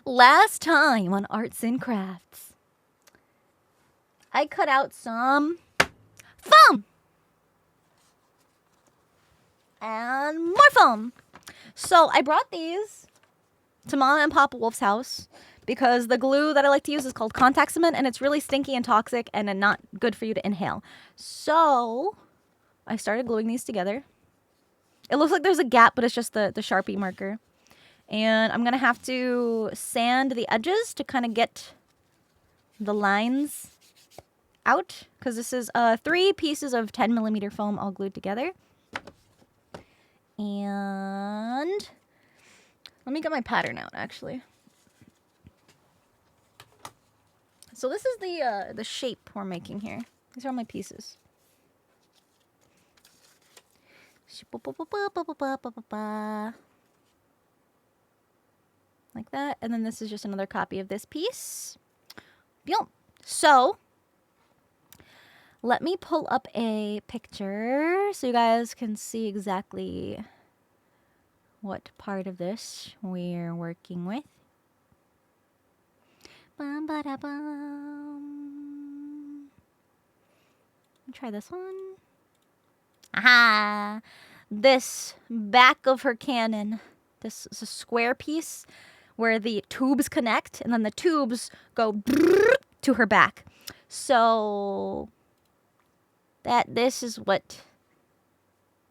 Last time on Arts and Crafts, I cut out some foam and more foam. So I brought these to Mama and Papa Wolf's house because the glue that I like to use is called contact cement, and it's really stinky and toxic and not good for you to inhale. So I started gluing these together. It looks like there's a gap, but it's just the Sharpie marker. And I'm going to have to sand the edges to kind of get the lines out, because this is 3 pieces of 10mm foam all glued together. And let me get my pattern out, actually. So this is the shape we're making here. These are all my pieces. Like that. And then this is just another copy of this piece. So let me pull up a picture so you guys can see exactly what part of this we're working with. Bum, ba, da, bum. Try this one. Aha! This back of her cannon. This is a square piece where the tubes connect, and then the tubes go to her back. So this is what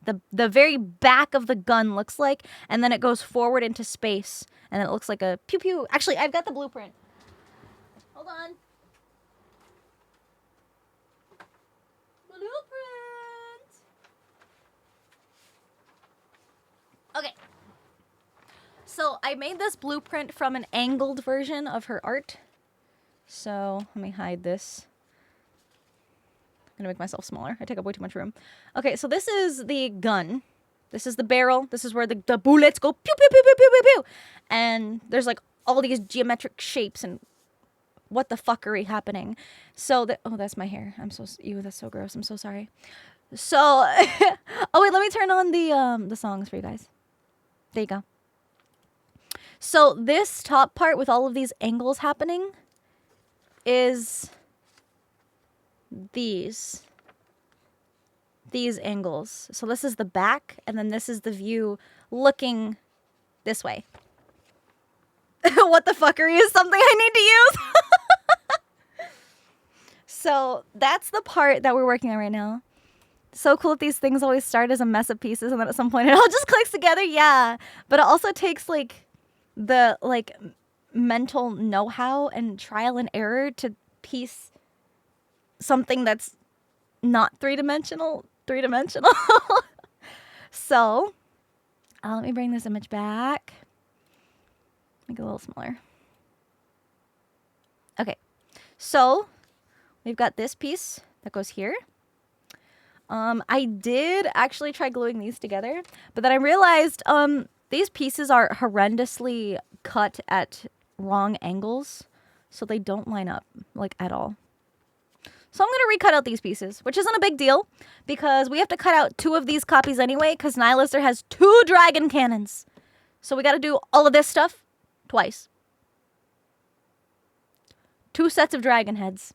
the very back of the gun looks like, and then it goes forward into space, and then it looks like a pew pew. Actually, I've got the blueprint. Hold on. Blueprint. Okay. So I made this blueprint from an angled version of her art. So let me hide this. I'm gonna make myself smaller. I take up way too much room. Okay, so this is the gun. This is the barrel. This is where the bullets go pew pew pew pew pew pew pew. And there's like all these geometric shapes and what the fuckery happening. So oh, that's my hair. I'm so ew, that's so gross. I'm so sorry. So oh wait, let me turn on the songs for you guys. There you go. So this top part with all of these angles happening is these angles. So this is the back, and then this is the view looking this way. What the fuckery is something I need to use. So that's the part that we're working on right now. So cool that these things always start as a mess of pieces, and then at some point it all just clicks together. Yeah, but it also takes like the mental know-how and trial and error to piece something that's not three-dimensional. So let me bring this image back, make it a little smaller. Okay, so we've got this piece that goes here. I did actually try gluing these together, but then I realized these pieces are horrendously cut at wrong angles, so they don't line up like at all. So I'm going to recut out these pieces, which isn't a big deal because we have to cut out 2 of these copies anyway because Nihlister has 2 dragon cannons. So we got to do all of this stuff twice. 2 sets of dragon heads.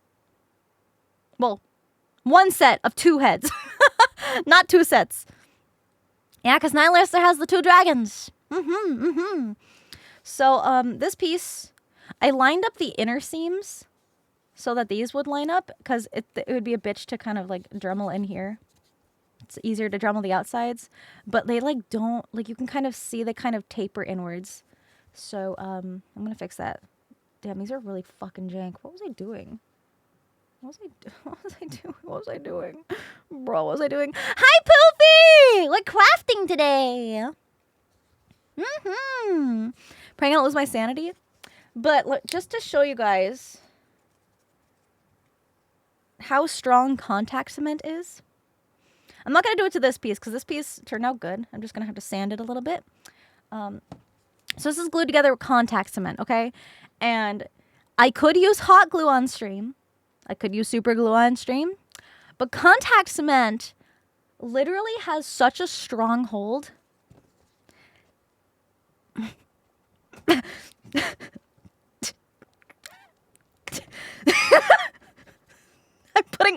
Well, 1 set of 2 heads. Not 2 sets. Yeah, because Nihlister has the 2 dragons. So this piece, I lined up the inner seams so that these would line up, because it would be a bitch to kind of like Dremel in here. It's easier to Dremel the outsides, but they like don't, like you can kind of see they kind of taper inwards. So I'm gonna fix that. Damn, these are really fucking jank. What was I doing? What was I doing? Bro, what was I doing? Hi, Poofy! We're crafting today. Praying I don't lose my sanity. But look, just to show you guys how strong contact cement is. I'm not going to do it to this piece because this piece turned out good. I'm just going to have to sand it a little bit. So this is glued together with contact cement, okay? And I could use hot glue on stream. I could use super glue on stream. But contact cement literally has such a strong hold.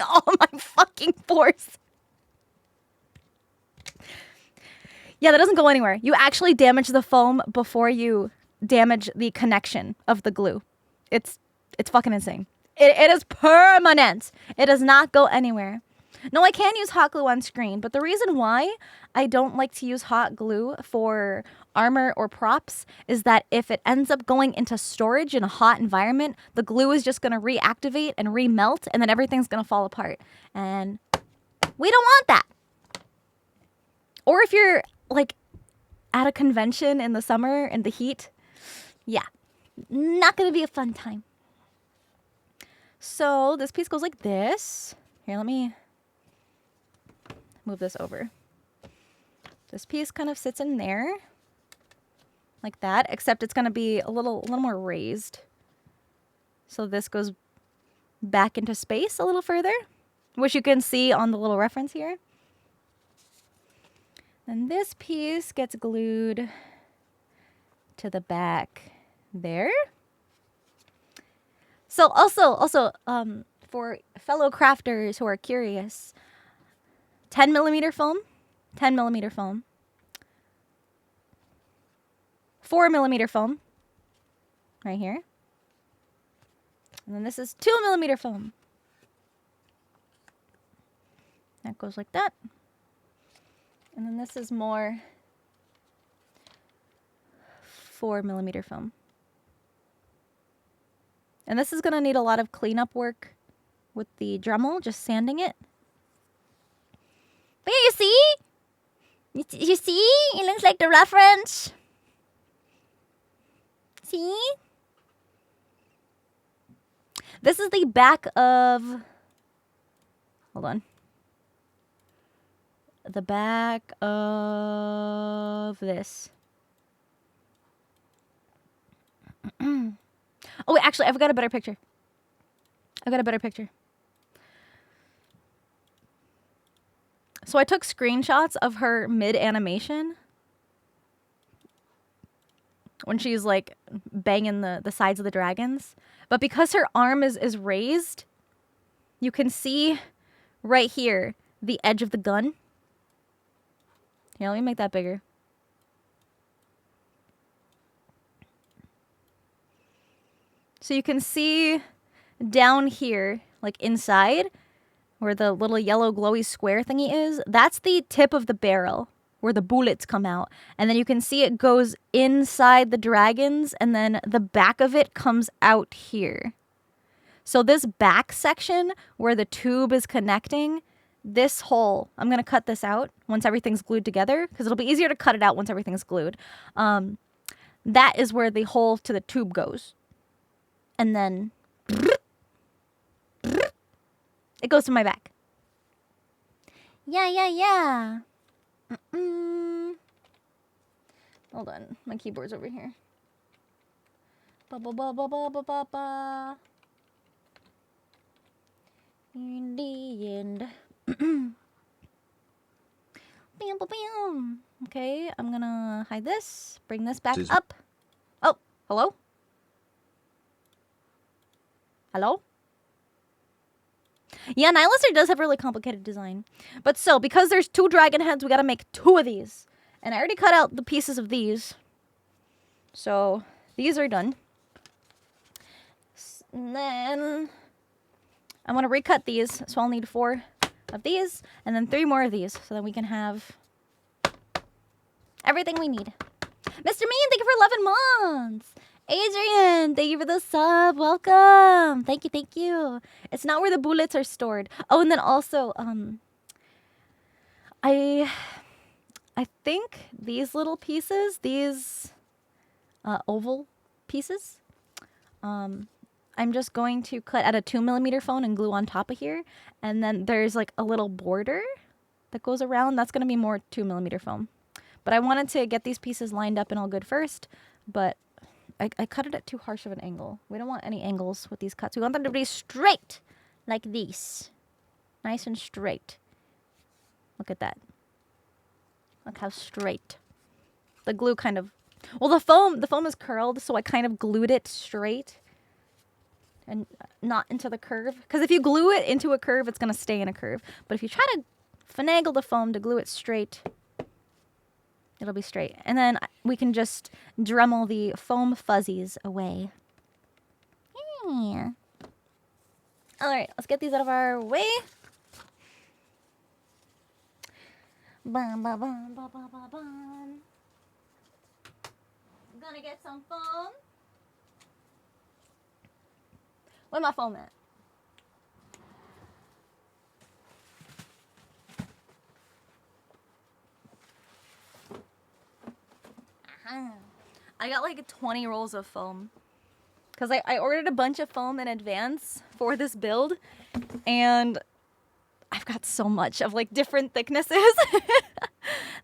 all my fucking force. Yeah, that doesn't go anywhere. You actually damage the foam before you damage the connection of the glue. It's fucking insane. It is permanent. It does not go anywhere. No, I can use hot glue on screen, but the reason why I don't like to use hot glue for armor or props is that if it ends up going into storage in a hot environment, the glue is just going to reactivate and remelt, and then everything's going to fall apart. And we don't want that. Or if you're like at a convention in the summer in the heat, yeah, not going to be a fun time. So this piece goes like this. Here, let me move this over. This piece kind of sits in there like that, except it's going to be a little more raised. So this goes back into space a little further, which you can see on the little reference here. Then this piece gets glued to the back there. So also, for fellow crafters who are curious, 10 millimeter foam, 10 millimeter foam, 4 millimeter foam, right here. And then this is 2 millimeter foam. That goes like that. And then this is more 4 millimeter foam. And this is going to need a lot of cleanup work with the Dremel, just sanding it. But you see? You see? It looks like the reference. See? This is the back of... Hold on. The back of this. Oh, wait, actually, I've got a better picture. So I took screenshots of her mid-animation when she's, like, banging the sides of the dragons. But because her arm is raised, you can see right here the edge of the gun. Here, let me make that bigger. So you can see down here, like inside, where the little yellow glowy square thingy is, that's the tip of the barrel where the bullets come out. And then you can see it goes inside the dragons, and then the back of it comes out here. So this back section where the tube is connecting, this hole, I'm going to cut this out once everything's glued together, because it'll be easier to cut it out once everything's glued. That is where the hole to the tube goes. And then it goes to my back. Yeah. Hold on, my keyboard's over here. Ba. In the end. Bam. Okay, I'm gonna hide this. Bring this back up. Oh, hello? Hello? Yeah, Nihlister does have a really complicated design. But so, because there's 2 dragon heads, we gotta make 2 of these. And I already cut out the pieces of these. So, these are done. And then I want to recut these. So I'll need 4 of these. And then 3 more of these. So that we can have everything we need. Mr. Mean, thank you for 11 months. Adrian, thank you for the sub. Welcome. Thank you. It's not where the bullets are stored. Oh, and then also, I think these little pieces, these oval pieces, I'm just going to cut out a 2 millimeter phone and glue on top of here. And then there's like a little border that goes around. That's going to be more 2 millimeter foam. But I wanted to get these pieces lined up and all good first. But I cut it at too harsh of an angle. We don't want any angles with these cuts. We want them to be straight like these. Nice and straight. Look at that. Look how straight. The glue kind of... Well, the foam is curled, so I kind of glued it straight. and not into the curve. Because if you glue it into a curve, it's going to stay in a curve. But if you try to finagle the foam to glue it straight, it'll be straight. And then we can just Dremel the foam fuzzies away. Yeah. All right, let's get these out of our way. Bum, bum, bum, bum, bum, bum, bum. I'm gonna get some foam. Where's my foam at? I got like 20 rolls of foam. Because I ordered a bunch of foam in advance for this build. And I've got so much of like different thicknesses.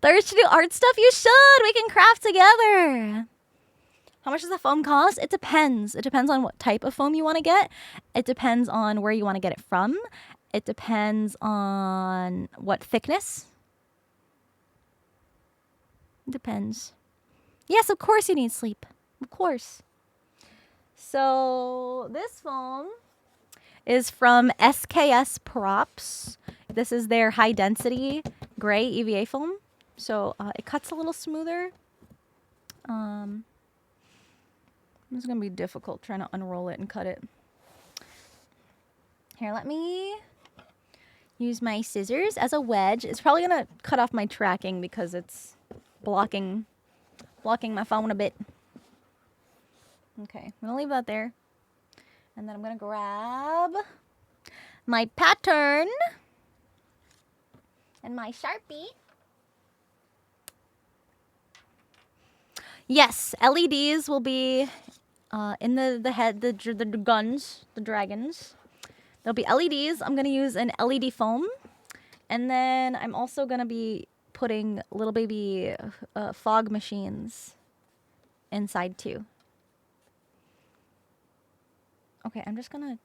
Thirst to do art stuff? You should! We can craft together! How much does the foam cost? It depends. It depends on what type of foam you want to get. It depends on where you want to get it from. It depends on what thickness. It depends. Yes, of course you need sleep. Of course. So this foam is from SKS Props. This is their high density gray EVA foam. So it cuts a little smoother. It's going to be difficult trying to unroll it and cut it. Here, let me use my scissors as a wedge. It's probably going to cut off my tracking because it's blocking my phone a bit. Okay, I'm going to leave that there. And then I'm going to grab my pattern and my Sharpie. Yes, LEDs will be in the head, the guns, the dragons. There'll be LEDs. I'm going to use an LED foam. And then I'm also going to be putting little baby fog machines inside too. Okay, I'm just going to...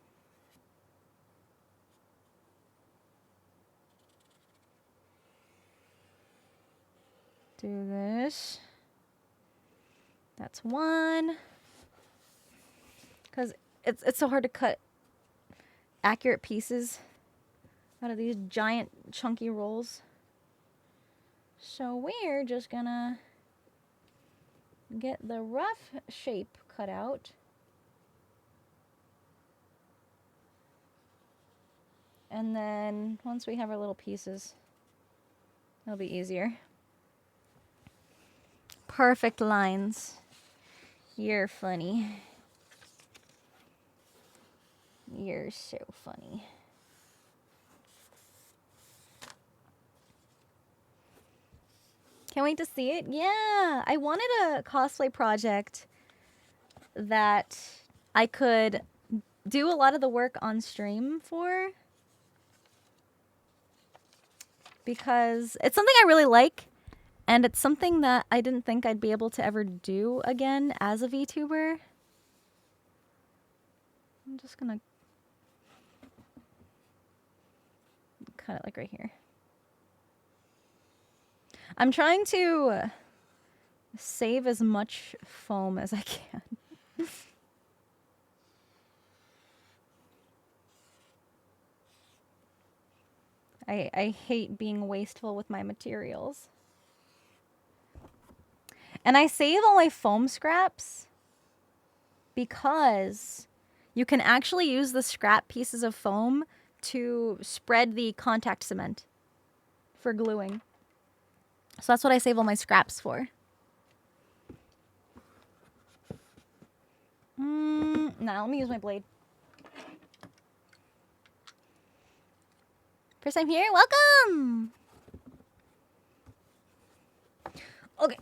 do this. That's one. Because it's so hard to cut accurate pieces out of these giant chunky rolls. So we're just gonna get the rough shape cut out. And then once we have our little pieces, it'll be easier. Perfect lines. You're funny. You're so funny. Can't wait to see it. Yeah, I wanted a cosplay project that I could do a lot of the work on stream for. Because it's something I really like. And it's something that I didn't think I'd be able to ever do again as a VTuber. I'm just gonna cut it like right here. I'm trying to save as much foam as I can. I hate being wasteful with my materials. And I save all my foam scraps because you can actually use the scrap pieces of foam to spread the contact cement for gluing. So that's what I save all my scraps for. Now let me use my blade. First time here? Welcome! Okay.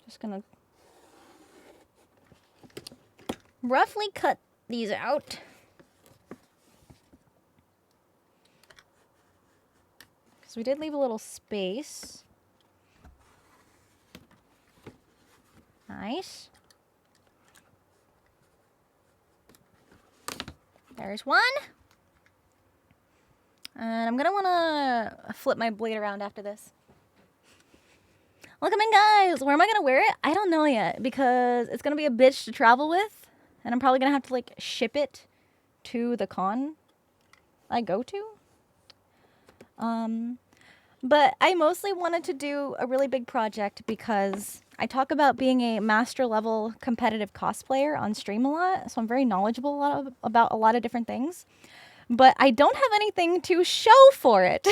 Just gonna roughly cut these out. Because we did leave a little space. Nice. There's one. And I'm going to want to flip my blade around after this. Welcome in, guys. Where am I going to wear it? I don't know yet because it's going to be a bitch to travel with. And I'm probably going to have to, like, ship it to the con I go to. But I mostly wanted to do a really big project because I talk about being a master level competitive cosplayer on stream a lot. So I'm very knowledgeable about a lot of different things. But I don't have anything to show for it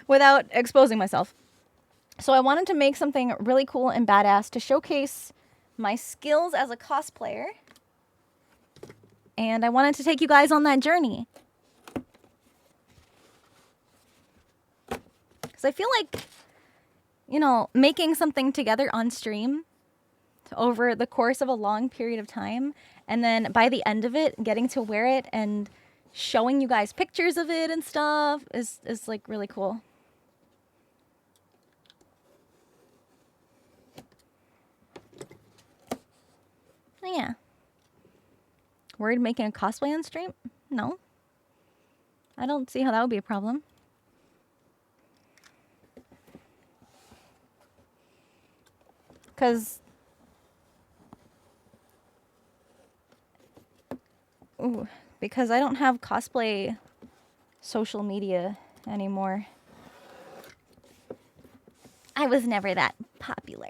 without exposing myself. So I wanted to make something really cool and badass to showcase my skills as a cosplayer. And I wanted to take you guys on that journey. Because I feel like, you know, making something together on stream over the course of a long period of time, and then by the end of it, getting to wear it and showing you guys pictures of it and stuff is like really cool. Oh, yeah. Worried making a cosplay on stream? No. I don't see how that would be a problem. Because I don't have cosplay social media anymore. I was never that popular.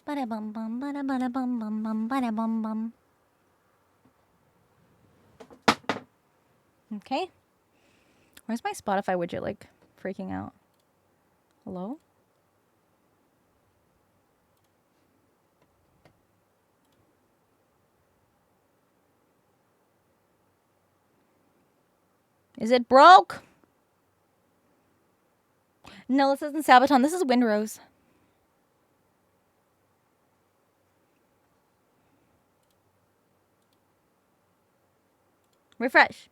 Ba-da-bum bum, ba-da-ba-da-bum bum bum, ba-da-bum bum. Okay. Where's my Spotify widget, like, freaking out? Hello? Is it broke? No, this isn't Sabaton. This is Windrose. Refresh.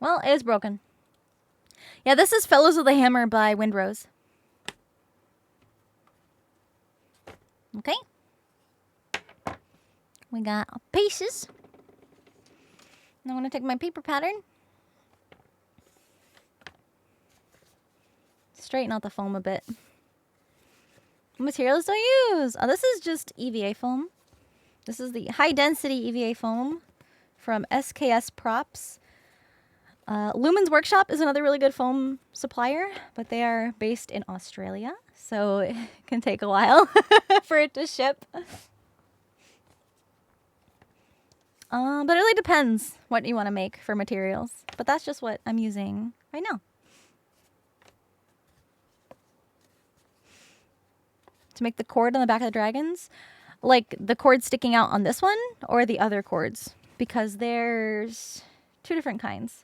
Well, it is broken. Yeah, this is Fellows of the Hammer by Windrose. Okay. We got pieces. Now I'm going to take my paper pattern. Straighten out the foam a bit. What materials do I use? Oh, this is just EVA foam. This is the high density EVA foam from SKS Props. Lumen's Workshop is another really good foam supplier, but they are based in Australia, so it can take a while for it to ship. But it really depends what you want to make for materials. But that's just what I'm using right now. To make the cord on the back of the dragons, like the cord sticking out on this one or the other cords, because there's two different kinds.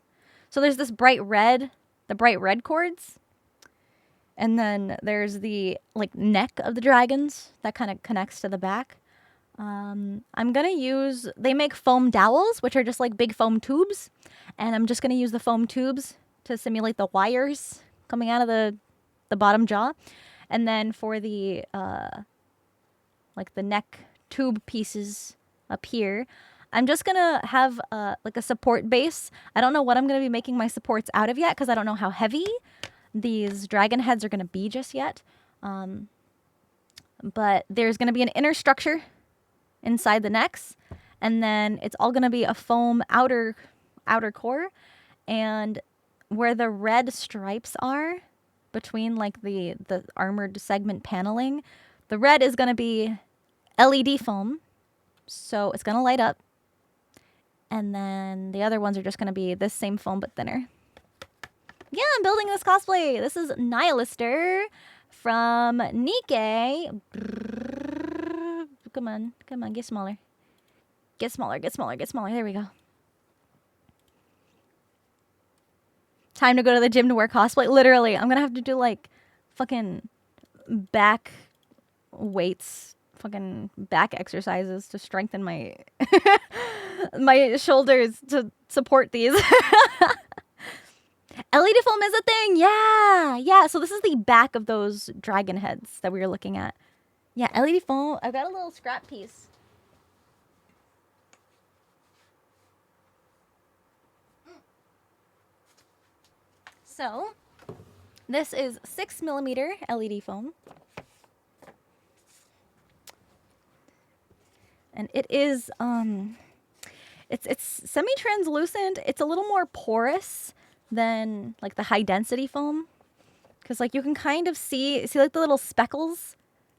So there's this bright red, the bright red cords. And then there's the like neck of the dragons that kind of connects to the back. I'm going to use, they make foam dowels, which are just like big foam tubes. And I'm just going to use the foam tubes to simulate the wires coming out of the bottom jaw. And then for the, like the neck tube pieces up here, I'm just going to have like a support base. I don't know what I'm going to be making my supports out of yet because I don't know how heavy these dragon heads are going to be just yet. But there's going to be an inner structure inside the necks, and then it's all going to be a foam outer core. And where the red stripes are between like the armored segment paneling, the red is going to be LED foam, so it's going to light up. And then the other ones are just going to be this same foam but thinner. Yeah, I'm building this cosplay. This is Nihlister from Nikkei. Come on, get smaller. Get smaller. There we go. Time to go to the gym to wear cosplay. Literally, I'm going to have to do like fucking back weights fucking back exercises to strengthen my my shoulders to support these. LED foam is a thing. Yeah. So this is the back of those dragon heads that we were looking at. Yeah, LED foam. I've got a little scrap piece. So this is 6mm LED foam. And it is it's semi-translucent. It's a little more porous than like the high density foam, because like you can kind of see like the little speckles,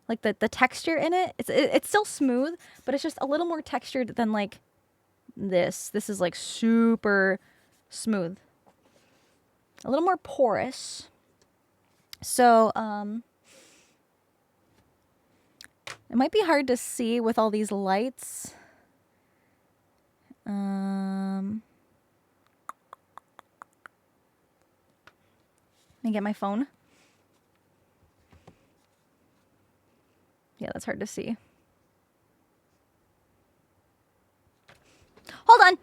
like the texture in it. It's still smooth, but it's just a little more textured than like this. This is like super smooth, a little more porous. So it might be hard to see with all these lights. Let me get my phone. Yeah, that's hard to see. Hold on.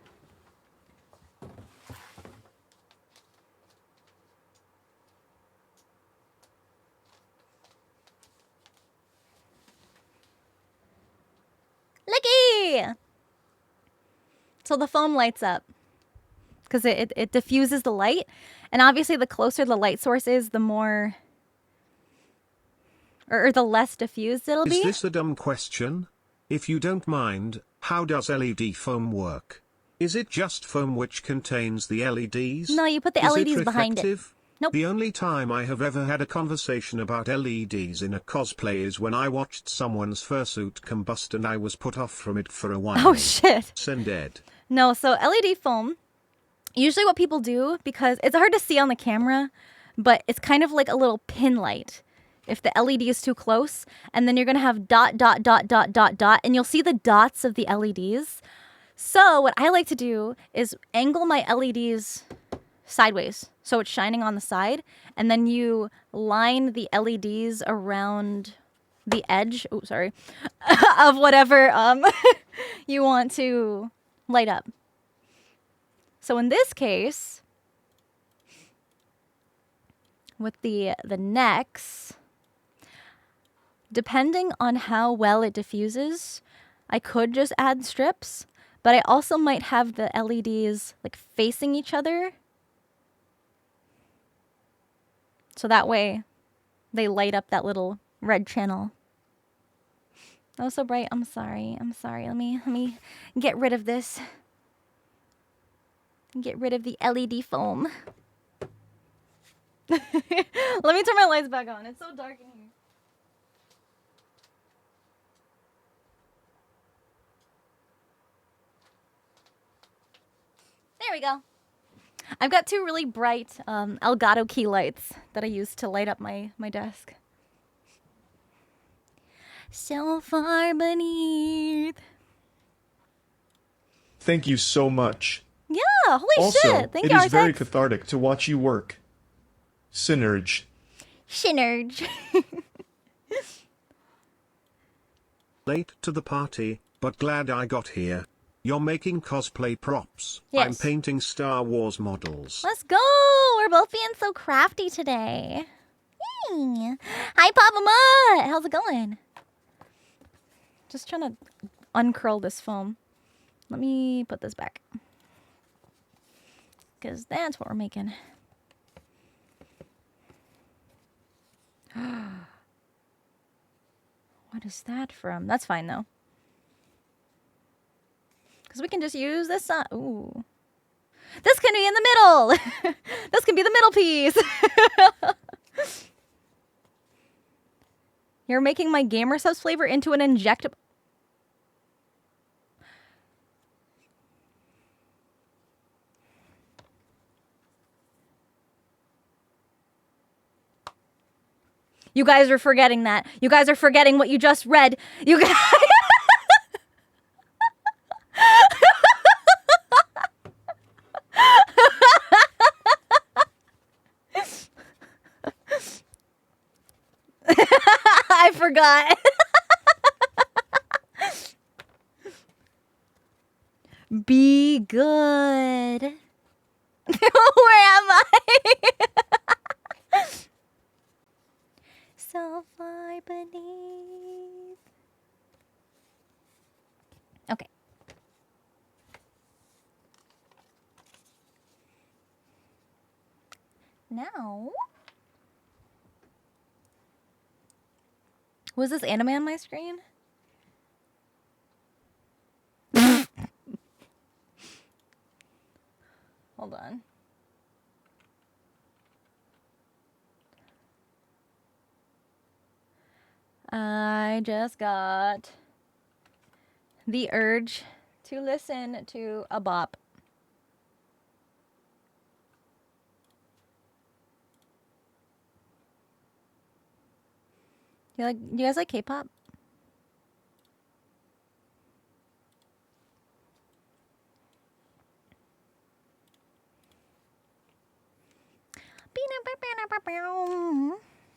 Looky! So the foam lights up because it diffuses the light. And obviously the closer the light source is, the more, or the less diffused it'll be. Is this a dumb question? If you don't mind, how does LED foam work? Is it just foam which contains the LEDs? No, you put the LEDs behind it. Nope. The only time I have ever had a conversation about LEDs in a cosplay is when I watched someone's fursuit combust and I was put off from it for a while. Oh shit. Sinder. No, so LED foam, usually what people do, because it's hard to see on the camera, but it's kind of like a little pin light if the LED is too close, and then you're going to have dot, dot, dot, dot, dot, dot, and you'll see the dots of the LEDs. So what I like to do is angle my LEDs sideways, so it's shining on the side, and then you line the LEDs around the edge, oh, sorry, of whatever you want to light up. So in this case, with the necks, depending on how well it diffuses, I could just add strips, but I also might have the LEDs like facing each other. So that way they light up that little red channel. That was so bright. I'm sorry. Let me get rid of this. Get rid of the LED foam. Let me turn my lights back on. It's so dark in here. There we go. I've got two really bright Elgato key lights that I use to light up my desk. So far beneath. Thank you so much. Yeah, holy shit. Thank you, it is very Artex. cathartic to watch you work. Synerge. Shinerge. Late to the party, but glad I got here. You're making cosplay props. Yes. I'm painting Star Wars models. Let's go. We're both being so crafty today. Hey. Hi, Papa Mutt. How's it going? Just trying to uncurl this foam. Let me put this back, because that's what we're making. What is that from? That's fine, though. Because we can just use this side. Ooh. This can be in the middle. This can be the middle piece. You're making my gamer subs flavor into an injectable. You guys are forgetting that. You guys are forgetting what you just read. You guys. I forgot. Be good. Where am I? So far beneath. Okay. Now. Was this anime on my screen? Hold on. I just got the urge to listen to a bop. You guys like K-pop?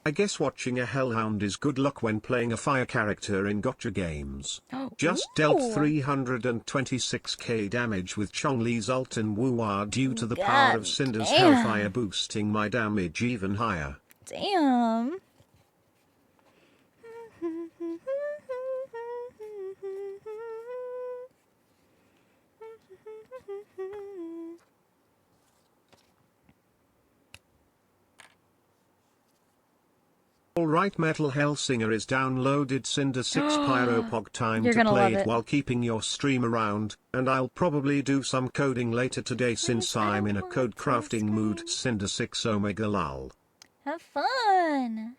I guess watching a hellhound is good luck when playing a fire character in gotcha games. Just dealt 326k damage with Chong-Li's ult and Wu-Wah due to the power of Cinder's Hellfire boosting my damage even higher. Damn. Alright, Metal Hellsinger is downloaded Cinder 6 Pyropog time to play it while keeping your stream around, and I'll probably do some coding later today since I'm in a code crafting mood. Cinder 6 Omega lol. Have fun.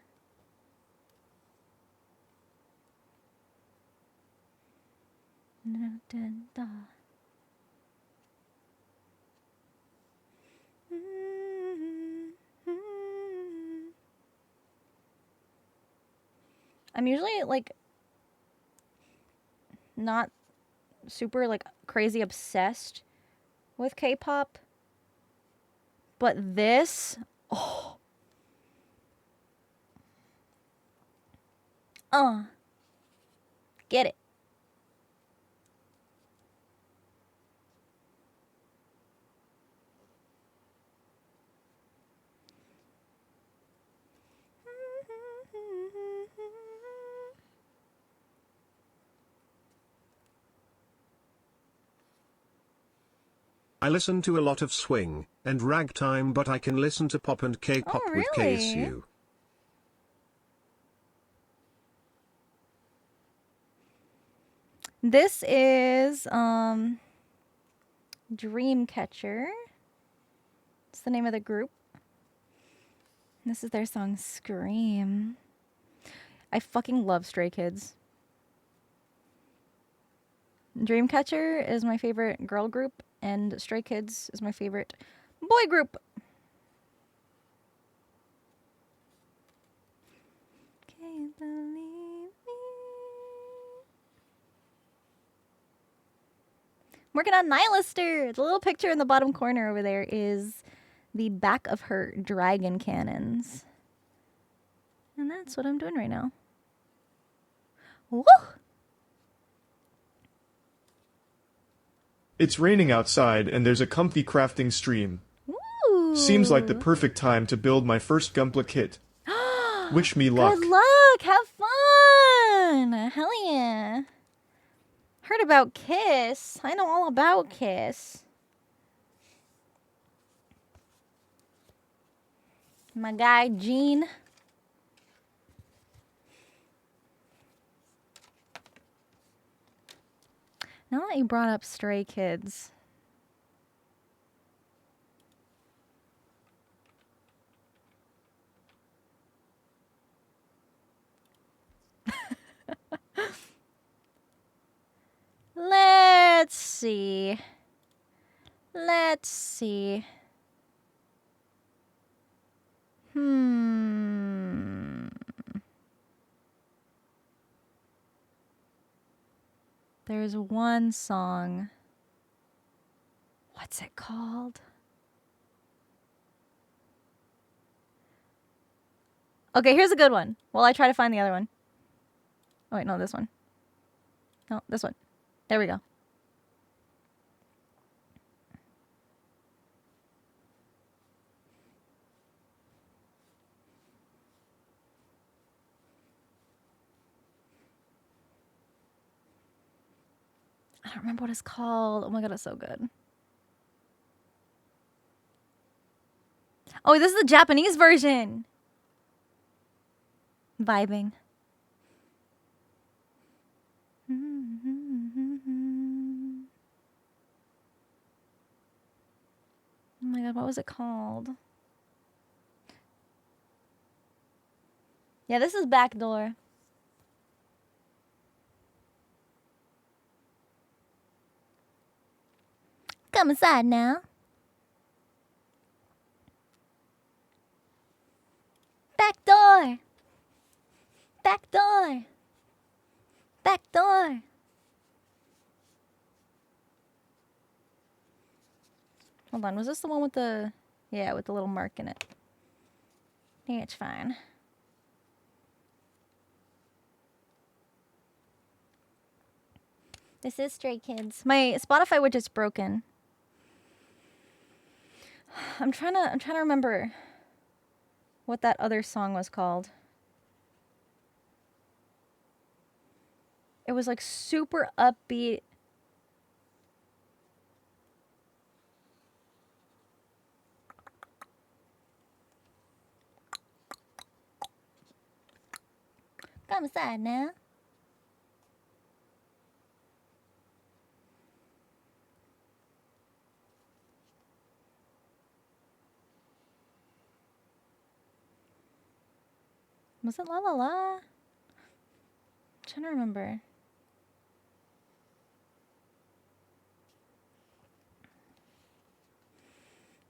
I'm usually like not super like crazy obsessed with K-pop, but this, oh, get it. I listen to a lot of swing and ragtime, but I can listen to pop and K-pop with KSU. This is Dreamcatcher. It's the name of the group. This is their song Scream. I fucking love Stray Kids. Dreamcatcher is my favorite girl group, and Stray Kids is my favorite boy group. Can't believe me. I'm working on Nihlister. The little picture in the bottom corner over there is the back of her dragon cannons. And that's what I'm doing right now. Woo! It's raining outside and there's a comfy crafting stream. Ooh. Seems like the perfect time to build my first Gumpla kit. Wish me luck. Good luck! Have fun! Hell yeah. Heard about Kiss. I know all about Kiss. My guy, Gene. Now that you brought up Stray Kids. Let's see. Let's see. There's one song. What's it called? Okay, here's a good one. While I try to find the other one. Oh, wait, no, this one. No, this one. There we go. I don't remember what it's called. Oh my god, it's so good. Oh, this is the Japanese version. Vibing. Oh my god, what was it called? Yeah, this is Backdoor. Come inside now. Back door. Back door. Back door. Hold on, was this the one with the... Yeah, with the little mark in it. Yeah, it's fine. This is Stray Kids. My Spotify widget's broken. I'm trying to remember what that other song was called. It was like super upbeat. Come inside now. Was it La La La? I'm trying to remember.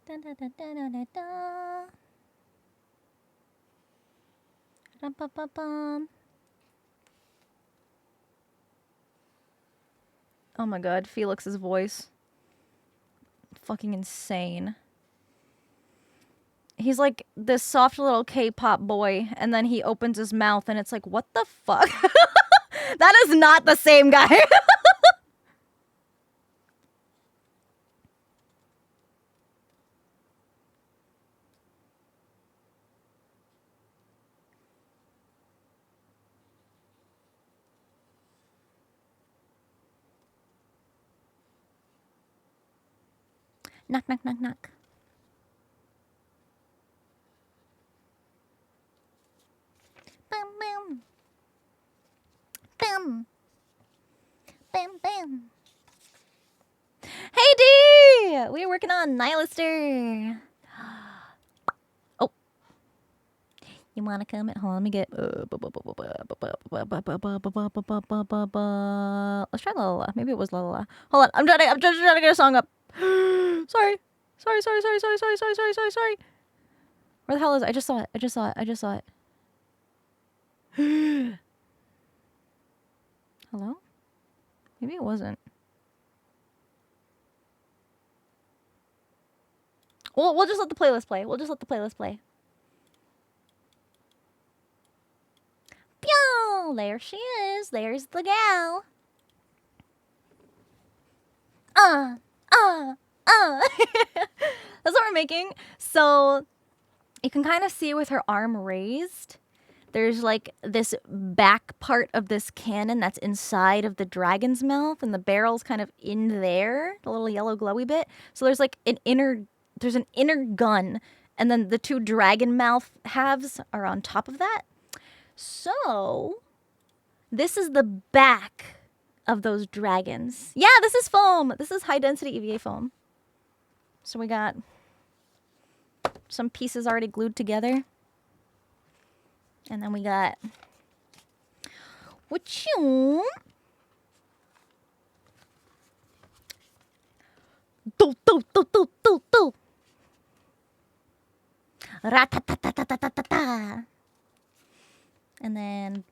Da, da, da, da, da, da, da. Rum, bum, bum, bum. Oh my god, Felix's voice. Fucking insane. He's like this soft little K-pop boy, and then he opens his mouth and it's like, what the fuck? That is not the same guy. Knock, knock, knock, knock. Bam, bam. Bam. Bam, bam. Hey, D! We're working on Nihlister. Oh. You wanna come in? Hold on, let me get... Let's try La La La. Maybe it was La La La. Hold on, I'm trying to get a song up. Sorry. Sorry. Where the hell is it? I just saw it. Hello? Maybe it wasn't. We'll just let the playlist play. Pew! There she is. There's the gal. That's what we're making. So you can kind of see with her arm raised, there's like this back part of this cannon that's inside of the dragon's mouth, and the barrel's kind of in there, the little yellow glowy bit. So there's like an inner gun, and then the two dragon mouth halves are on top of that. So this is the back of those dragons. Yeah, this is foam. This is high density EVA foam. So we got some pieces already glued together. And then we got what you do. Ra-ta-ta-ta-ta-ta-ta-ta. And then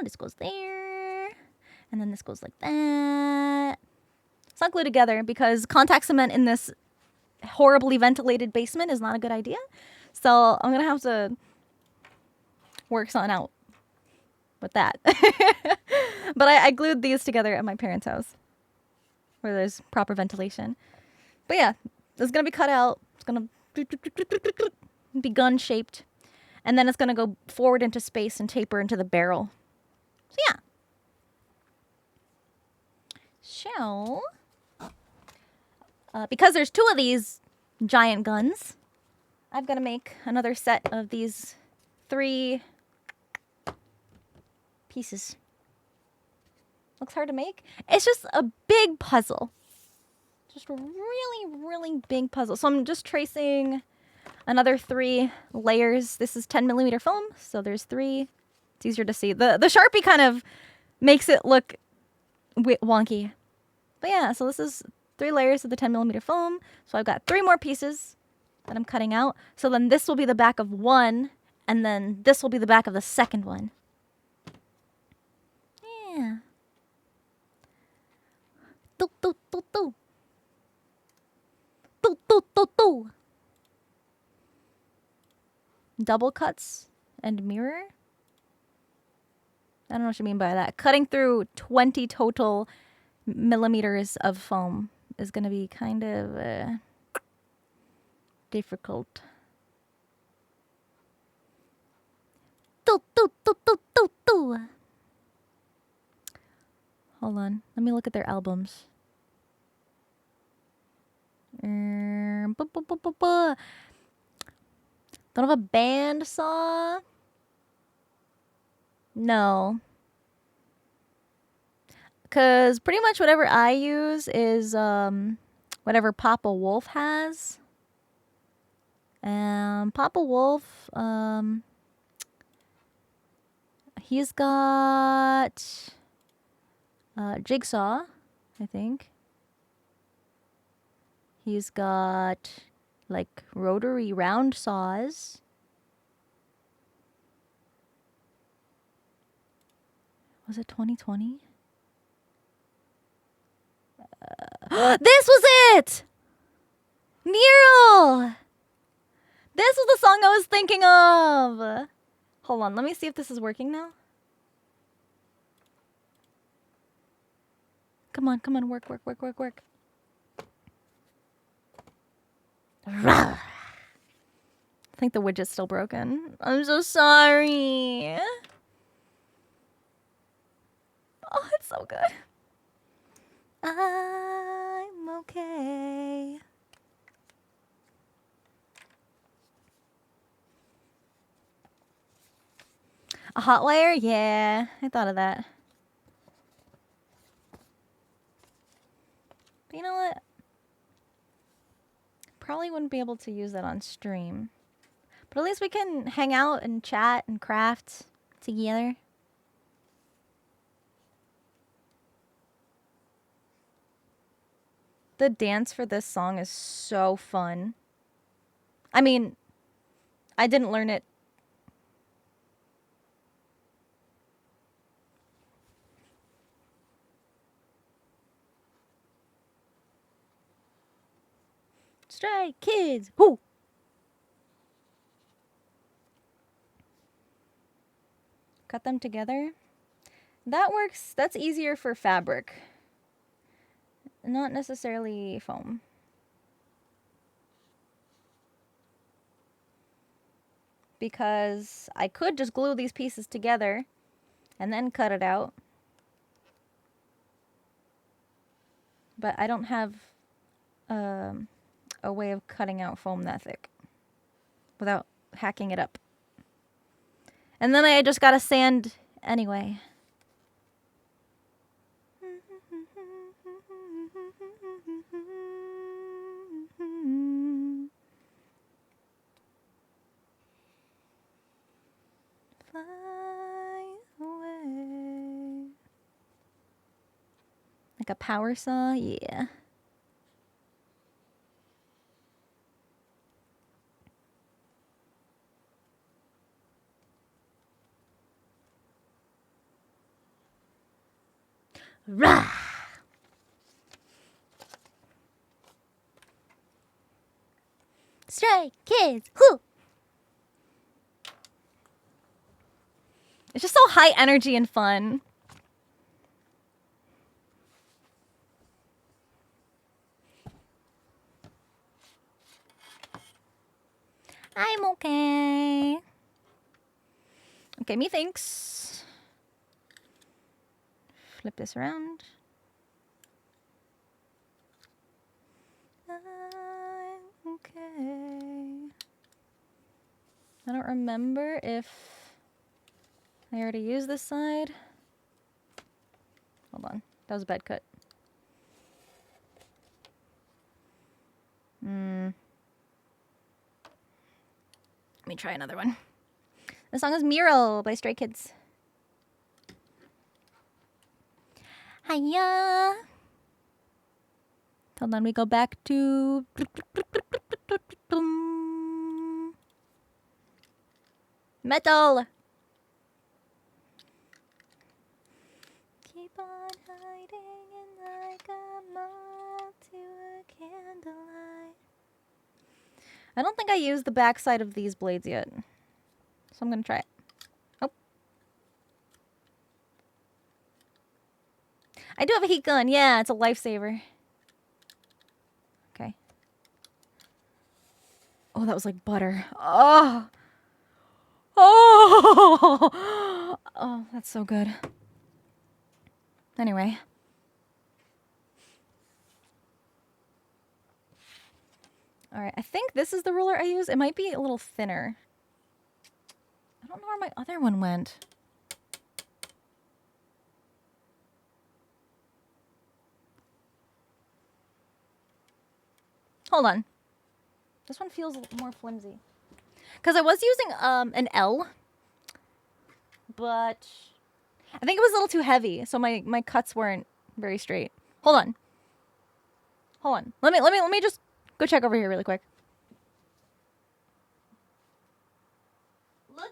this goes there. And then this goes like that. It's not glued together because contact cement in this horribly ventilated basement is not a good idea. So I'm going to have to work something out with that. But I glued these together at my parents' house where there's proper ventilation. But yeah, it's going to be cut out. It's going to be gun-shaped. And then it's going to go forward into space and taper into the barrel. So yeah. So, because there's 2 of these giant guns, I've got to make another set of these 3 pieces. Looks hard to make. It's just a big puzzle. Just a really, really big puzzle. So I'm just tracing another 3 layers. This is 10mm foam, so there's 3. It's easier to see. The Sharpie kind of makes it look wonky. But yeah, so this is 3 layers of the 10mm foam. So I've got 3 more pieces that I'm cutting out. So then this will be the back of one, and then this will be the back of the second one. Yeah. Do, do, do, do. Do, do, do, do. Double cuts and mirror. I don't know what you mean by that. Cutting through 20 total millimeters of foam is going to be kind of difficult. Do, do, do, do, do, do. Hold on. Let me look at their albums. Don't have a bandsaw? No. Because pretty much whatever I use is whatever Papa Wolf has. Papa Wolf, he's got Jigsaw, I think. He's got like rotary round saws. Was it 2020? This was it! Neural! This was the song I was thinking of! Hold on, let me see if this is working now. Come on, come on, work, work, work, work, work. I think the widget's still broken. I'm so sorry. Oh, it's so good. I'm okay. A hot wire? Yeah, I thought of that. But you know what? Probably wouldn't be able to use that on stream. But at least we can hang out and chat and craft together. The dance for this song is so fun. I mean, I didn't learn it. Stray Kids! Whoo! Cut them together. That works. That's easier for fabric. Not necessarily foam. Because I could just glue these pieces together and then cut it out. But I don't have a way of cutting out foam that thick without hacking it up. And then I just gotta sand anyway. Fly away. Like a power saw? Yeah. Rah! Stray Kids! Whoo! It's just so high energy and fun. I'm okay. Okay, methinks. Flip this around. Okay. I don't remember if I already used this side. Hold on. That was a bad cut. Let me try another one. The song is Mural by Stray Kids. Hiya! Hold on, we go back to... Metal! Keep on hiding in like a moth to a candlelight. I don't think I used the backside of these blades yet. So I'm gonna try it. Oh. I do have a heat gun. Yeah, it's a lifesaver. Okay. Oh, that was like butter. Oh! Oh! Oh, that's so good. Anyway. Alright, I think this is the ruler I use. It might be a little thinner. I don't know where my other one went. Hold on. This one feels more flimsy. Because I was using an L. But I think it was a little too heavy. So my cuts weren't very straight. Hold on. Hold on. Let me just go check over here really quick. Looking.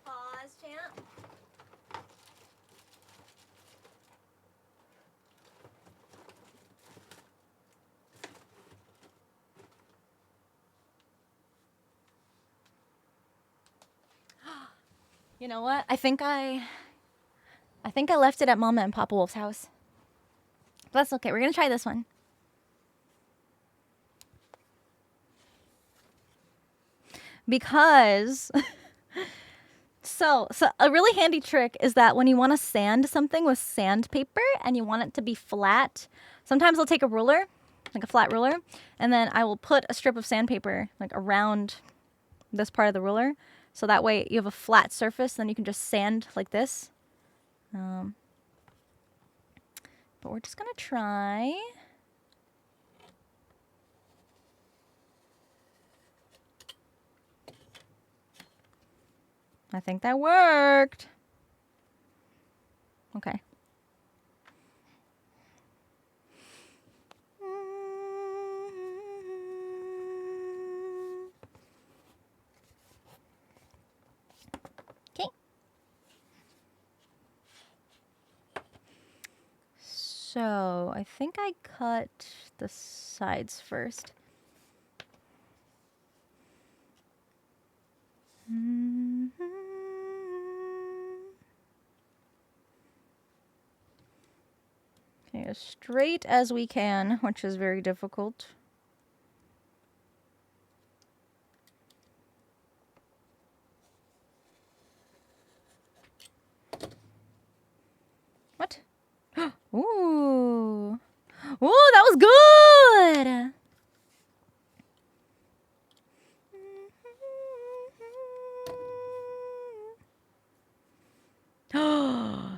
Pause, champ. You know what? I think I left it at Mama and Papa Wolf's house. But that's okay. We're going to try this one. Because so a really handy trick is that when you want to sand something with sandpaper and you want it to be flat, sometimes I'll take a ruler, like a flat ruler, and then I will put a strip of sandpaper like around this part of the ruler. So that way you have a flat surface, then you can just sand like this. But we're just going to try. I think that worked. Okay. Okay. So I think I cut the sides first. Okay, as straight as we can, which is very difficult. What? Ooh. Ooh, that was good!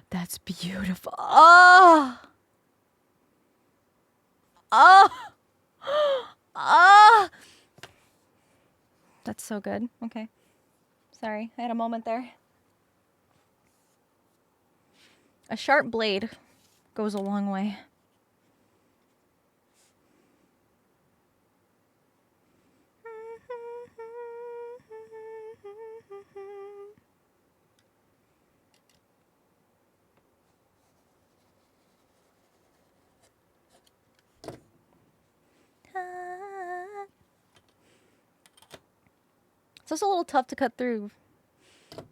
That's beautiful. Oh! Oh! Oh! That's so good. Okay. Sorry, I had a moment there. A sharp blade goes a long way. It's also a little tough to cut through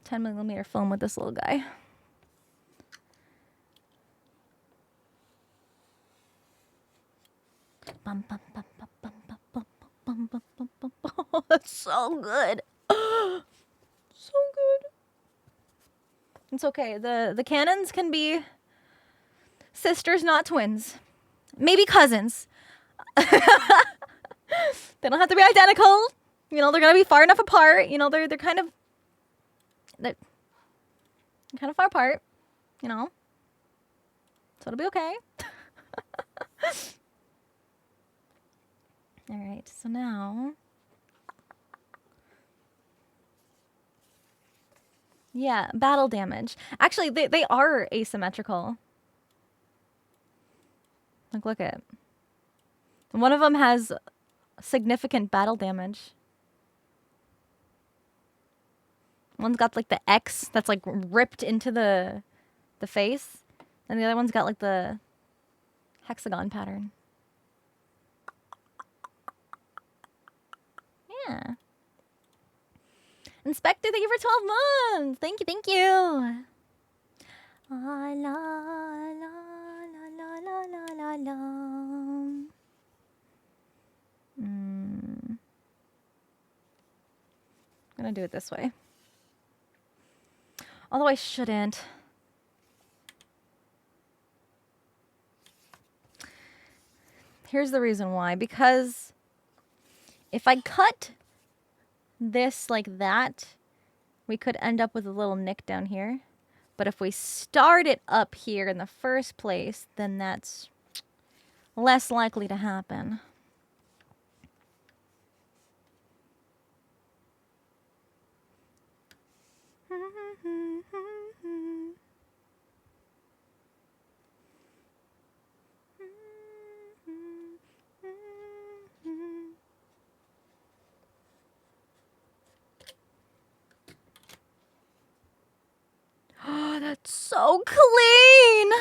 10mm film with this little guy. That's so good. So good. It's okay. The cannons can be sisters, not twins. Maybe cousins. They don't have to be identical. You know, they're gonna be far enough apart. You know, they're kind of far apart. You know, so it'll be okay. All right. So now, yeah, battle damage. Actually, they are asymmetrical. Like, look at. One of them has significant battle damage. One's got like the X that's like ripped into the face, and the other one's got like the hexagon pattern. Yeah. Inspector, thank you for 12 months. Thank you, thank you. La la la la la la la la. I'm gonna do it this way. Although I shouldn't. Here's the reason why. Because if I cut this like that, we could end up with a little nick down here. But if we start it up here in the first place, then that's less likely to happen. Oh, that's so clean!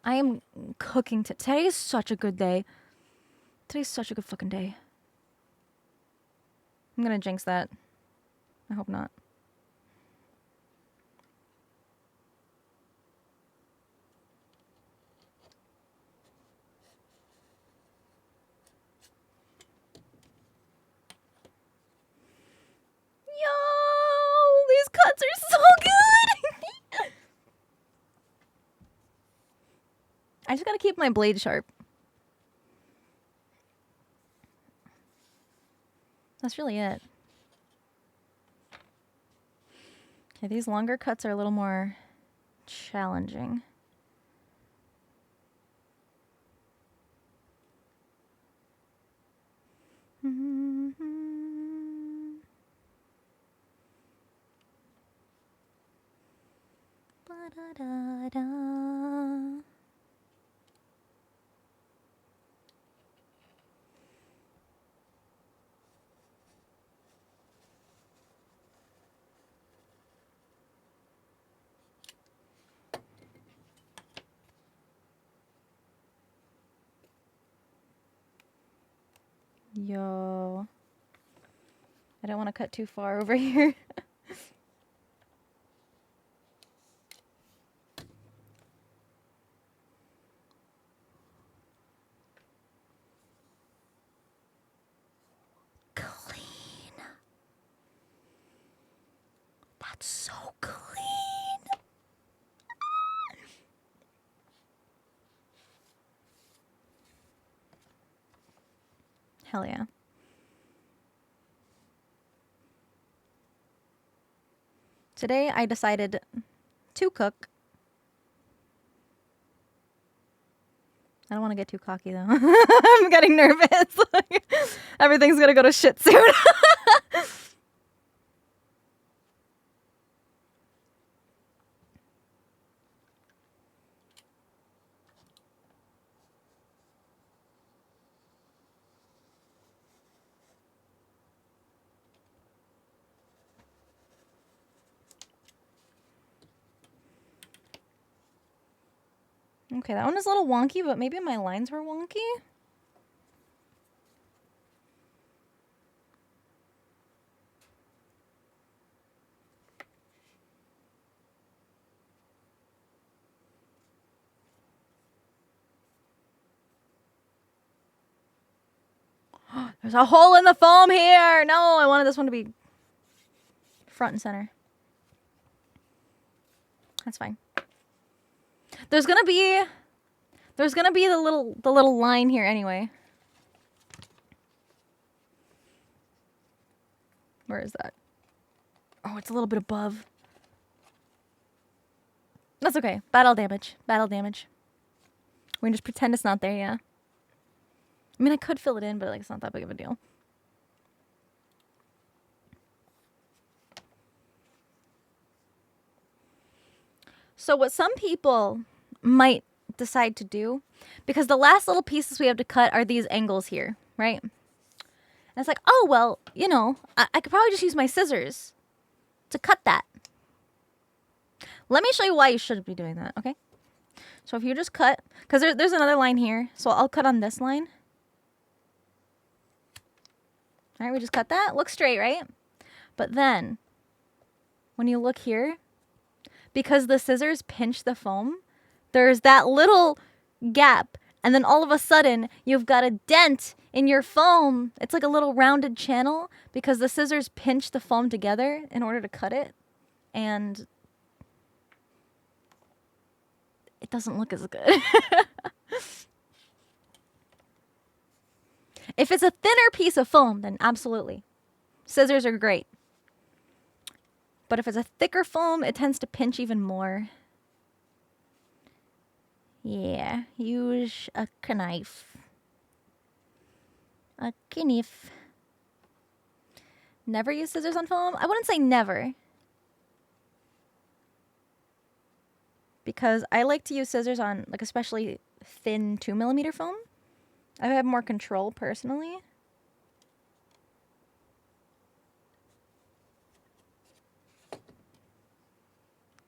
I am cooking. Today is such a good day. Today's such a good fucking day. I'm gonna jinx that. I hope not. Yo, these cuts are so good. I just gotta keep my blade sharp. That's really it. Okay, these longer cuts are a little more challenging. Ba-da-da-da. Yo. I don't want to cut too far over here. Clean. That's so clean. Hell yeah. Today I decided to cook. I don't want to get too cocky though. I'm getting nervous. Everything's gonna go to shit soon. Okay, that one is a little wonky, but maybe my lines were wonky. There's a hole in the foam here. No, I wanted this one to be front and center. That's fine. There's gonna be the little line here anyway. Where is that? Oh, it's a little bit above. That's okay. Battle damage. Battle damage. We can just pretend it's not there, yeah. I mean, I could fill it in, but like it's not that big of a deal. So what some people might decide to do, because the last little pieces we have to cut are these angles here, right? And it's like, oh, well, you know, I could probably just use my scissors to cut that. Let me show you why you shouldn't be doing that, okay? So if you just cut, because there's another line here, so I'll cut on this line. All right, we just cut that. Looks straight, right? But then, when you look here, because the scissors pinch the foam, there's that little gap, and then all of a sudden, you've got a dent in your foam. It's like a little rounded channel, because the scissors pinch the foam together in order to cut it, and it doesn't look as good. If it's a thinner piece of foam, then absolutely. Scissors are great. But if it's a thicker foam, it tends to pinch even more. Yeah, use a knife. A knife. Never use scissors on foam? I wouldn't say never. Because I like to use scissors on, like, especially thin 2mm foam. I have more control personally.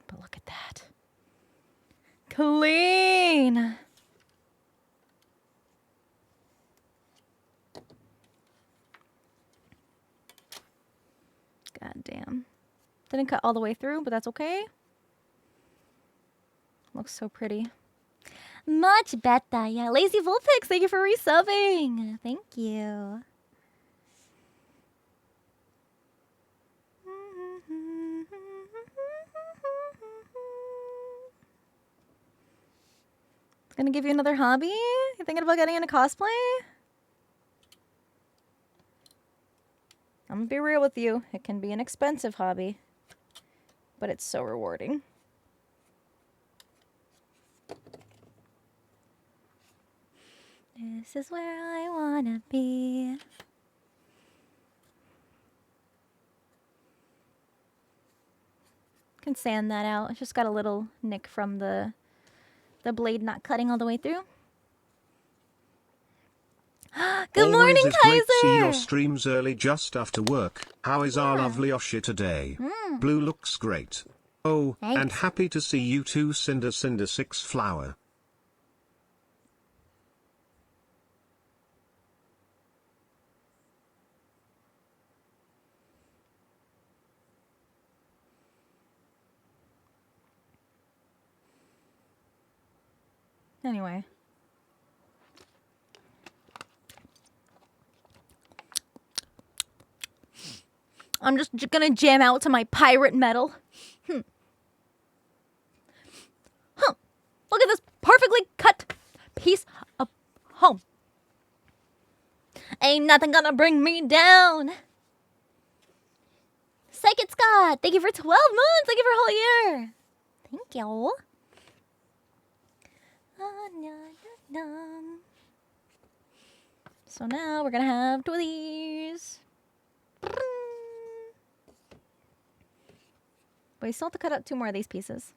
But look at that. Clean! God damn. Didn't cut all the way through, but that's okay. Looks so pretty. Much better, yeah. Lazy Vulpix, thank you for resubbing. Thank you. Gonna give you another hobby? You thinking about getting into cosplay? I'm gonna be real with you. It can be an expensive hobby, but it's so rewarding. This is where I wanna be. Can sand that out. It's just got a little nick from the blade not cutting all the way through. Good morning, Always Kaiser! Great to see your streams early just after work. How is our lovely Oshi today? Blue looks great. Oh, Thanks. and happy to see you too, Cinder 6 Flower. Anyway. I'm just gonna jam out to my pirate metal. Look at this perfectly cut piece of home. Ain't nothing gonna bring me down. Psychic Scott, thank you for 12 months. Thank you for a whole year. Thank you. So now we're gonna have two of these. But we still have to cut out two more of these pieces.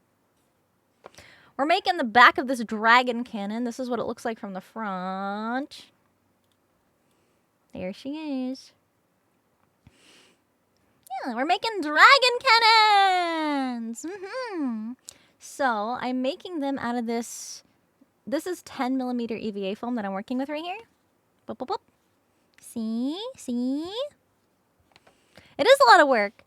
We're making the back of this dragon cannon. This is what it looks like from the front. There she is. Yeah, we're making dragon cannons! So, I'm making them out of this. This is 10mm EVA foam that I'm working with right here. Boop, boop, boop. See? See? It is a lot of work.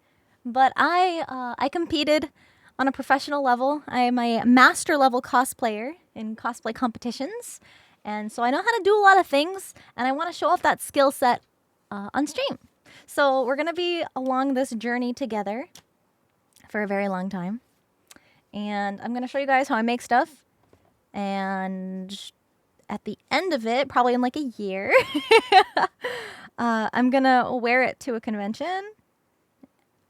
But I competed on a professional level. I am a master level cosplayer in cosplay competitions. And so I know how to do a lot of things. And I want to show off that skill set on stream. So we're going to be along this journey together for a very long time. and I'm going to show you guys how I make stuff. And at the end of it, probably in like a year, I'm going to wear it to a convention.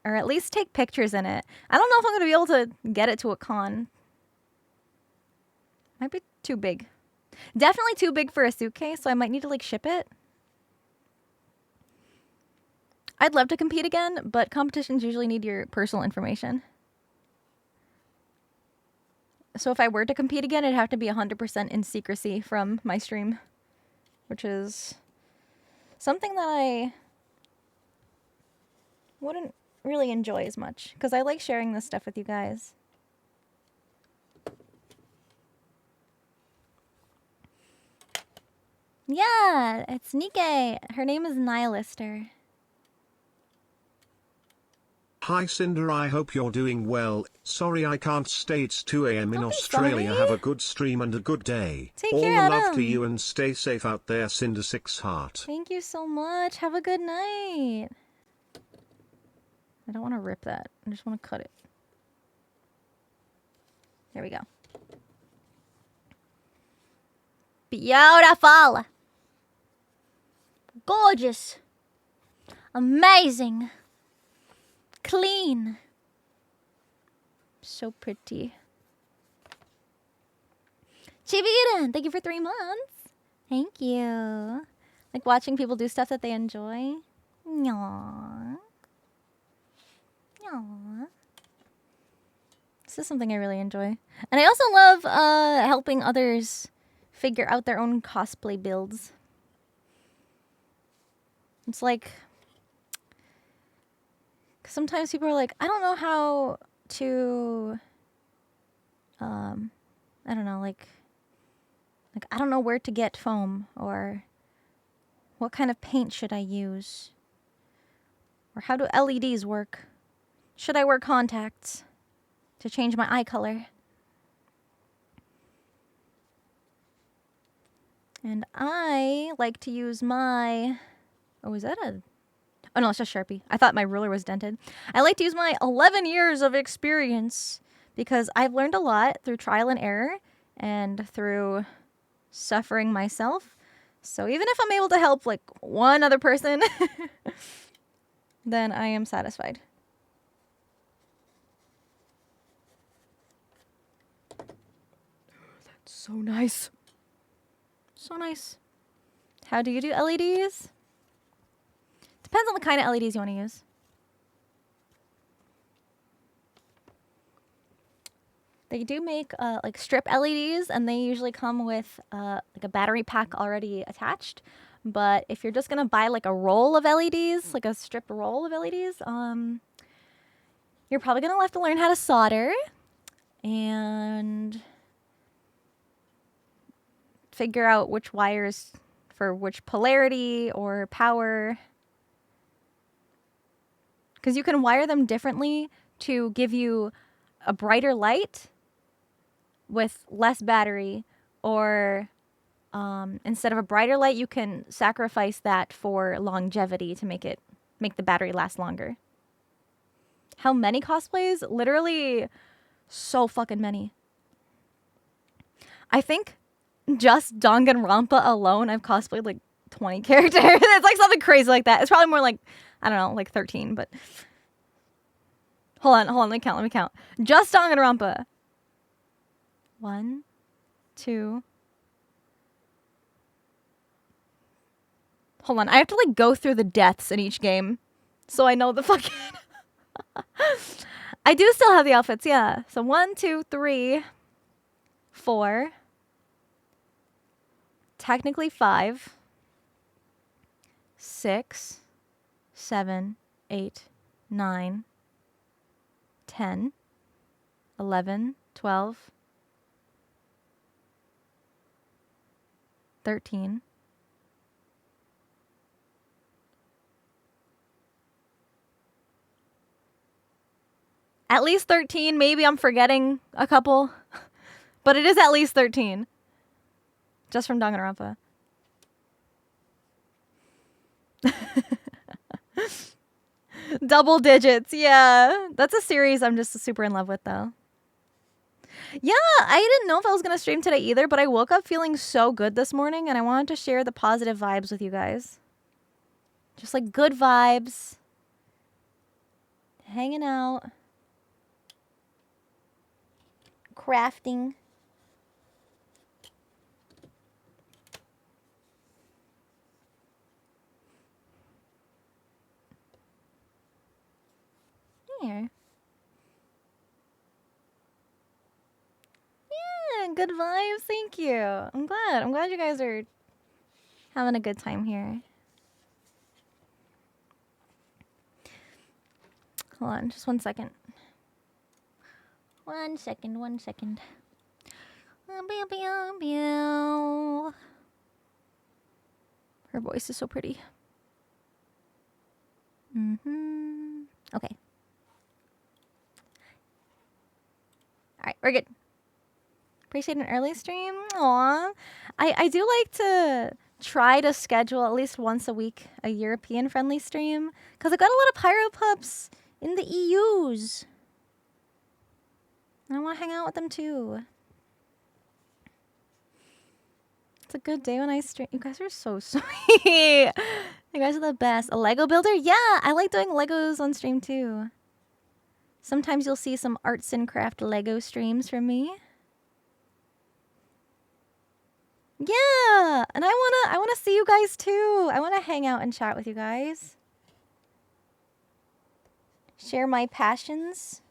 Or at least take pictures in it. I don't know if I'm going to be able to get it to a con. Might be too big. Definitely too big for a suitcase, so I might need to like ship it. I'd love to compete again, but competitions usually need your personal information. So if I were to compete again, it'd have to be 100% in secrecy from my stream. Which is something that I wouldn't really enjoy as much. Because I like sharing this stuff with you guys. Yeah, it's Nike. Her name is Nihlister. Hi Cinder, I hope you're doing well. Sorry I can't stay, it's 2 a.m. in Don't be Australia. sorry. Have a good stream and a good day. Take All care, the love Adam. to you and stay safe out there, Cinder 6 Heart. Thank you so much. Have a good night. I don't want to rip that. I just want to cut it. There we go. Beautiful. Gorgeous. Amazing. Clean. So pretty. Chibiuden, thank you for 3 months. Thank you. Like watching people do stuff that they enjoy. Aww. Aww. This is something I really enjoy. And I also love helping others figure out their own cosplay builds. It's like, sometimes people are like, I don't know how to, I don't know, like I don't know where to get foam, or what kind of paint should I use, or how do LEDs work? Should I wear contacts to change my eye color? And I like to use my, oh, is that a, oh no, it's just Sharpie. I thought my ruler was dented. I like to use my 11 years of experience because I've learned a lot through trial and error and through suffering myself. So even if I'm able to help like one other person, then I am satisfied. That's so nice. So nice. How do you do LEDs? Depends on the kind of LEDs you want to use. They do make like strip LEDs, and they usually come with like a battery pack already attached. But if you're just gonna buy like a roll of LEDs, like a strip roll of LEDs, you're probably gonna have to learn how to solder and figure out which wires for which polarity or power. Because you can wire them differently to give you a brighter light with less battery, or instead of a brighter light, you can sacrifice that for longevity to make the battery last longer. How many cosplays? Literally so fucking many. I think just Danganronpa alone, I've cosplayed like 20 characters. It's like something crazy like that. It's probably more like, I don't know, like 13, but hold on, let me count. Just Danganronpa. 1, 2. Hold on, I have to like go through the deaths in each game so I know the fucking I do still have the outfits, yeah. So 1, 2, 3, 4. Technically 5. 6, 7, 8, 9, 10, 11, 12, 13. At least 13. Maybe I'm forgetting a couple. But it is at least 13. Just from Danganronpa. Double digits. Yeah. That's a series I'm just super in love with, though. Yeah, I didn't know if I was going to stream today either, but I woke up feeling so good this morning, and I wanted to share the positive vibes with you guys. Just like good vibes. Hanging out. Crafting. Here. Yeah, good vibes. Thank you. I'm glad you guys are having a good time here. Hold on, just 1 second. 1 second, 1 second. Her voice is so pretty. Okay. Alright, we're good. Appreciate an early stream. Aw. I do like to try to schedule at least once a week a European friendly stream. Because I got a lot of Pyro Pups in the EUs. And I want to hang out with them too. It's a good day when I stream. You guys are so sweet. You guys are the best. A Lego builder? Yeah, I like doing Legos on stream too. Sometimes you'll see some arts and craft Lego streams from me. Yeah, and I wanna see you guys too. I wanna hang out and chat with you guys. Share my passions.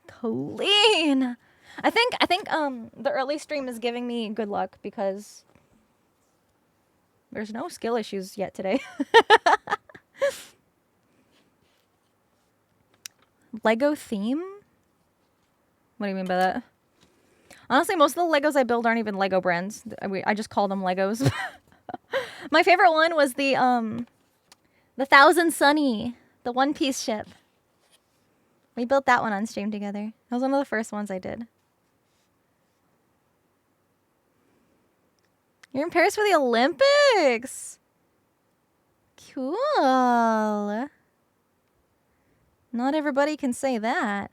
Colleen. I think the early stream is giving me good luck because there's no skill issues yet today. Lego theme? What do you mean by that? Honestly, most of the Legos I build aren't even Lego brands. I just call them Legos. My favorite one was the Thousand Sunny, the One Piece ship. We built that one on stream together. That was one of the first ones I did. You're in Paris for the Olympics. Cool. Not everybody can say that.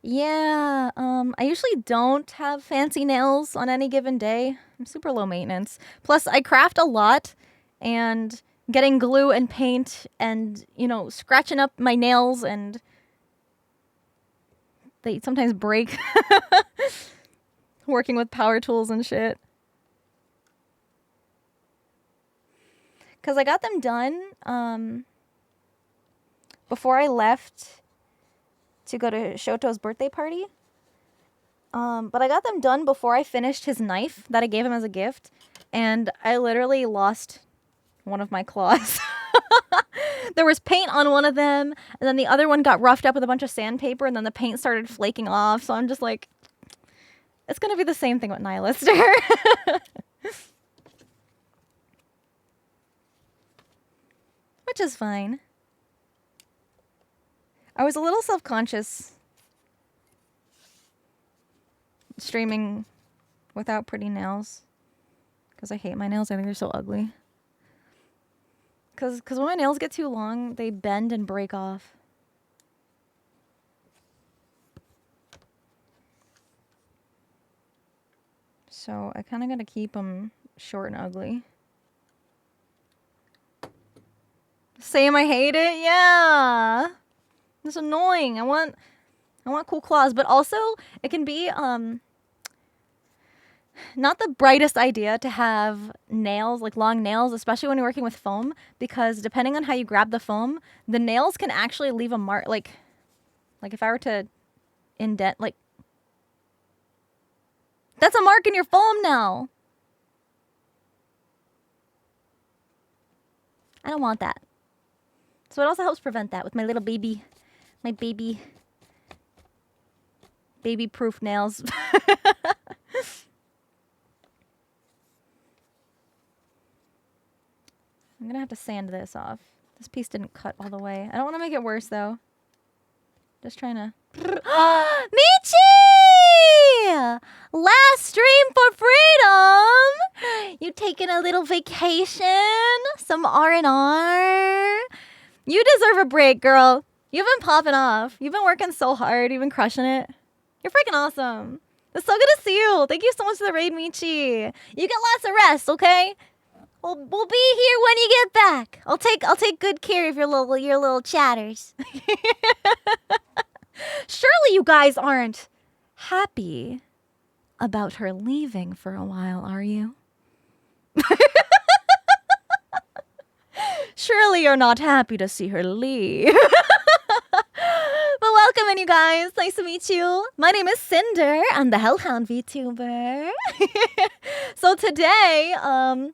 Yeah, I usually don't have fancy nails on any given day. I'm super low maintenance. Plus, I craft a lot, and getting glue and paint and, you know, scratching up my nails, and they sometimes break. Working with power tools and shit. Because I got them done before I left to go to Shoto's birthday party. But I got them done before I finished his knife that I gave him as a gift. And I literally lost one of my claws. There was paint on one of them, and then the other one got roughed up with a bunch of sandpaper, and then the paint started flaking off. So I'm just like, it's going to be the same thing with Nihlister. Which is fine. I was a little self-conscious streaming without pretty nails. Because I hate my nails. I think they're so ugly. Because when my nails get too long, they bend and break off. So I kind of got to keep them short and ugly. Same, I hate it? Yeah. It's annoying. I want cool claws, but also it can be not the brightest idea to have nails, like long nails, especially when you're working with foam, because depending on how you grab the foam, the nails can actually leave a mark, like if I were to indent, like, that's a mark in your foam now. I don't want that. So it also helps prevent that with my little baby, my baby-proof nails. I'm gonna have to sand this off. This piece didn't cut all the way. I don't want to make it worse, though. Just trying to... Michi! Last stream for freedom! You you taking a little vacation? Some R&R? You deserve a break, girl. You've been popping off. You've been working so hard. You've been crushing it. You're freaking awesome. It's so good to see you. Thank you so much for the raid, Michi. You get lots of rest, okay? We'll be here when you get back. I'll take good care of your little chatters. Surely you guys aren't happy about her leaving for a while, are you? Surely you're not happy to see her leave. But welcome in, you guys. Nice to meet you. My name is Sinder. I'm the Hellhound VTuber. So today, I'm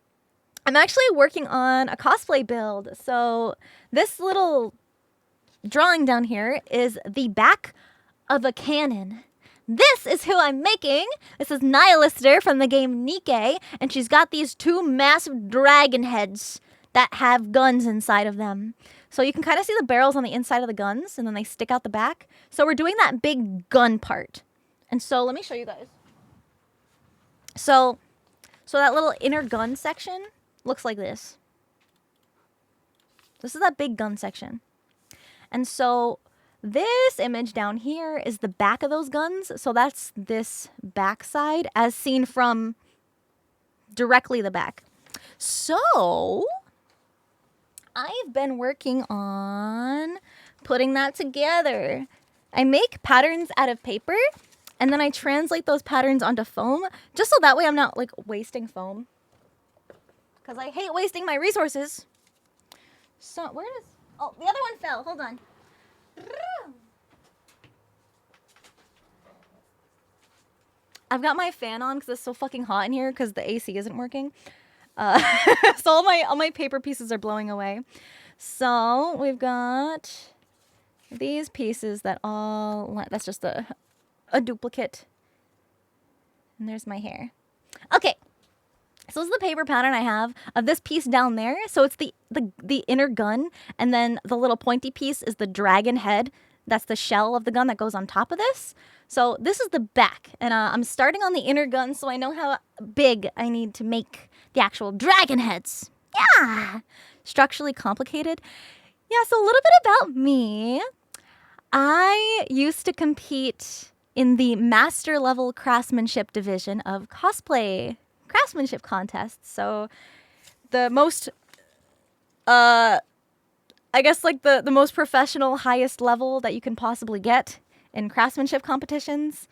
actually working on a cosplay build. So this little drawing down here is the back of a cannon. This is who I'm making. This is Nihlister from the game Nike, and she's got these two massive dragon heads that have guns inside of them. So you can kind of see the barrels on the inside of the guns, and then they stick out the back. So we're doing that big gun part. And so let me show you guys. So that little inner gun section looks like this. This is that big gun section. And so this image down here is the back of those guns. So that's this back side as seen from directly the back. So I've been working on putting that together. I make patterns out of paper and then I translate those patterns onto foam just so that way I'm not like wasting foam. Because I hate wasting my resources. So oh, the other one fell. Hold on. I've got my fan on because it's so fucking hot in here because the AC isn't working. So all my paper pieces are blowing away. So we've got these pieces that's just a duplicate. And there's my hair. Okay. So this is the paper pattern I have of this piece down there. So it's the inner gun, and then the little pointy piece is the dragon head. That's the shell of the gun that goes on top of this. So this is the back, and I'm starting on the inner gun so I know how big I need to make the actual dragon heads. Yeah! Structurally complicated. Yeah, so a little bit about me. I used to compete in the master level craftsmanship division of cosplay craftsmanship contests. So the most, I guess like the most professional, highest level that you can possibly get in craftsmanship competitions.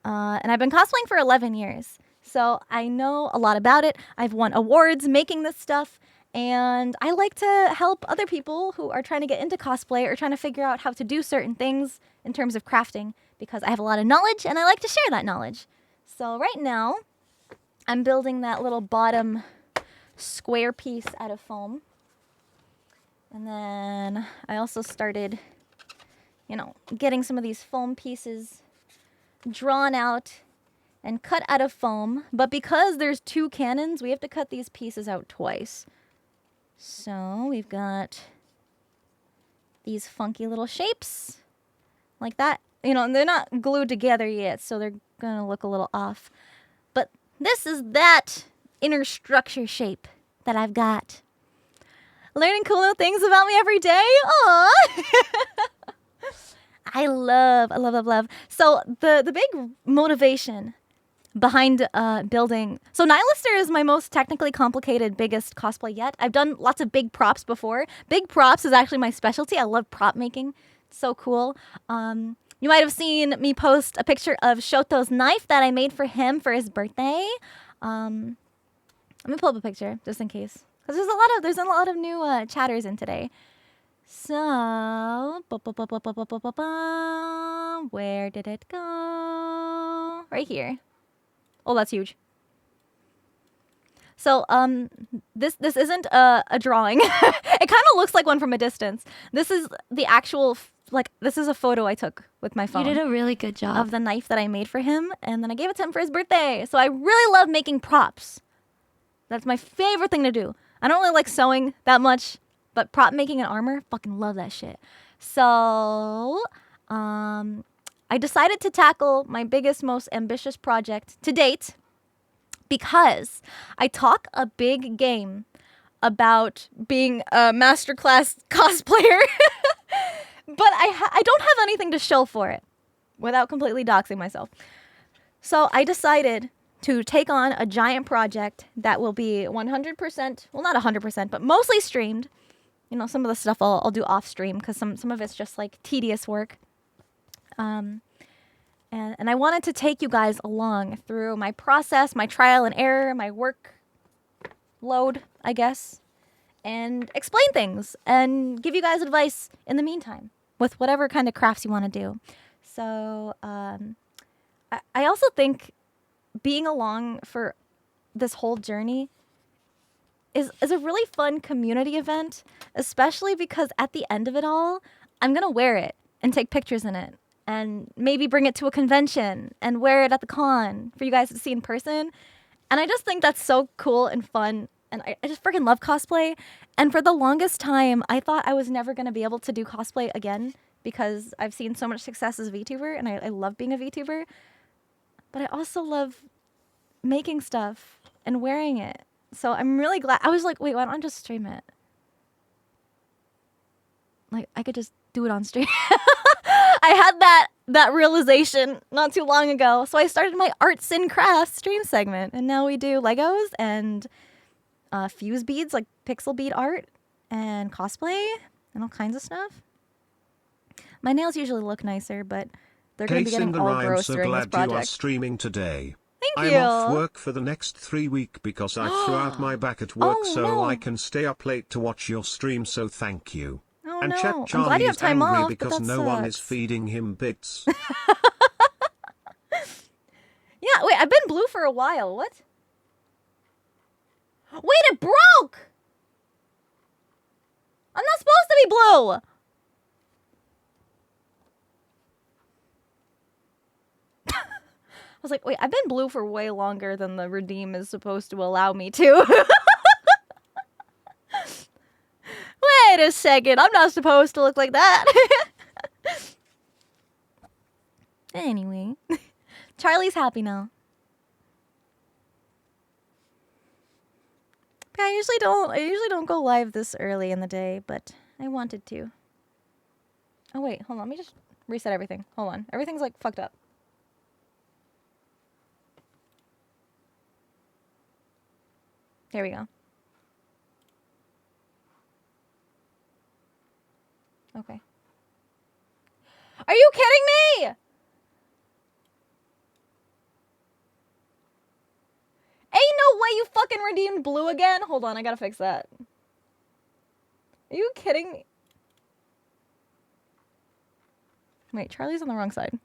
And I've been cosplaying for 11 years. So I know a lot about it. I've won awards making this stuff. And I like to help other people who are trying to get into cosplay or trying to figure out how to do certain things in terms of crafting because I have a lot of knowledge and I like to share that knowledge. So right now, I'm building that little bottom square piece out of foam. And then I also started, getting some of these foam pieces drawn out and cut out of foam. But because there's two cannons, we have to cut these pieces out twice. So we've got these funky little shapes like that. And they're not glued together yet, so they're going to look a little off. But this is that inner structure shape that I've got. Learning cool little things about me every day. Aww. I love. So the big motivation behind building. So Nihlister is my most technically complicated, biggest cosplay yet. I've done lots of big props before. Big props is actually my specialty. I love prop making. It's so cool. You might have seen me post a picture of Shoto's knife that I made for him for his birthday. Let me pull up a picture just in case, because there's a lot of new chatters in today. So where did it go? Right here. Oh, that's huge. So this isn't a drawing. It kind of looks like one from a distance. This is the actual. This is a photo I took with my phone. You did a really good job. Of the knife that I made for him, and then I gave it to him for his birthday. So I really love making props. That's my favorite thing to do. I don't really like sewing that much, but prop making and armor, fucking love that shit. So I decided to tackle my biggest, most ambitious project to date, because I talk a big game about being a masterclass cosplayer, but I don't have anything to show for it without completely doxing myself. So I decided to take on a giant project that will be 100%, well, not 100%, but mostly streamed. You know, some of the stuff I'll do off stream because some of it's just like tedious work. And I wanted to take you guys along through my process, my trial and error, my work load, I guess, and explain things and give you guys advice in the meantime with whatever kind of crafts you want to do. So I also think being along for this whole journey is a really fun community event, especially because at the end of it all, I'm going to wear it and take pictures in it and maybe bring it to a convention and wear it at the con for you guys to see in person. And I just think that's so cool and fun. And I just freaking love cosplay. And for the longest time, I thought I was never going to be able to do cosplay again because I've seen so much success as a VTuber and I love being a VTuber. But I also love making stuff and wearing it. So I'm really glad. I was like, wait, why don't I just stream it? Like, I could just do it on stream. I had that realization not too long ago. So I started my arts and crafts stream segment. And now we do Legos and fuse beads, like pixel bead art and cosplay and all kinds of stuff. My nails usually look nicer, but they're going to be getting all gross during this project. I'm so glad you are streaming today. Thank you. I'm off work for the next 3 weeks because I threw out my back at work I can stay up late to watch your stream, so thank you. Oh, and no. Chat I'm glad Charlie you have is time angry off, because but no that one is sucks. feeding him bits. Yeah, wait, I've been blue for a while. What? Wait, it broke! I'm not supposed to be blue! I was like, wait, I've been blue for way longer than the redeem is supposed to allow me to. Wait a second, I'm not supposed to look like that. Anyway, Charlie's happy now. I usually don't go live this early in the day, but I wanted to. Oh wait, hold on, let me just reset everything. Hold on, everything's like fucked up. There we go. Okay. Are you kidding me? Ain't no way you fucking redeemed blue again. Hold on, I gotta fix that. Are you kidding me? Wait, Charlie's on the wrong side.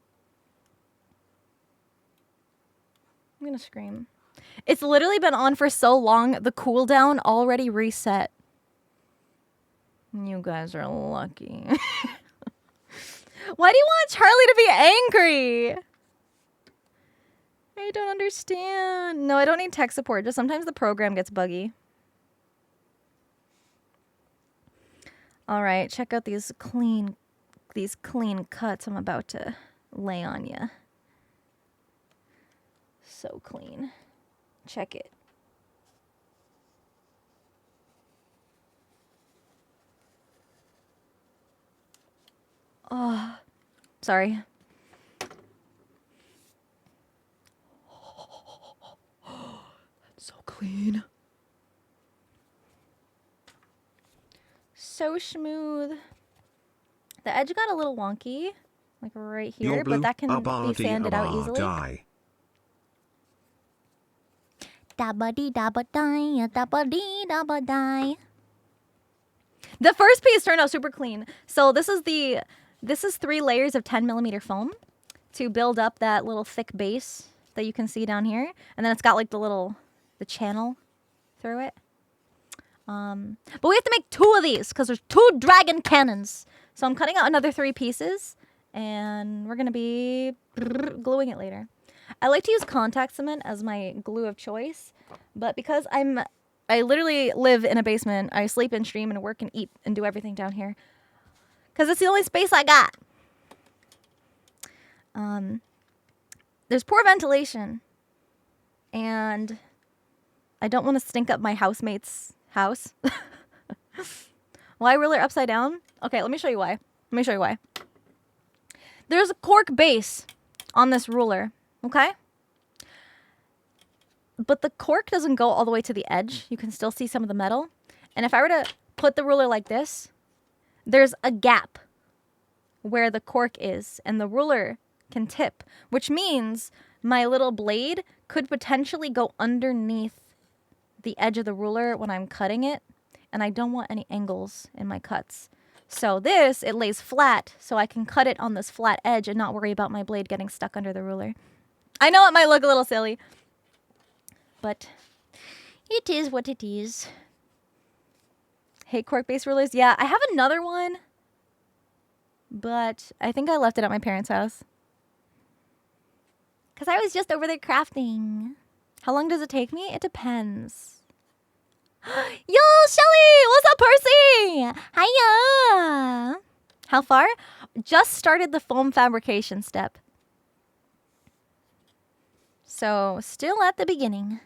I'm gonna scream. It's literally been on for so long, the cooldown already reset. You guys are lucky. Why do you want Charlie to be angry? I don't understand. No, I don't need tech support. Just sometimes the program gets buggy. All right, check out these clean cuts I'm about to lay on you. So clean. Check it. Oh, sorry. So clean. So smooth. The edge got a little wonky, like right here, but that can be sanded out easily. Dabba-dee dabba-die, dabba-dee dabba-die. The first piece turned out super clean. So this is 3 layers of 10mm foam to build up that little thick base that you can see down here. And then it's got like the channel through it. But we have to make 2 of these because there's 2 dragon cannons. So I'm cutting out another 3 pieces and we're going to be gluing it later. I like to use contact cement as my glue of choice, but because I literally live in a basement, I sleep and stream and work and eat and do everything down here because it's the only space I got. There's poor ventilation and I don't want to stink up my housemate's house. Why ruler upside down? Okay, let me show you why. There's a cork base on this ruler, okay? But the cork doesn't go all the way to the edge. You can still see some of the metal. And if I were to put the ruler like this, there's a gap where the cork is, and the ruler can tip, which means my little blade could potentially go underneath the edge of the ruler when I'm cutting it, and I don't want any angles in my cuts. So this, it lays flat, so I can cut it on this flat edge and not worry about my blade getting stuck under the ruler. I know it might look a little silly, but it is what it is. Hey, cork-based rulers? Yeah, I have another one, but I think I left it at my parents' house. Because I was just over there crafting. How long does it take me? It depends. Yo, Shelly! What's up, Percy? Hiya! How far? Just started the foam fabrication step. So, still at the beginning.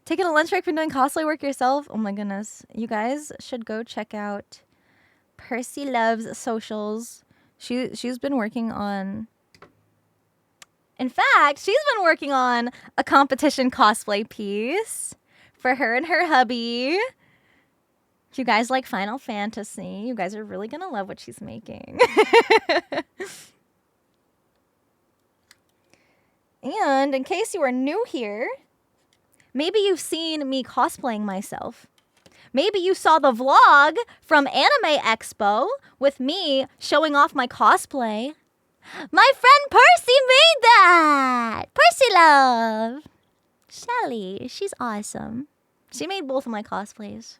Taking a lunch break from doing cosplay work yourself? Oh my goodness. You guys should go check out Percy Love's socials. She's been working on... In fact, she's been working on a competition cosplay piece for her and her hubby. If you guys like Final Fantasy, you guys are really going to love what she's making. And in case you are new here, maybe you've seen me cosplaying myself. Maybe you saw the vlog from Anime Expo with me showing off my cosplay. My friend Percy made that! Percy Love! Shelly, she's awesome. She made both of my cosplays.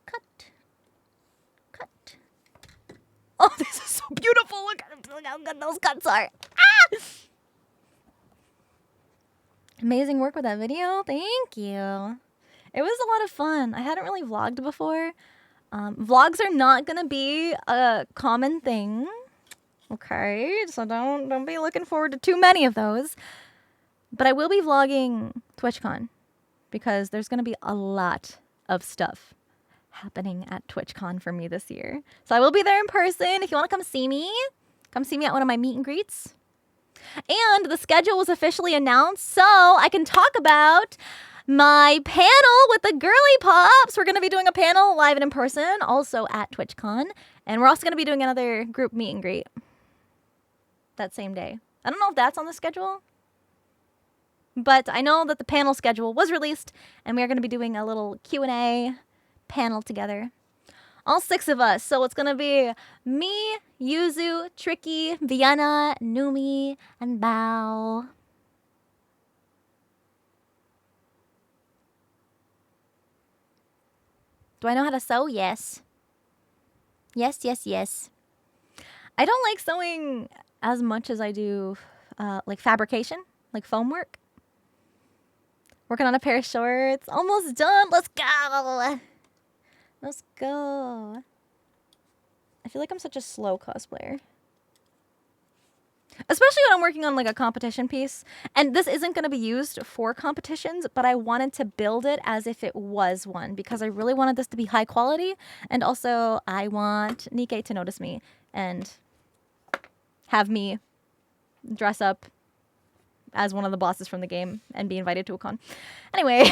Cut. Oh, this is so beautiful. Look how good those cuts are. Ah! Amazing work with that video. Thank you. It was a lot of fun. I hadn't really vlogged before. Vlogs are not going to be a common thing. Okay, so don't be looking forward to too many of those. But I will be vlogging TwitchCon because there's going to be a lot of stuff happening at TwitchCon for me this year. So I will be there in person. If you want to come see me at one of my meet and greets. And the schedule was officially announced, so I can talk about my panel with the girly pops. We're going to be doing a panel live and in person, also at TwitchCon. And we're also going to be doing another group meet and greet that same day. I don't know if that's on the schedule, but I know that the panel schedule was released, and we are going to be doing a little Q&A panel together. All 6 of us. So it's going to be me, Yuzu, Tricky, Vienna, Numi, and Bao. Do I know how to sew? Yes. Yes. I don't like sewing as much as I do like fabrication, like foam work. Working on a pair of shorts. Almost done. Let's go. I feel like I'm such a slow cosplayer. Especially when I'm working on like a competition piece. And this isn't going to be used for competitions, but I wanted to build it as if it was one because I really wanted this to be high quality. And also I want Nikkei to notice me and have me dress up as one of the bosses from the game and be invited to a con. Anyway.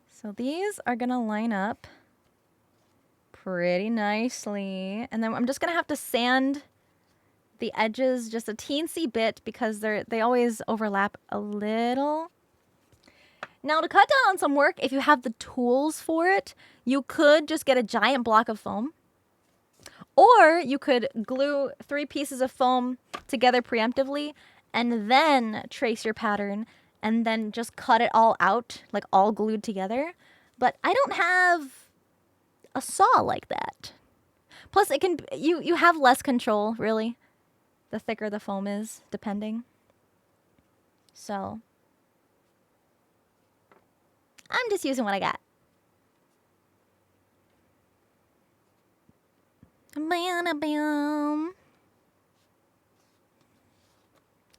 So these are going to line up pretty nicely. And then I'm just going to have to sand the edges just a teensy bit because they always overlap a little. Now to cut down on some work, if you have the tools for it, you could just get a giant block of foam. Or you could glue 3 pieces of foam together preemptively and then trace your pattern and then just cut it all out, like all glued together. But I don't have a saw like that. Plus, it can you have less control, really, the thicker the foam is, depending. So, I'm just using what I got. Bam.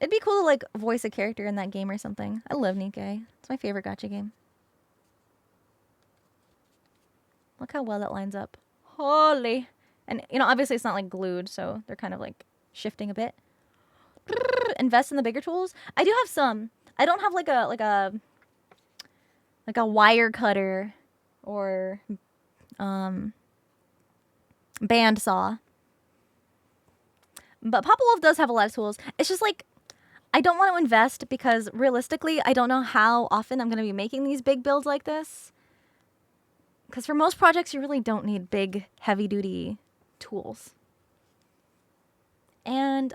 It'd be cool to like voice a character in that game or something. I love Nikkei. It's my favorite gacha game. Look how well that lines up. Holy. And you know, obviously it's not like glued, so they're kind of like shifting a bit. Invest in the bigger tools. I do have some. I don't have like a wire cutter or bandsaw. But Papa Wolf does have a lot of tools. It's just like I don't want to invest because realistically, I don't know how often I'm going to be making these big builds like this. Because for most projects, you really don't need big, heavy-duty tools. And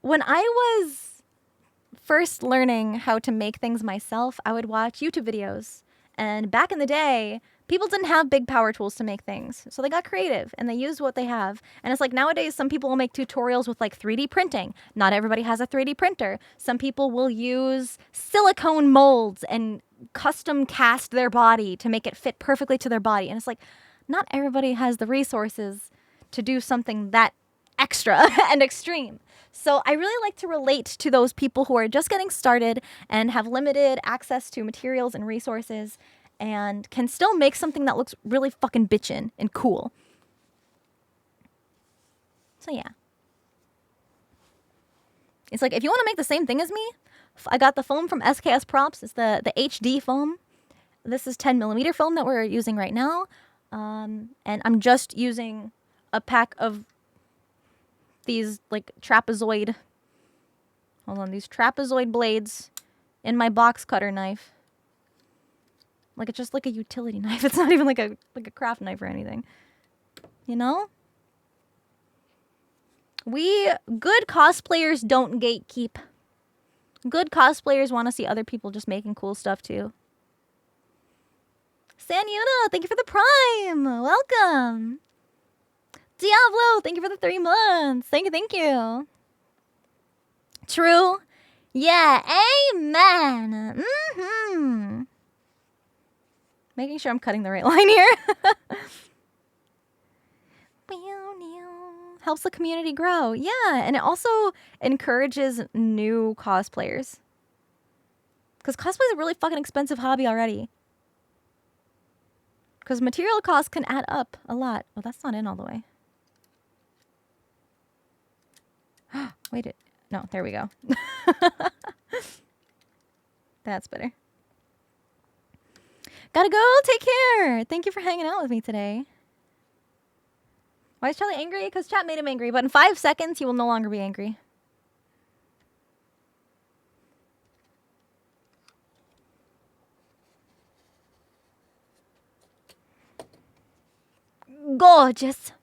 when I was first learning how to make things myself, I would watch YouTube videos. And back in the day, people didn't have big power tools to make things. So they got creative and they used what they have. And it's like nowadays, some people will make tutorials with like 3D printing. Not everybody has a 3D printer. Some people will use silicone molds and custom cast their body to make it fit perfectly to their body. And it's like, not everybody has the resources to do something that extra and extreme. So I really like to relate to those people who are just getting started and have limited access to materials and resources and can still make something that looks really fucking bitchin' and cool. So yeah. It's like, if you want to make the same thing as me, I got the foam from SKS Props. It's the HD foam. This is 10mm foam that we're using right now. And I'm just using a pack of these like trapezoid blades in my box cutter knife. Like it's just like a utility knife. It's not even like a craft knife or anything. You know? Good cosplayers don't gatekeep. Good cosplayers want to see other people just making cool stuff too. Sanyuna, thank you for the prime. Welcome. Diablo, thank you for the 3 months. Thank you. True. Yeah, amen. Mm-hmm. Making sure I'm cutting the right line here. Helps the community grow. Yeah, and it also encourages new cosplayers. Because cosplay is a really fucking expensive hobby already. Because material costs can add up a lot. Oh, that's not in all the way. Wait, no, there we go. That's better. Gotta go, take care. Thank you for hanging out with me today. Why is Charlie angry? Because chat made him angry, but in 5 seconds, he will no longer be angry. Gorgeous.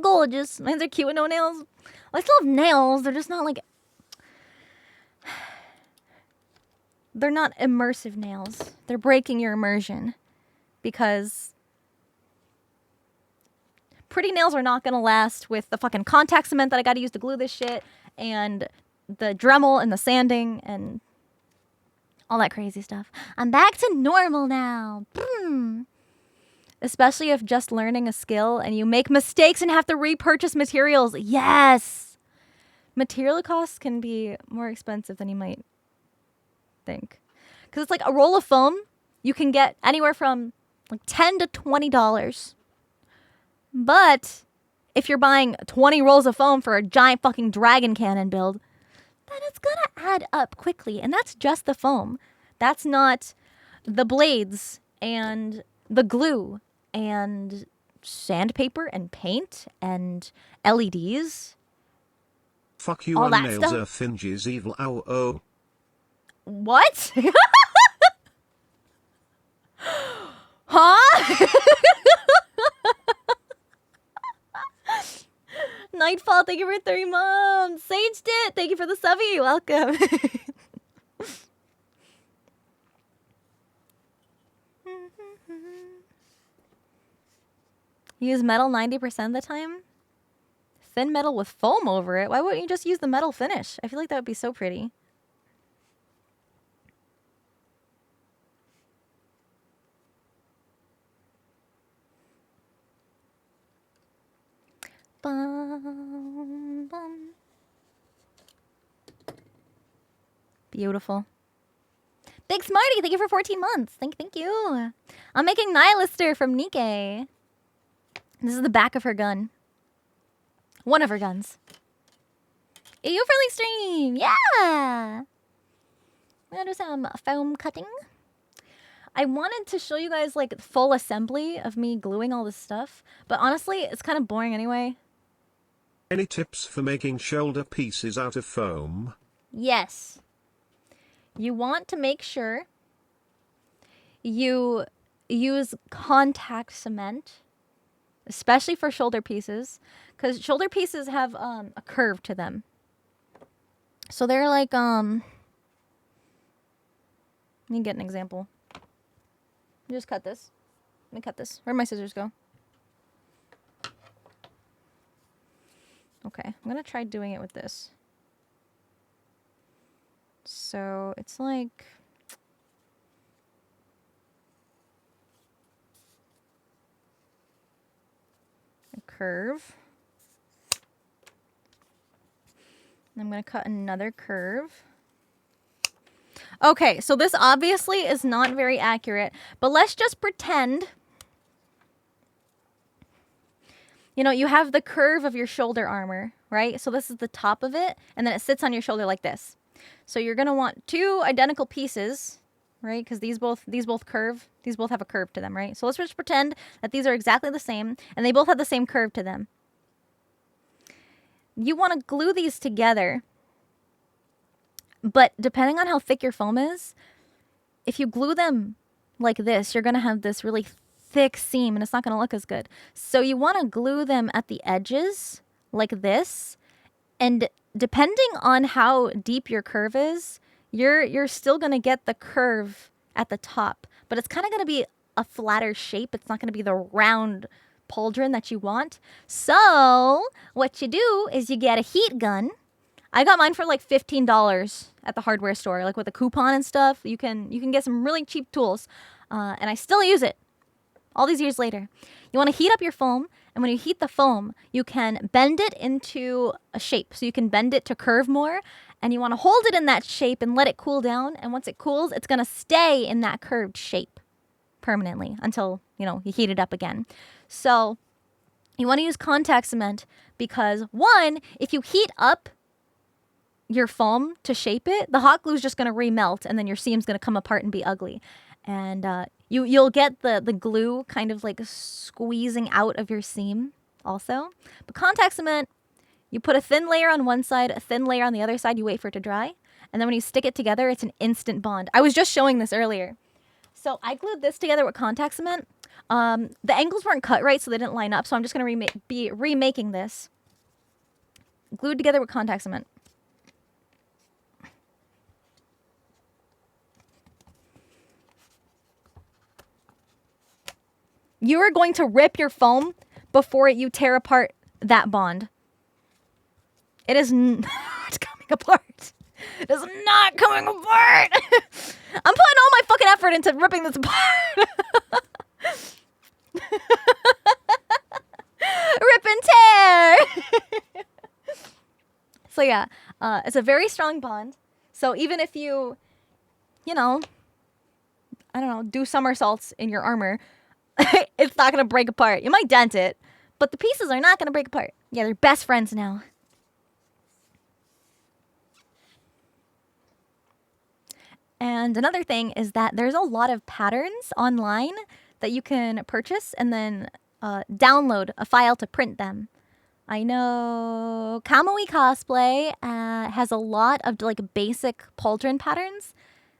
Gorgeous. Mines are cute with no nails. I still have nails. They're just not like... They're not immersive nails. They're breaking your immersion. Because pretty nails are not going to last with the fucking contact cement that I got to use to glue this shit. And the Dremel and the sanding and all that crazy stuff. I'm back to normal now. Especially if just learning a skill and you make mistakes and have to repurchase materials. Yes! Material costs can be more expensive than you might think. Because it's like a roll of foam, you can get anywhere from like $10 to $20. But if you're buying 20 rolls of foam for a giant fucking dragon cannon build, then it's gonna add up quickly. And that's just the foam. That's not the blades and the glue and sandpaper and paint and LEDs. Fuck you all on that nails, stuff. Earth Finges evil. Ow, oh. What? Huh? Nightfall, thank you for 3 months. Sage Dit, thank you for the subby. Welcome. Use metal 90% of the time? Thin metal with foam over it? Why wouldn't you just use the metal finish? I feel like that would be so pretty. Bum, bum. Beautiful. Big Smarty, thank you for 14 months. Thank you. I'm making Nihlister from Nikkei. This is the back of her gun. One of her guns. EU-friendly stream! Yeah! We're gonna do some foam cutting. I wanted to show you guys like full assembly of me gluing all this stuff, but honestly, it's kind of boring anyway. Any tips for making shoulder pieces out of foam? Yes. You want to make sure you use contact cement, especially for shoulder pieces, because shoulder pieces have a curve to them. So they're like, let me get an example. Just cut this. Let me cut this. Where'd my scissors go? Okay, I'm gonna try doing it with this. So it's like a curve. And I'm gonna cut another curve. Okay, so this obviously is not very accurate, but let's just pretend, you know, you have the curve of your shoulder armor, right? So this is the top of it, and then it sits on your shoulder like this. So you're gonna want two identical pieces, right? Because these both curve, these both have a curve to them, right? So let's just pretend that these are exactly the same, and they both have the same curve to them. You want to glue these together. But depending on how thick your foam is, if you glue them like this, you're going to have this really thick seam and it's not going to look as good. So you want to glue them at the edges like this. And depending on how deep your curve is, you're still going to get the curve at the top. But it's kind of going to be a flatter shape. It's not going to be the round pauldron that you want. So what you do is you get a heat gun. I got mine for like $15 at the hardware store, like with a coupon and stuff. You can get some really cheap tools, and I still use it all these years later. You want to heat up your foam, and when you heat the foam, you can bend it into a shape. So you can bend it to curve more, and you want to hold it in that shape and let it cool down. And once it cools, it's going to stay in that curved shape permanently until, you know, you heat it up again. So you want to use contact cement because, one, if you heat up your foam to shape it, the hot glue is just going to remelt and then your seam's going to come apart and be ugly. And you'll get the glue kind of like squeezing out of your seam also. But contact cement, you put a thin layer on one side, a thin layer on the other side, you wait for it to dry. And then when you stick it together, it's an instant bond. I was just showing this earlier. So I glued this together with contact cement. The angles weren't cut right, so they didn't line up. So I'm just going to be remaking this. Glued together with contact cement. You are going to rip your foam before you tear apart that bond. It is not coming apart. It is not coming apart. I'm putting all my fucking effort into ripping this apart. Rip and tear. So yeah, it's a very strong bond. So even if you know, I don't know, do somersaults in your armor, it's not going to break apart. You might dent it, but the pieces are not going to break apart. Yeah, they're best friends now. And another thing is that there's a lot of patterns online that you can purchase and then download a file to print them. I know Kamui Cosplay has a lot of like basic pauldron patterns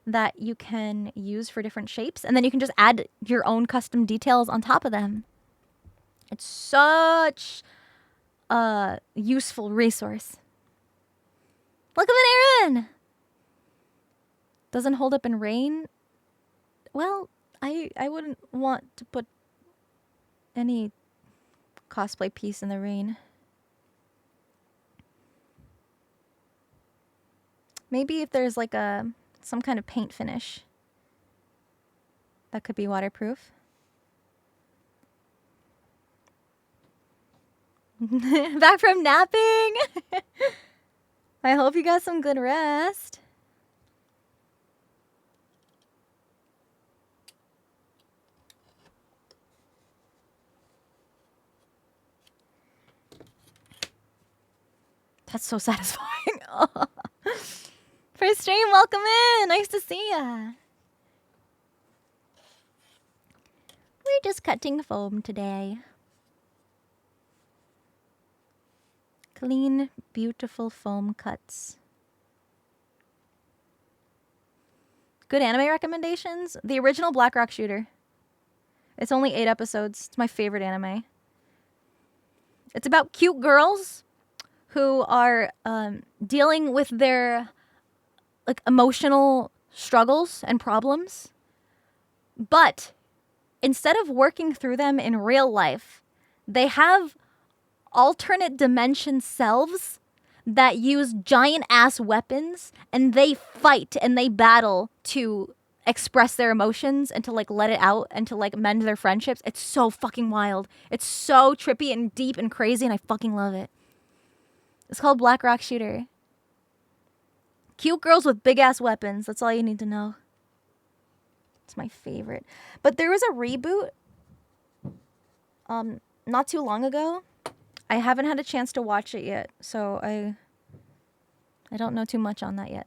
that you can use for different shapes. And then you can just add your own custom details on top of them. It's such a useful resource. Look at it, Aaron! Doesn't hold up in rain. Well, I wouldn't want to put any cosplay piece in the rain. Maybe if there's like some kind of paint finish that could be waterproof. Back from napping. I hope you got some good rest. That's so satisfying. First stream, welcome in. Nice to see ya. We're just cutting foam today. Clean, beautiful foam cuts. Good anime recommendations? The original Black Rock Shooter. It's only 8 episodes. It's my favorite anime. It's about cute girls who are dealing with their like emotional struggles and problems. But instead of working through them in real life, they have alternate dimension selves that use giant ass weapons, and they fight and they battle to express their emotions and to like let it out and to like mend their friendships. It's so fucking wild. It's so trippy and deep and crazy, and I fucking love it. It's called Black Rock Shooter. Cute girls with big ass weapons. That's all you need to know. It's my favorite. But there was a reboot not too long ago. I haven't had a chance to watch it yet, so I don't know too much on that yet.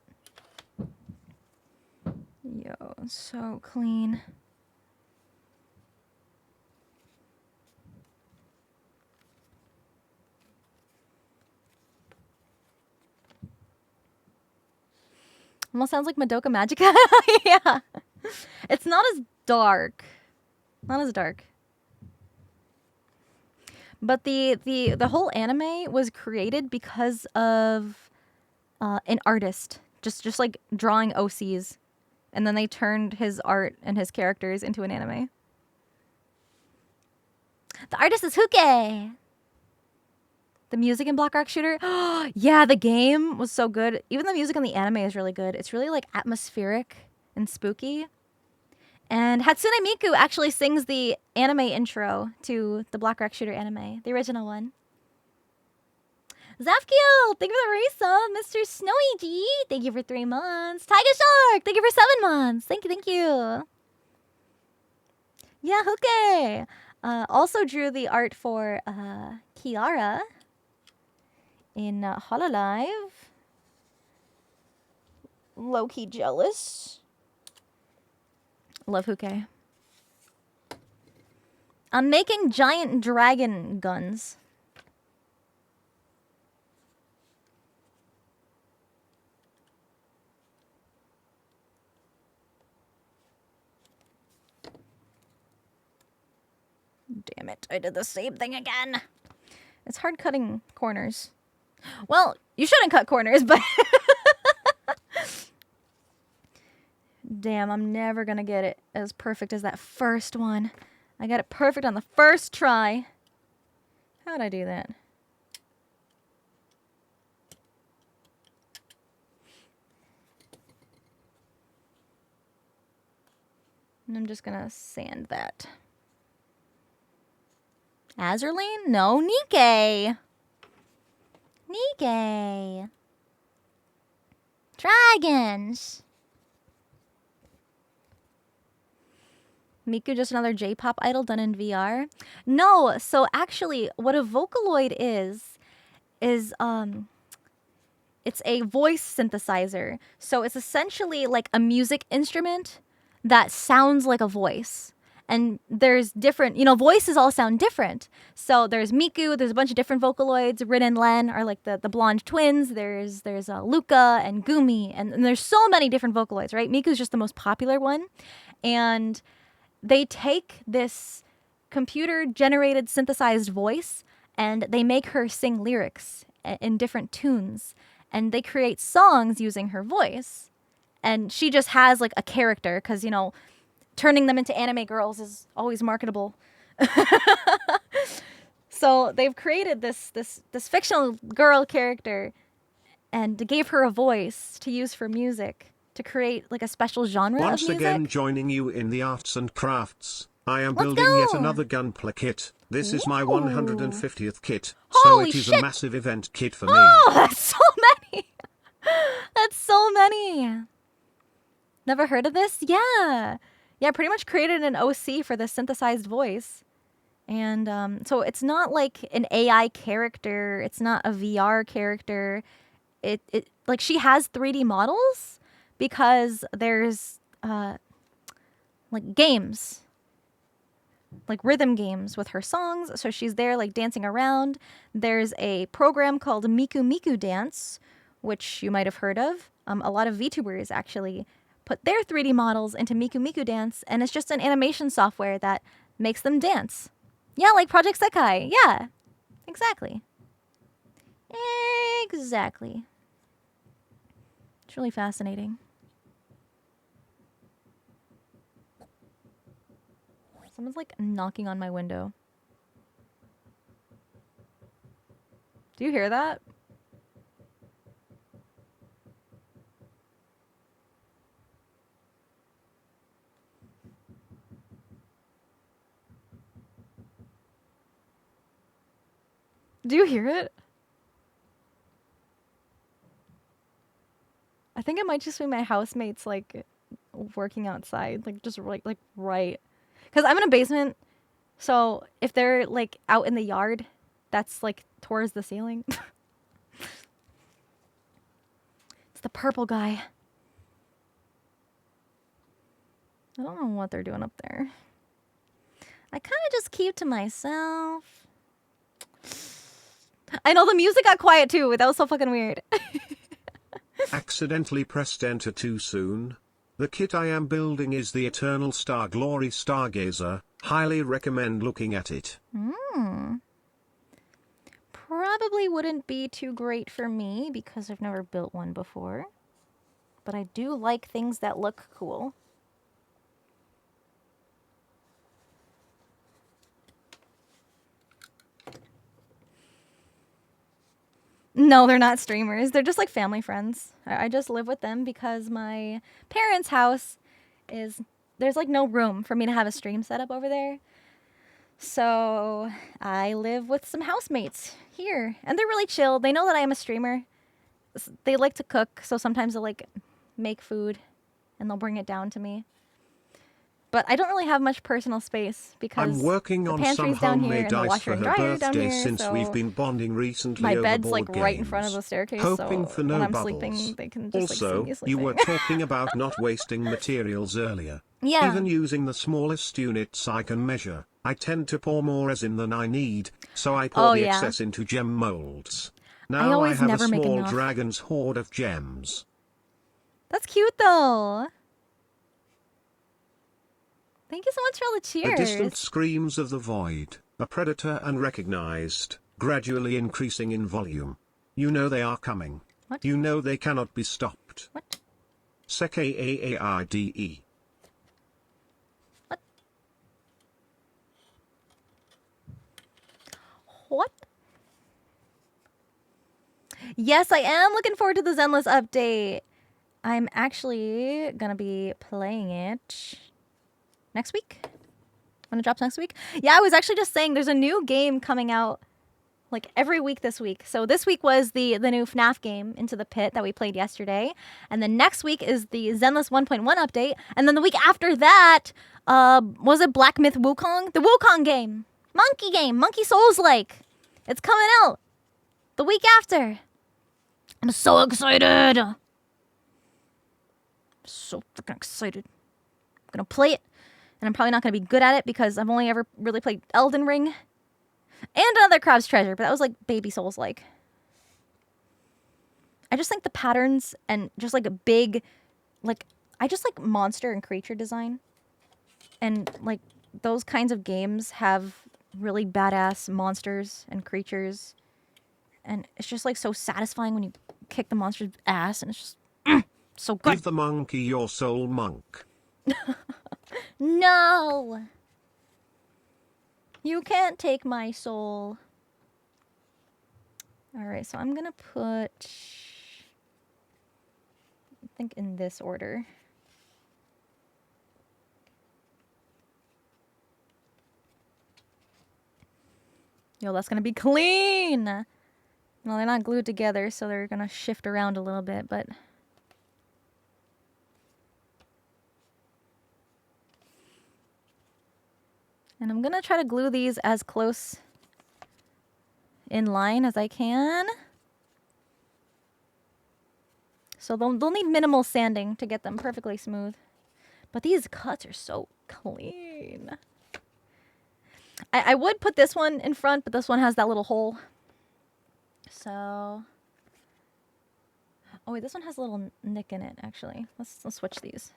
Yo, so clean. Almost sounds like Madoka Magica. Yeah. It's not as dark. Not as dark. But the whole anime was created because of an artist. Just like drawing OCs. And then they turned his art and his characters into an anime. The artist is Huke. The music in Black Rock Shooter. Yeah, the game was so good. Even the music in the anime is really good. It's really like atmospheric and spooky. And Hatsune Miku actually sings the anime intro to the Black Rock Shooter anime, the original one. Zafkiel, thank you for the resub. Mr. Snowy G, thank you for 3 months. Tiger Shark, thank you for 7 months. Thank you. Yeah, okay. Also drew the art for Kiara in Hololive. Low-key jealous. Love Huke. I'm making giant dragon guns. Damn it, I did the same thing again. It's hard cutting corners. Well, you shouldn't cut corners, but... Damn, I'm never gonna get it as perfect as that first one. I got it perfect on the first try. How'd I do that? And I'm just gonna sand that. Azerlane? No, Nikkei. Nikkei. Dragons. Miku just another J-pop idol done in VR? No, so actually what a Vocaloid is it's a voice synthesizer. So it's essentially like a music instrument that sounds like a voice. And there's different, voices all sound different. So there's Miku, there's a bunch of different Vocaloids. Rin and Len are like the blonde twins. There's Luca and Gumi, and there's so many different Vocaloids, right? Miku's just the most popular one. And they take this computer-generated synthesized voice and they make her sing lyrics in different tunes. And they create songs using her voice. And she just has like a character because, turning them into anime girls is always marketable. So they've created this fictional girl character and gave her a voice to use for music to create like a special genre of music. Once again joining you in the arts and crafts. I am Let's building go. yet another gunpla kit. This is my 150th kit, Holy so it is shit. a massive event kit for me. Oh, that's so many. That's so many. Never heard of this? Yeah. Yeah, pretty much created an OC for the synthesized voice. And so it's not like an AI character. It's not a VR character. It like she has 3D models because there's like games, like rhythm games with her songs. So she's there like dancing around. There's a program called Miku Miku Dance, which you might have heard of. A lot of VTubers actually put their 3D models into Miku Miku Dance, and it's just an animation software that makes them dance. Yeah, like Project Sekai. Yeah, exactly. Exactly. It's really fascinating. Someone's like knocking on my window. Do you hear that? Do you hear it? I think it might just be my housemates like working outside, like just like right. Because I'm in a basement, so if they're like out in the yard, that's like towards the ceiling. It's the purple guy. I don't know what they're doing up there. I kind of just keep to myself. I know the music got quiet too. That was so fucking weird. Accidentally pressed enter too soon. The kit I am building is the Eternal Star Glory Stargazer. Highly recommend looking at it. Probably wouldn't be too great for me because I've never built one before. But I do like things that look cool. No, they're not streamers. They're just like family friends. I just live with them because my parents' house is... There's like no room for me to have a stream set up over there. So I live with some housemates here. And they're really chill. They know that I am a streamer. They like to cook. So sometimes they'll like make food and they'll bring it down to me. But I don't really have much personal space because I'm working the on pantry's some down here homemade and the dice washer for and her dryer down birthday here, since so we've been bonding recently my over bed's board like games. right in front of the staircase, Hoping so for when no I'm bubbles. sleeping, they can just like see Also, me you sleeping. were talking about not wasting materials earlier. Yeah. Even using the smallest units I can measure, I tend to pour more resin than I need, so I pour the excess into gem molds. Now I always have a never make small enough. dragon's hoard of gems. That's cute though. Thank you so much for all the The distant cheers. screams of the void, a predator unrecognized, gradually increasing in volume. You know they are coming. What? You know they cannot be stopped. What? Sekaade. What? What? Yes, I am looking forward to the Zenless update. I'm actually gonna be playing it next week. When it drops next week. Yeah, I was actually just saying there's a new game coming out like every week this week. So this week was the new FNAF game, Into the Pit, that we played yesterday. And then next week is the Zenless 1.1 update. And then the week after that, was it Black Myth Wukong? The Wukong game. Monkey Souls-like. It's coming out the week after. I'm so excited. So freaking excited. I'm gonna play it. And I'm probably not gonna be good at it because I've only ever really played Elden Ring. And another Crab's Treasure, but that was like baby Souls-like. I just think the patterns and just like a big, like, I just like monster and creature design. And like those kinds of games have really badass monsters and creatures. And it's just like so satisfying when you kick the monster's ass and it's just so good. Give the monkey your soul, monk. No! You can't take my soul. Alright, so I'm gonna put... I think in this order. Yo, that's gonna be clean! Well, they're not glued together, so they're gonna shift around a little bit, but... And I'm gonna try to glue these as close in line as I can. So they'll need minimal sanding to get them perfectly smooth. But these cuts are so clean. I would put this one in front, but this one has that little hole. So... Oh wait, this one has a little nick in it, actually. Let's switch these.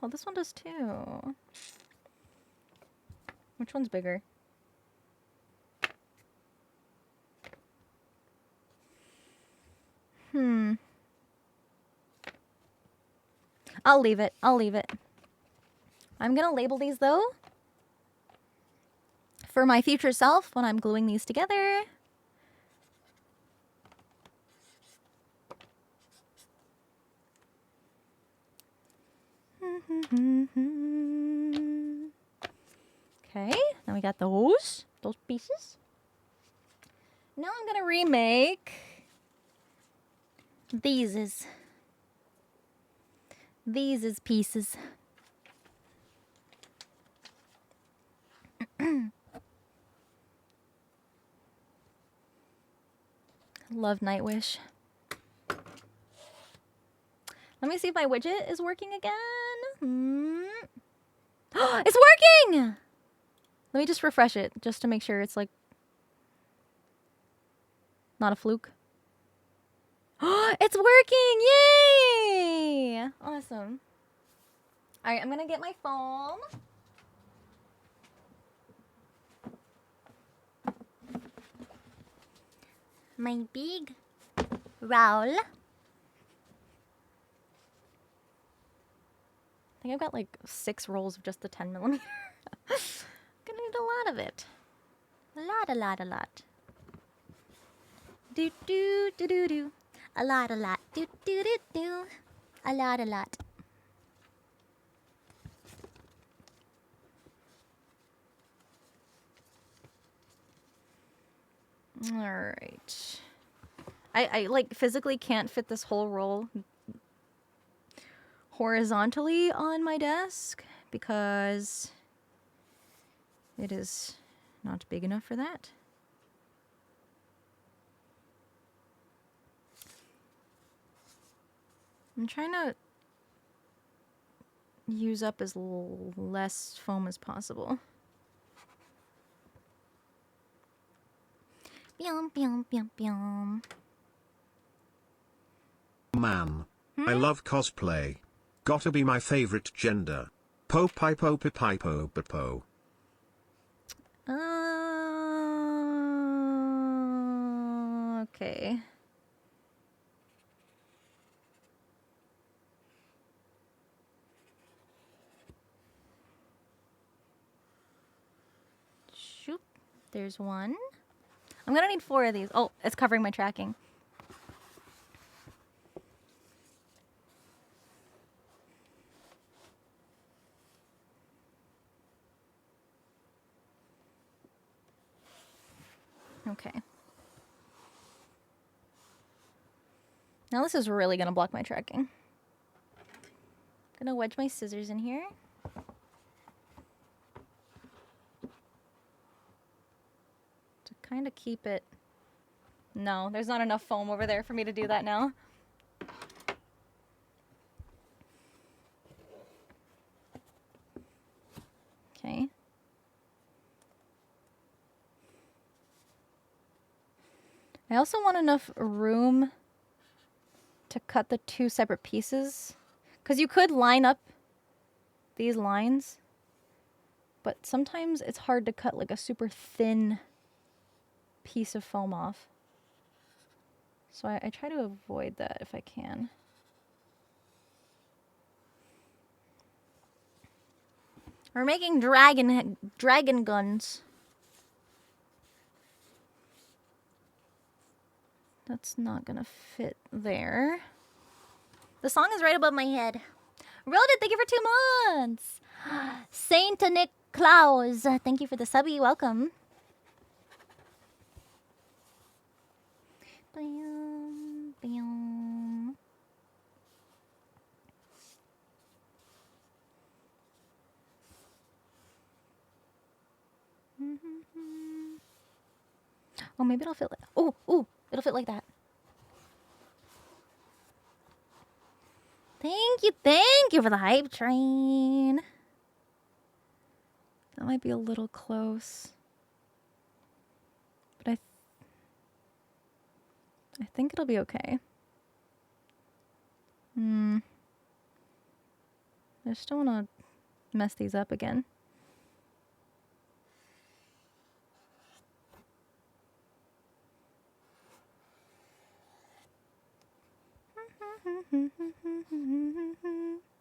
Oh, this one does too. Which one's bigger? I'll leave it. I'll leave it. I'm gonna label these though for my future self when I'm gluing these together. Okay, now we got those pieces. Now I'm gonna remake these as pieces. Love Nightwish. Let me see if my widget is working again. It's working! Let me just refresh it just to make sure it's like not a fluke. It's working! Yay! Awesome. All right, I'm gonna get my foam. My big roll. I think I've got like 6 rolls of just the 10 millimeter. Gonna need a lot of it. A lot. Do do do do do. A lot. Do do do do. A lot. All right. I like physically can't fit this whole roll horizontally on my desk because it is not big enough for that. I'm trying to use up as less foam as possible. Bium. Man. I love cosplay. Gotta be my favorite gender. Po-pipo. Okay. Shoop. There's one. I'm gonna need 4 of these. Oh, it's covering my tracking. Okay. Now this is really gonna block my tracking. Gonna wedge my scissors in here. To kind of keep it... No, there's not enough foam over there for me to do that now. Okay. I also want enough room to cut the 2 separate pieces. Because you could line up these lines, but sometimes it's hard to cut like a super thin piece of foam off. So I try to avoid that if I can. We're making dragon guns. That's not gonna fit there. The song is right above my head. Roded, thank you for 2 months. Saint Nick Claus, thank you for the subby. Welcome. Oh, maybe it'll fit like... Oh, ooh, it'll fit like that. Thank you for the hype train. That might be a little close. But I think it'll be okay. I just don't want to mess these up again.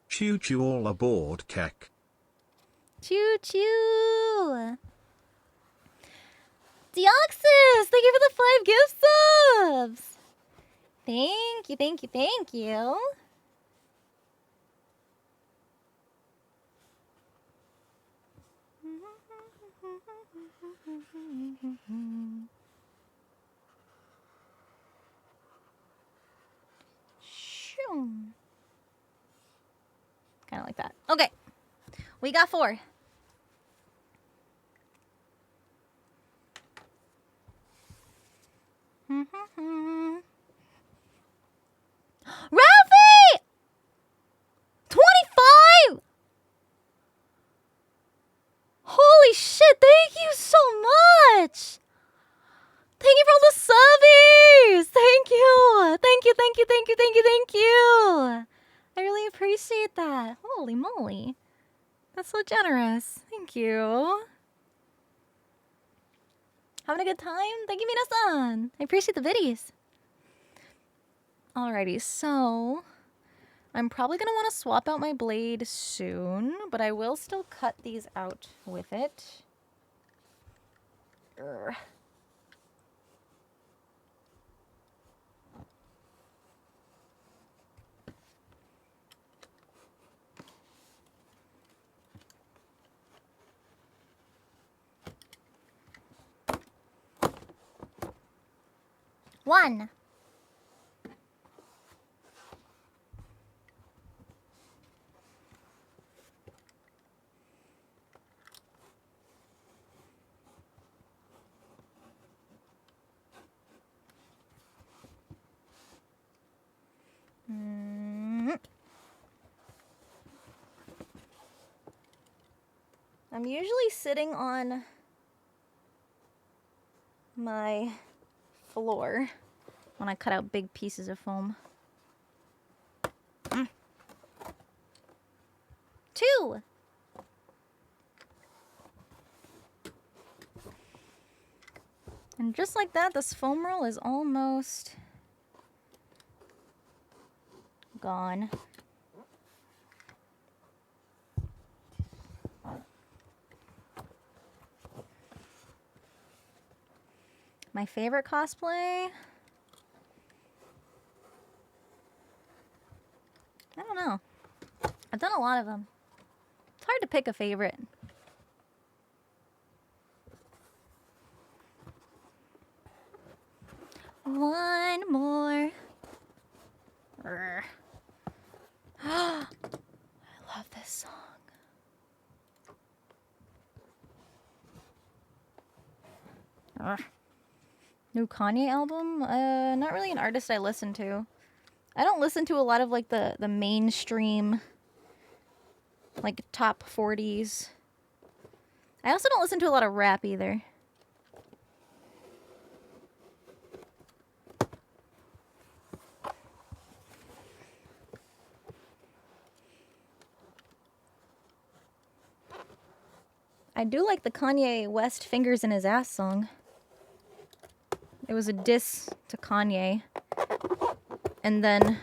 Choo choo all aboard, Keck. Choo choo! Deoxys! Thank you for the 5 gift subs! Thank you, thank you, thank you. Kind of like that. Okay. We got 4. Ralphie! 25! Holy shit, thank you so much! Thank you for all the subbies! Thank you! Thank you, thank you, thank you, thank you, thank you! I really appreciate that. Holy moly. That's so generous. Thank you. Having a good time? Thank you, Minasan. I appreciate the biddies. Alrighty, so I'm probably going to want to swap out my blade soon, but I will still cut these out with it. Urgh. One. I'm usually sitting on my floor when I cut out big pieces of foam. 2. And just like that, this foam roll is almost gone. My favorite cosplay? I don't know. I've done a lot of them. It's hard to pick a favorite. One more. I love this song. New Kanye album? Not really an artist I listen to. I don't listen to a lot of like the mainstream, like top 40s. I also don't listen to a lot of rap either. I do like the Kanye West Fingers in His Ass song. It was a diss to Kanye. And then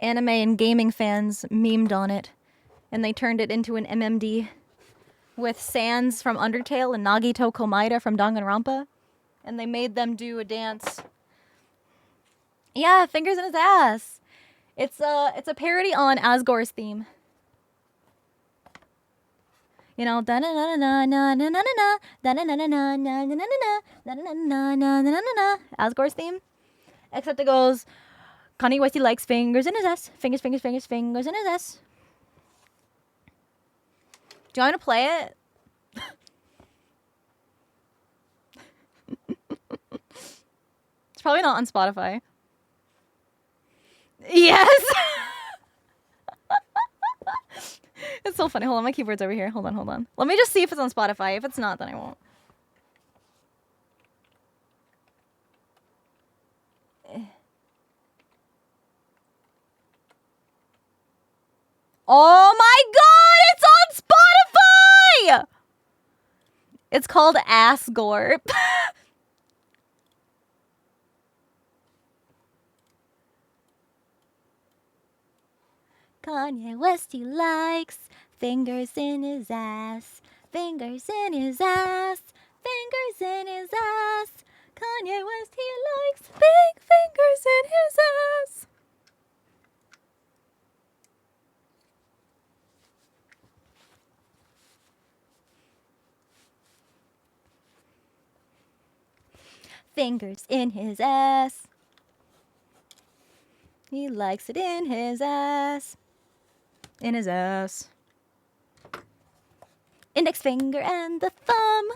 anime and gaming fans memed on it. And they turned it into an MMD with Sans from Undertale and Nagito Komaeda from Danganronpa. And they made them do a dance. Yeah, Fingers in His Ass. It's a parody on Asgore's theme. You know, da na na na na na na na da na na na na na na na na na na na na na Asgore's theme. Except it goes, Kanye West likes fingers in his ass. Fingers, fingers, fingers, fingers in his ass. Do you want me to play it? probably not on Spotify. Yes! It's so funny. Hold on, my keyboard's over here. Hold on. Let me just see if it's on Spotify. If it's not, then I won't. Oh my god! It's on Spotify! It's called Ass Gorp. Kanye West, he likes fingers in his ass. Fingers in his ass. Fingers in his ass. Kanye West, he likes big fingers in his ass. Fingers in his ass. He likes it in his ass. In his ass. Index finger and the thumb.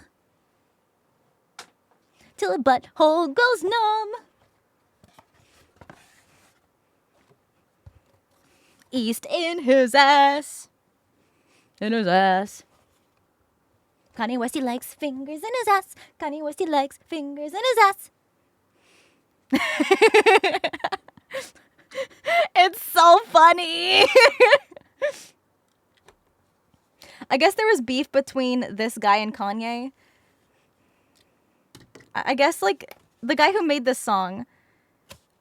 Till the butthole goes numb. East in his ass. In his ass. Kanye West, he likes fingers in his ass. Kanye West, he likes fingers in his ass. It's so funny. I guess there was beef between this guy and Kanye. I guess, like, the guy who made this song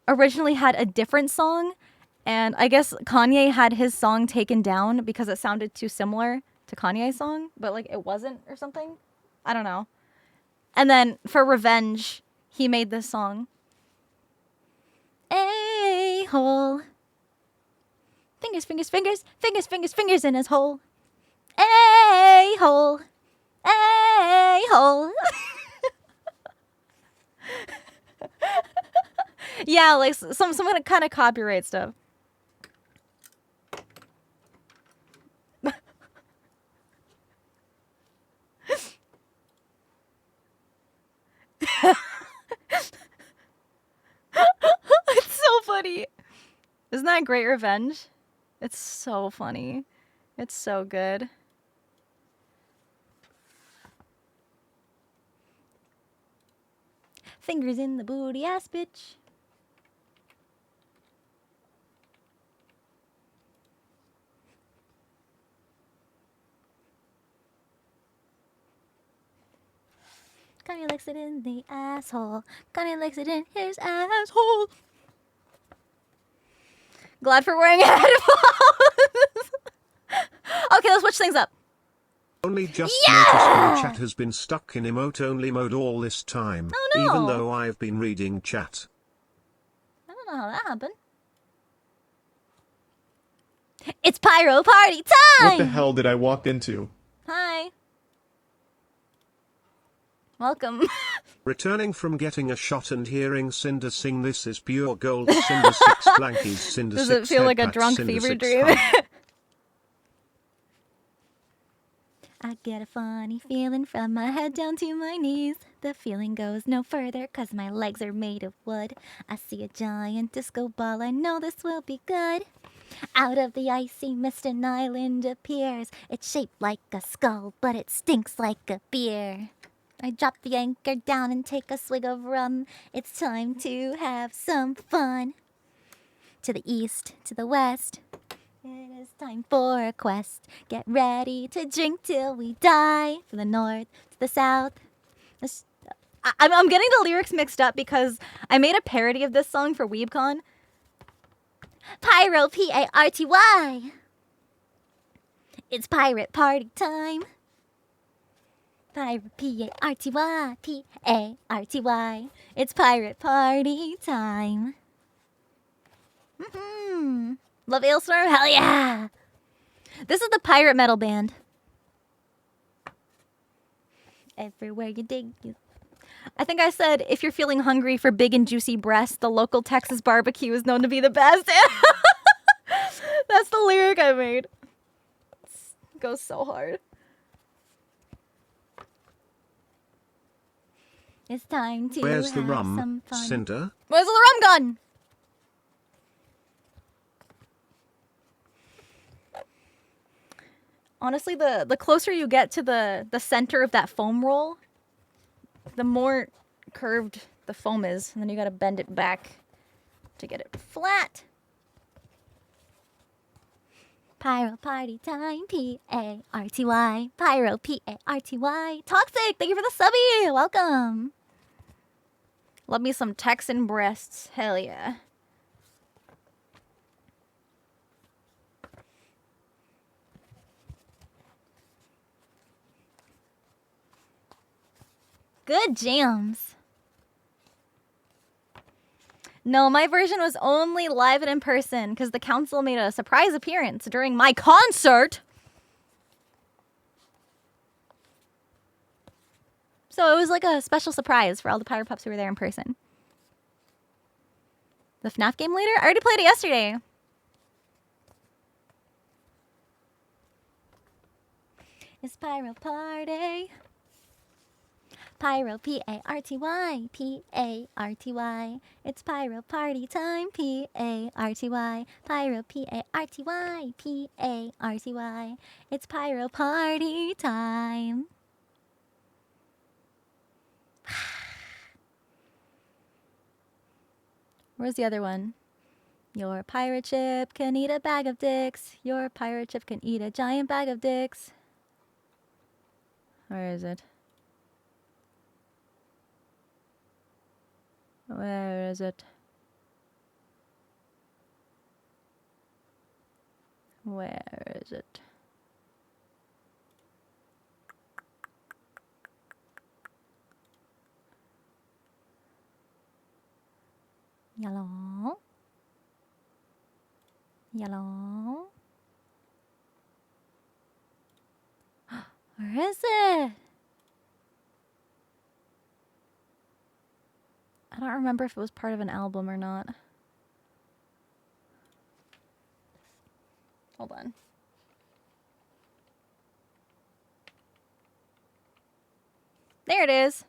originally had a different song, and I guess Kanye had his song taken down because it sounded too similar to Kanye's song, but, like, it wasn't or something. I don't know. And then, for revenge, he made this song. A-hole. Fingers, fingers, fingers, fingers, fingers, fingers in his hole. A-hole. A-hole. Yeah, like some kind of copyright stuff. It's so funny. Isn't that great revenge? It's so funny. It's so good. Fingers in the booty ass bitch. Kanye likes it in the asshole. Kanye likes it in his asshole. Glad for wearing headphones. Okay, let's switch things up. Only just noticed my chat has been stuck in emote-only mode all this time. Oh no. Even though I've been reading chat. I don't know how that happened. It's pyro party time! What the hell did I walk into? Hi. Welcome. Returning from getting a shot and hearing Sinder sing "This is pure gold," Sinder 6 blankies, Sinder Does 6 it feel like a head drunk pats, Sinder fever 6 dream? heart. I get a funny feeling from my head down to my knees. The feeling goes no further 'cause my legs are made of wood. I see a giant disco ball, I know this will be good. Out of the icy mist an island appears. It's shaped like a skull, but it stinks like a beer. I drop the anchor down and take a swig of rum. It's time to have some fun. To the east, to the west. It is time for a quest. Get ready to drink till we die. From the north to the south. I'm getting the lyrics mixed up because I made a parody of this song for WeebCon. Pyro, P-A-R-T-Y. It's pirate party time. Pirate, P-A-R-T-Y. P-A-R-T-Y. It's pirate party time. Love Ailstorm? Hell yeah! This is the pirate metal band. Everywhere you dig. I think I said, if you're feeling hungry for big and juicy breasts, the local Texas barbecue is known to be the best. That's the lyric I made. It goes so hard. It's time to Where's the have rum, some fun. Cinder? Where's the rum gun? Honestly, the closer you get to the center of that foam roll, the more curved the foam is, and then you gotta bend it back to get it flat. Pyro party time, P-A-R-T-Y. Pyro, P-A-R-T-Y. Toxic, thank you for the subby. Welcome. Love me some Texan breasts. Hell yeah. Good jams. No, my version was only live and in person because the council made a surprise appearance during my concert. So it was like a special surprise for all the Pyro Pups who were there in person. The FNAF game later? I already played it yesterday. It's Pyro Party. Pyro, P-A-R-T-Y, P-A-R-T-Y. It's Pyro Party time, P-A-R-T-Y. Pyro, P-A-R-T-Y, P-A-R-T-Y. It's Pyro Party time. Where's the other one? Your pirate ship can eat a bag of dicks. Your pirate ship can eat a giant bag of dicks. Where is it? Where is it? Where is it? Yellow. Yellow. Where is it? I don't remember if it was part of an album or not. Hold on. There it is.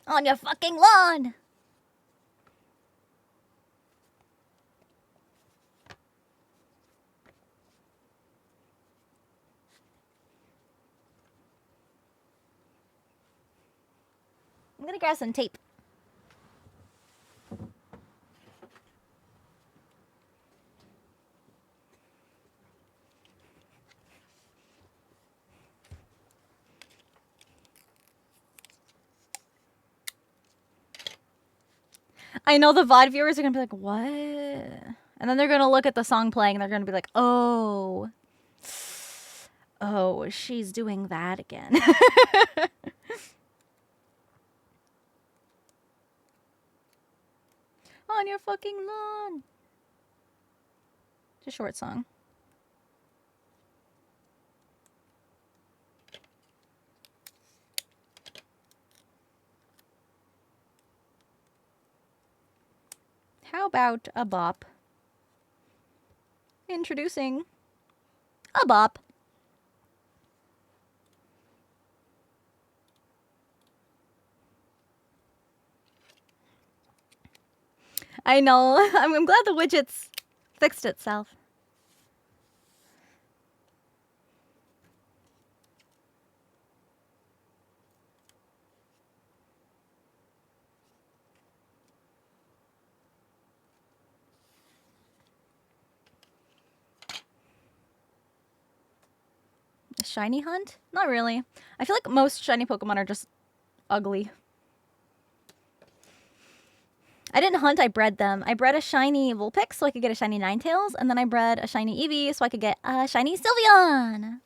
On your fucking lawn. I'm gonna grab some tape. I know the VOD viewers are gonna be like, what? And then they're gonna look at the song playing and they're gonna be like, oh. Oh, she's doing that again. On your fucking lawn. It's a short song. How about a bop? Introducing a bop. I know. I'm glad the widget's fixed itself. Shiny hunt? Not really. I feel like most shiny Pokemon are just ugly. I didn't hunt, I bred them. I bred a shiny Vulpix so I could get a shiny Ninetales, and then I bred a shiny Eevee so I could get a shiny Sylveon.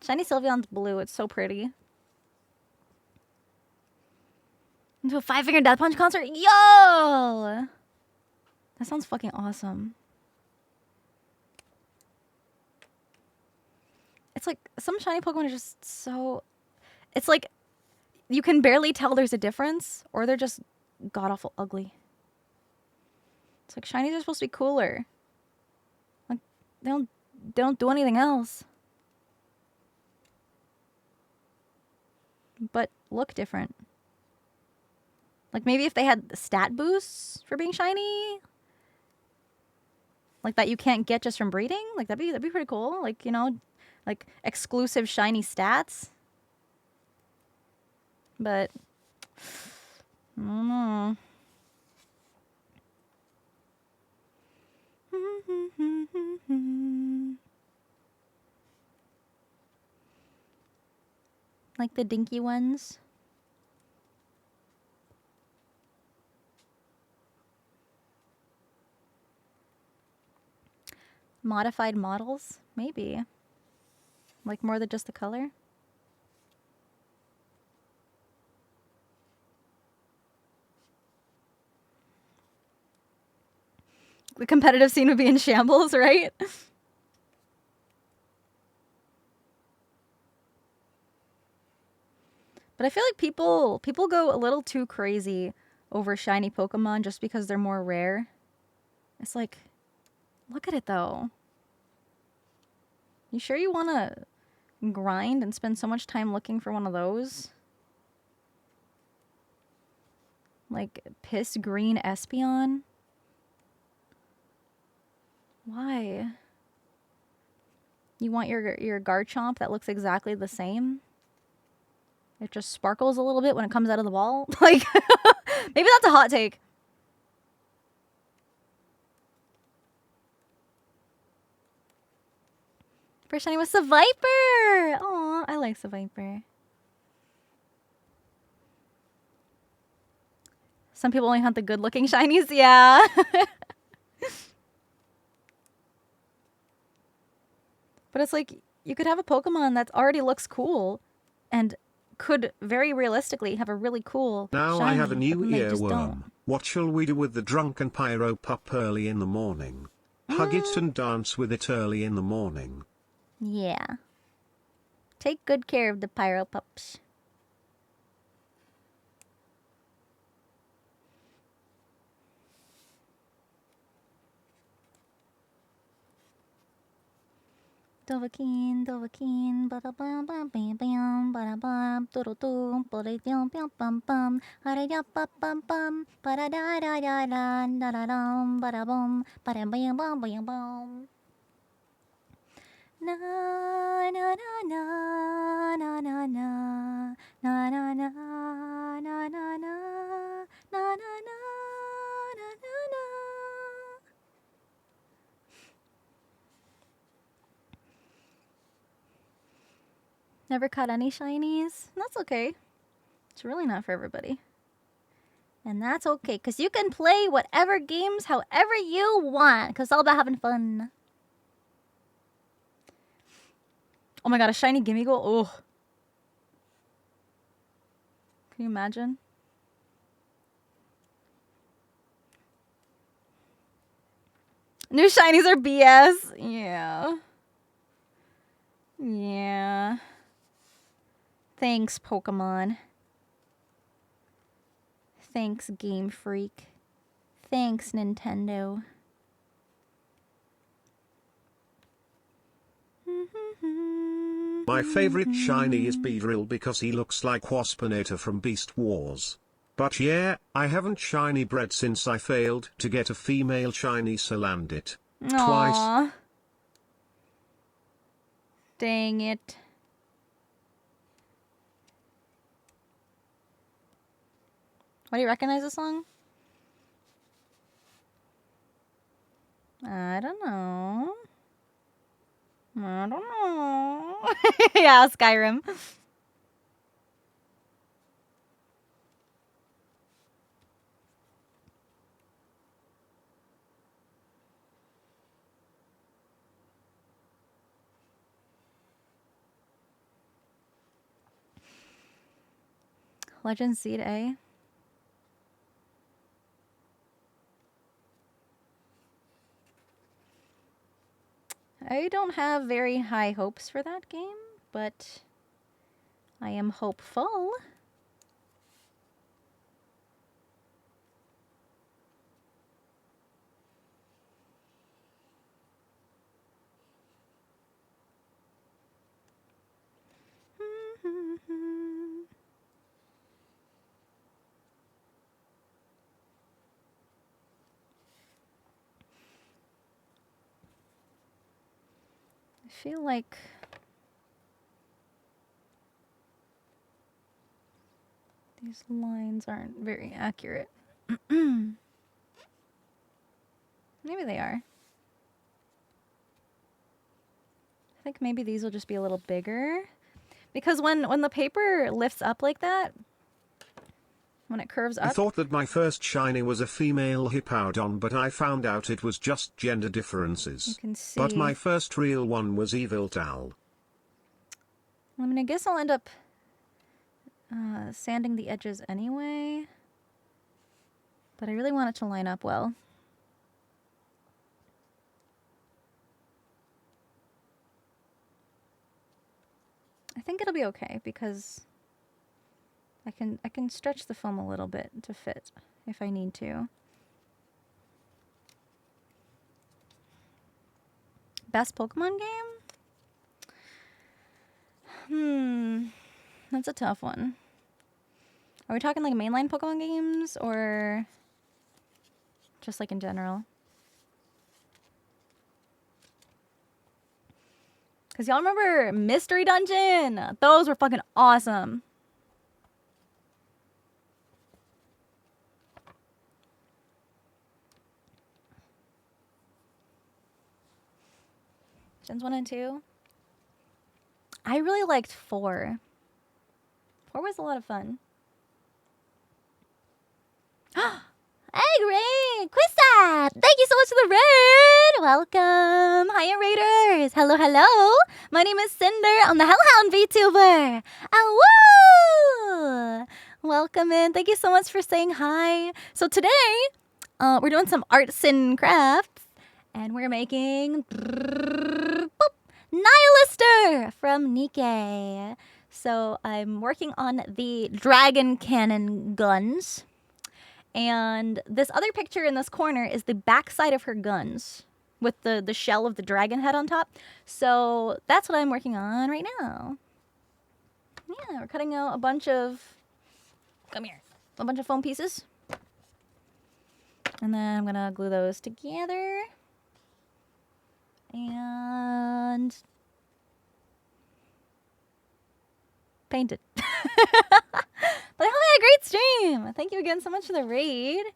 Shiny Sylveon's blue, it's so pretty. Into a 5-Finger Death Punch concert? Yo! That sounds fucking awesome. It's like some shiny Pokemon are just so... It's like you can barely tell there's a difference, or they're just god-awful ugly. It's like shinies are supposed to be cooler. Like, they don't do anything else. But look different. Like maybe if they had stat boosts for being shiny, like that you can't get just from breeding, like that'd be pretty cool. Like, you know, like exclusive shiny stats. But I don't know. Like the dinky ones. Modified models? Maybe. Like more than just the color? The competitive scene would be in shambles, right? But I feel like people go a little too crazy over shiny Pokemon just because they're more rare. It's like, look at it though. You sure you want to grind and spend so much time looking for one of those? Like piss green Espeon? Why? You want your Garchomp that looks exactly the same? It just sparkles a little bit when it comes out of the ball? Like, maybe that's a hot take. First shiny was the Viper! Aw, I like the Viper. Some people only hunt the good-looking shinies, yeah. But it's like, you could have a Pokemon that already looks cool and could very realistically have a really cool Now shiny, I have a new but they just earworm. don't. What shall we do with the drunken pyro pup early in the morning? Hug it and dance with it early in the morning. Yeah. Take good care of the Pyro Pups. Dovahkiin, Dovahkiin, bada bam bam bam bam, bada bam, doodle doo, bada dum bam bam bam, hada da ba bam bam, bada da da da da, da da dum, bada bum, bada bam bam bam bam. Na na na na na na na na na na na na na na na na. Never caught any shinies? That's okay. It's really not for everybody. And that's okay, because you can play whatever games however you want, because it's all about having fun. Oh my god, a shiny Gimme Goal? Oh. Can you imagine? New shinies are BS. Yeah. Yeah. Thanks, Pokemon. Thanks, Game Freak. Thanks, Nintendo. My favorite shiny is Beedrill because he looks like Waspinator from Beast Wars. But yeah, I haven't shiny bred since I failed to get a female shiny Salandit. Twice. Aww. Dang it. Why do you recognize this song? I don't know. I don't know. Yeah, Skyrim. Legend Seed A. I don't have very high hopes for that game, but I am hopeful. I feel like these lines aren't very accurate. Maybe they are. I think maybe these will just be a little bigger. Because when the paper lifts up like that, when it curves up... I thought that my first shiny was a female Hippowdon, but I found out it was just gender differences. You can see. But my first real one was Eviltal. I mean, I guess I'll end up sanding the edges anyway. But I really want it to line up well. I think it'll be okay because I can stretch the foam a little bit to fit if I need to. Best Pokemon game? That's a tough one. Are we talking like mainline Pokemon games or just like in general? Because y'all remember Mystery Dungeon? Those were fucking awesome. Gens 1 and 2? I really liked 4. 4 was a lot of fun. Hey, Ray! Quista! Thank you so much for the raid! Welcome! Hiya, Raiders! Hello, hello! My name is Sinder. I'm the Hellhound VTuber! Woo! Welcome in. Thank you so much for saying hi. So today, we're doing some arts and crafts, and we're making Nihlister from Nikkei. So I'm working on the dragon cannon guns. And this other picture in this corner is the backside of her guns with the shell of the dragon head on top. So that's what I'm working on right now. Yeah, we're cutting out a bunch of, come here, a bunch of foam pieces. And then I'm gonna glue those together. And paint it. But I hope you had a great stream. Thank you again so much for the raid.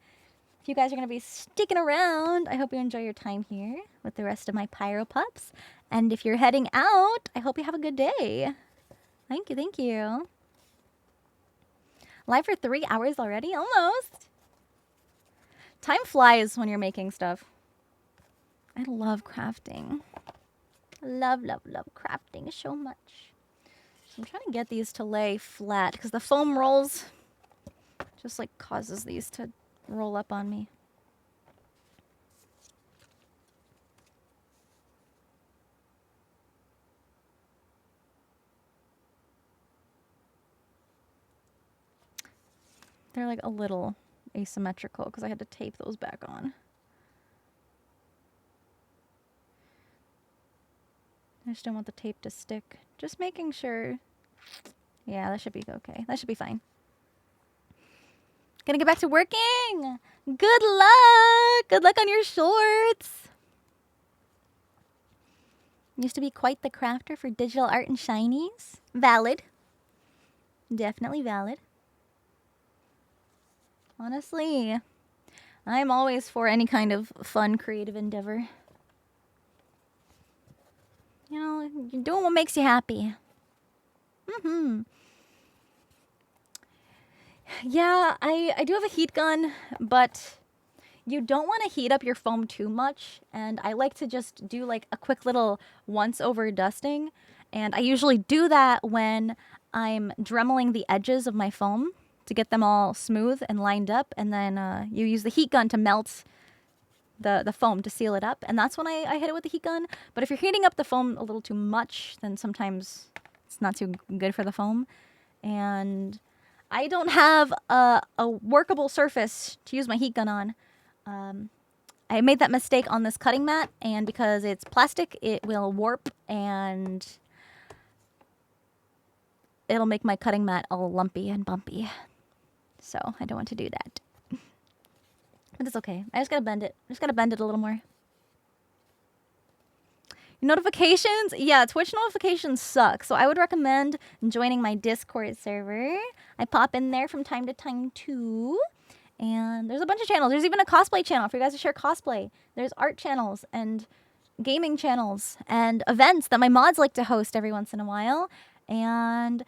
If you guys are going to be sticking around, I hope you enjoy your time here with the rest of my Pyro Pups. And if you're heading out, I hope you have a good day. Thank you, thank you. Live for 3 hours already? Almost. Time flies when you're making stuff. I love crafting. Love, love, love crafting so much. So I'm trying to get these to lay flat because the foam rolls just like causes these to roll up on me. They're like a little asymmetrical because I had to tape those back on. I just don't want the tape to stick. Just making sure. Yeah, that should be okay. That should be fine. Gonna get back to working. Good luck. Good luck on your shorts. Used to be quite the crafter for digital art and shinies. Valid. Definitely valid. Honestly, I'm always for any kind of fun, creative endeavor. You know, you're doing what makes you happy. Yeah, I do have a heat gun, but you don't want to heat up your foam too much. And I like to just do like a quick little once over dusting. And I usually do that when I'm dremeling the edges of my foam to get them all smooth and lined up. And then you use the heat gun to melt the foam to seal it up, and that's when I hit it with the heat gun. But if you're heating up the foam a little too much, then sometimes it's not too good for the foam. And I don't have a workable surface to use my heat gun on. I made that mistake on this cutting mat, and because it's plastic, it will warp and it'll make my cutting mat all lumpy and bumpy. So I don't want to do that. But it's okay. I just gotta bend it. I just gotta bend it a little more. Notifications? Yeah, Twitch notifications suck. So I would recommend joining my Discord server. I pop in there from time to time too. And there's a bunch of channels. There's even a cosplay channel for you guys to share cosplay. There's art channels and gaming channels and events that my mods like to host every once in a while. And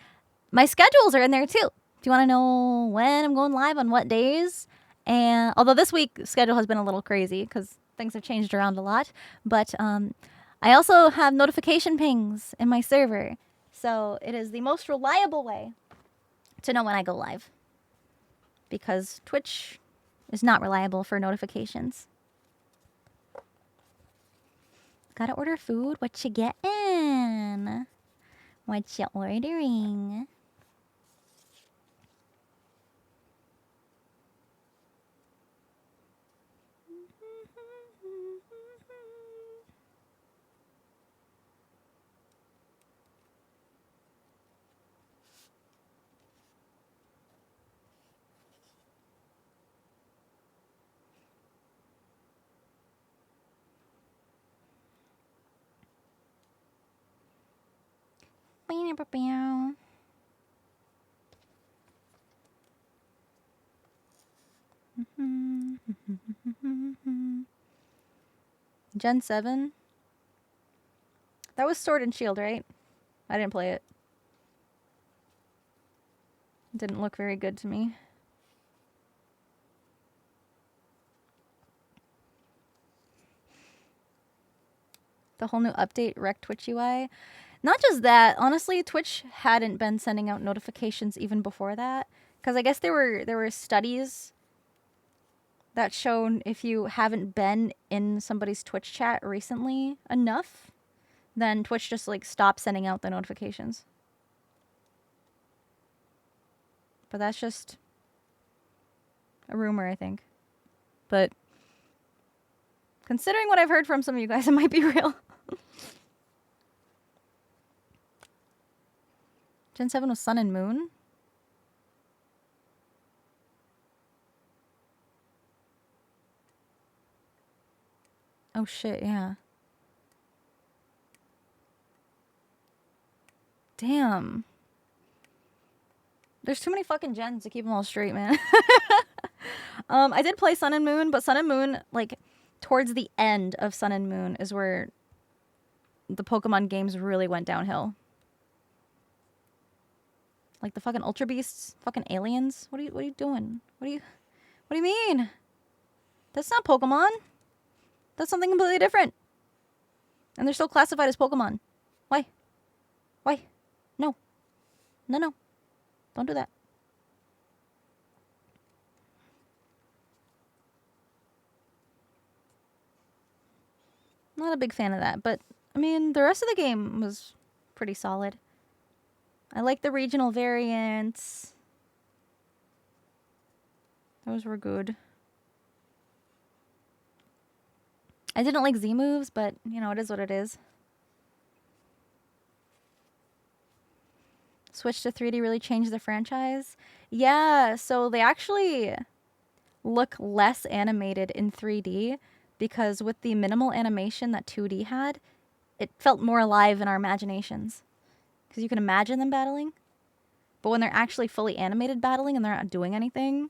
my schedules are in there too. If you want to know when I'm going live on what days. And although this week schedule has been a little crazy because things have changed around a lot. But I also have notification pings in my server. So it is the most reliable way to know when I go live. Because Twitch is not reliable for notifications. Gotta order food. What you gettin'? What you ordering? Gen 7? That was Sword and Shield, right? I didn't play it. It didn't look very good to me. The whole new update wrecked Twitch UI. Not just that, honestly, Twitch hadn't been sending out notifications even before that. Because I guess there were studies that showed if you haven't been in somebody's Twitch chat recently enough, then Twitch just like stops sending out the notifications. But that's just a rumor, I think. But considering what I've heard from some of you guys, it might be real. Gen 7 was Sun and Moon? Oh shit, yeah. Damn. There's too many fucking gens to keep them all straight, man. I did play Sun and Moon, but Sun and Moon, like, towards the end of Sun and Moon is where the Pokemon games really went downhill. Like the fucking Ultra Beasts, fucking aliens. What are you doing? What do you mean? That's not Pokemon. That's something completely different. And they're still classified as Pokemon. Why? Why? No. No. Don't do that. Not a big fan of that, but I mean, the rest of the game was pretty solid. I like the regional variants. Those were good. I didn't like Z moves, but, you know, it is what it is. Switch to 3D really changed the franchise? Yeah, so they actually look less animated in 3D because with the minimal animation that 2D had, it felt more alive in our imaginations. Because you can imagine them battling. But when they're actually fully animated battling and they're not doing anything,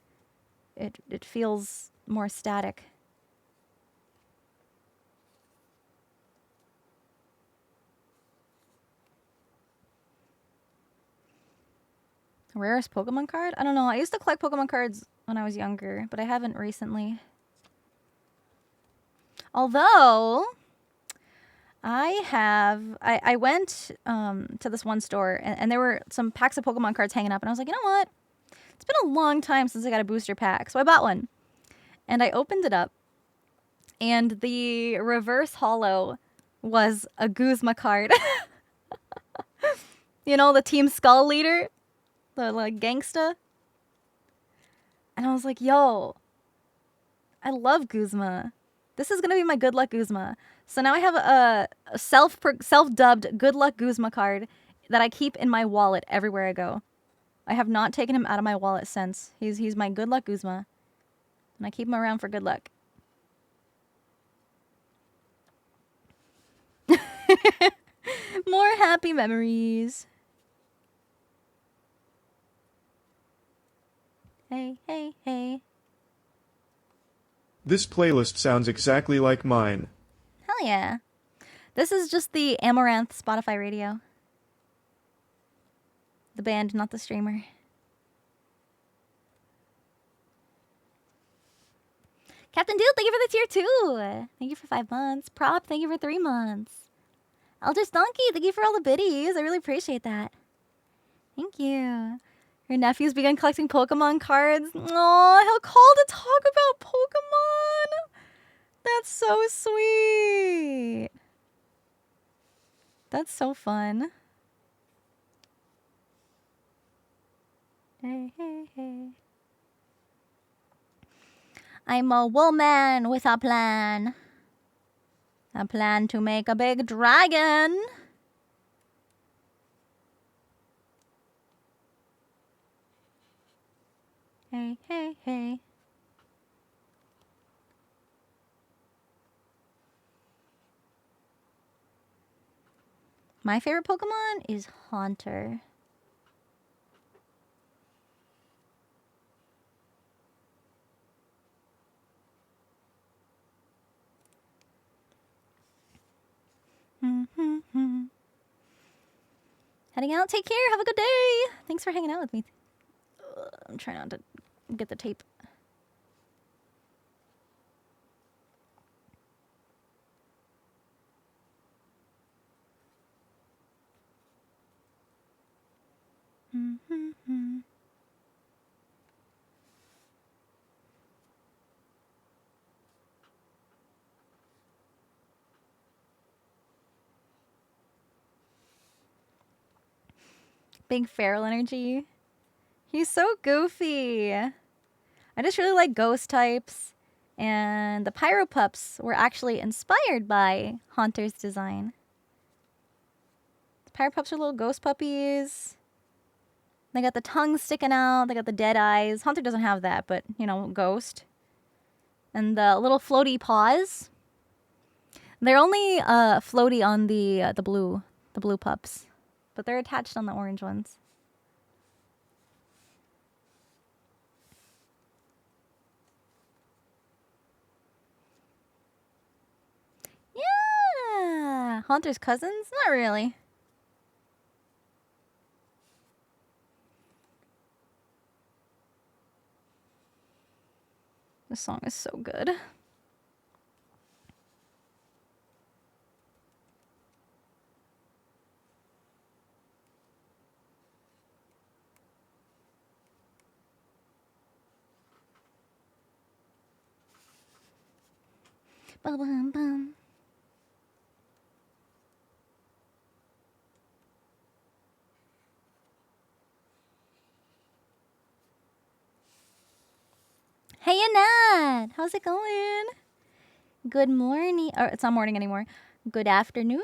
it feels more static. Rarest Pokemon card? I don't know. I used to collect Pokemon cards when I was younger, but I haven't recently. Although, I went to this one store, and there were some packs of Pokemon cards hanging up, and I was like, you know what? It's been a long time since I got a booster pack, so I bought one. And I opened it up, And the reverse holo was a Guzma card. You know, the Team Skull leader? The, like, gangsta? And I was like, yo, I love Guzma. This is going to be my good luck Guzma. So now I have a self-dubbed good luck Guzma card that I keep in my wallet everywhere I go. I have not taken him out of my wallet since. He's my good luck Guzma. And I keep him around for good luck. More happy memories. Hey, hey, hey. This playlist sounds exactly like mine. Hell yeah. This is just the Amaranth Spotify radio. The band, not the streamer. Captain Dude, thank you for the tier 2. Thank you for 5 months. Prop, thank you for 3 months. Elders Donkey, thank you for all the biddies. I really appreciate that. Thank you. Your nephew's begun collecting Pokemon cards. Aw, he'll call to talk about Pokemon. That's so sweet. That's so fun. Hey, hey, hey. I'm a woman with a plan. A plan to make a big dragon. Hey, hey, hey. My favorite Pokemon is Haunter. Heading out. Take care. Have a good day. Thanks for hanging out with me. I'm trying not to get the tape. Big feral energy. He's so goofy. I just really like ghost types. And the Pyro Pups were actually inspired by Haunter's design. The Pyro Pups are little ghost puppies. They got the tongue sticking out. They got the dead eyes. Haunter doesn't have that, but, you know, ghost. And the little floaty paws. They're only floaty on the blue pups. But they're attached on the orange ones. Yeah! Haunter's cousins? Not really. This song is so good. Bum, bum, bum. Hey, Annette! How's it going? Good morning. Oh, it's not morning anymore. Good afternoon.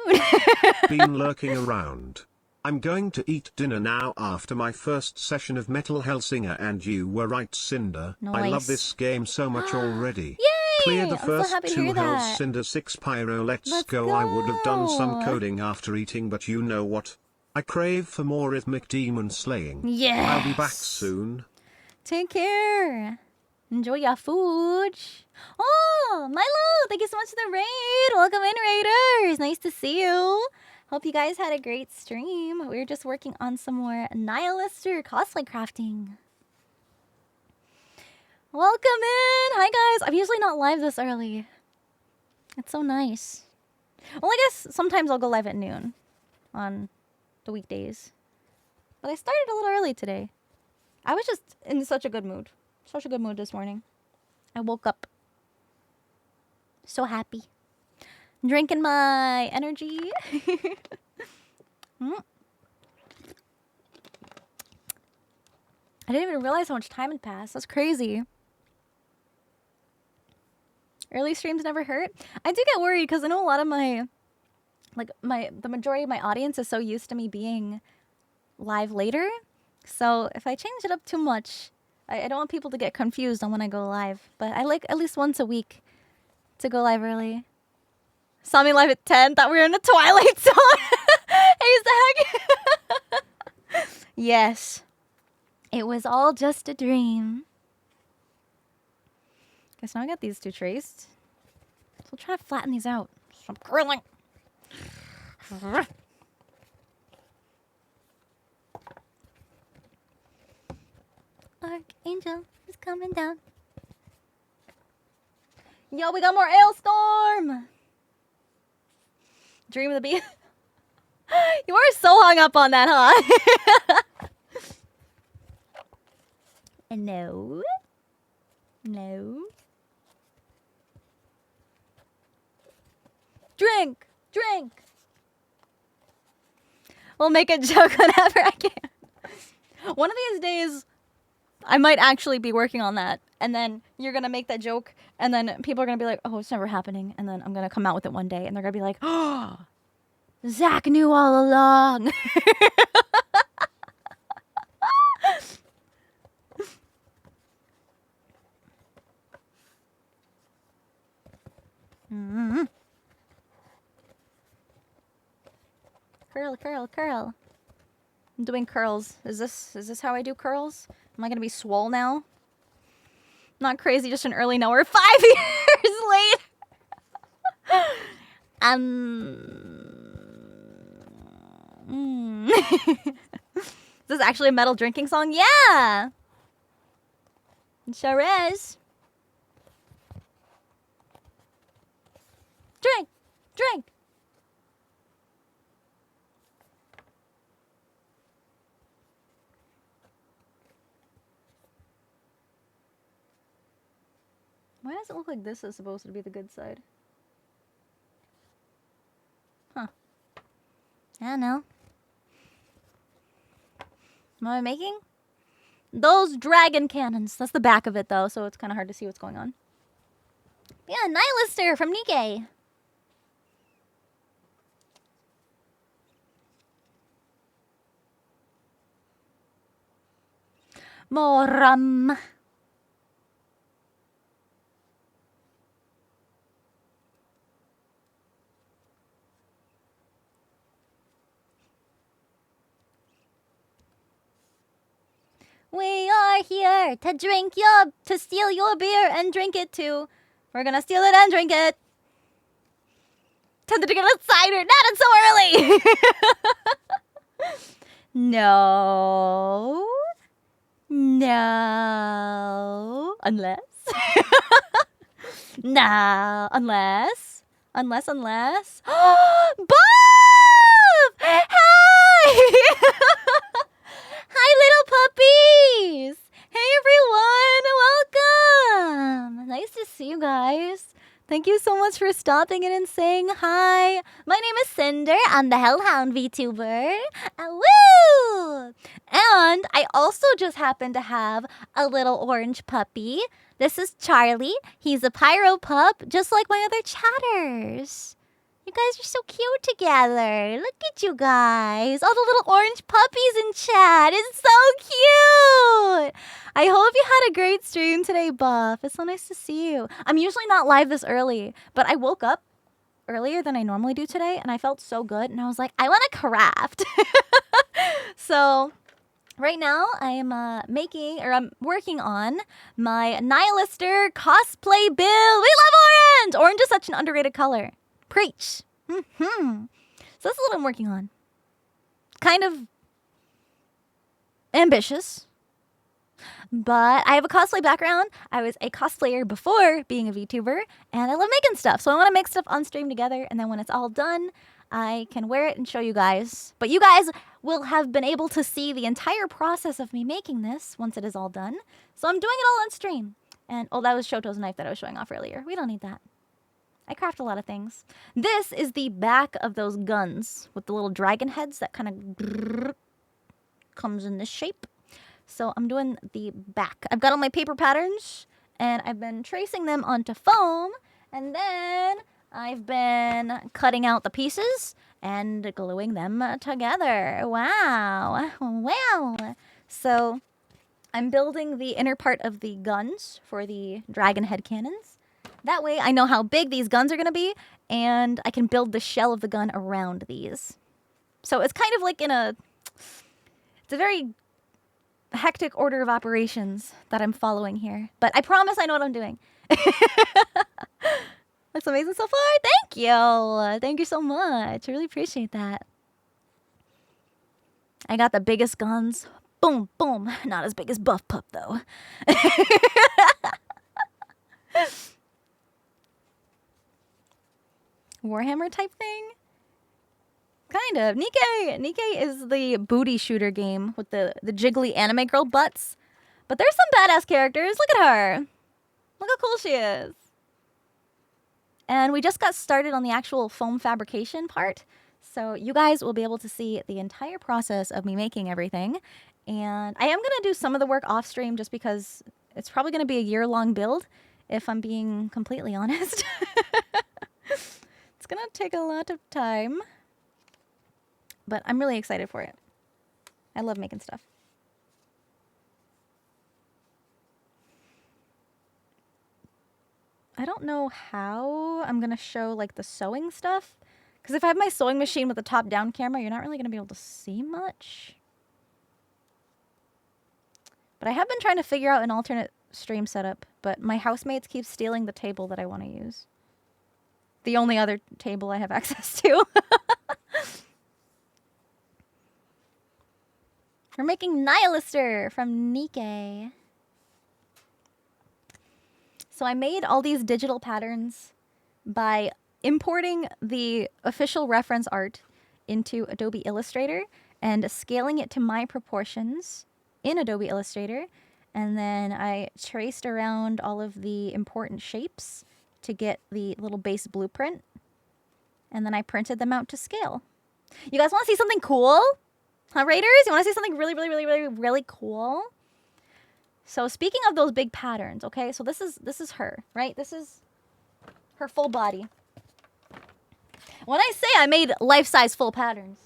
Been lurking around. I'm going to eat dinner now after my first session of Metal Hellsinger, and you were right, Cinder. Nice. I love this game so much already. Yay! Clear the I'm so first happy to 2 hear hells, that. Cinder 6 Pyro, let's Go. go. I would have done some coding after eating, but you know what? I crave for more rhythmic demon slaying. Yes. I'll be back soon. Take care. Enjoy your food. Oh, Milo, thank you so much for the raid. Welcome in, Raiders. Nice to see you. Hope you guys had a great stream. We were just working on some more Nihlister cosplay crafting. Welcome in. Hi, guys. I'm usually not live this early. It's so nice. Well, I guess sometimes I'll go live at noon on the weekdays. But I started a little early today. I was just in such a good mood. Such a good mood this morning. I woke up So happy. Drinking my energy. I didn't even realize how much time had passed. That's crazy. Early streams never hurt. I do get worried because I know a lot of the majority of my audience is so used to me being live later. So if I change it up too much, I don't want people to get confused on when I go live. But I like at least once a week to go live early. Saw me live at 10. Thought we were in the Twilight Zone. Hey, Zach. Yes. It was all just a dream. Guess now I got these two traced. So I'll try to flatten these out. Stop curling. Archangel is coming down. Yo, we got more Ailstorm. Dream of the Bee. You are so hung up on that, huh? No. No. Drink. Drink. We'll make a joke whenever I can. One of these days, I might actually be working on that. And then you're going to make that joke. And then people are going to be like, oh, it's never happening. And then I'm going to come out with it one day. And they're going to be like, oh, Zach knew all along. Mm-hmm. Curl, curl, curl. I'm doing curls. Is this how I do curls? Am I gonna be swole now? Not crazy, just an early knower. 5 years late. Is this actually a metal drinking song? Yeah. It sure is. Drink! Drink! Why does it look like this is supposed to be the good side? Huh. I don't know. What am I making? Those dragon cannons. That's the back of it, though, so it's kind of hard to see what's going on. Yeah, Nihlister from Nikkei. More rum. We are here to steal your beer and drink it too. We're gonna steal it and drink it. Tempted to get a cider. Not it's so early. No. No. Unless. No. Unless. Bob! Hi! Hi, little puppies! Hey, everyone! Welcome! Nice to see you guys. Thank you so much for stopping in and saying hi. My name is Sinder. I'm the Hellhound VTuber. Woo! And I also just happen to have a little orange puppy. This is Charlie. He's a pyro pup, just like my other chatters. You guys are so cute together. Look at you guys. All the little orange puppies in chat. It's so cute. I hope you had a great stream today, Buff. It's so nice to see you. I'm usually not live this early, but I woke up earlier than I normally do today, and I felt so good, and I was like, I want to craft. So right now, I am I'm working on my Nihlister cosplay build. We love orange! Orange is such an underrated color. Preach. So that's what I'm working on. Kind of ambitious. But I have a cosplay background. I was a cosplayer before being a VTuber, and I love making stuff. So I want to make stuff on stream together, and then when it's all done, I can wear it and show you guys. But you guys will have been able to see the entire process of me making this once it is all done. So I'm doing it all on stream. And, oh, that was Shoto's knife that I was showing off earlier. We don't need that. I craft a lot of things. This is the back of those guns with the little dragon heads that kind of comes in this shape. So I'm doing the back. I've got all my paper patterns and I've been tracing them onto foam, and then I've been cutting out the pieces and gluing them together. Wow. Wow. So I'm building the inner part of the guns for the dragon head cannons. That way I know how big these guns are going to be, and I can build the shell of the gun around these. So it's kind of like it's a very hectic order of operations that I'm following here. But I promise I know what I'm doing. Looks amazing so far. Thank you. Thank you so much. I really appreciate that. I got the biggest guns. Boom, boom. Not as big as Buff Pup, though. Warhammer type thing? Kind of. Nikke is the booty shooter game with the jiggly anime girl butts. But there's some badass characters. Look at her. Look how cool she is. And we just got started on the actual foam fabrication part. So you guys will be able to see the entire process of me making everything. And I am going to do some of the work off stream just because it's probably going to be a year-long build, if I'm being completely honest. It's going to take a lot of time. But I'm really excited for it. I love making stuff. I don't know how I'm going to show like the sewing stuff. Because if I have my sewing machine with the top-down camera, you're not really going to be able to see much. But I have been trying to figure out an alternate stream setup. But my housemates keep stealing the table that I want to use. The only other table I have access to. We're making Nihlister from Nikke. So I made all these digital patterns by importing the official reference art into Adobe Illustrator and scaling it to my proportions in Adobe Illustrator. And then I traced around all of the important shapes to get the little base blueprint. And then I printed them out to scale. You guys want to see something cool? Huh, Raiders? You want to see something really, really, really, really, really cool? So speaking of those big patterns, okay? So this is her, right? This is her full body. When I say I made life-size full patterns,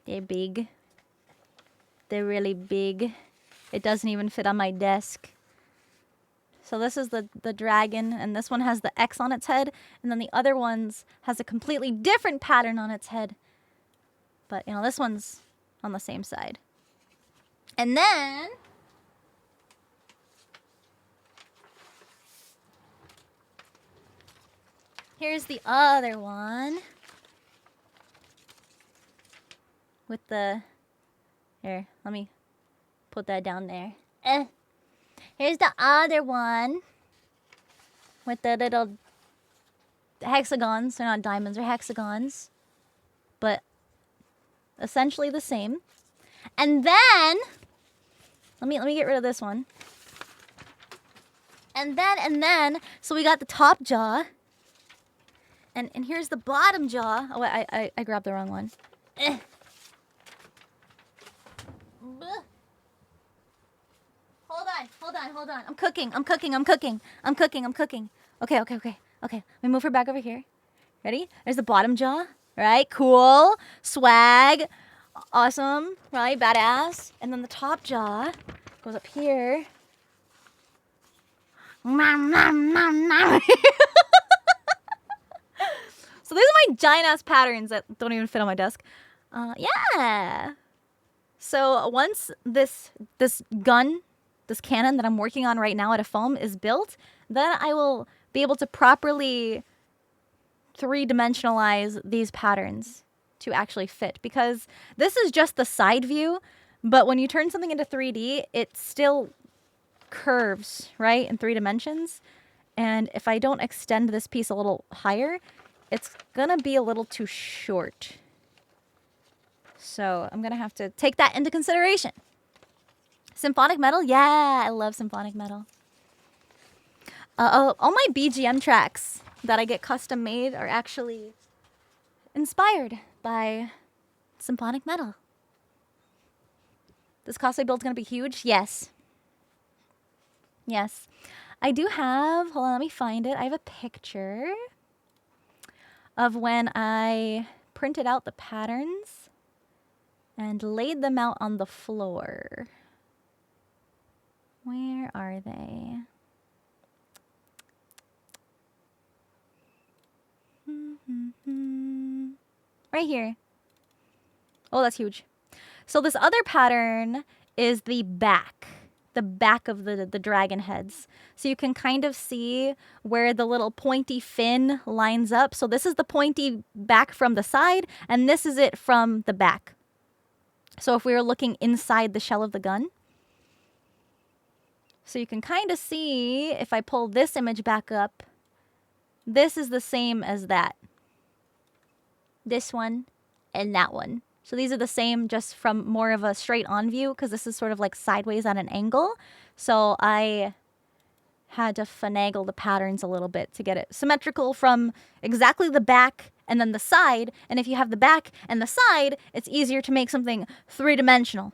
they're big. They're really big. It doesn't even fit on my desk. So this is the dragon, and this one has the X on its head, and then the other one's has a completely different pattern on its head. But, you know, this one's on the same side. And then here's the other one with the... Here, let me put that down there. Here's the other one with the little hexagons. They're not diamonds, they're hexagons. But essentially the same. And then, let me get rid of this one. And then, so we got the top jaw. And here's the bottom jaw. Oh, wait, I grabbed the wrong one. Hold on. I'm cooking. Okay. Let me move her back over here. Ready? There's the bottom jaw. Right? Cool. Swag. Awesome. Right? Badass. And then the top jaw goes up here. So these are my giant ass patterns that don't even fit on my desk. Yeah. So once this gun, this cannon that I'm working on right now out of foam is built, then I will be able to properly three-dimensionalize these patterns to actually fit. Because this is just the side view, but when you turn something into 3D, it still curves, right, in 3 dimensions. And if I don't extend this piece a little higher, it's gonna be a little too short. So I'm gonna have to take that into consideration. Symphonic metal? Yeah, I love symphonic metal. All my BGM tracks that I get custom made are actually inspired by symphonic metal. This cosplay build's gonna be huge? Yes. Yes. I do have, hold on, let me find it. I have a picture of when I printed out the patterns and laid them out on the floor. Where are they? Right here. Oh, that's huge. So this other pattern is the back of the dragon heads. So you can kind of see where the little pointy fin lines up. So this is the pointy back from the side, and this is it from the back. So if we were looking inside the shell of the gun, so you can kind of see, if I pull this image back up, this is the same as that. This one and that one. So these are the same, just from more of a straight on view, because this is sort of like sideways at an angle. So I had to finagle the patterns a little bit to get it symmetrical from exactly the back and then the side. And if you have the back and the side, it's easier to make something three-dimensional.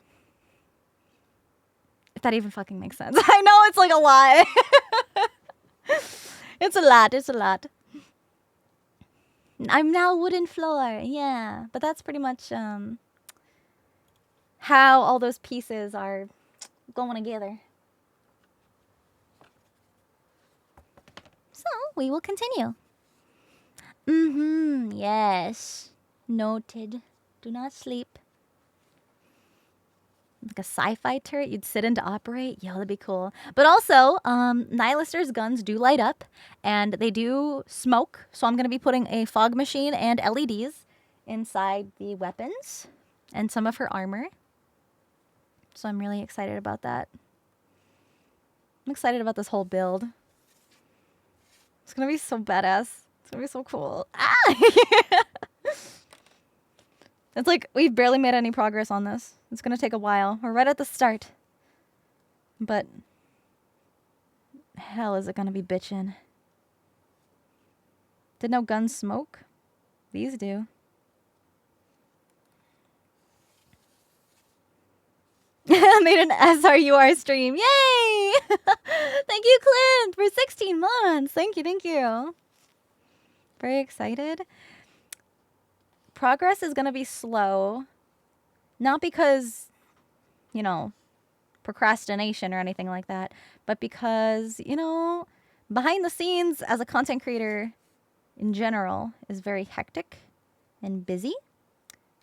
If that even fucking makes sense. I know it's like a lot. It's a lot. It's a lot. I'm now wooden floor. Yeah. But that's pretty much how all those pieces are going together. So we will continue. Yes. Noted. Do not sleep. Like a sci-fi turret you'd sit in to operate. Yo, that'd be cool. But also, Nihlister's guns do light up, and they do smoke. So I'm going to be putting a fog machine and LEDs inside the weapons and some of her armor. So I'm really excited about that. I'm excited about this whole build. It's going to be so badass. It's going to be so cool. Ah! It's like we've barely made any progress on this. It's going to take a while. We're right at the start. But hell is it going to be bitchin'. Did no guns smoke? These do. Made an SRUR stream. Yay! Thank you, Clint, for 16 months. Thank you, thank you. Very excited. Progress is going to be slow. Not because, you know, procrastination or anything like that, but because, you know, behind the scenes as a content creator in general is very hectic and busy.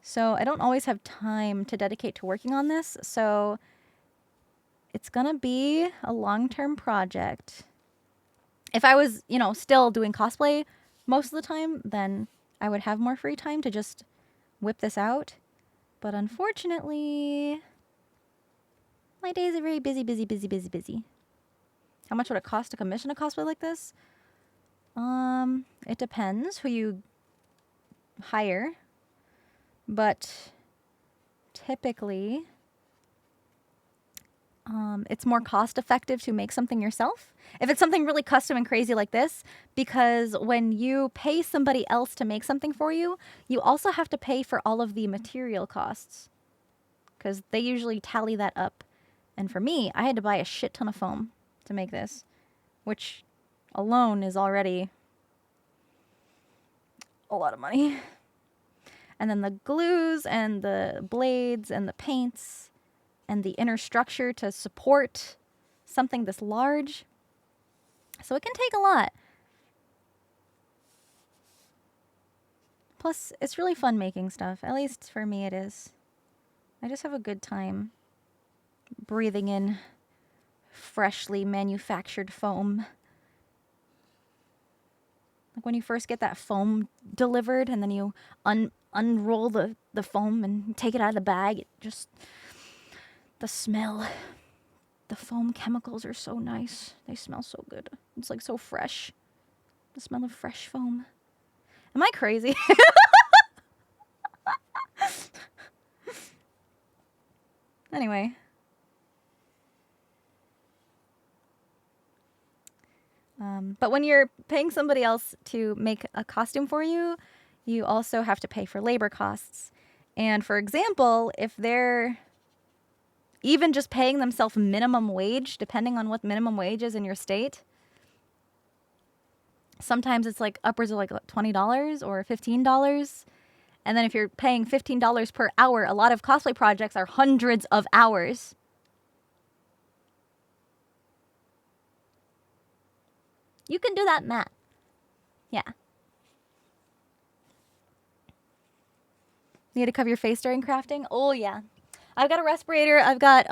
So I don't always have time to dedicate to working on this. So it's going to be a long-term project. If I was, you know, still doing cosplay most of the time, then I would have more free time to just whip this out. But unfortunately, my days are very busy, busy, busy, busy, busy. How much would it cost to commission a cosplay like this? It depends who you hire. But typically, it's more cost effective to make something yourself. If it's something really custom and crazy like this, because when you pay somebody else to make something for you, you also have to pay for all of the material costs. Because they usually tally that up. And for me, I had to buy a shit ton of foam to make this, which alone is already a lot of money. And then the glues and the blades and the paints and the inner structure to support something this large. So it can take a lot. Plus, it's really fun making stuff. At least for me it is. I just have a good time breathing in freshly manufactured foam. Like when you first get that foam delivered and then you unroll the foam and take it out of the bag. It just, the smell The foam chemicals are so nice. They smell so good. It's like so fresh. The smell of fresh foam. Am I crazy? Anyway. But when you're paying somebody else to make a costume for you, you also have to pay for labor costs. And for example, if they're even just paying themselves minimum wage, depending on what minimum wage is in your state, sometimes it's like upwards of like $20 or $15. And then if you're paying $15 per hour, a lot of cosplay projects are hundreds of hours. You can do that math. Yeah. You need to cover your face during crafting? Oh, yeah. I've got a respirator. I've got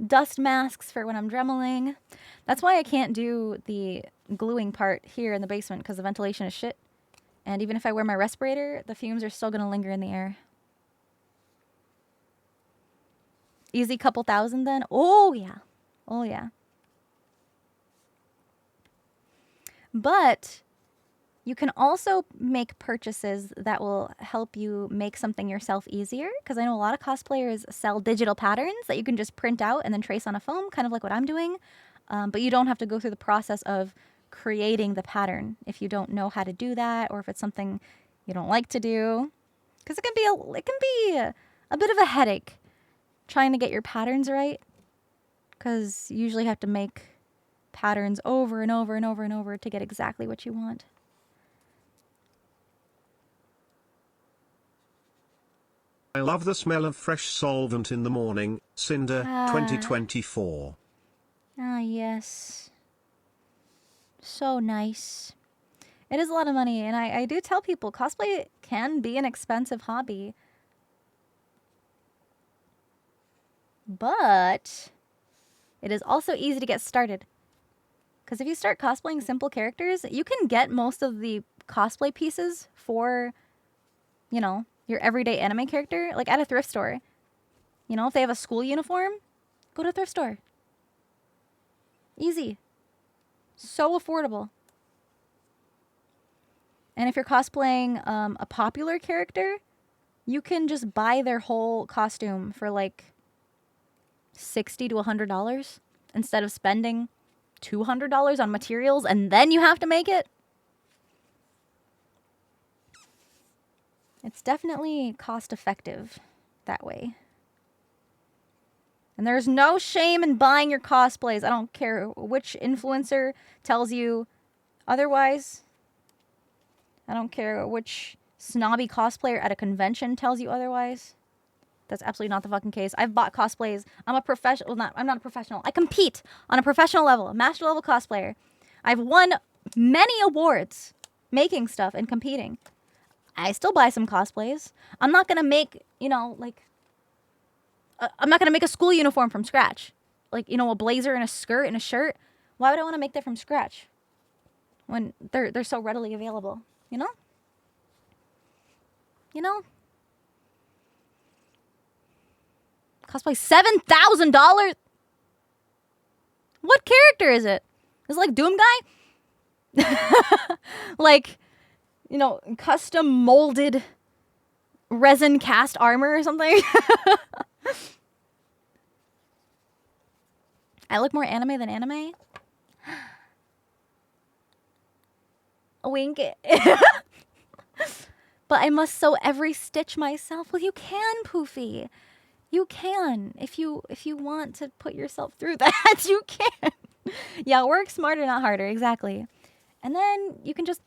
dust masks for when I'm dremeling. That's why I can't do the gluing part here in the basement, because the ventilation is shit. And even if I wear my respirator, the fumes are still going to linger in the air. Easy couple thousand then? Oh, yeah. Oh, yeah. But you can also make purchases that will help you make something yourself easier. Because I know a lot of cosplayers sell digital patterns that you can just print out and then trace on a foam, kind of like what I'm doing. But you don't have to go through the process of creating the pattern if you don't know how to do that, or if it's something you don't like to do. Because it can be a bit of a headache trying to get your patterns right. Because you usually have to make patterns over and over and over and over to get exactly what you want. I love the smell of fresh solvent in the morning. Cinder, 2024. Ah, yes. So nice. It is a lot of money, and I do tell people cosplay can be an expensive hobby. But it is also easy to get started. Because if you start cosplaying simple characters, you can get most of the cosplay pieces for, you know, your everyday anime character, like at a thrift store. You know, if they have a school uniform, go to a thrift store. Easy. So affordable. And if you're cosplaying a popular character, you can just buy their whole costume for like $60 to $100 instead of spending $200 on materials and then you have to make it. It's definitely cost effective that way. And there's no shame in buying your cosplays. I don't care which influencer tells you otherwise. I don't care which snobby cosplayer at a convention tells you otherwise. That's absolutely not the fucking case. I've bought cosplays. I'm a professional. I'm not a professional. I compete on a professional level, a master level cosplayer. I've won many awards making stuff and competing. I still buy some cosplays. I'm not going to make, you know, like, I'm not going to make a school uniform from scratch. Like, you know, a blazer and a skirt and a shirt. Why would I want to make that from scratch when they're so readily available, you know? You know? Cosplay $7,000? What character is it? Is it like Doom Guy? Like, you know, custom molded resin cast armor or something? I look more anime than anime? A wink. But I must sew every stitch myself. Well, you can, Poofy. You can. If you want to put yourself through that, you can. Yeah, work smarter, not harder. Exactly. And then you can just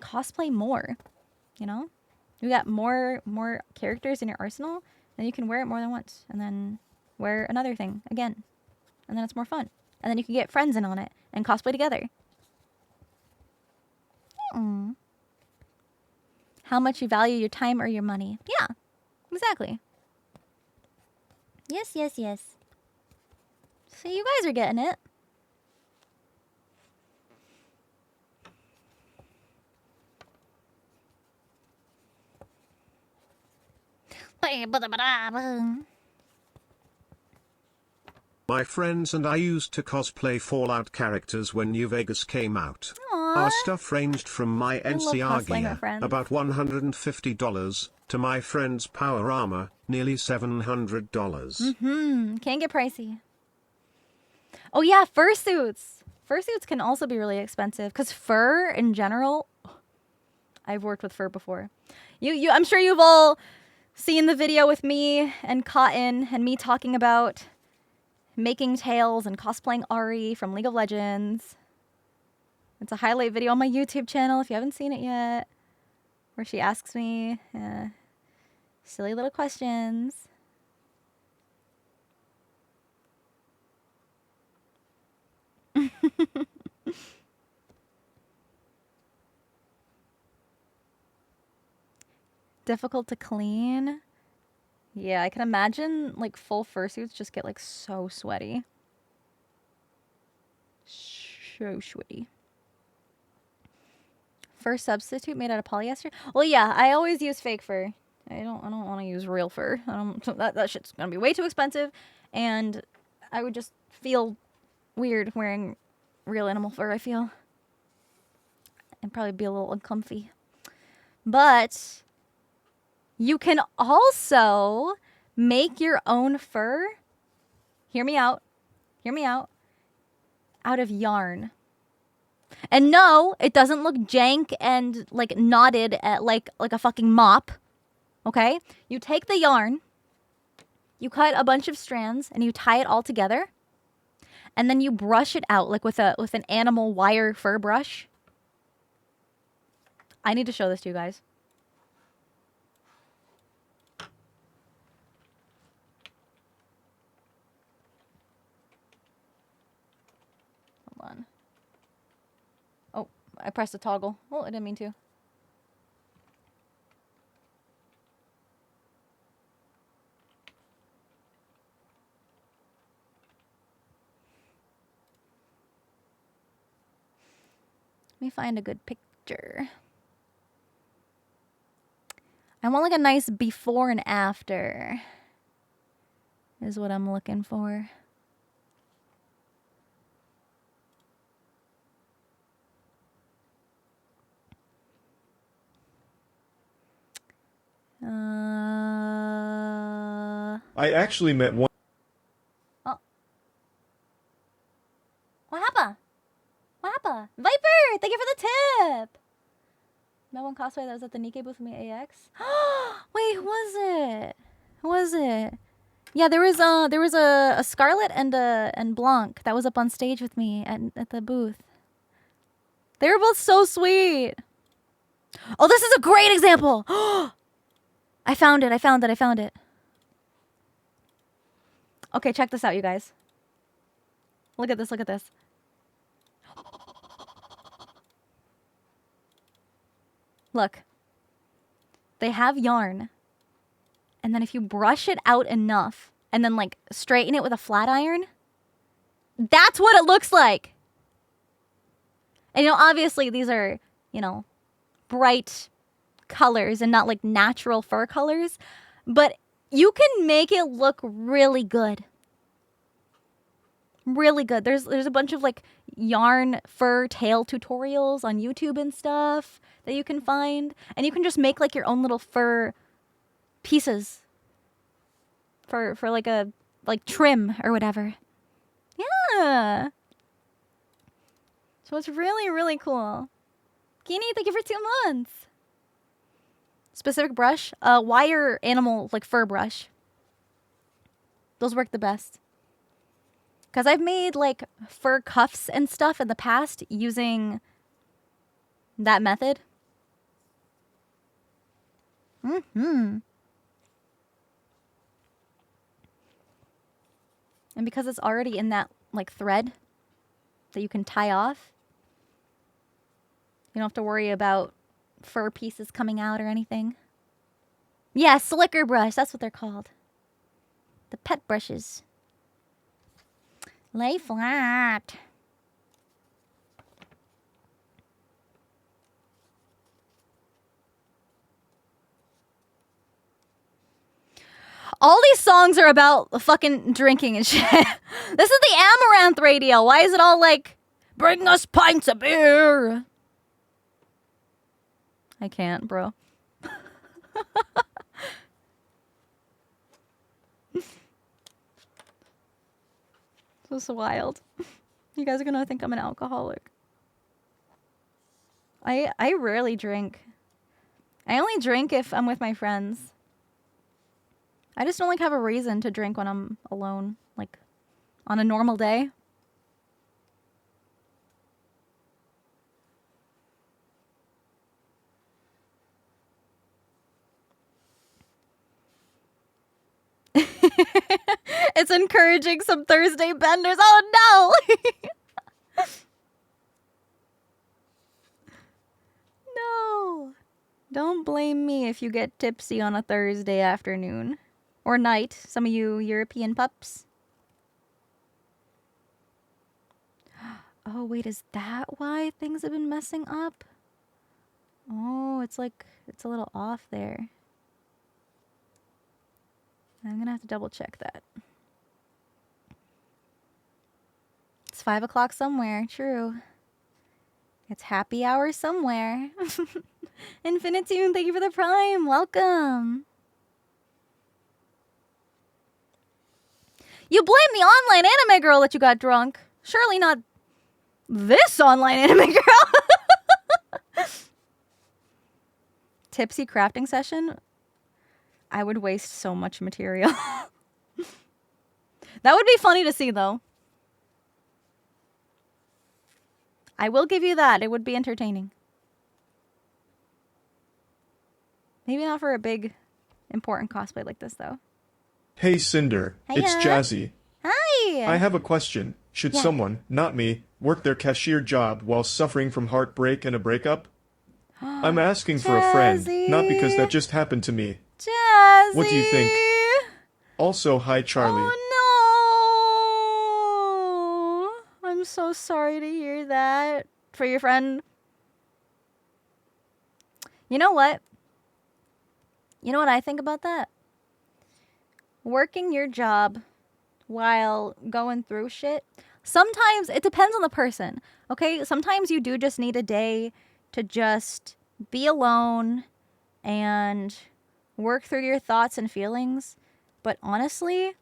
cosplay more, you know? You got more characters in your arsenal, then you can wear it more than once. And then wear another thing again. And then it's more fun. And then you can get friends in on it and cosplay together. How much you value your time or your money. Yeah, exactly. Yes, yes, yes. So you guys are getting it. My friends and I used to cosplay Fallout characters when New Vegas came out. Aww. Our stuff ranged from my NCR gear, about $150, to my friend's power armor, nearly $700. Can get pricey. Oh yeah, fursuits. Fursuits can also be really expensive because fur in general. I've worked with fur before. I'm sure you've all seen the video with me and Cotton and me talking about making tails and cosplaying Ari from League of Legends. It's a highlight video on my YouTube channel if you haven't seen it yet, where she asks me silly little questions. Difficult to clean. Yeah, I can imagine like full fursuits just get like so sweaty. So sweaty. Fur substitute made out of polyester? Well, yeah, I always use fake fur. I don't want to use real fur. That shit's gonna be way too expensive, and I would just feel weird wearing real animal fur, I feel. And probably be a little uncomfy. But you can also make your own fur. Hear me out. Hear me out. Out of yarn. And no, it doesn't look jank and like knotted at like a fucking mop. Okay? You take the yarn, you cut a bunch of strands, and you tie it all together. And then you brush it out like with an animal wire fur brush. I need to show this to you guys. Hold on. Oh, I pressed a toggle. Oh, I didn't mean to. Let me find a good picture. I want like a nice before and after is what I'm looking for. I actually met one. Oh. What happened? What happened? Viper! Thank you for the tip! That one cosplay that was at the Nikkei booth with me AX. Wait, who was it? Who was it? Yeah, there was a Scarlet and Blanc that was up on stage with me at the booth. They were both so sweet. Oh, this is a great example. I found it. Okay, check this out, you guys. Look at this. Look. They have yarn. And then if you brush it out enough and then like straighten it with a flat iron, that's what it looks like. And obviously these are, bright colors and not like natural fur colors, but you can make it look really good. Really good. There's a bunch of like yarn fur tail tutorials on YouTube and stuff that you can find, and you can just make like your own little fur pieces for like a trim or whatever. Yeah. So it's really, really cool. Kini, thank you for 2 months. Specific brush, wire animal like fur brush. Those work the best. Because I've made like fur cuffs and stuff in the past using that method. And because it's already in that like thread that you can tie off, you don't have to worry about fur pieces coming out or anything. Yeah, slicker brush, that's what they're called. The pet brushes. Lay flat. All these songs are about fucking drinking and shit. This is the Amaranth radio. Why is it all like, bring us pints of beer? I can't, bro. This is wild. You guys are gonna think I'm an alcoholic. I rarely drink. I only drink if I'm with my friends. I just don't like have a reason to drink when I'm alone, like on a normal day. It's encouraging some Thursday benders. Oh no! No. Don't blame me if you get tipsy on a Thursday afternoon. Or night, some of you European pups. Oh, wait, is that why things have been messing up? Oh, it's like, it's a little off there. I'm gonna have to double check that. It's 5 o'clock somewhere, true. It's happy hour somewhere. Infinitune, thank you for the prime. Welcome. You blame the online anime girl that you got drunk. Surely not this online anime girl. Tipsy crafting session? I would waste so much material. That would be funny to see, though. I will give you that. It would be entertaining. Maybe not for a big, important cosplay like this, though. Hey, Cinder. Hiya. It's Jazzy. Hi! I have a question. Should someone, not me, work their cashier job while suffering from heartbreak and a breakup? I'm asking for a friend, not because that just happened to me. Jazzy! What do you think? Also, hi, Charlie. Oh, no! I'm so sorry to hear that. For your friend. You know what? You know what I think about that? Working your job while going through shit. Sometimes it depends on the person. Okay? Sometimes you do just need a day to just be alone and work through your thoughts and feelings. But honestly,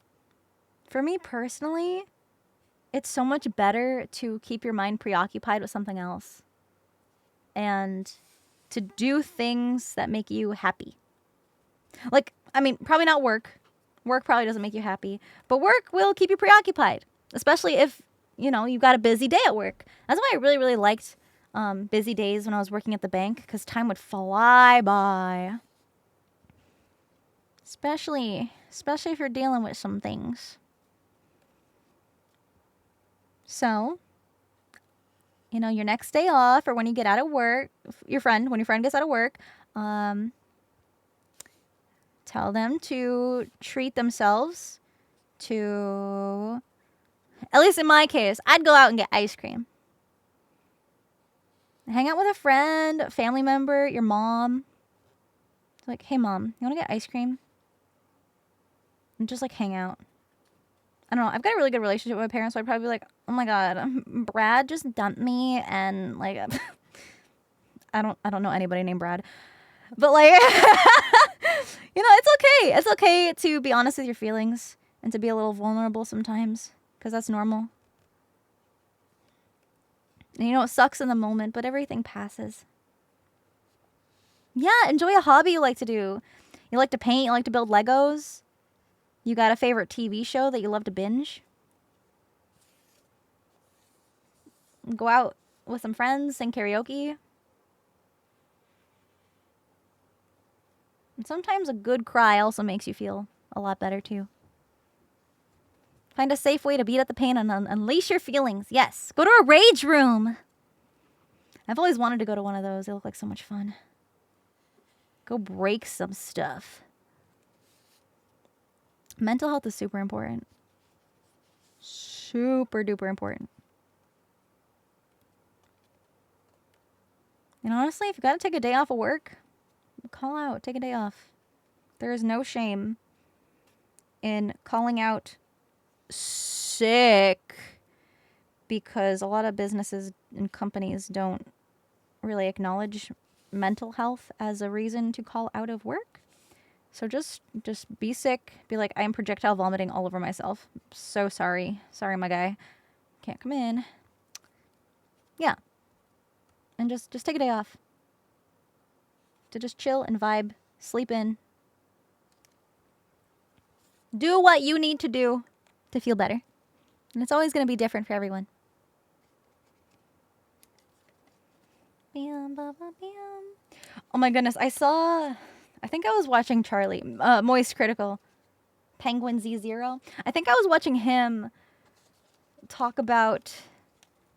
for me personally, it's so much better to keep your mind preoccupied with something else and to do things that make you happy. Like, I mean, probably not work. Work probably doesn't make you happy, but work will keep you preoccupied, especially if, you know, you've got a busy day at work. That's why I really, really liked busy days when I was working at the bank, because time would fly by. Especially if you're dealing with some things. So, you know, your next day off, or when you get out of work, when your friend gets out of work, tell them to treat themselves to, at least in my case, I'd go out and get ice cream. Hang out with a friend, a family member, your mom. It's like, hey mom, you want to get ice cream? And just like hang out. I don't know. I've got a really good relationship with my parents, so I'd probably be like, oh my god, Brad just dumped me, and like, I don't know anybody named Brad, but like, you know, it's okay. It's okay to be honest with your feelings and to be a little vulnerable sometimes, because that's normal. And you know, it sucks in the moment, but everything passes. Yeah, enjoy a hobby you like to do. You like to paint, you like to build Legos. You got a favorite TV show that you love to binge? Go out with some friends, sing karaoke. And sometimes a good cry also makes you feel a lot better too. Find a safe way to beat up the pain and unleash your feelings. Yes, go to a rage room. I've always wanted to go to one of those. They look like so much fun. Go break some stuff. Mental health is super important. Super duper important. And honestly, if you got to take a day off of work, call out, take a day off. There is no shame in calling out sick because a lot of businesses and companies don't really acknowledge mental health as a reason to call out of work. So just be sick. Be like, I am projectile vomiting all over myself. So sorry. Sorry, my guy. Can't come in. Yeah. And just take a day off. To just chill and vibe. Sleep in. Do what you need to do to feel better. And it's always going to be different for everyone. Oh my goodness. I think I was watching Charlie, Moist Critical, Penguin Z0. I think I was watching him talk about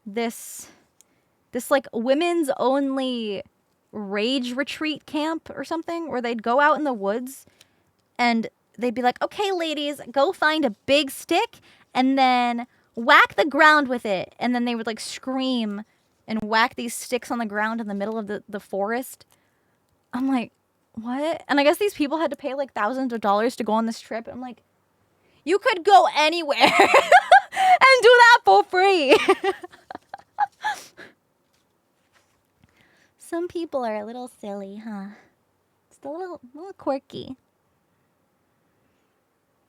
this like women's only rage retreat camp or something where they'd go out in the woods and they'd be like, okay, ladies, go find a big stick and then whack the ground with it. And then they would like scream and whack these sticks on the ground in the middle of the forest. I'm like, what? And I guess these people had to pay like thousands of dollars to go on this trip. I'm like, you could go anywhere and do that for free. Some people are a little silly, huh? Just a little quirky.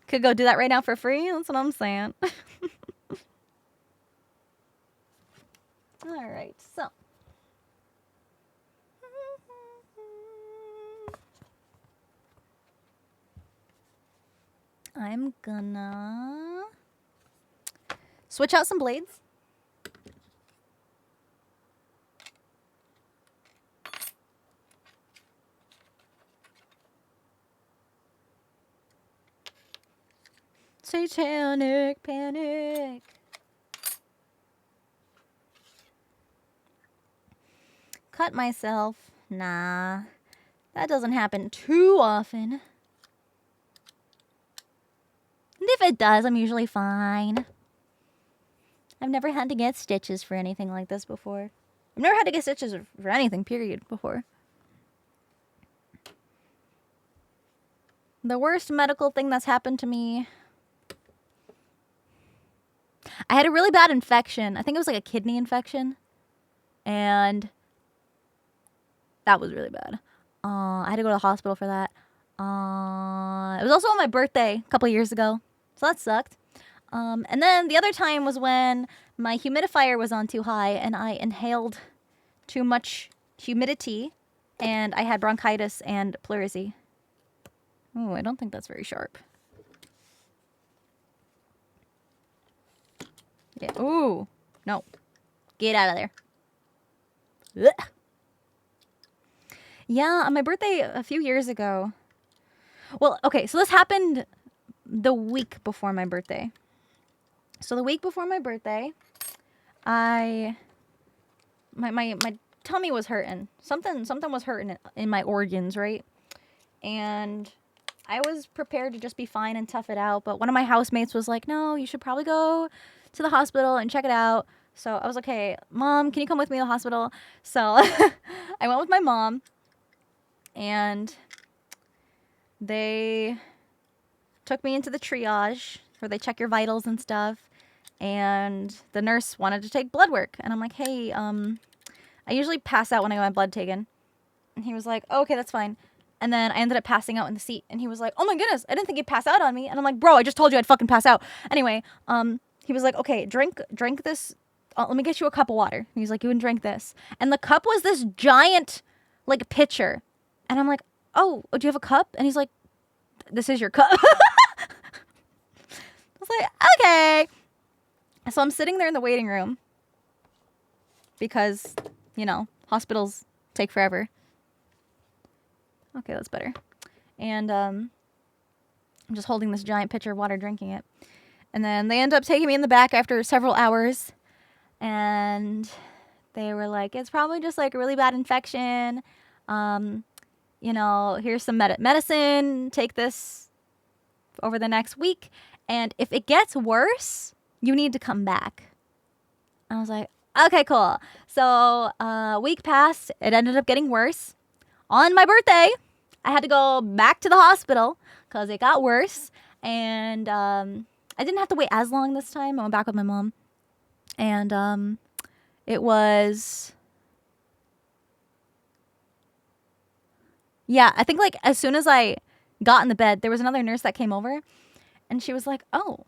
Could go do that right now for free. That's what I'm saying. All right, so. I'm gonna switch out some blades. Satanic panic. Cut myself. Nah, that doesn't happen too often. And if it does, I'm usually fine. I've never had to get stitches for anything like this before. I've never had to get stitches for anything, period, before. The worst medical thing that's happened to me... I had a really bad infection. I think it was like a kidney infection. And that was really bad. I had to go to the hospital for that. It was also on my birthday a couple years ago. So that sucked. And then the other time was when my humidifier was on too high and I inhaled too much humidity and I had bronchitis and pleurisy. Oh, I don't think that's very sharp. Yeah. Ooh. No. Get out of there. Ugh. Yeah, on my birthday a few years ago. Well, okay, so this happened the week before my birthday. So the week before my birthday, my tummy was hurting. Something was hurting in my organs, right? And I was prepared to just be fine and tough it out, but one of my housemates was like, "No, you should probably go to the hospital and check it out." So I was like, "Hey, Mom, can you come with me to the hospital?" So I went with my mom, and they took me into the triage where they check your vitals and stuff. And the nurse wanted to take blood work. And I'm like, "Hey, I usually pass out when I get my blood taken." And he was like, "Oh, okay, that's fine." And then I ended up passing out in the seat. And he was like, "Oh my goodness, I didn't think you'd pass out on me." And I'm like, "Bro, I just told you I'd fucking pass out." Anyway, he was like, "Okay, drink this. Let me get you a cup of water." And he's like, "You can drink this." And the cup was this giant, like, pitcher. And I'm like, oh, do you have a cup? And he's like, "This is your cup." I was like, okay. So I'm sitting there in the waiting room because, you know, hospitals take forever. Okay, that's better. And I'm just holding this giant pitcher of water, drinking it. And then they end up taking me in the back after several hours. And they were like, "It's probably just like a really bad infection. You know, here's some medicine. Take this over the next week. And if it gets worse, you need to come back." I was like, okay, cool. So a week passed. It ended up getting worse. On my birthday, I had to go back to the hospital because it got worse. And I didn't have to wait as long this time. I went back with my mom. And it was... Yeah, I think like as soon as I got in the bed, there was another nurse that came over. And she was like, oh,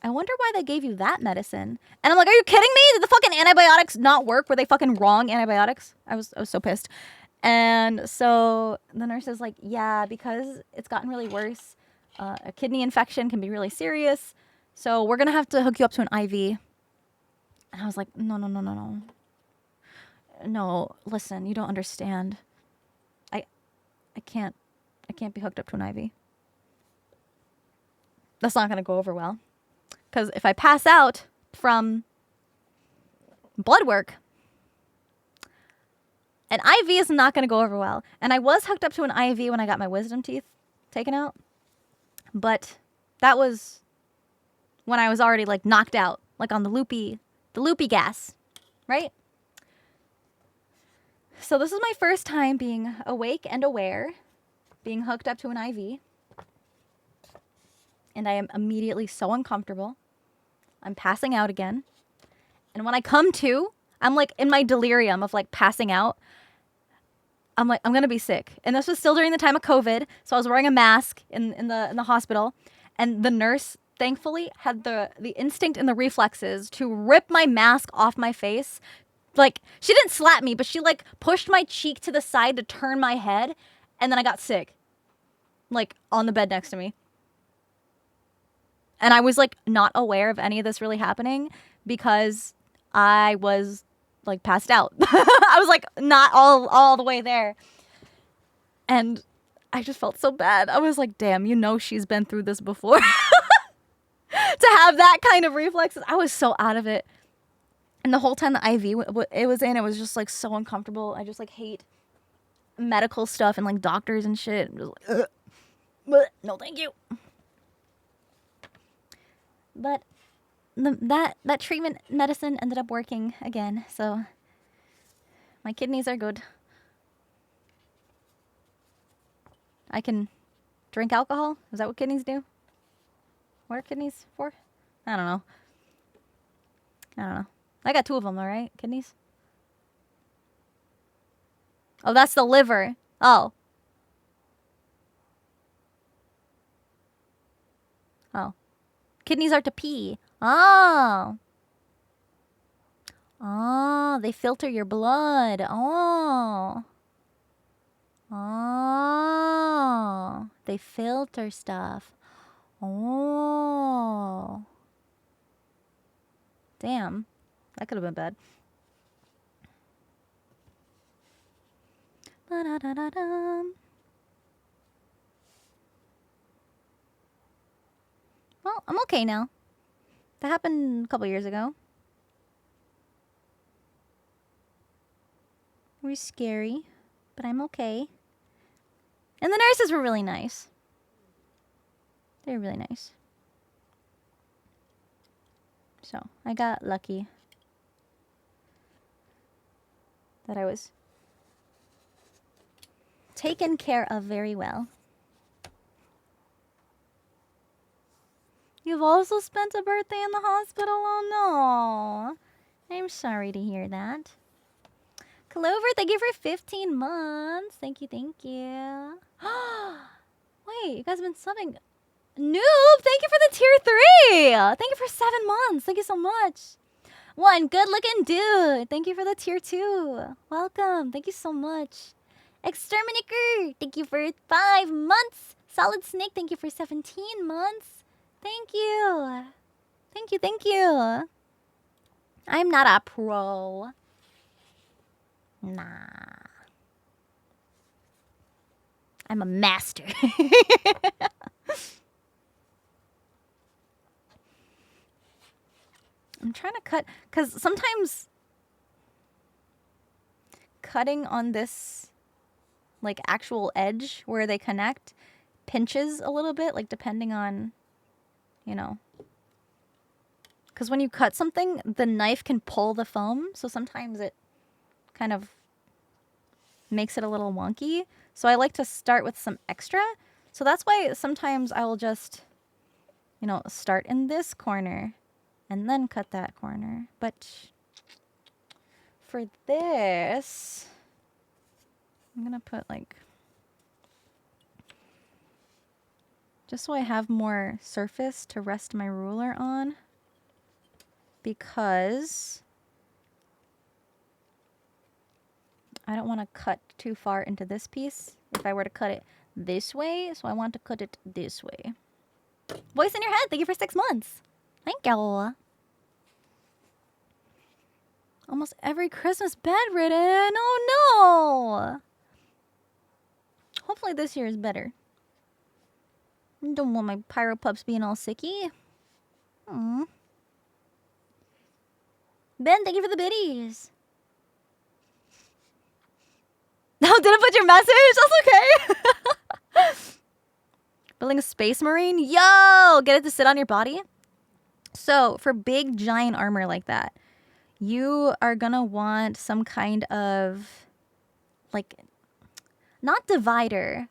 I wonder why they gave you that medicine. And I'm like, are you kidding me? Did the fucking antibiotics not work? Were they fucking wrong antibiotics? I was so pissed. And so the nurse is like, yeah, because it's gotten really worse. A kidney infection can be really serious. So we're going to have to hook you up to an IV. And I was like, no. No, listen, you don't understand. I can't be hooked up to an IV. That's not going to go over well. Because if I pass out from blood work, an IV is not going to go over well. And I was hooked up to an IV when I got my wisdom teeth taken out. But that was when I was already like knocked out, like on the loopy gas, right? So this is my first time being awake and aware, being hooked up to an IV. And I am immediately so uncomfortable. I'm passing out again. And when I come to, I'm like in my delirium of like passing out. I'm like, I'm going to be sick. And this was still during the time of COVID. So I was wearing a mask in the hospital. And the nurse, thankfully, had the instinct and the reflexes to rip my mask off my face. Like, she didn't slap me, but she like pushed my cheek to the side to turn my head. And then I got sick. Like, on the bed next to me. And I was like not aware of any of this really happening because I was like passed out. I was like not all the way there. And I just felt so bad. I was like, damn, you know she's been through this before. To have that kind of reflexes. I was so out of it. And the whole time the IV it was in, it was just like so uncomfortable. I just like hate medical stuff and like doctors and shit. I'm just like, no, thank you. But that treatment medicine ended up working again, so my kidneys are good. I can drink alcohol? Is that what kidneys do? What are kidneys for? I don't know. I got 2 of them, all right? Kidneys? Oh, that's the liver. Oh. Kidneys are to pee. Oh. Oh, they filter your blood. Oh. Oh. They filter stuff. Oh. Damn. That could have been bad. Ba-da-da-da-dum. Well, I'm okay now. That happened a couple years ago. It was scary, but I'm okay. And the nurses were really nice. They were really nice. So, I got lucky that I was taken care of very well. You've also spent a birthday in the hospital? Oh no. I'm sorry to hear that. Clover, thank you for 15 months. Thank you, thank you. Wait, you guys have been subbing. Noob, thank you for the tier 3. Thank you for 7 months. Thank you so much. One good looking dude. Thank you for the tier 2. Welcome. Thank you so much. Exterminator, thank you for 5 months. Solid Snake, thank you for 17 months. Thank you. Thank you, thank you. I'm not a pro. Nah. I'm a master. I'm trying to cut, because sometimes cutting on this, like, actual edge where they connect pinches a little bit, like, depending on, you know. Because when you cut something, the knife can pull the foam, so sometimes it kind of makes it a little wonky. So I like to start with some extra. So that's why sometimes I will just you know, start in this corner and then cut that corner. But for this, I'm gonna put like, just so I have more surface to rest my ruler on, because I don't want to cut too far into this piece if I were to cut it this way, so I want to cut it this way. Voice in your head, thank you for 6 months. Thank you. Almost every Christmas bedridden. Oh no! Hopefully this year is better. Don't want my pyro pups being all sicky. Aww. Ben, thank you for the biddies. No, didn't put your message? That's okay. Building a space marine? Yo! Get it to sit on your body? So, for big, giant armor like that, you are gonna want some kind of, like, not divider,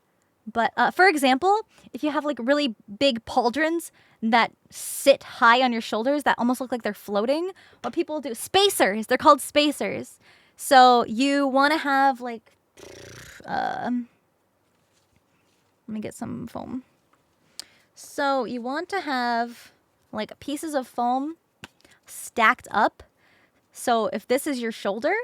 but for example, if you have like really big pauldrons that sit high on your shoulders that almost look like they're floating, what people do, spacers, they're called spacers. So you want to have like, let me get some foam. So you want to have like pieces of foam stacked up. So if this is your shoulder,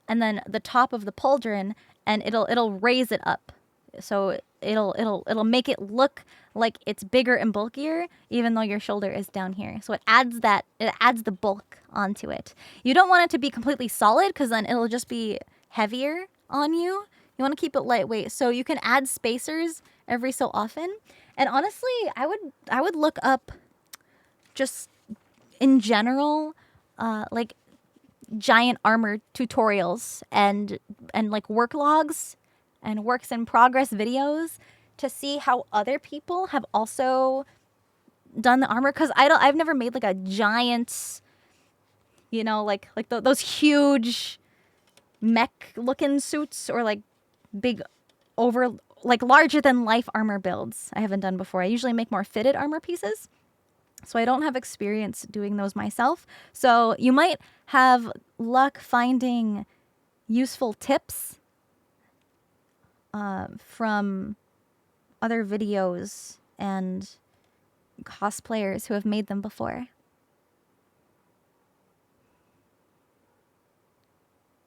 and then the top of the pauldron, and it'll raise it up. So it'll make it look like it's bigger and bulkier, even though your shoulder is down here. So it adds the bulk onto it. You don't want it to be completely solid, because then it'll just be heavier on you. You want to keep it lightweight. So you can add spacers every so often. And honestly, I would look up just in general, like giant armor tutorials and like work logs and works in progress videos to see how other people have also done the armor, because I've never made like a giant, you know, like those huge mech looking suits, or like big like larger than life armor builds. I haven't done before. I usually make more fitted armor pieces, so I don't have experience doing those myself. So you might have luck finding useful tips from other videos and cosplayers who have made them before.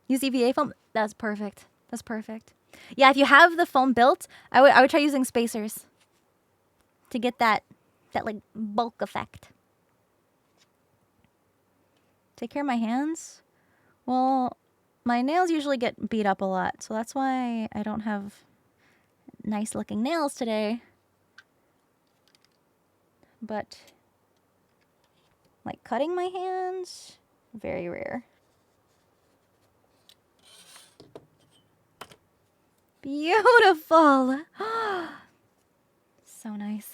Use EVA foam? That's perfect. That's perfect. Yeah, if you have the foam built, I would try using spacers to get that like bulk effect. Take care of my hands? Well, my nails usually get beat up a lot, so that's why I don't have nice looking nails today. But like cutting my hands, very rare. Beautiful. So nice.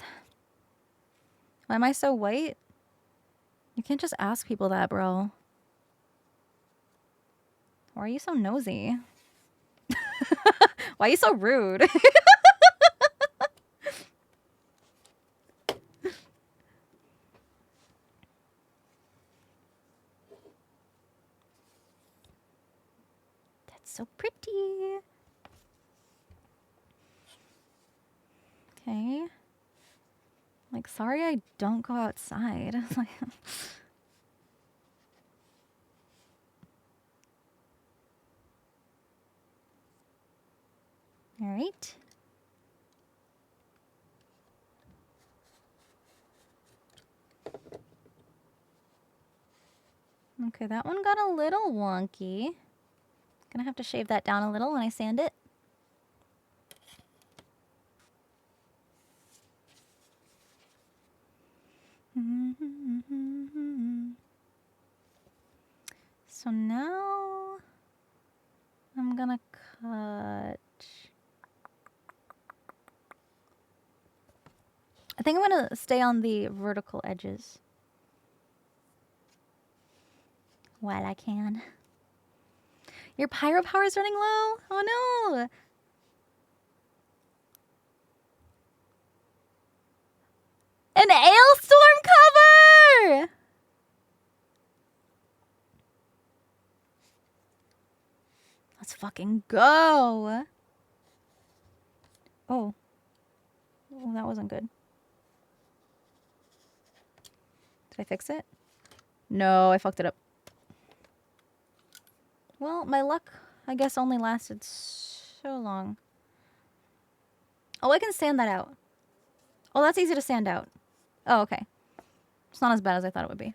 Why am I so white? You can't just ask people that, bro. Why are you so nosy? Why are you so rude? That's so pretty. Okay. Like, sorry I don't go outside. All right. Okay, that one got a little wonky. Gonna have to shave that down a little when I sand it. So now I'm gonna cut. I think I'm gonna stay on the vertical edges while I can. Your pyro power is running low? Oh no! An hailstorm? fucking go. Oh. Well, that wasn't good. Did I fix it? No, I fucked it up. Well, my luck, I guess, only lasted so long. Oh, I can sand that out. Oh, that's easy to sand out. Oh, okay. It's not as bad as I thought it would be.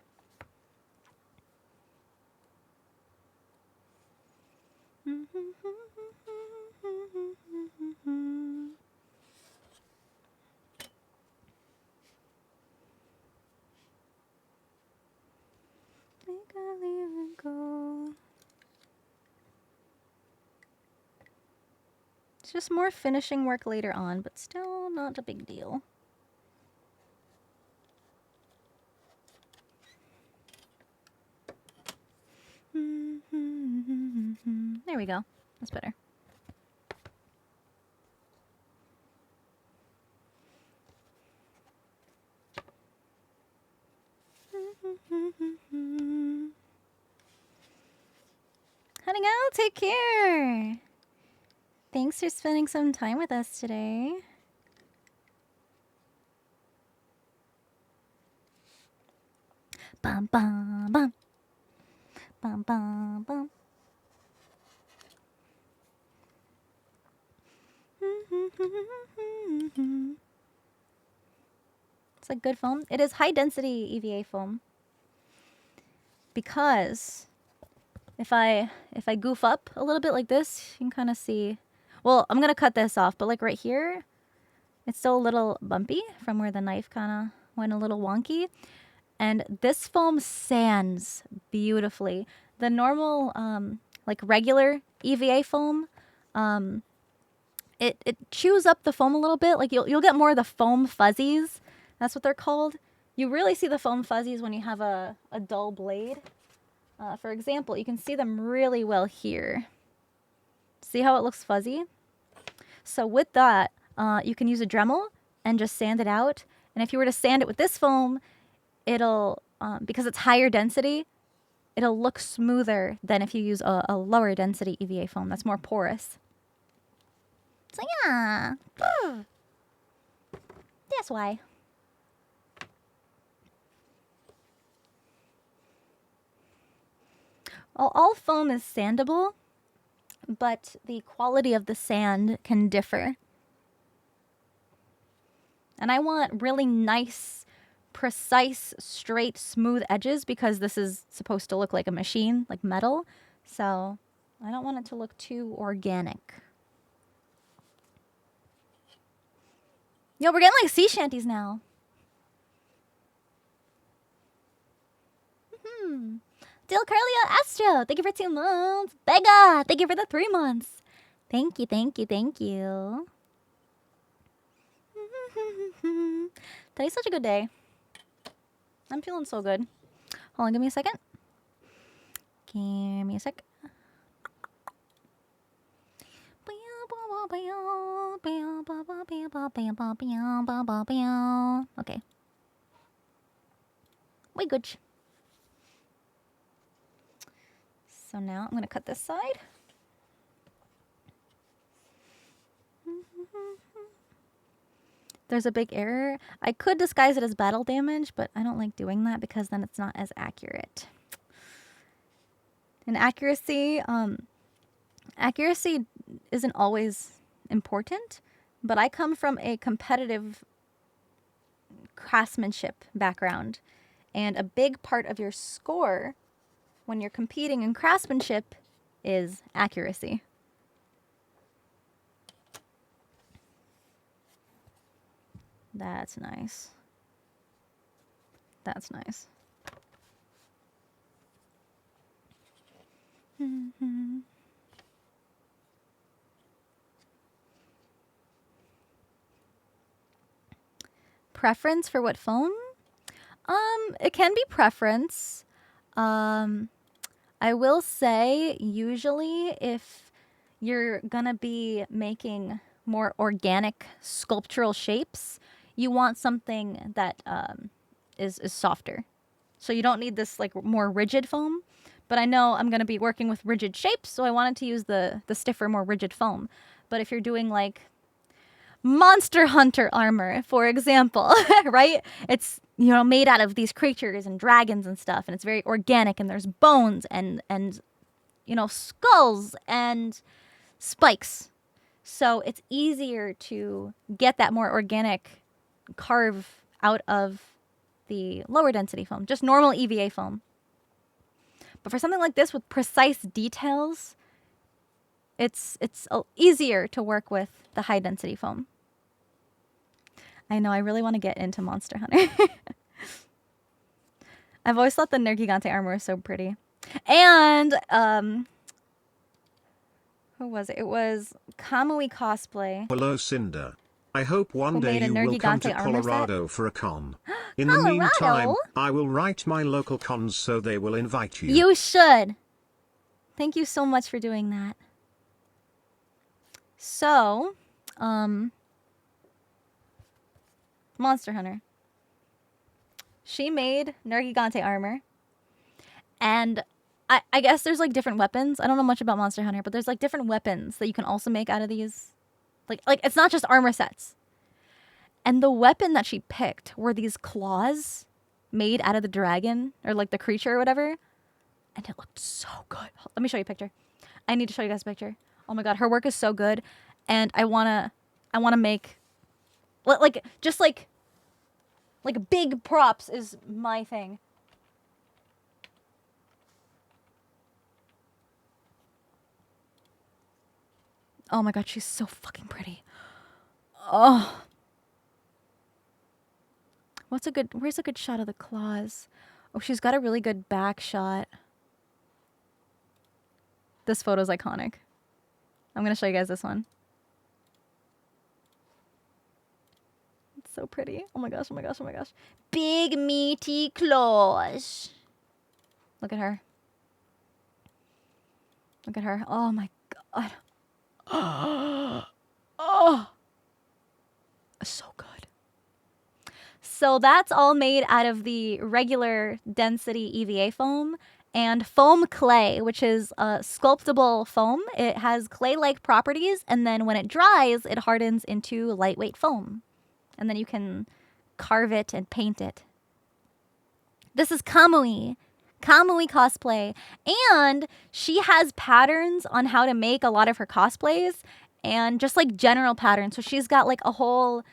Think I'll leave and go. It's just more finishing work later on, but still not a big deal. There we go. That's better. Honey, go, take care. Thanks for spending some time with us today. Bum bum bum. Bum bum bum. It's a good foam. It is high density EVA foam. Because if I goof up a little bit like this, you can kind of see. Well, I'm gonna cut this off, but like right here, it's still a little bumpy from where the knife kind of went a little wonky. And this foam sands beautifully. The normal, like regular EVA foam, it chews up the foam a little bit. Like you'll get more of the foam fuzzies. That's what they're called. You really see the foam fuzzies when you have a dull blade. For example, you can see them really well here. See how it looks fuzzy? So with that, you can use a Dremel and just sand it out. And if you were to sand it with this foam, it'll, because it's higher density, it'll look smoother than if you use a lower density EVA foam that's more porous. So yeah, that's why. All foam is sandable, but the quality of the sand can differ. And I want really nice, precise, straight, smooth edges because this is supposed to look like a machine, like metal. So I don't want it to look too organic. Yo, we're getting like sea shanties now. Del Carlio Astro, thank you for 2 months. Bega, thank you for the 3 months. Thank you, thank you, thank you. Today's such a good day. I'm feeling so good. Hold on, give me a second. Give me a sec. Okay. We good. So now I'm going to cut this side. There's a big error. I could disguise it as battle damage, but I don't like doing that because then it's not as accurate. And accuracy isn't always important, but I come from a competitive craftsmanship background, and a big part of your score when you're competing in craftsmanship is accuracy. That's nice. That's nice. Preference for what foam? It can be preference. I will say, usually, if you're gonna be making more organic sculptural shapes, you want something that is softer. So you don't need this like more rigid foam, But I know I'm going to be working with rigid shapes, so I wanted to use the stiffer, more rigid foam. But if you're doing like Monster Hunter armor, for example, right? It's, you know, made out of these creatures and dragons and stuff, and it's very organic, and there's bones and you know, skulls and spikes. So it's easier to get that more organic carve out of the lower density foam, just normal EVA foam. But for something like this with precise details, it's easier to work with the high density foam. I know, I really want to get into Monster Hunter. I've always thought the Nergigante armor was so pretty. And who was it? It was Kamui Cosplay. Hello, Sinder. I hope one day you will come to Colorado for a con. In the meantime, I will write my local cons so they will invite you. You should. Thank you so much for doing that. So, Monster Hunter. She made Nergigante armor. And I guess there's like different weapons. I don't know much about Monster Hunter, but there's like different weapons that you can also make out of these. Like it's not just armor sets. And the weapon that she picked were these claws made out of the dragon or like the creature or whatever. And it looked so good. Let me show you a picture. I need to show you guys a picture. Oh my god, her work is so good. And I wanna make like big props is my thing. Oh my god, she's so fucking pretty. Oh. Where's a good shot of the claws? Oh, she's got a really good back shot. This photo's iconic. I'm gonna show you guys this one. It's so pretty. Oh my gosh, oh my gosh, oh my gosh. Big meaty claws. Look at her. Look at her. Oh my god. Oh, so good. So that's all made out of the regular density EVA foam and foam clay, which is a sculptable foam. It has clay-like properties, and then when it dries, it hardens into lightweight foam. And then you can carve it and paint it. This is Kamui Cosplay, and she has patterns on how to make a lot of her cosplays and just like general patterns. So she's got like a whole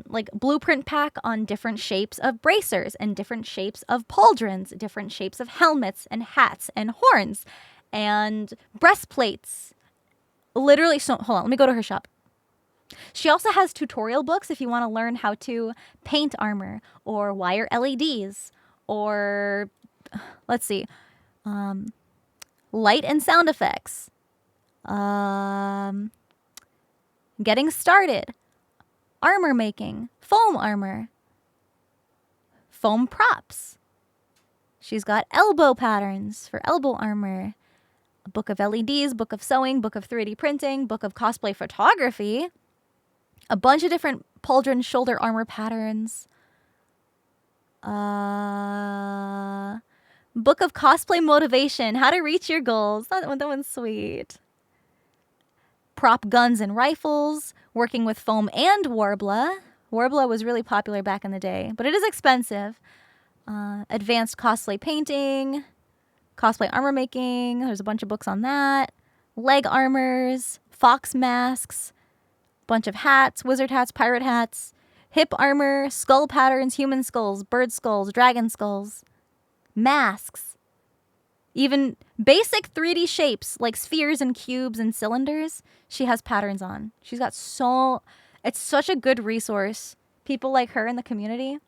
like blueprint pack on different shapes of bracers and different shapes of pauldrons, different shapes of helmets and hats and horns and breastplates. Literally, so hold on, let me go to her shop. She also has tutorial books if you want to learn how to paint armor or wire LEDs or let's see, light and sound effects, getting started, armor making, foam armor, foam props. She's got elbow patterns for elbow armor, a book of LEDs, book of sewing, book of 3D printing, book of cosplay photography, a bunch of different pauldron shoulder armor patterns, book of cosplay motivation, how to reach your goals. That one's sweet. Prop guns and rifles, working with foam and Warbler. Warbler was really popular back in the day, but it is expensive. Advanced cosplay painting, cosplay armor making. There's a bunch of books on that. Leg armors, fox masks, bunch of hats, wizard hats, pirate hats, hip armor, skull patterns, human skulls, bird skulls, dragon skulls, masks, even basic 3D shapes like spheres and cubes and cylinders. She has patterns on. She's got it's such a good resource. People like her in the community,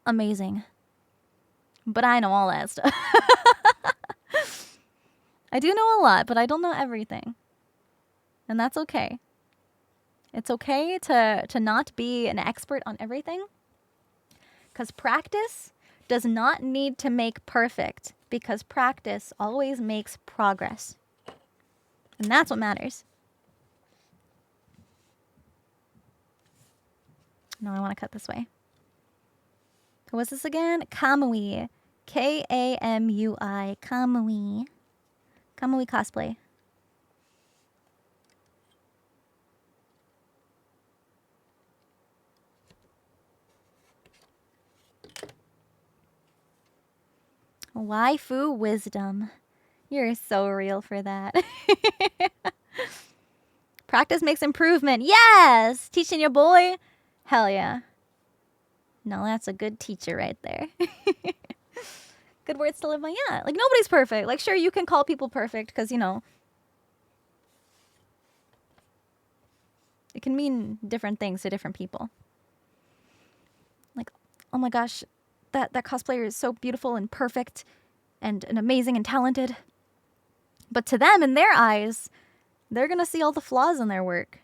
amazing. But I know all that stuff. I do know a lot, but I don't know everything. And that's okay. It's okay to not be an expert on everything. Because practice does not need to make perfect, because practice always makes progress. And that's what matters. No, I want to cut this way. Who was this again? Kamui. Kamui. Kamui. Kamui Cosplay. Waifu wisdom. You're so real for that. Practice makes improvement. Yes! Teaching your boy? Hell yeah. No, that's a good teacher right there. Good words to live by. Yeah, like nobody's perfect. Like sure, you can call people perfect because, you know, it can mean different things to different people. Like, oh my gosh, that cosplayer is so beautiful and perfect and amazing and talented. But to them, in their eyes, they're going to see all the flaws in their work.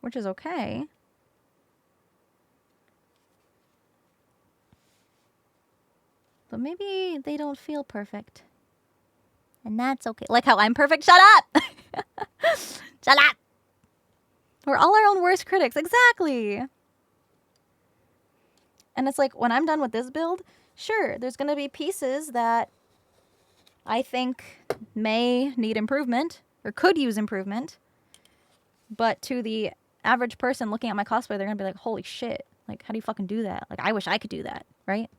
Which is okay. But maybe they don't feel perfect. And that's okay. Like how I'm perfect. Shut up! Shut up! We're all our own worst critics. Exactly. And it's like, when I'm done with this build, sure, there's going to be pieces that I think may need improvement or could use improvement. But to the average person looking at my cosplay, they're going to be like, holy shit. Like, how do you fucking do that? Like, I wish I could do that, right?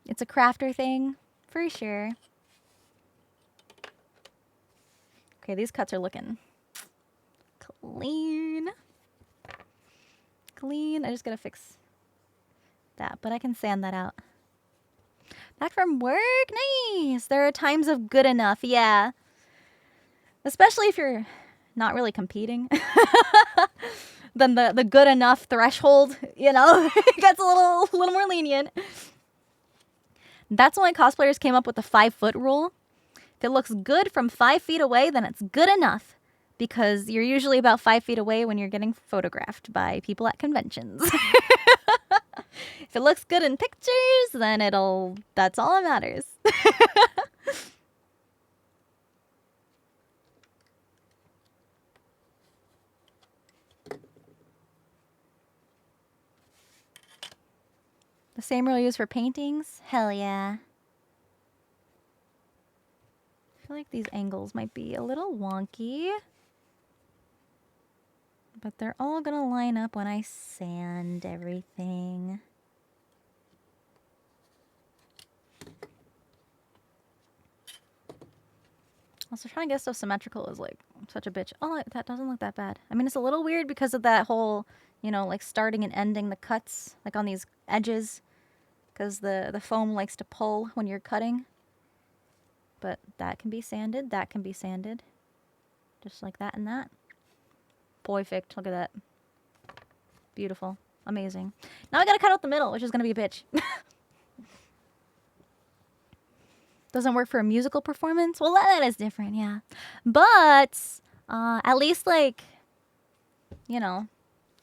It's a crafter thing, for sure. Okay, these cuts are looking clean. Clean. I just gotta fix that, but I can sand that out. Back from work? Nice. There are times of good enough, yeah. Especially if you're not really competing. Then the good enough threshold, you know, gets a little more lenient. That's why cosplayers came up with the 5-foot rule. If it looks good from 5 feet away, then it's good enough. Because you're usually about 5 feet away when you're getting photographed by people at conventions. If it looks good in pictures, then that's all that matters. The same rule used for paintings? Hell yeah. I feel like these angles might be a little wonky. But they're all gonna line up when I sand everything. Also, trying to get stuff symmetrical is like such a bitch. Oh, that doesn't look that bad. I mean, it's a little weird because of that whole, you know, like starting and ending the cuts, like on these edges. Because the foam likes to pull when you're cutting. But that can be sanded, that can be sanded. Just like that and that. Perfect. Look at that. Beautiful. Amazing. Now I gotta cut out the middle, which is gonna be a bitch. Doesn't work for a musical performance? Well, that is different, yeah. But at least, like, you know,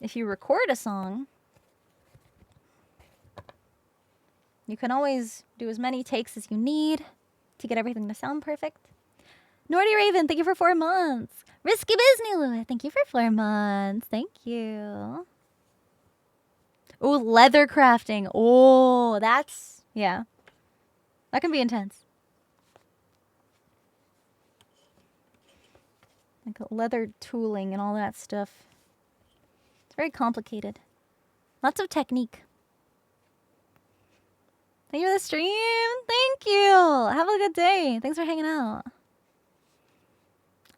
if you record a song, you can always do as many takes as you need to get everything to sound perfect. Nordy Raven, thank you for 4 months. Risky Biznulu, thank you for 4 months. Thank you. Oh, leather crafting. Oh, that's, yeah. That can be intense. Like leather tooling and all that stuff. It's very complicated. Lots of technique. Thank you for the stream. Thank you. Have a good day. Thanks for hanging out.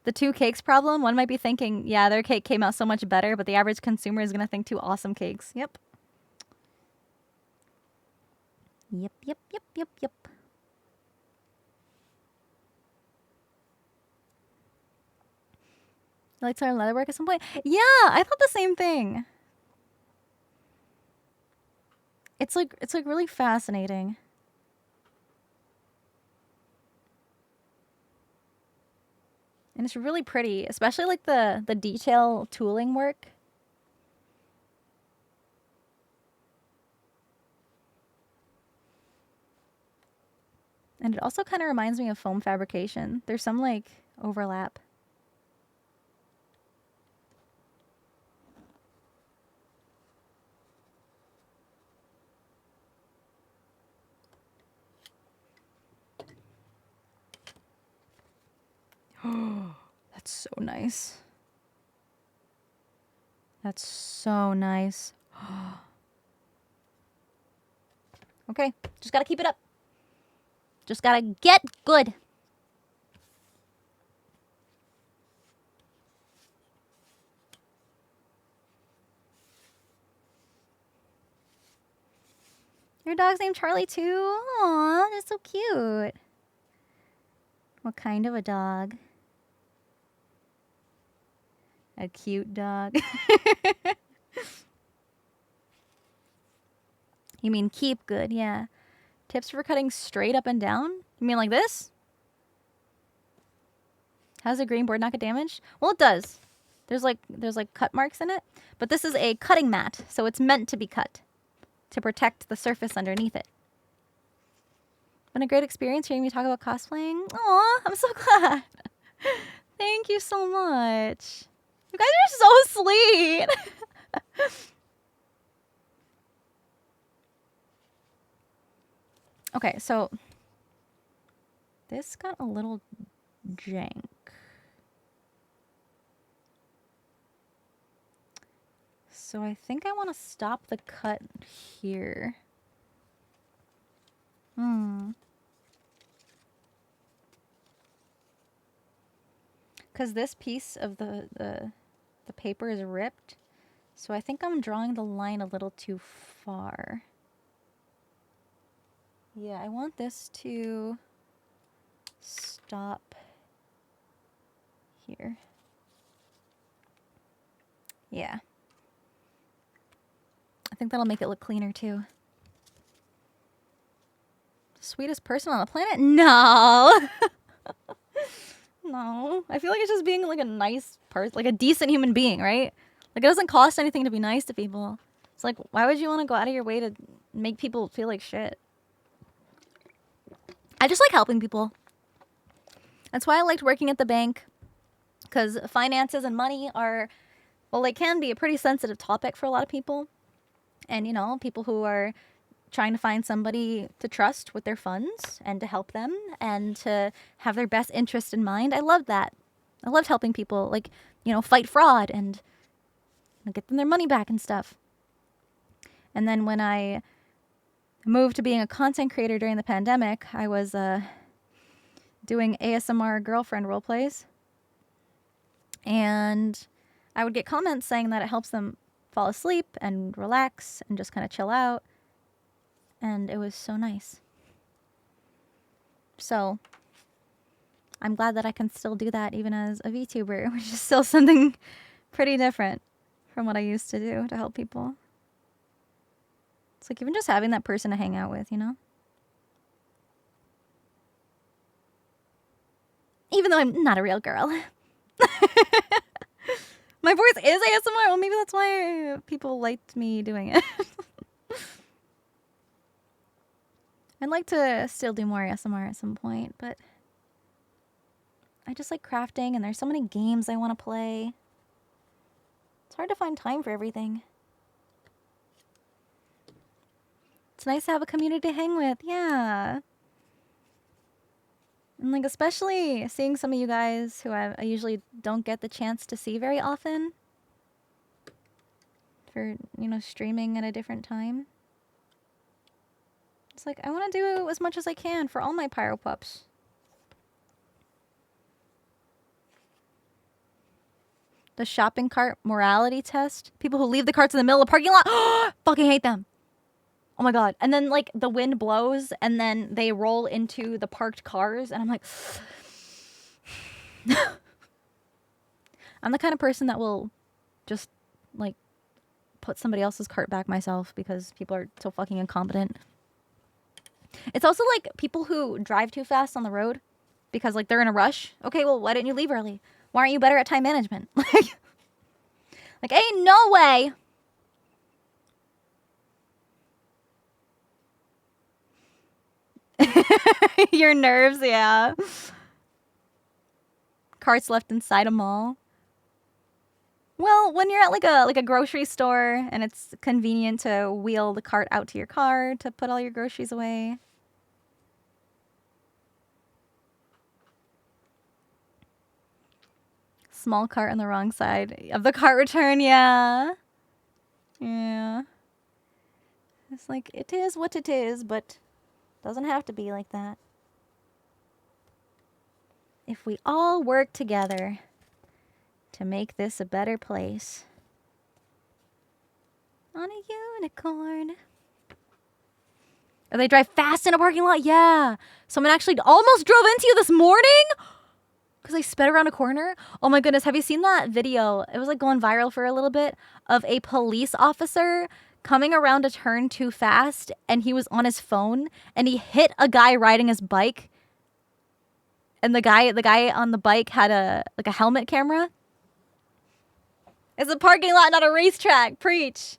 The 2 cakes problem. One might be thinking, yeah, their cake came out so much better, but the average consumer is going to think 2 awesome cakes. Yep. Yep, yep, yep, yep, yep. You like to learn leatherwork at some point? Yeah, I thought the same thing. It's like really fascinating. And it's really pretty, especially like the detail tooling work. And it also kind of reminds me of foam fabrication. There's some like overlap. That's so nice. That's so nice. Okay, just gotta keep it up. Just gotta get good. Your dog's named Charlie too? Aw, that's so cute. What kind of a dog? A cute dog. You mean keep good, yeah. Tips for cutting straight up and down? You mean like this? How does a green board not get damaged? Well, it does. There's like cut marks in it. But this is a cutting mat, so it's meant to be cut to protect the surface underneath it. Been a great experience hearing me talk about cosplaying. Aw, I'm so glad. Thank you so much. You guys are so sweet. Okay, so this got a little jank. So I think I want to stop the cut here. Because this piece of the paper is ripped. So I think I'm drawing the line a little too far. Yeah, I want this to stop here. Yeah. I think that'll make it look cleaner too. Sweetest person on the planet? No. No. I feel like it's just being like a nice person, like a decent human being, right? Like it doesn't cost anything to be nice to people. It's like, why would you want to go out of your way to make people feel like shit? I just like helping people. That's why I liked working at the bank. Because finances and money are, well, they can be a pretty sensitive topic for a lot of people. And, you know, people who are trying to find somebody to trust with their funds and to help them and to have their best interest in mind. I loved that. I loved helping people, like, you know, fight fraud and get them their money back and stuff. And then when I moved to being a content creator during the pandemic, I was doing ASMR girlfriend role plays. And I would get comments saying that it helps them fall asleep and relax and just kind of chill out. And it was so nice. So I'm glad that I can still do that even as a VTuber, which is still something pretty different from what I used to do to help people. It's like even just having that person to hang out with, you know? Even though I'm not a real girl. My voice is ASMR. Well, maybe that's why people liked me doing it. I'd like to still do more ASMR at some point, but I just like crafting, and there's so many games I want to play. It's hard to find time for everything. It's nice to have a community to hang with, yeah. And like especially seeing some of you guys who I usually don't get the chance to see very often. For, you know, streaming at a different time. It's like, I want to do as much as I can for all my pyro pups. The shopping cart morality test. People who leave the carts in the middle of the parking lot. Fucking hate them. Oh my god. And then like the wind blows and then they roll into the parked cars and I'm like I'm the kind of person that will just like put somebody else's cart back myself because people are so fucking incompetent. It's also like people who drive too fast on the road because like they're in a rush. Okay, well, why didn't you leave early? Why aren't you better at time management? Like ain't no way. Your nerves, yeah. Carts left inside a mall. Well, when you're at like a grocery store and it's convenient to wheel the cart out to your car to put all your groceries away. Small cart on the wrong side of the cart return, yeah. Yeah. It's like, it is what it is, but doesn't have to be like that. If we all work together to make this a better place. On a unicorn. Oh, they drive fast in a parking lot? Yeah. Someone actually almost drove into you this morning? Because they sped around a corner? Oh my goodness, have you seen that video? It was like going viral for a little bit of a police officer coming around a turn too fast, and he was on his phone and he hit a guy riding his bike. And the guy on the bike had a helmet camera. It's a parking lot, not a racetrack. Preach.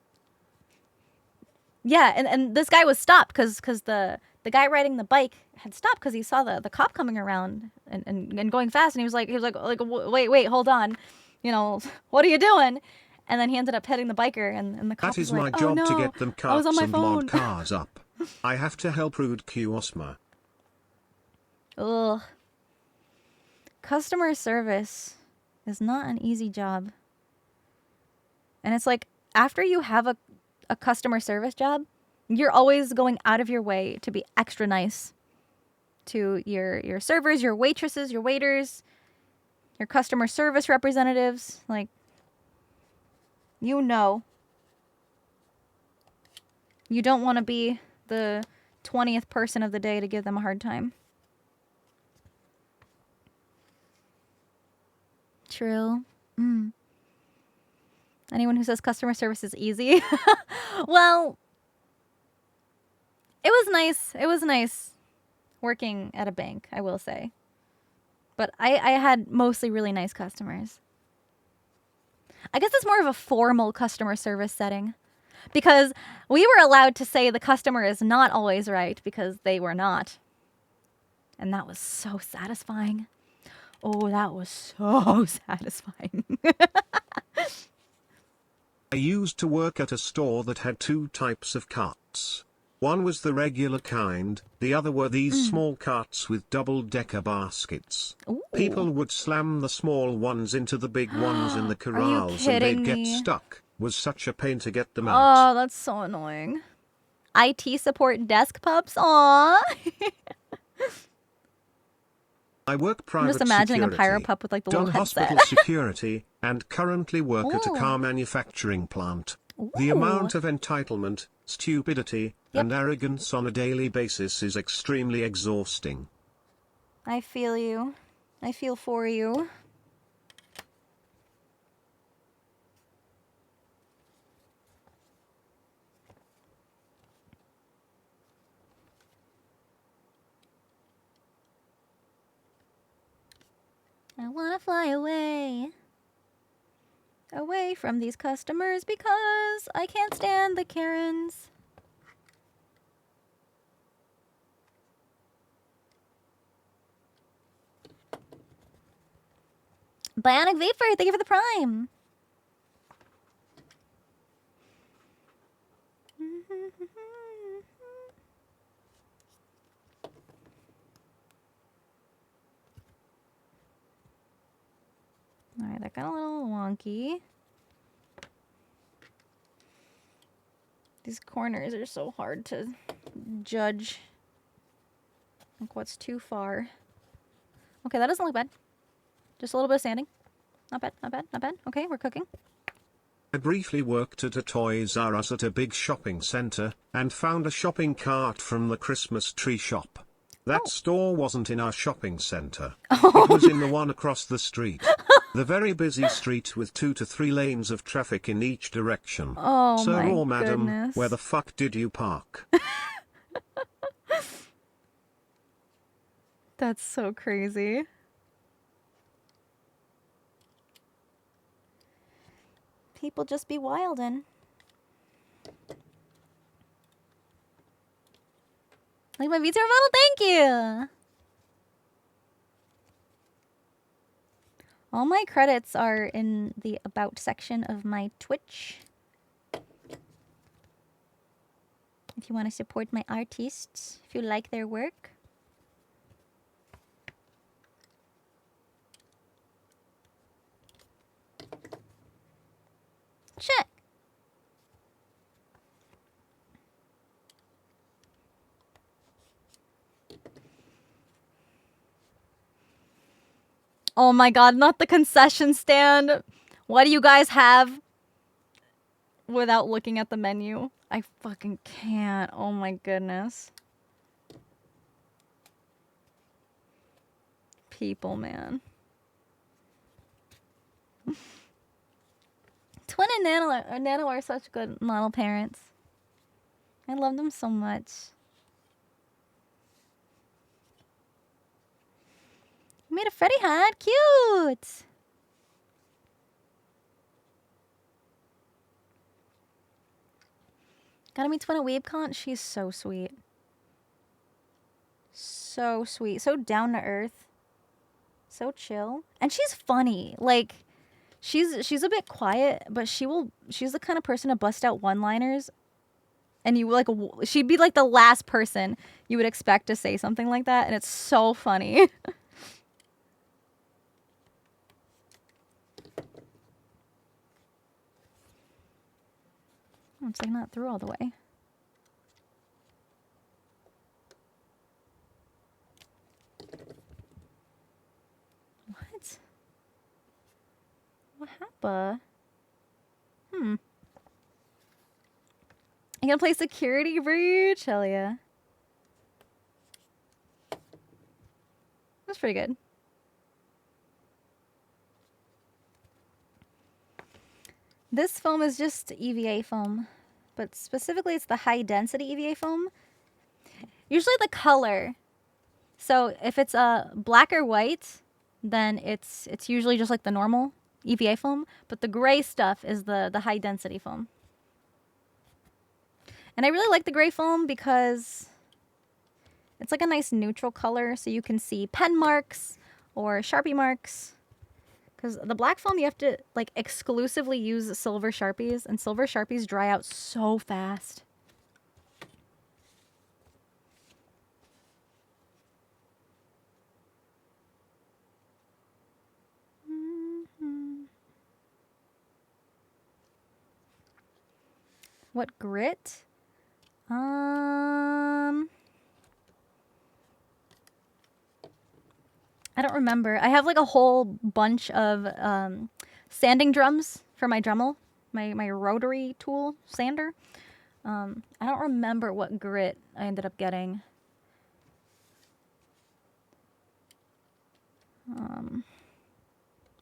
Yeah, and this guy was stopped because the guy riding the bike had stopped because he saw the cop coming around and going fast, and he was like wait, hold on, you know, what are you doing? And then he ended up hitting the biker, and the cop was like, that is my job, oh, no, to get them I was carts on my and phone. log cars up. I have to help Rude Kiosma. Ugh. Customer service is not an easy job. And it's like, after you have a customer service job, you're always going out of your way to be extra nice to your servers, your waitresses, your waiters, your customer service representatives. Like, you know. You don't want to be the 20th person of the day to give them a hard time. True. Anyone who says customer service is easy? Well, it was nice. It was nice working at a bank, I will say. But I had mostly really nice customers. I guess it's more of a formal customer service setting. Because we were allowed to say the customer is not always right because they were not. And that was so satisfying. Oh, that was so satisfying. I used to work at a store that had two types of carts. One was the regular kind, the other were these small carts with double-decker baskets. Ooh. People would slam the small ones into the big ones in the corrals and they'd get stuck. Was such a pain to get them out. Oh, that's so annoying. IT support desk pups? Aww. I work private I'm just imagining security, a pyro pup with like the done little headset. hospital security, and currently work at a Ooh. car manufacturing plant. Ooh. The amount of entitlement, stupidity, Yep. and arrogance on a daily basis is extremely exhausting. I feel you. I feel for you. I want to fly away. Away from these customers because I can't stand the Karens. Bionic Vapor, thank you for the prime. Alright, that got a little wonky. These corners are so hard to judge. Like, what's too far? Okay, that doesn't look bad. Just a little bit of sanding. Not bad, not bad, not bad. Okay, we're cooking. I briefly worked at a Toys R Us at a big shopping center, and found a shopping cart from the Christmas tree shop. That store wasn't in our shopping center. It was in the one across the street. The very busy street with 2 to 3 lanes of traffic in each direction. Oh, Sir my or madam, goodness. where the fuck did you park? That's so crazy. People just be wildin'. Like my VTuber model, thank you! All my credits are in the About section of my Twitch. If you want to support my artists, if you like their work. Shit. Oh my god, not the concession stand. What do you guys have without looking at the menu? I fucking can't. Oh my goodness. People, man. Twin and Nano are such good model parents. I love them so much. You made a Freddy hat. Cute. Gotta meet Twin at WeebCon. She's so sweet. So sweet. So down to earth. So chill. And she's funny. Like, she's a bit quiet, but she's the kind of person to bust out one-liners. And you like, she'd be like the last person you would expect to say something like that. And it's so funny. It's like not through all the way. What? What happened? You gonna play security breach? Hell yeah. That's pretty good. This foam is just EVA foam, but specifically it's the high density EVA foam. Usually the color. So if it's black or white, then it's usually just like the normal EVA foam, but the gray stuff is the high density foam. And I really like the gray foam because it's like a nice neutral color, so you can see pen marks or Sharpie marks. Because the black foam, you have to like exclusively use silver Sharpies, and silver Sharpies dry out so fast. What grit? I don't remember. I have like a whole bunch of sanding drums for my Dremel, my rotary tool sander. I don't remember what grit I ended up getting. I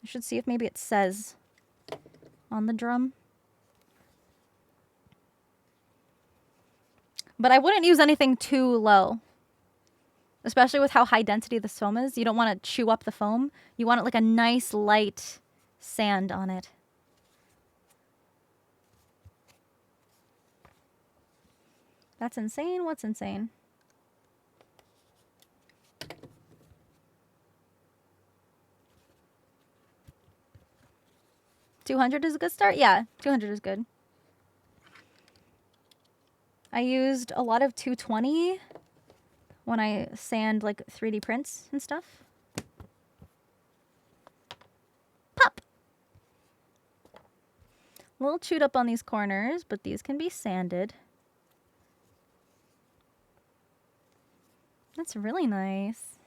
should see if maybe it says on the drum. But I wouldn't use anything too low. Especially with how high density this foam is. You don't want to chew up the foam. You want it like a nice light sand on it. That's insane. What's insane? $200 is a good start? Yeah, 200 is good. I used a lot of 220 when I sand like 3D prints and stuff. Pop! A little chewed up on these corners, but these can be sanded. That's really nice.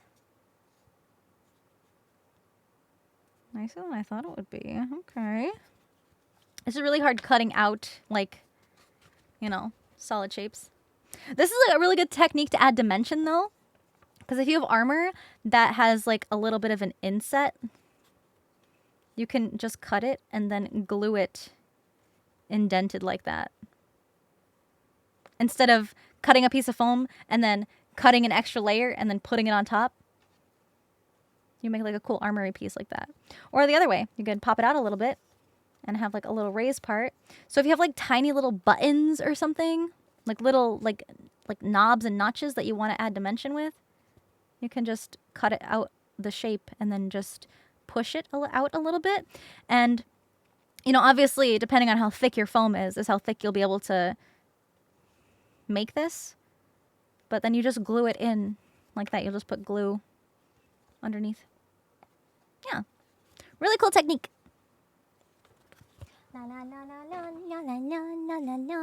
Nicer than I thought it would be. Okay. This is really hard cutting out, like, you know, solid shapes. This is like a really good technique to add dimension, though. Because if you have armor that has, like, a little bit of an inset, you can just cut it and then glue it indented like that. Instead of cutting a piece of foam and then cutting an extra layer and then putting it on top. You make like a cool armory piece like that. Or the other way, you could pop it out a little bit and have like a little raised part. So if you have like tiny little buttons or something, like little like knobs and notches that you want to add dimension with, you can just cut it out the shape and then just push it out a little bit. And, you know, obviously, depending on how thick your foam is how thick you'll be able to make this. But then you just glue it in like that. You'll just put glue underneath. Yeah. Really cool technique. La la la la la la la la la la.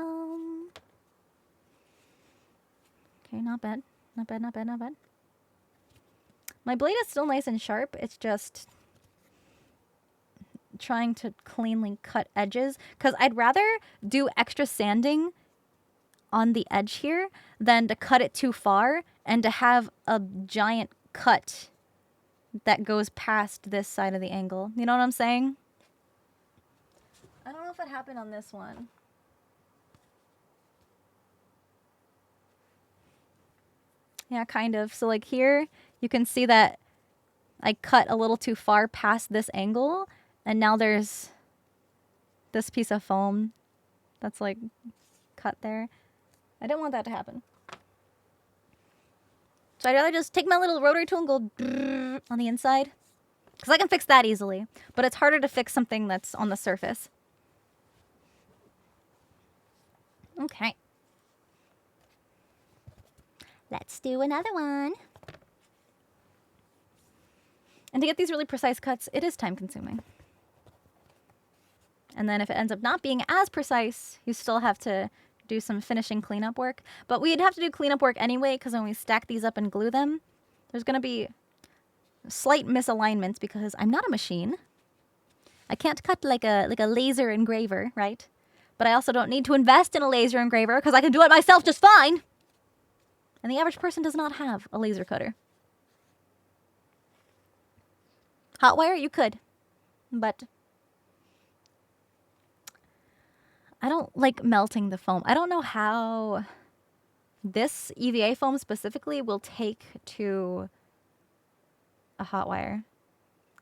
Okay, not bad. Not bad, not bad, not bad. My blade is still nice and sharp. It's just trying to cleanly cut edges. Because I'd rather do extra sanding on the edge here than to cut it too far and to have a giant cut that goes past this side of the angle. You know what I'm saying? I don't know if it happened on this one. Yeah, kind of. So like here, you can see that I cut a little too far past this angle, and now there's this piece of foam that's like cut there. I didn't want that to happen. So I'd rather just take my little rotary tool and go on the inside. Because I can fix that easily. But it's harder to fix something that's on the surface. Okay. Let's do another one. And to get these really precise cuts, it is time consuming. And then if it ends up not being as precise, you still have to do some finishing cleanup work. But we'd have to do cleanup work anyway, because when we stack these up and glue them, there's going to be slight misalignments because I'm not a machine. I can't cut like a laser engraver, right? But I also don't need to invest in a laser engraver because I can do it myself just fine. And the average person does not have a laser cutter. Hot wire, you could. But I don't like melting the foam. I don't know how this EVA foam specifically will take to a hot wire.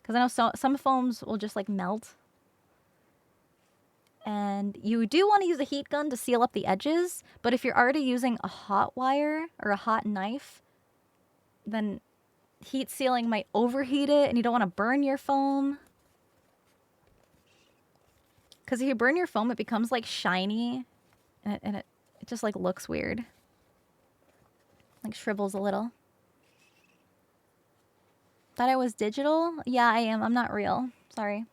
Because I know some foams will just like melt. And you do want to use a heat gun to seal up the edges. But if you're already using a hot wire or a hot knife, then heat sealing might overheat it and you don't want to burn your foam. Because if you burn your foam, it becomes like shiny and it just like looks weird. Like shrivels a little. Thought I was digital? Yeah, I am. I'm not real. Sorry.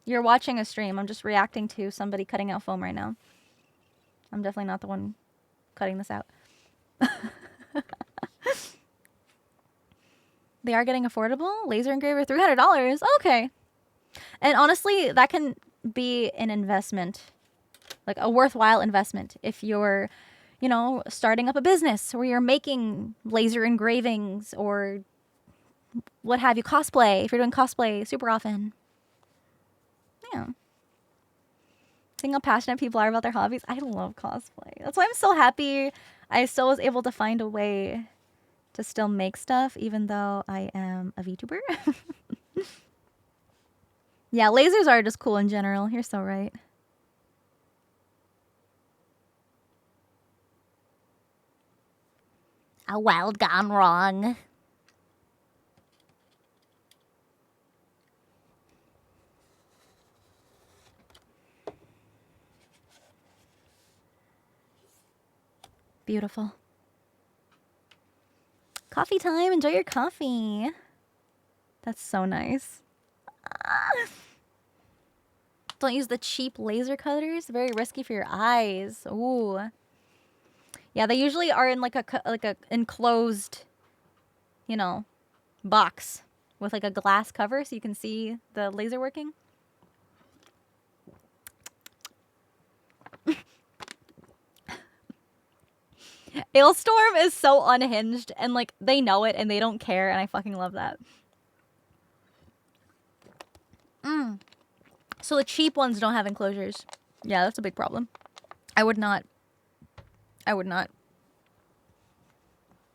You're watching a stream. I'm just reacting to somebody cutting out foam right now. I'm definitely not the one cutting this out. They are getting affordable. Laser engraver, $300. Okay. And honestly, that can be an investment. Like a worthwhile investment. If you're, you know, starting up a business where you're making laser engravings or what have you, cosplay. If you're doing cosplay super often. Yeah. Seeing how passionate people are about their hobbies. I love cosplay. That's why I'm so happy I still was able to find a way to still make stuff, even though I am a VTuber. Yeah, lasers are just cool in general. You're so right. A world gone wrong. Beautiful. Coffee time. Enjoy your coffee. That's so nice. Don't use the cheap laser cutters. Very risky for your eyes. Ooh. Yeah, they usually are in like a enclosed, you know, box with like a glass cover so you can see the laser working. Ailstorm is so unhinged and like they know it and they don't care and I fucking love that. So the cheap ones don't have enclosures. Yeah, that's a big problem. I would not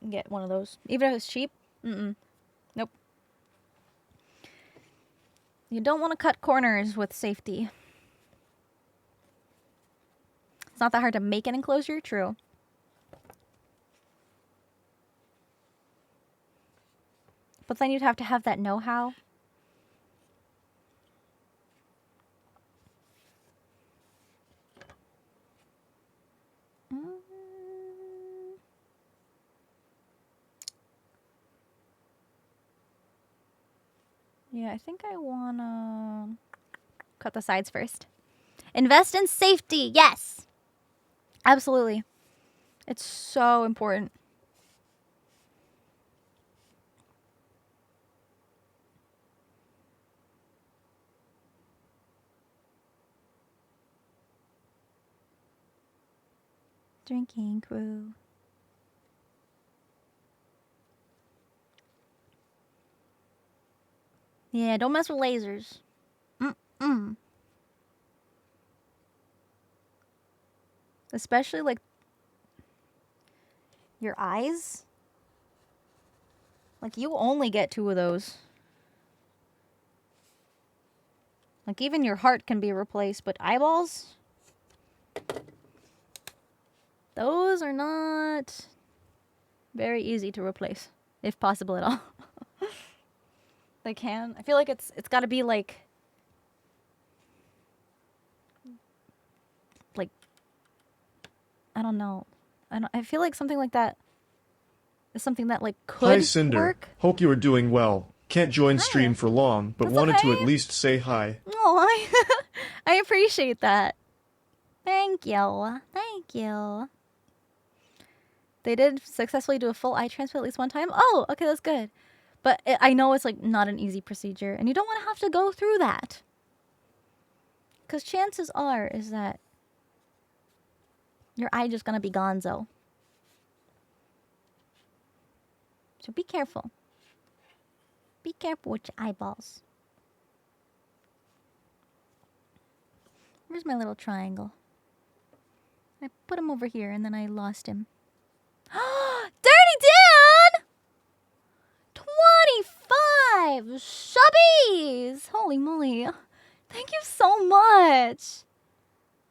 get one of those. Even if it's cheap. Nope. You don't want to cut corners with safety. It's not that hard to make an enclosure, true. But then you'd have to have that know-how. Yeah, I think I wanna cut the sides first. Invest in safety. Yes. Absolutely. It's so important. Drinking crew. Yeah, don't mess with lasers. Mm-mm. Especially, like, your eyes. Like, you only get 2 of those. Like, even your heart can be replaced, but eyeballs? Those are not very easy to replace, if possible at all. They can. I feel like it's got to be like I don't know. I feel like something like that is something that like could Hi, Cinder. work. Hope you are doing well. Can't join Hi. stream for long, but That's wanted to okay. at least say hi. Oh, I appreciate that. Thank you. Thank you. They did successfully do a full eye transplant at least one time. Oh, okay, that's good. But I know it's like not an easy procedure, and you don't want to have to go through that. Because chances are is that your eye just gonna be gonzo. So be careful. Be careful with your eyeballs. Where's my little triangle? I put him over here and then I lost him. Dirty Dan! 25 subbies! Holy moly. Thank you so much.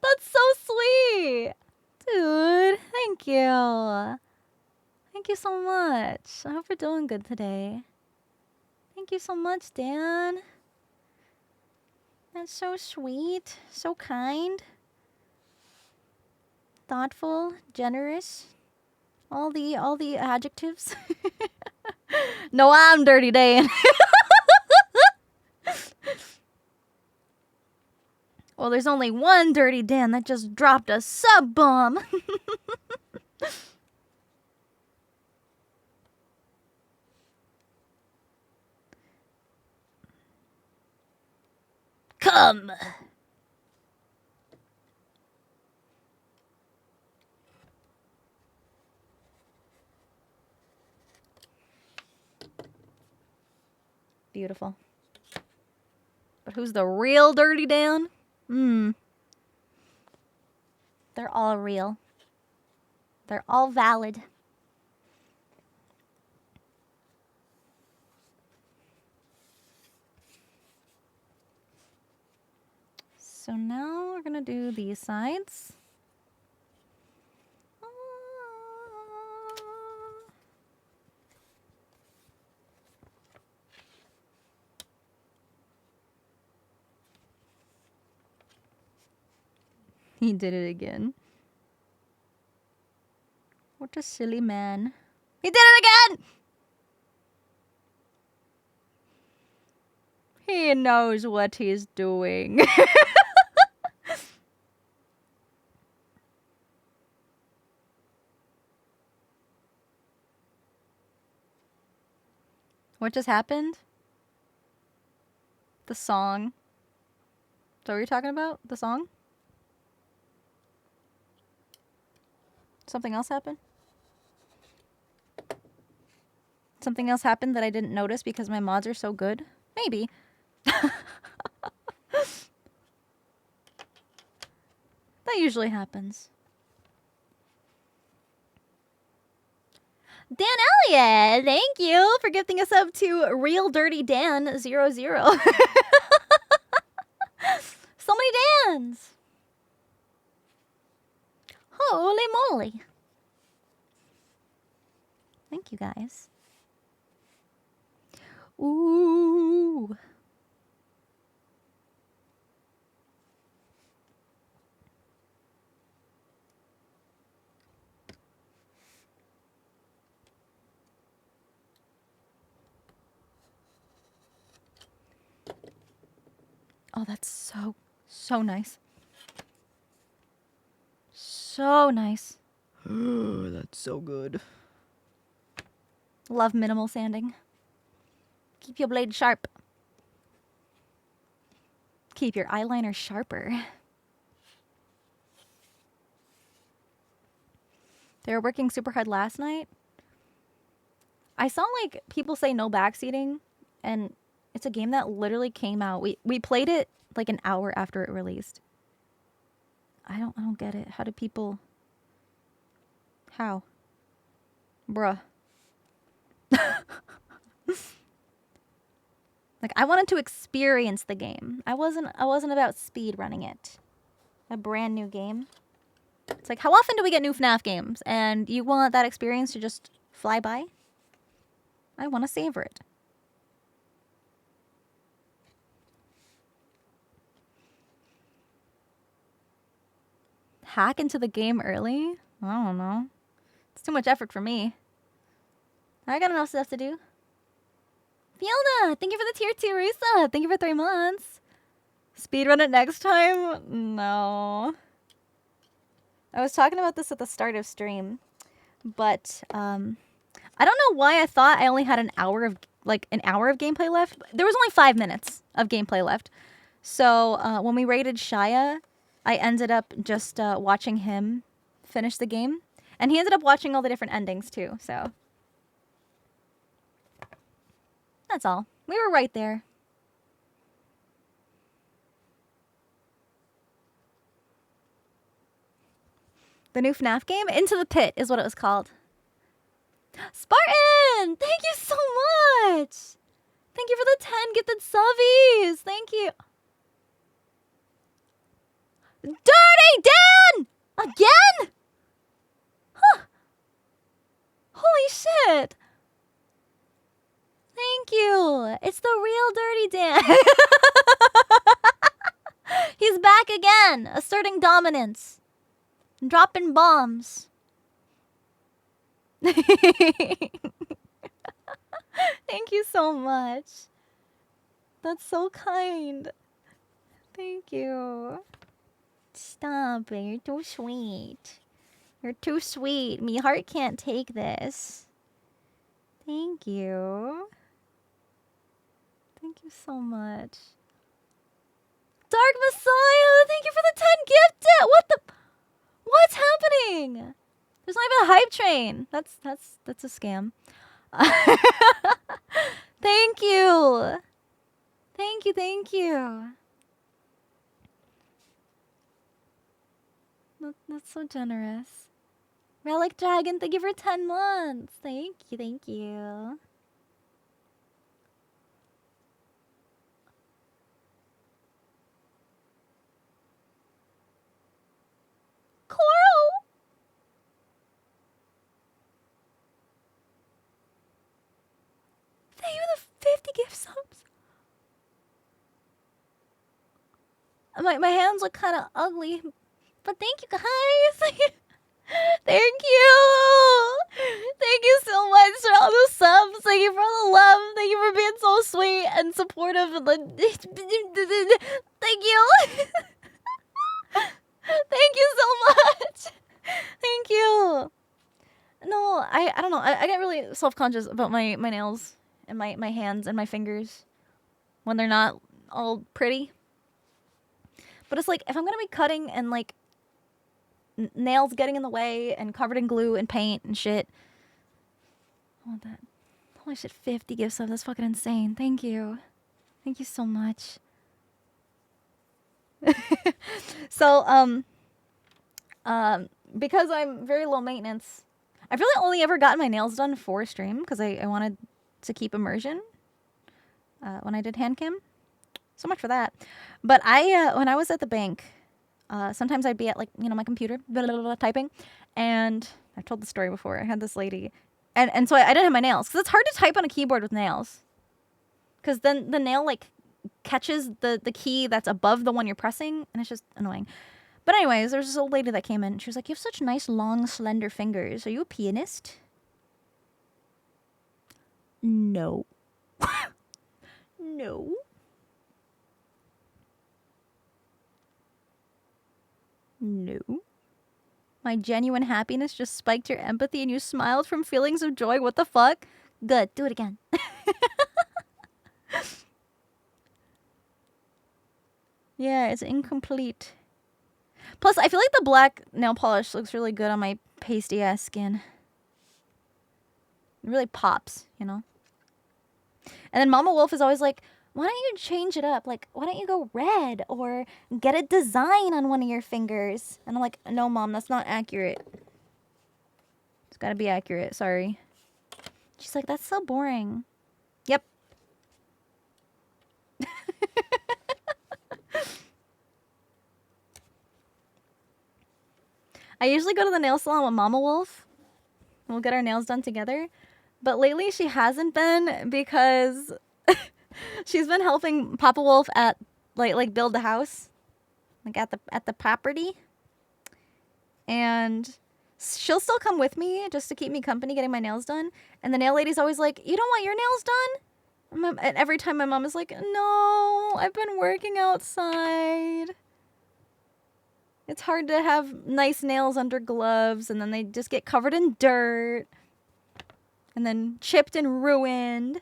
That's so sweet. Dude, thank you. Thank you so much. I hope you're doing good today. Thank you so much, Dan. That's so sweet. So kind. Thoughtful, generous. All the adjectives. No, I'm Dirty Dan. Well, there's only one Dirty Dan that just dropped a sub bomb. Come. Beautiful. But who's the real Dirty Dan? They're all real. They're all valid. So now we're gonna do these sides. He did it again. What a silly man. He did it again! He knows what he's doing. What just happened? The song. So what are you talking about? The song? Something else happened? Something else happened that I didn't notice because my mods are so good? Maybe. That usually happens. Dan Elliott, thank you for gifting us up to Real Dirty Dan 00. So many Dans. Holy moly. Thank you guys. Ooh. Oh, that's so nice. so nice. That's so good. Love minimal sanding. Keep your blade sharp. Keep your eyeliner sharper. They were working super hard last night. I saw like people say no backseating, and it's a game that literally came out. We played it like an hour after it released. I don't get it. How do people? How? Bruh. Like I wanted to experience the game. I wasn't about speed running it. A brand new game. It's like, how often do we get new FNAF games? And you want that experience to just fly by? I want to savor it. Hack into the game early? I don't know. It's too much effort for me. I got enough stuff to do. Fiona, thank you for the tier 2 Risa. Thank you for 3 months. Speedrun it next time? No. I was talking about this at the start of stream, but I don't know why I thought I only had an hour of gameplay left. There was only 5 minutes of gameplay left. So when we raided Shia, I ended up just watching him finish the game, and he ended up watching all the different endings too. So that's all. We were right there. The new FNAF game? Into the Pit is what it was called. Spartan! Thank you so much! Thank you for the 10 gifted subbies! Thank you. Dirty Dan! Again? Huh. Holy shit. Thank you. It's the real Dirty Dan. He's back again, asserting dominance. Dropping bombs. Thank you so much. That's so kind. Thank you. Stop it. You're too sweet. You're too sweet. Me heart can't take this. Thank you. Thank you so much. Dark Messiah, thank you for the 10 gifted. What the? What's happening? There's not even a hype train. That's a scam. Thank you. Thank you. That's so generous. Relic Dragon, thank you for 10 months. Thank you. Coral! Thank you for the 50 gift subs. My hands look kind of ugly, but thank you guys. Thank you. Thank you so much for all the subs. Thank you for the love. Thank you for being so sweet and supportive. Thank you. Thank you so much. Thank you. No, I don't know. I get really self-conscious about my nails and my hands and my fingers when they're not all pretty. But it's like, if I'm going to be cutting and like nails getting in the way and covered in glue and paint and shit. I want that. Holy shit, 50 gift subs. That's fucking insane. Thank you. Thank you so much. So, because I'm very low maintenance, I've really only ever gotten my nails done for stream because I wanted to keep immersion when I did hand cam. So much for that. But when I was at the bank, sometimes I'd be at, like, my computer, typing, and I've told the story before. I had this lady, and so I didn't have my nails, because it's hard to type on a keyboard with nails, because then the nail, like, catches the key that's above the one you're pressing, and it's just annoying. But anyways, there's this old lady that came in. She was like, "You have such nice, long, slender fingers. Are you a pianist?" No. No. No. My genuine happiness just spiked your empathy and you smiled from feelings of joy. What the fuck? Good. Do it again. Yeah, it's incomplete. Plus, I feel like the black nail polish looks really good on my pasty-ass skin. It really pops, you know? And then Mama Wolf is always like, why don't you change it up? Like, why don't you go red or get a design on one of your fingers? And I'm like, no, Mom, that's not accurate. It's gotta be accurate, sorry. She's like, that's so boring. Yep. I usually go to the nail salon with Mama Wolf. And we'll get our nails done together. But lately she hasn't been because she's been helping Papa Wolf at like build the house. Like at the property. And she'll still come with me just to keep me company getting my nails done. And the nail lady's always like, you don't want your nails done? And every time my mom is like, no, I've been working outside. It's hard to have nice nails under gloves, and then they just get covered in dirt. And then chipped and ruined.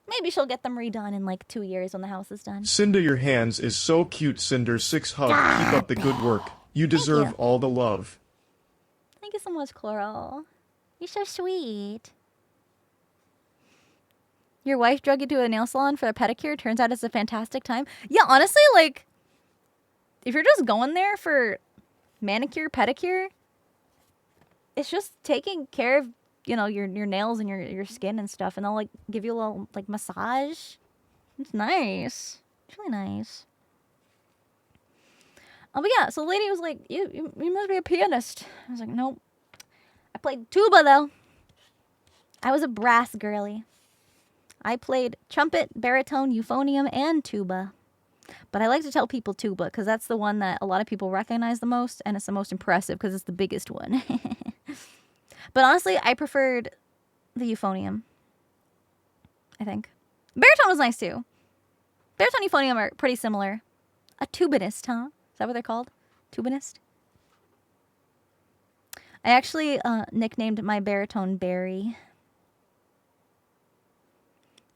Maybe she'll get them redone in like 2 years when the house is done. Cinder, your hands is so cute, Cinder. 6 hug. Keep up the good work. You deserve all the love. Thank you so much, Coral. You're so sweet. Your wife drug you to a nail salon for a pedicure. Turns out it's a fantastic time. Yeah, honestly, like, if you're just going there for manicure, pedicure, it's just taking care of, you know, your nails and your skin and stuff. And they'll, like, give you a little, like, massage. It's nice. It's really nice. Oh, but yeah, so the lady was like, you must be a pianist. I was like, nope. I played tuba, though. I was a brass girly. I played trumpet, baritone, euphonium, and tuba. But I like to tell people tuba, because that's the one that a lot of people recognize the most, and it's the most impressive, because it's the biggest one. But honestly, I preferred the euphonium. I think. Baritone was nice, too. Baritone and euphonium are pretty similar. A tubinist, huh? Is that what they're called? Tubinist? I actually nicknamed my baritone Barry.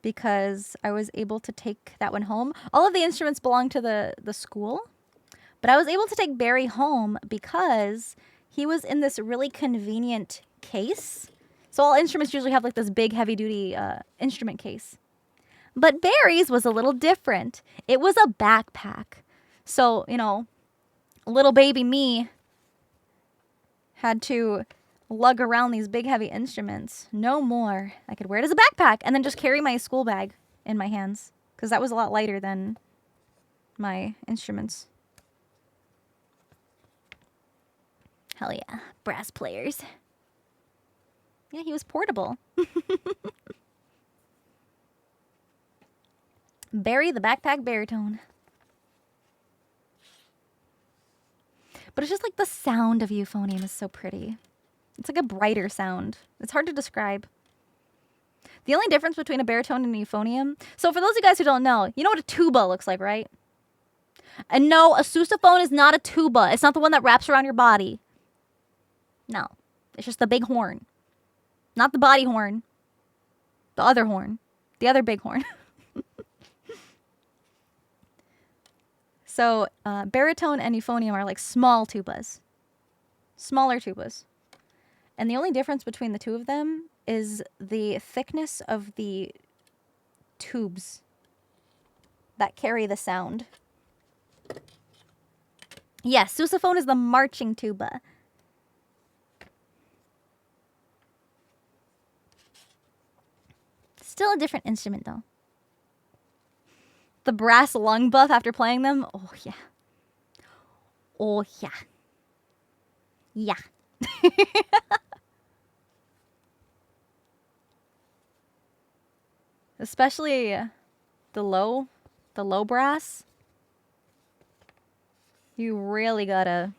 Because I was able to take that one home. All of the instruments belong to the school. But I was able to take Barry home because he was in this really convenient case. So all instruments usually have like this big heavy-duty instrument case. But Barry's was a little different. It was a backpack. So, you know, little baby me had to lug around these big heavy instruments. No more. I could wear it as a backpack and then just carry my school bag in my hands. Because that was a lot lighter than my instruments. Hell yeah. Brass players. Yeah, he was portable. Barry the backpack baritone. But it's just like the sound of euphonium is so pretty. It's like a brighter sound. It's hard to describe. The only difference between a baritone and a euphonium... So for those of you guys who don't know, you know what a tuba looks like, right? And no, a sousaphone is not a tuba. It's not the one that wraps around your body. No. It's just the big horn. Not the body horn. The other horn. The other big horn. So, baritone and euphonium are like small tubas. Smaller tubas. And the only difference between the two of them is the thickness of the tubes that carry the sound. Yes, sousaphone is the marching tuba. Still a different instrument, though. The brass lung buff after playing them. Oh, yeah. Oh, yeah. Yeah. Especially the low brass. You really gotta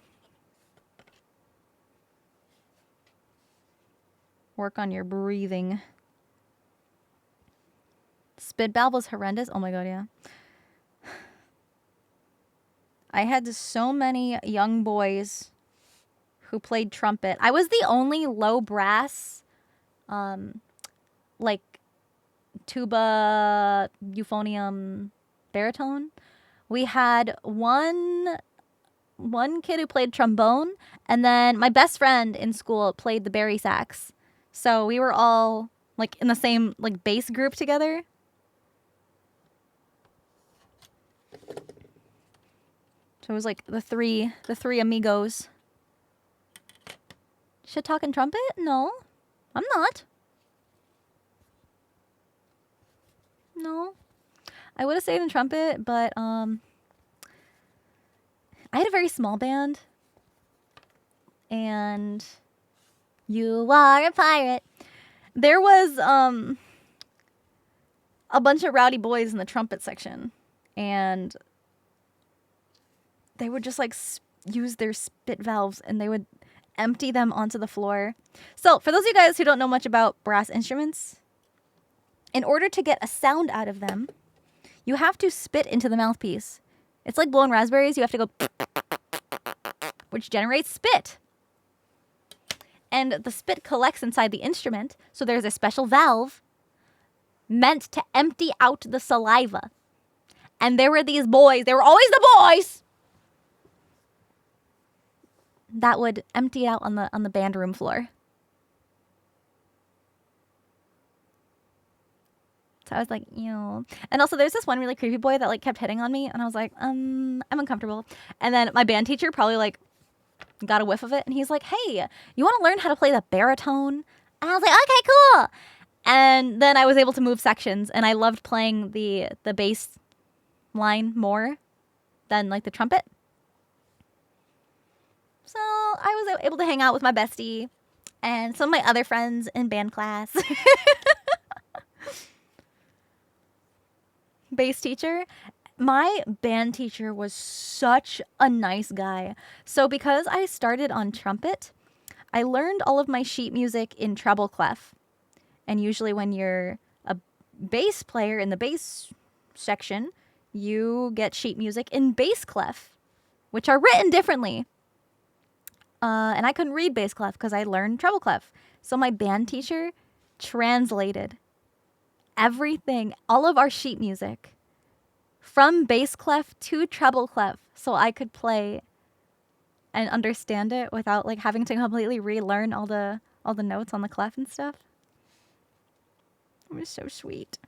work on your breathing. Spit valve was horrendous. Oh my god, yeah. I had so many young boys who played trumpet. I was the only low brass, like tuba, euphonium, baritone. We had one kid who played trombone, and then my best friend in school played the bari sax. So we were all like in the same like bass group together. So it was like the three amigos. Shit talking trumpet? No, I'm not. No, I would have stayed in trumpet, but I had a very small band, and you are a pirate. There was a bunch of rowdy boys in the trumpet section, and they would just like use their spit valves, and they would empty them onto the floor. So for those of you guys who don't know much about brass instruments, in order to get a sound out of them, you have to spit into the mouthpiece. It's like blowing raspberries. You have to go, which generates spit. And the spit collects inside the instrument, so there's a special valve meant to empty out the saliva. And there were these boys, they were always the boys, that would empty it out on the band room floor. So I was like, ew. And also there's this one really creepy boy that like kept hitting on me, and I was like, I'm uncomfortable. And then my band teacher probably like got a whiff of it, and he's like, hey, you want to learn how to play the baritone? And I was like, okay, cool. And then I was able to move sections, and I loved playing the bass line more than like the trumpet. So I was able to hang out with my bestie and some of my other friends in band class. Bass teacher. My band teacher was such a nice guy. So because I started on trumpet, I learned all of my sheet music in treble clef. And usually when you're a bass player in the bass section, you get sheet music in bass clef, which are written differently. And I couldn't read bass clef because I learned treble clef. So my band teacher translated everything, all of our sheet music, from bass clef to treble clef, so I could play and understand it without like having to completely relearn all the notes on the clef and stuff. It was so sweet.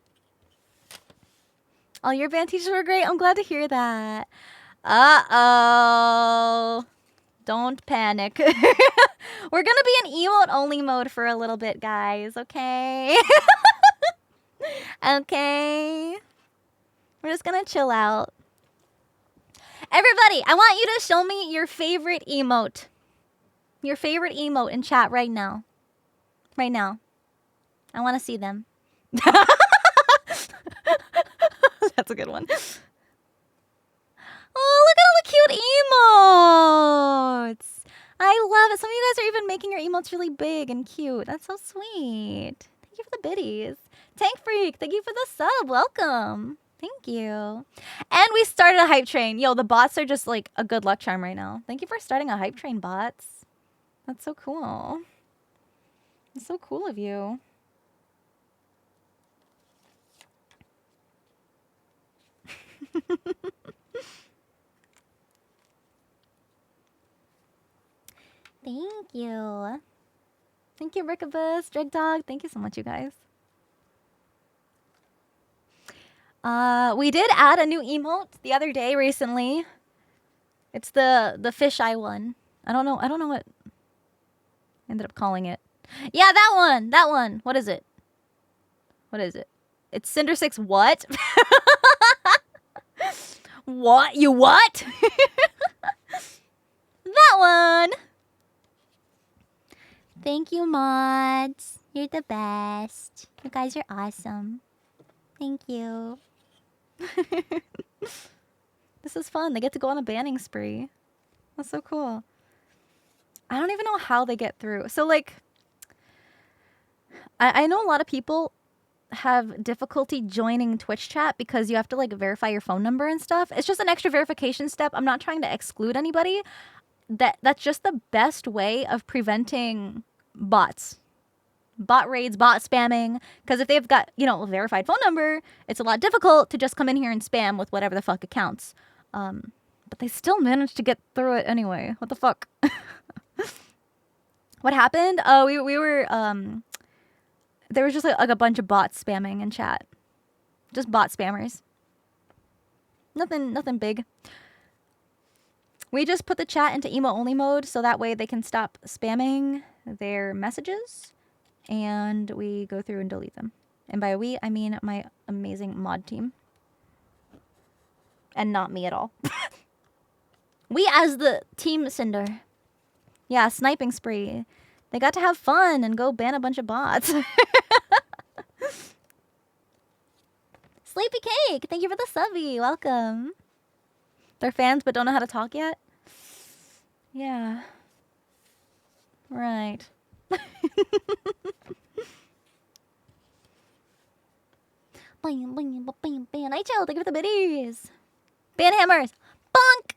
Oh, your band teachers were great. I'm glad to hear that. Uh-oh. Don't panic. We're gonna be in emote only mode for a little bit, guys, okay? Okay. We're just gonna chill out. Everybody, I want you to show me your favorite emote. Your favorite emote in chat right now. Right now. I want to see them. That's a good one. Oh, look at all the cute emotes. I love it. Some of you guys are even making your emotes really big and cute. That's so sweet. Thank you for the biddies. Tank Freak, thank you for the sub. Welcome. Thank you. And we started a hype train. Yo, the bots are just like a good luck charm right now. Thank you for starting a hype train, bots. That's so cool. That's so cool of you. Thank you. Thank you, Rickabus, Dreg Dog. Thank you so much, you guys. We did add a new emote the other day recently. It's the fisheye one. I don't know what I ended up calling it. Yeah, that one. That one. What is it? What is it? It's Cinder 6 what? What? You what? That one. Thank you, mods. You're the best. You guys are awesome. Thank you. This is fun. They get to go on a banning spree. That's so cool. I don't even know how they get through. So, like, I know a lot of people have difficulty joining Twitch chat because you have to like verify your phone number and stuff. It's just an extra verification step. I'm not trying to exclude anybody. That's just the best way of preventing bots. Bot raids, bot spamming. Because if they've got, you know, a verified phone number, it's a lot difficult to just come in here and spam with whatever the fuck accounts. But they still managed to get through it anyway. What the fuck? What happened? Oh, we were, there was just like a bunch of bots spamming in chat. Just bot spammers. Nothing big. We just put the chat into emo only mode so that way they can stop spamming their messages and we go through and delete them. And by we, I mean my amazing mod team. And not me at all. We as the team Sinder. Yeah, sniping spree. They got to have fun and go ban a bunch of bots. Sleepy Cake, thank you for the subby. Welcome. They're fans but don't know how to talk yet? Yeah. Right. Bam, bam, bam, bam. I chill, thank you for the biddies. Ban hammers. Bonk.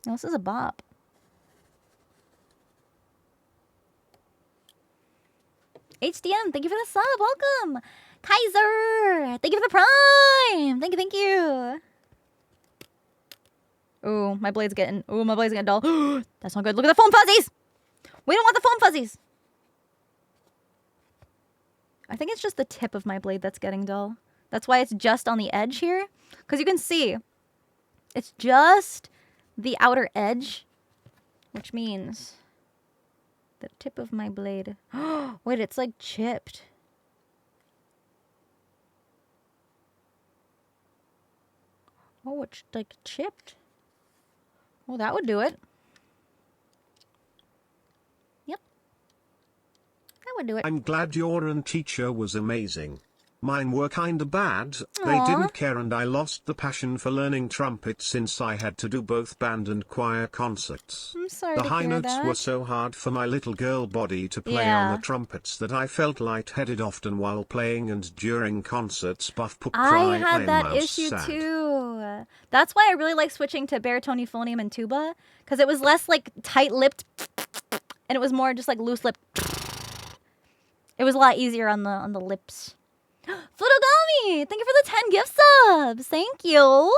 No, this is a bop. HDM, thank you for the sub. Welcome. Kaiser, thank you for the prime. Thank you. Ooh, my blade's getting dull. That's not good. Look at the foam fuzzies. We don't want the foam fuzzies. I think it's just the tip of my blade that's getting dull. That's why it's just on the edge here. Because you can see, it's just the outer edge, which means the tip of my blade. Wait, it's like chipped. Oh, it's like chipped. Well, that would do it. Yep. That would do it. I'm glad your teacher was amazing. Mine were kinda bad. Aww. They didn't care and I lost the passion for learning trumpet since I had to do both band and choir concerts. I'm sorry The to high hear notes that. were so hard for my little girl body to play on the trumpets that I felt lightheaded often while playing and during concerts. Buff put cry. I had that issue sad. too. That's why I really like switching to baritone, euphonium, and tuba. Because it was less like tight-lipped and it was more just like loose-lipped. It was a lot easier on the lips. Futogami! Thank you for the 10 gift subs! Thank you!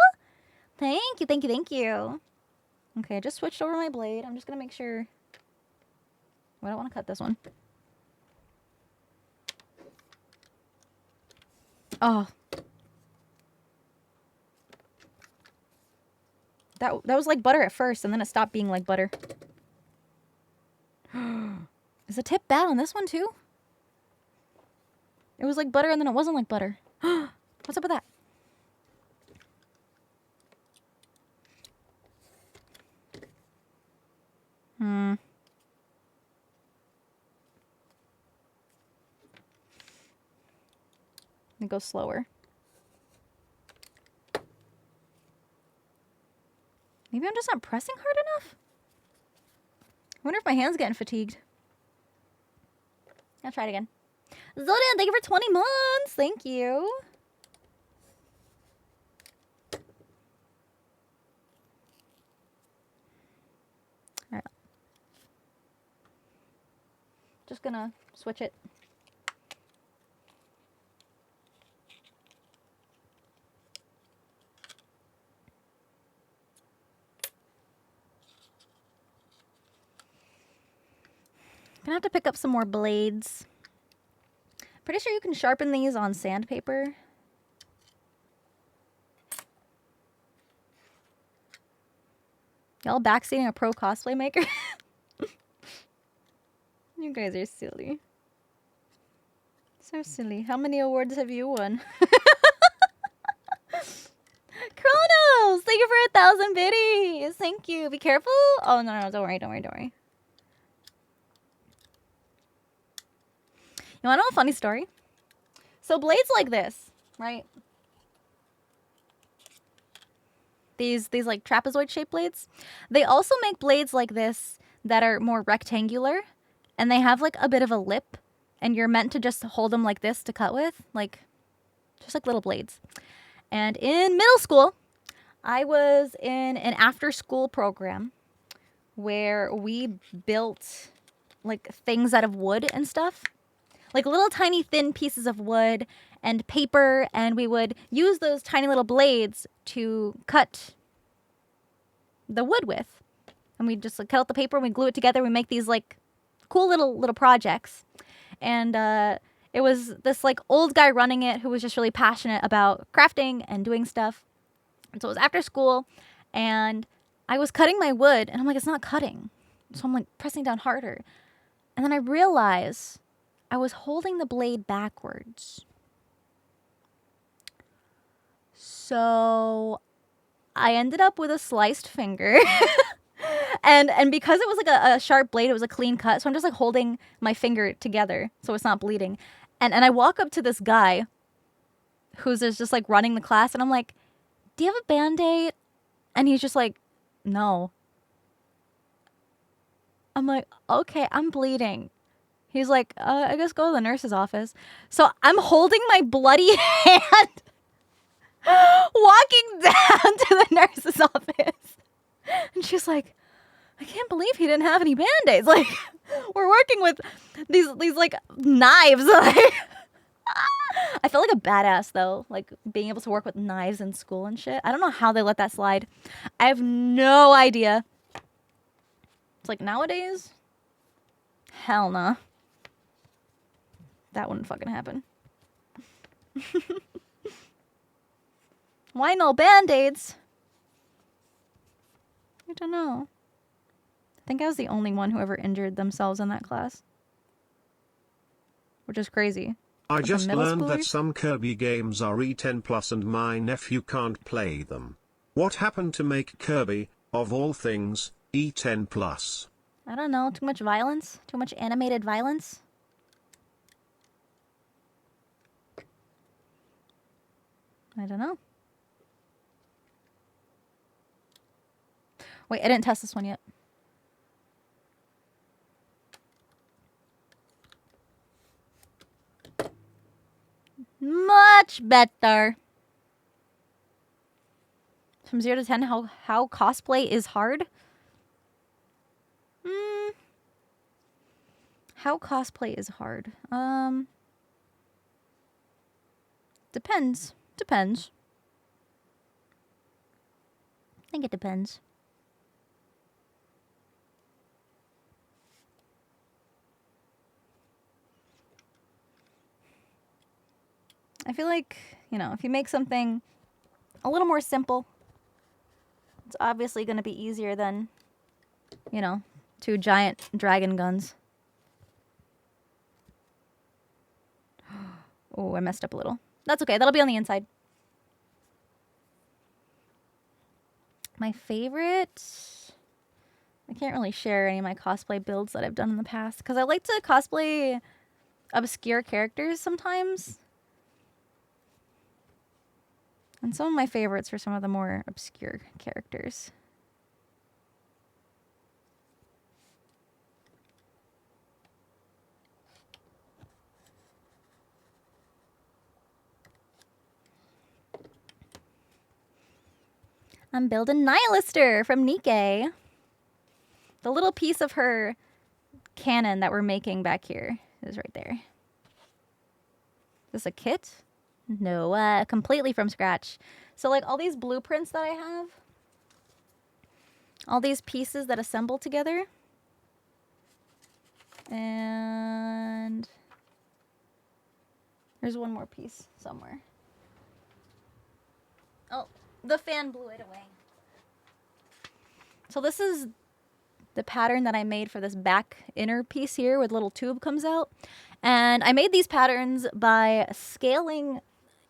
Thank you. Okay, I just switched over my blade. I'm just gonna make sure... Oh, I don't want to cut this one. Oh. That was like butter at first, and then it stopped being like butter. Is the tip bad on this one too? It was like butter and then it wasn't like butter. What's up with that? It goes slower. Maybe I'm just not pressing hard enough? I wonder if my hand's getting fatigued. I'll try it again. Zodian, thank you for 20 months. Thank you. All right. Just gonna switch it. Gonna have to pick up some more blades. Pretty sure you can sharpen these on sandpaper. Y'all backseating a pro cosplay maker? You guys are silly. So silly. How many awards have you won? Kronos! Thank you for 1,000 biddies! Thank you. Be careful. Oh, no, don't worry. You want to know a funny story? So blades like this, right? These like trapezoid shaped blades. They also make blades like this that are more rectangular, and they have like a bit of a lip, and you're meant to just hold them like this to cut with, like just like little blades. And in middle school, I was in an after school program where we built like things out of wood and stuff. Like little tiny thin pieces of wood and paper, and we would use those tiny little blades to cut the wood with. And we just like, cut out the paper and we glue it together. We make these like cool little projects. And it was this like old guy running it who was just really passionate about crafting and doing stuff. And so it was after school, and I was cutting my wood, and I'm like, it's not cutting. So I'm like pressing down harder. And then I realized I was holding the blade backwards. So I ended up with a sliced finger. and because it was like a sharp blade, it was a clean cut. So I'm just like holding my finger together so it's not bleeding. And I walk up to this guy who's just like running the class, and I'm like, do you have a Band-Aid? And he's just like, no. I'm like, okay, I'm bleeding. He's like, I guess go to the nurse's office. So I'm holding my bloody hand, walking down to the nurse's office. And she's like, I can't believe he didn't have any Band-Aids. Like, we're working with these like knives. I felt like a badass though, like being able to work with knives in school and shit. I don't know how they let that slide. I have no idea. It's like nowadays, hell nah. That wouldn't fucking happen. Why no Band-Aids? I don't know. I think I was the only one who ever injured themselves in that class. Which is crazy. I just learned that some Kirby games are E10 plus and my nephew can't play them. What happened to make Kirby, of all things, E10 plus? I don't know, too much violence? Too much animated violence? I don't know. Wait, I didn't test this one yet. Much better. From 0 to 10, how cosplay is hard? How cosplay is hard? Depends. Depends. I think it depends. I feel like, you know, if you make something a little more simple, it's obviously going to be easier than, you know, 2 giant dragon guns. Oh, I messed up a little. That's okay. That'll be on the inside. My favorite... I can't really share any of my cosplay builds that I've done in the past, because I like to cosplay obscure characters sometimes. And some of my favorites are some of the more obscure characters. I'm building Nihlister from Nikkei. The little piece of her cannon that we're making back here is right there. Is this a kit? No, completely from scratch. So like all these blueprints that I have, all these pieces that assemble together, and there's one more piece somewhere. Oh, the fan blew it away. So this is the pattern that I made for this back inner piece here where the little tube comes out. And I made these patterns by scaling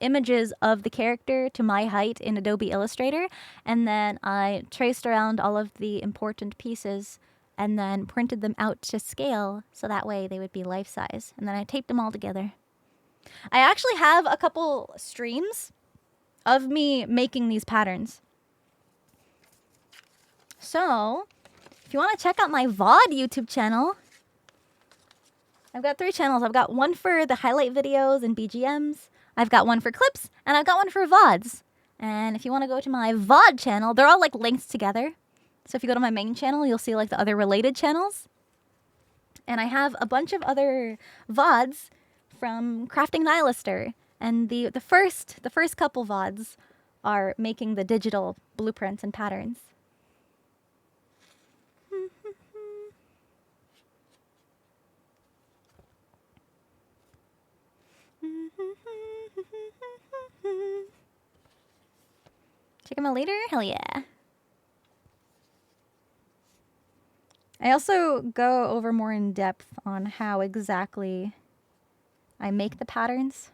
images of the character to my height in Adobe Illustrator. And then I traced around all of the important pieces and then printed them out to scale so that way they would be life size. And then I taped them all together. I actually have a couple streams of me making these patterns. So, if you want to check out my VOD YouTube channel, I've got 3 channels. I've got one for the highlight videos and BGMs. I've got one for clips, and I've got one for VODs. And if you want to go to my VOD channel, they're all like linked together. So if you go to my main channel, you'll see like the other related channels. And I have a bunch of other VODs from crafting Nihlister. And the first couple VODs are making the digital blueprints and patterns. Check them out later? Hell yeah. I also go over more in depth on how exactly I make the patterns.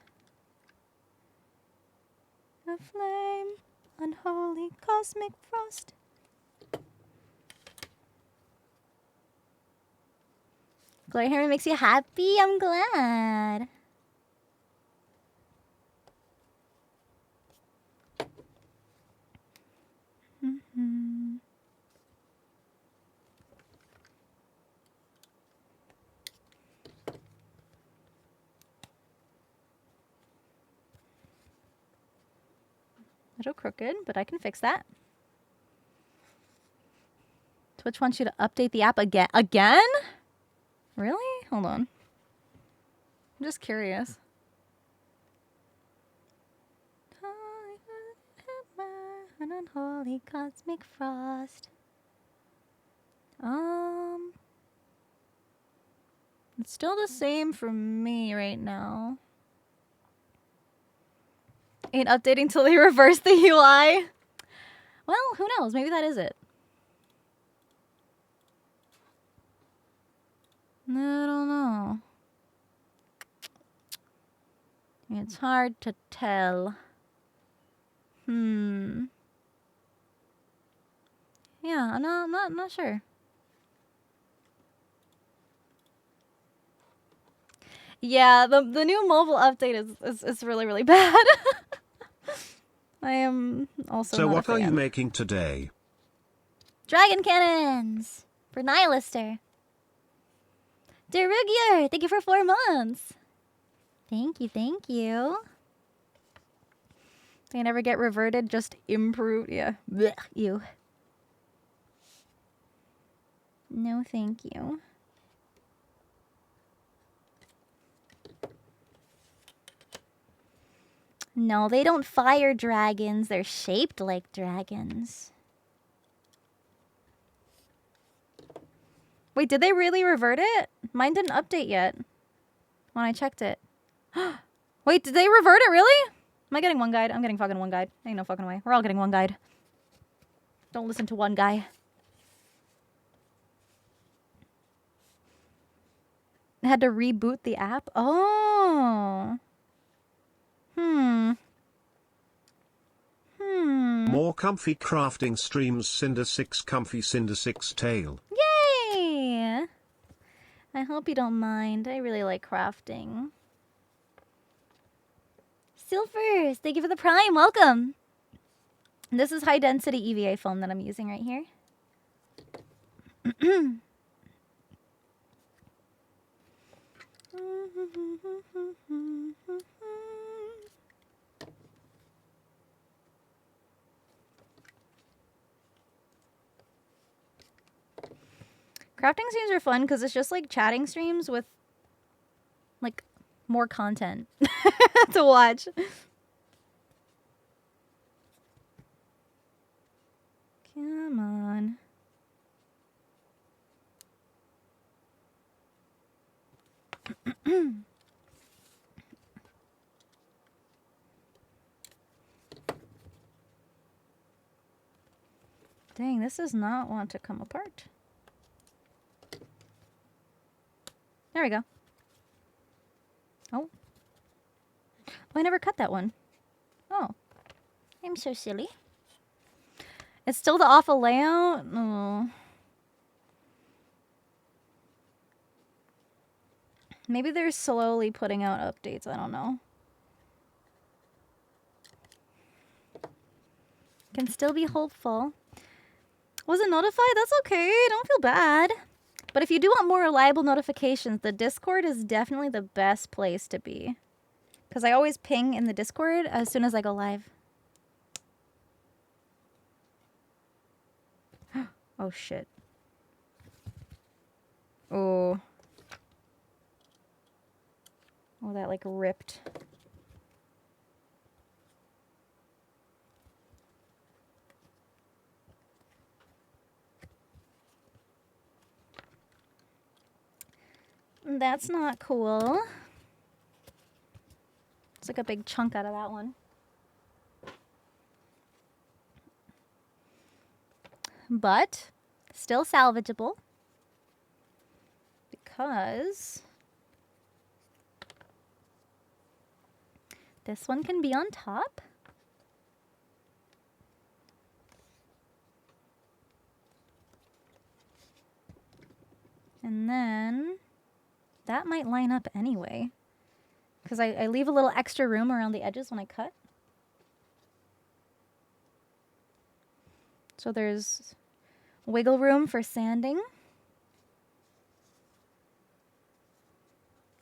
A flame, unholy cosmic frost. Glory Harry makes you happy? I'm glad. Little crooked, but I can fix that. Twitch wants you to update the app again. Again? Really? Hold on. I'm just curious. An unholy cosmic frost. It's still the same for me right now. Ain't updating till they reverse the UI. Well, who knows? Maybe that is it. I don't know. It's hard to tell. Yeah, I'm not sure. Yeah, the new mobile update is really, really bad. I am also So not what a are fan. you making today? Dragon cannons for Nihlister. Derugier, thank you for 4 months. Thank you, thank you. They never get reverted, just improve. Yeah. Blech, you. No, thank you. No, they don't fire dragons. They're shaped like dragons. Wait, did they really revert it? Mine didn't update yet when I checked it. Wait, did they revert it really? Am I getting one guide? I'm getting fucking one guide. Ain't no fucking way. We're all getting one guide. Don't listen to one guy. I had to reboot the app? Oh. More comfy crafting streams. Cinder 6 comfy Cinder 6 tail. Yay! I hope you don't mind. I really like crafting. Silvers, thank you for the prime. Welcome. This is high density EVA foam that I'm using right here. Crafting streams are fun because it's just like chatting streams with like more content to watch. Come on. Dang, this does not want to come apart. There we go. Oh. I never cut that one. Oh. I'm so silly. It's still the awful layout? Oh. Maybe they're slowly putting out updates. I don't know. Can still be hopeful. Wasn't notified? That's okay. Don't feel bad. But if you do want more reliable notifications, the Discord is definitely the best place to be. Because I always ping in the Discord as soon as I go live. Oh, shit. Oh. Oh, that, like, ripped. That's not cool. It's like a big chunk out of that one. But still salvageable because this one can be on top. And then that might line up anyway because I leave a little extra room around the edges when I cut. So there's wiggle room for sanding.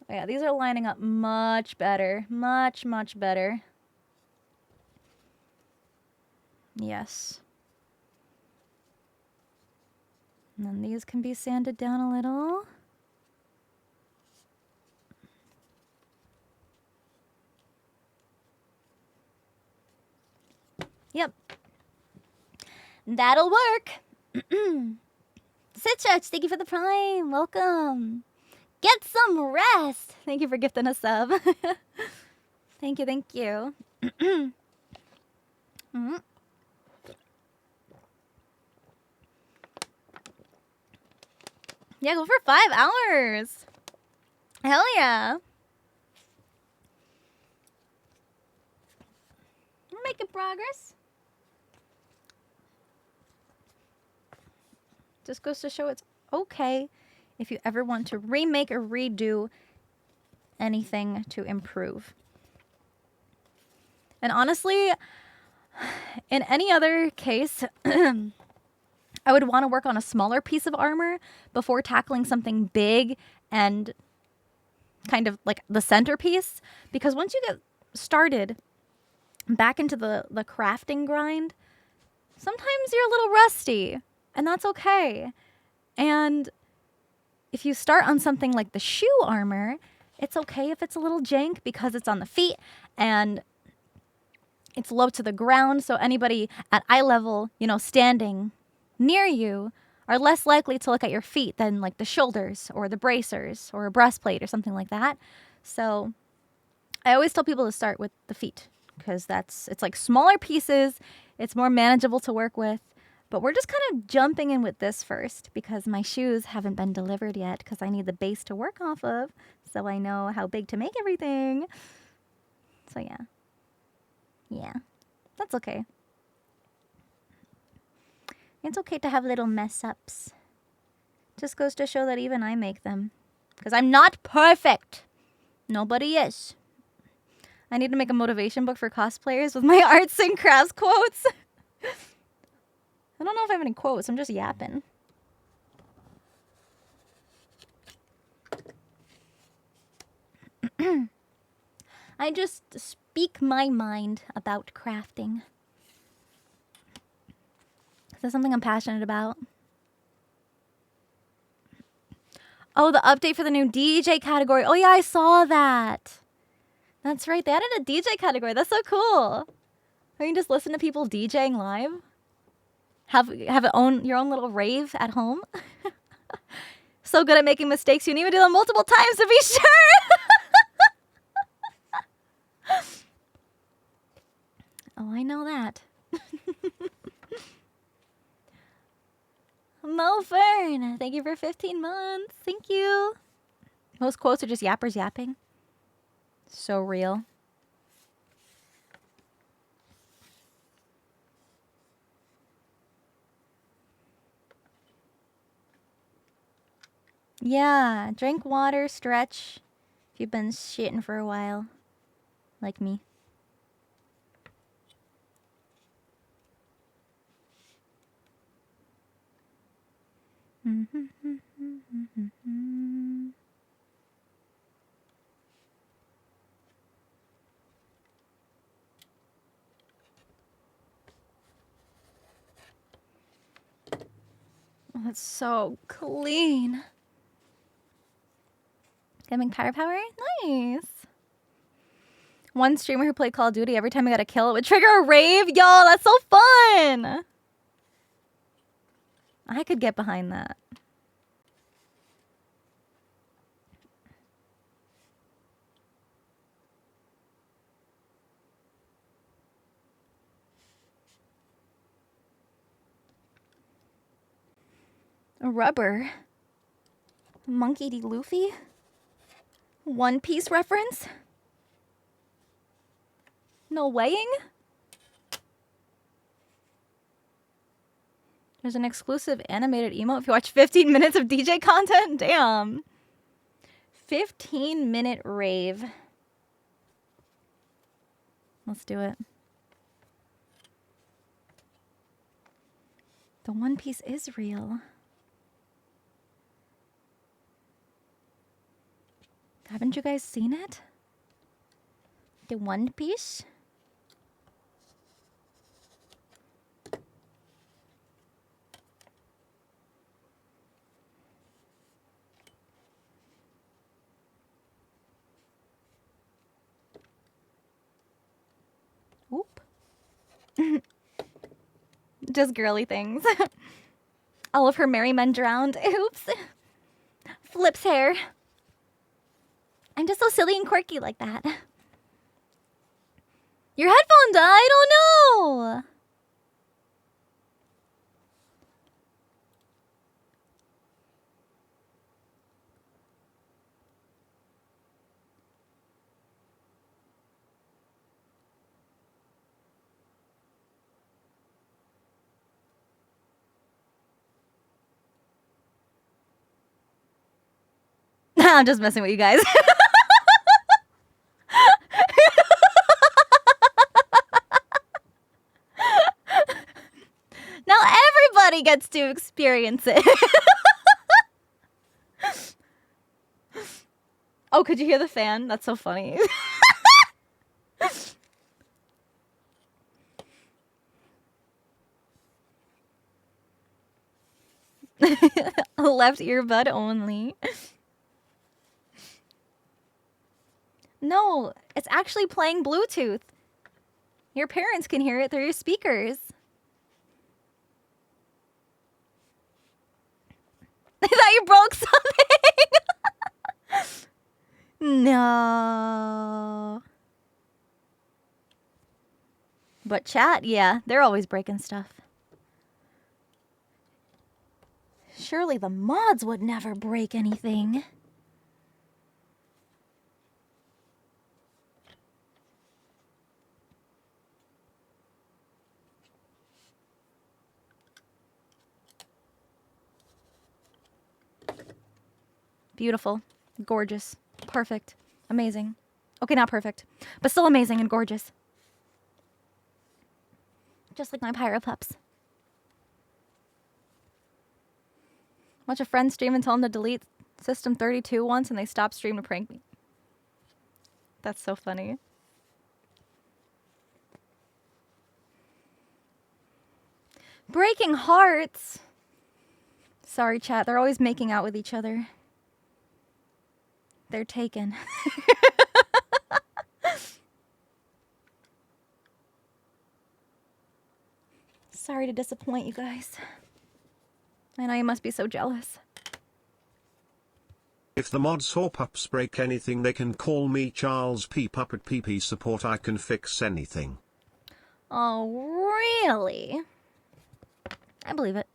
Oh yeah, these are lining up much better. Much, much better. Yes. And then these can be sanded down a little. Yep. That'll work. Citrus, thank you for the prime. Welcome. Get some rest. Thank you for gifting a sub. Thank you, thank you. Yeah, go for 5 hours. Hell yeah. We're making progress. Just goes to show it's okay if you ever want to remake or redo anything to improve. And honestly, in any other case, I would want to work on a smaller piece of armor before tackling something big and kind of like the centerpiece. Because once you get started back into the crafting grind, sometimes you're a little rusty. And that's okay. And if you start on something like the shoe armor, it's okay if it's a little jank because it's on the feet and it's low to the ground. So anybody at eye level, you know, standing near you are less likely to look at your feet than like the shoulders or the bracers or a breastplate or something like that. So I always tell people to start with the feet because it's like smaller pieces. It's more manageable to work with. But we're just kind of jumping in with this first because my shoes haven't been delivered yet because I need the base to work off of so I know how big to make everything. So yeah. Yeah. That's okay. It's okay to have little mess ups. Just goes to show that even I make them. Because I'm not perfect. Nobody is. I need to make a motivation book for cosplayers with my arts and crafts quotes. I don't know if I have any quotes. I'm just yapping. I just speak my mind about crafting. That's something I'm passionate about. Oh, the update for the new DJ category. Oh, yeah, I saw that. That's right. They added a DJ category. That's so cool. You can just listen to people DJing live. Have your own little rave at home. So good at making mistakes, you need to do them multiple times to be sure. Oh, I know that. Mo Fern, thank you for 15 months. Thank you. Most quotes are just yappers yapping. So real. Yeah, drink water, stretch. If you've been shitting for a while, like me. Oh, that's so clean. Getting firepower? Nice. One streamer who played Call of Duty, every time I got a kill, it would trigger a rave. Y'all, that's so fun. I could get behind that. A rubber. Monkey D. Luffy? One Piece reference? No weighing? There's an exclusive animated emote if you watch 15 minutes of DJ content? Damn. 15-minute rave. Let's do it. The One Piece is real. Haven't you guys seen it? The One Piece? Oop. Just girly things. All of her merry men drowned. Oops. Flips hair. I'm just so silly and quirky like that. Your headphone died? Oh no! I'm just messing with you guys. Now everybody gets to experience it. Oh, could you hear the fan? That's so funny. Left earbud only. No, it's actually playing Bluetooth. Your parents can hear it through your speakers. I thought you broke something. No. But chat, yeah, they're always breaking stuff. Surely the mods would never break anything. Beautiful. Gorgeous. Perfect. Amazing. Okay, not perfect, but still amazing and gorgeous. Just like my Pyro Pups. Watch a friend stream and tell them to delete System 32 once and they stopped stream to prank me. That's so funny. Breaking hearts. Sorry, chat. They're always making out with each other. They're taken. Sorry to disappoint you guys. I know you must be so jealous. If the mods or pups break anything, they can call me Charles P. Puppet PP support. I can fix anything. Oh, really? I believe it.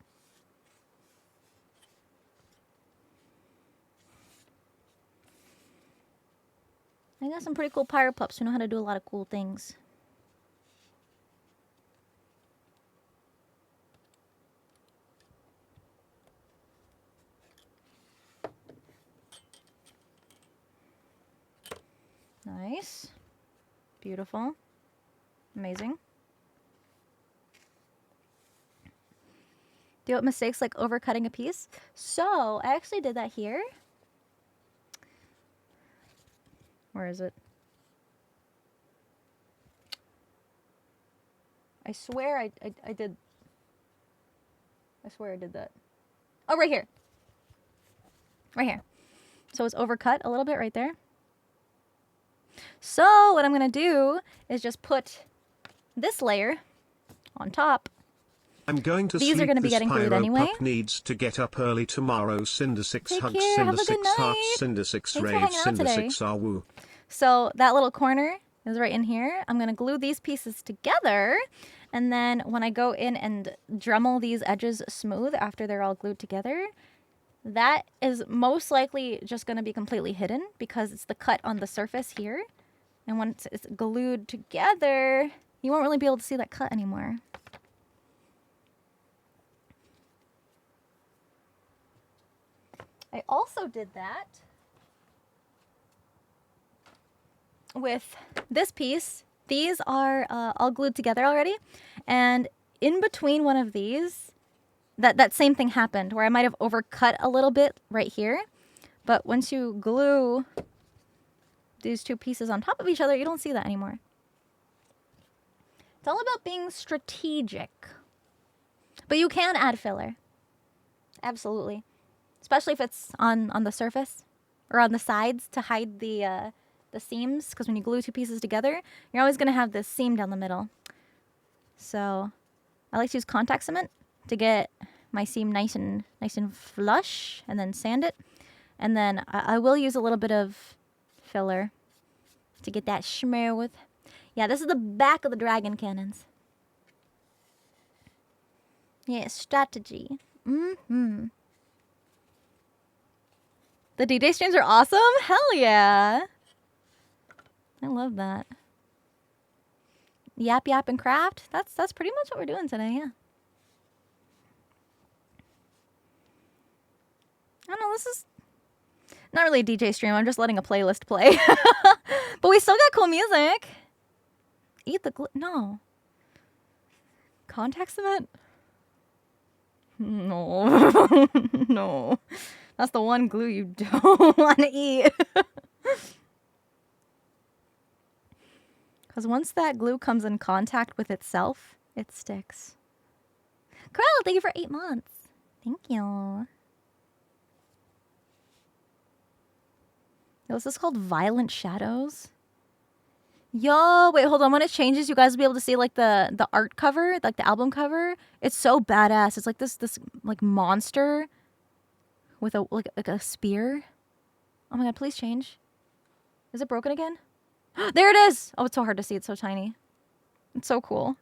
I got some pretty cool Pyro Pups who know how to do a lot of cool things. Nice. Beautiful. Amazing. Do mistakes like overcutting a piece. So, I actually did that here. Where is it? I swear I did. I swear I did that. Oh, right here. Right here. So it's overcut a little bit right there. So what I'm going to do is just put this layer on top. I'm going to These are going to be getting glued anyway. Pup needs to get up early tomorrow. Cinder 6 Take hugs, care. Cinder Have a 6 good hearts, night. Cinder 6 Thanks for raves, hanging out Cinder today. 6 awoo. So that little corner is right in here. I'm going to glue these pieces together. And then when I go in and Dremel these edges smooth after they're all glued together, that is most likely just going to be completely hidden because it's the cut on the surface here. And once it's glued together, you won't really be able to see that cut anymore. I also did that with this piece. These are all glued together already. And in between one of these, that same thing happened where I might have overcut a little bit right here. But once you glue these two pieces on top of each other, you don't see that anymore. It's all about being strategic. But you can add filler. Absolutely. Especially if it's on the surface or on the sides to hide the seams. Because when you glue two pieces together, you're always going to have this seam down the middle. So I like to use contact cement to get my seam nice and flush, and then sand it. And then I will use a little bit of filler to get that smooth. Yeah, this is the back of the dragon cannons. Yeah, strategy. Mm-hmm. The DJ streams are awesome? Hell yeah. I love that. Yap, yap, and craft. That's pretty much what we're doing today, yeah. I don't know, this is not really a DJ stream. I'm just letting a playlist play. But we still got cool music. Eat the glue. No. Contact cement? No. No. That's the one glue you don't want to eat. Because once that glue comes in contact with itself, it sticks. Carl, thank you for 8 months. Thank you. Yo, is this called Violent Shadows? Yo, wait, hold on. When it changes, you guys will be able to see like the art cover, like the album cover. It's so badass. It's like this like monster with a like a spear. Oh my god, please change. Is it broken again? There it is! Oh, it's so hard to see. It's so tiny. It's so cool.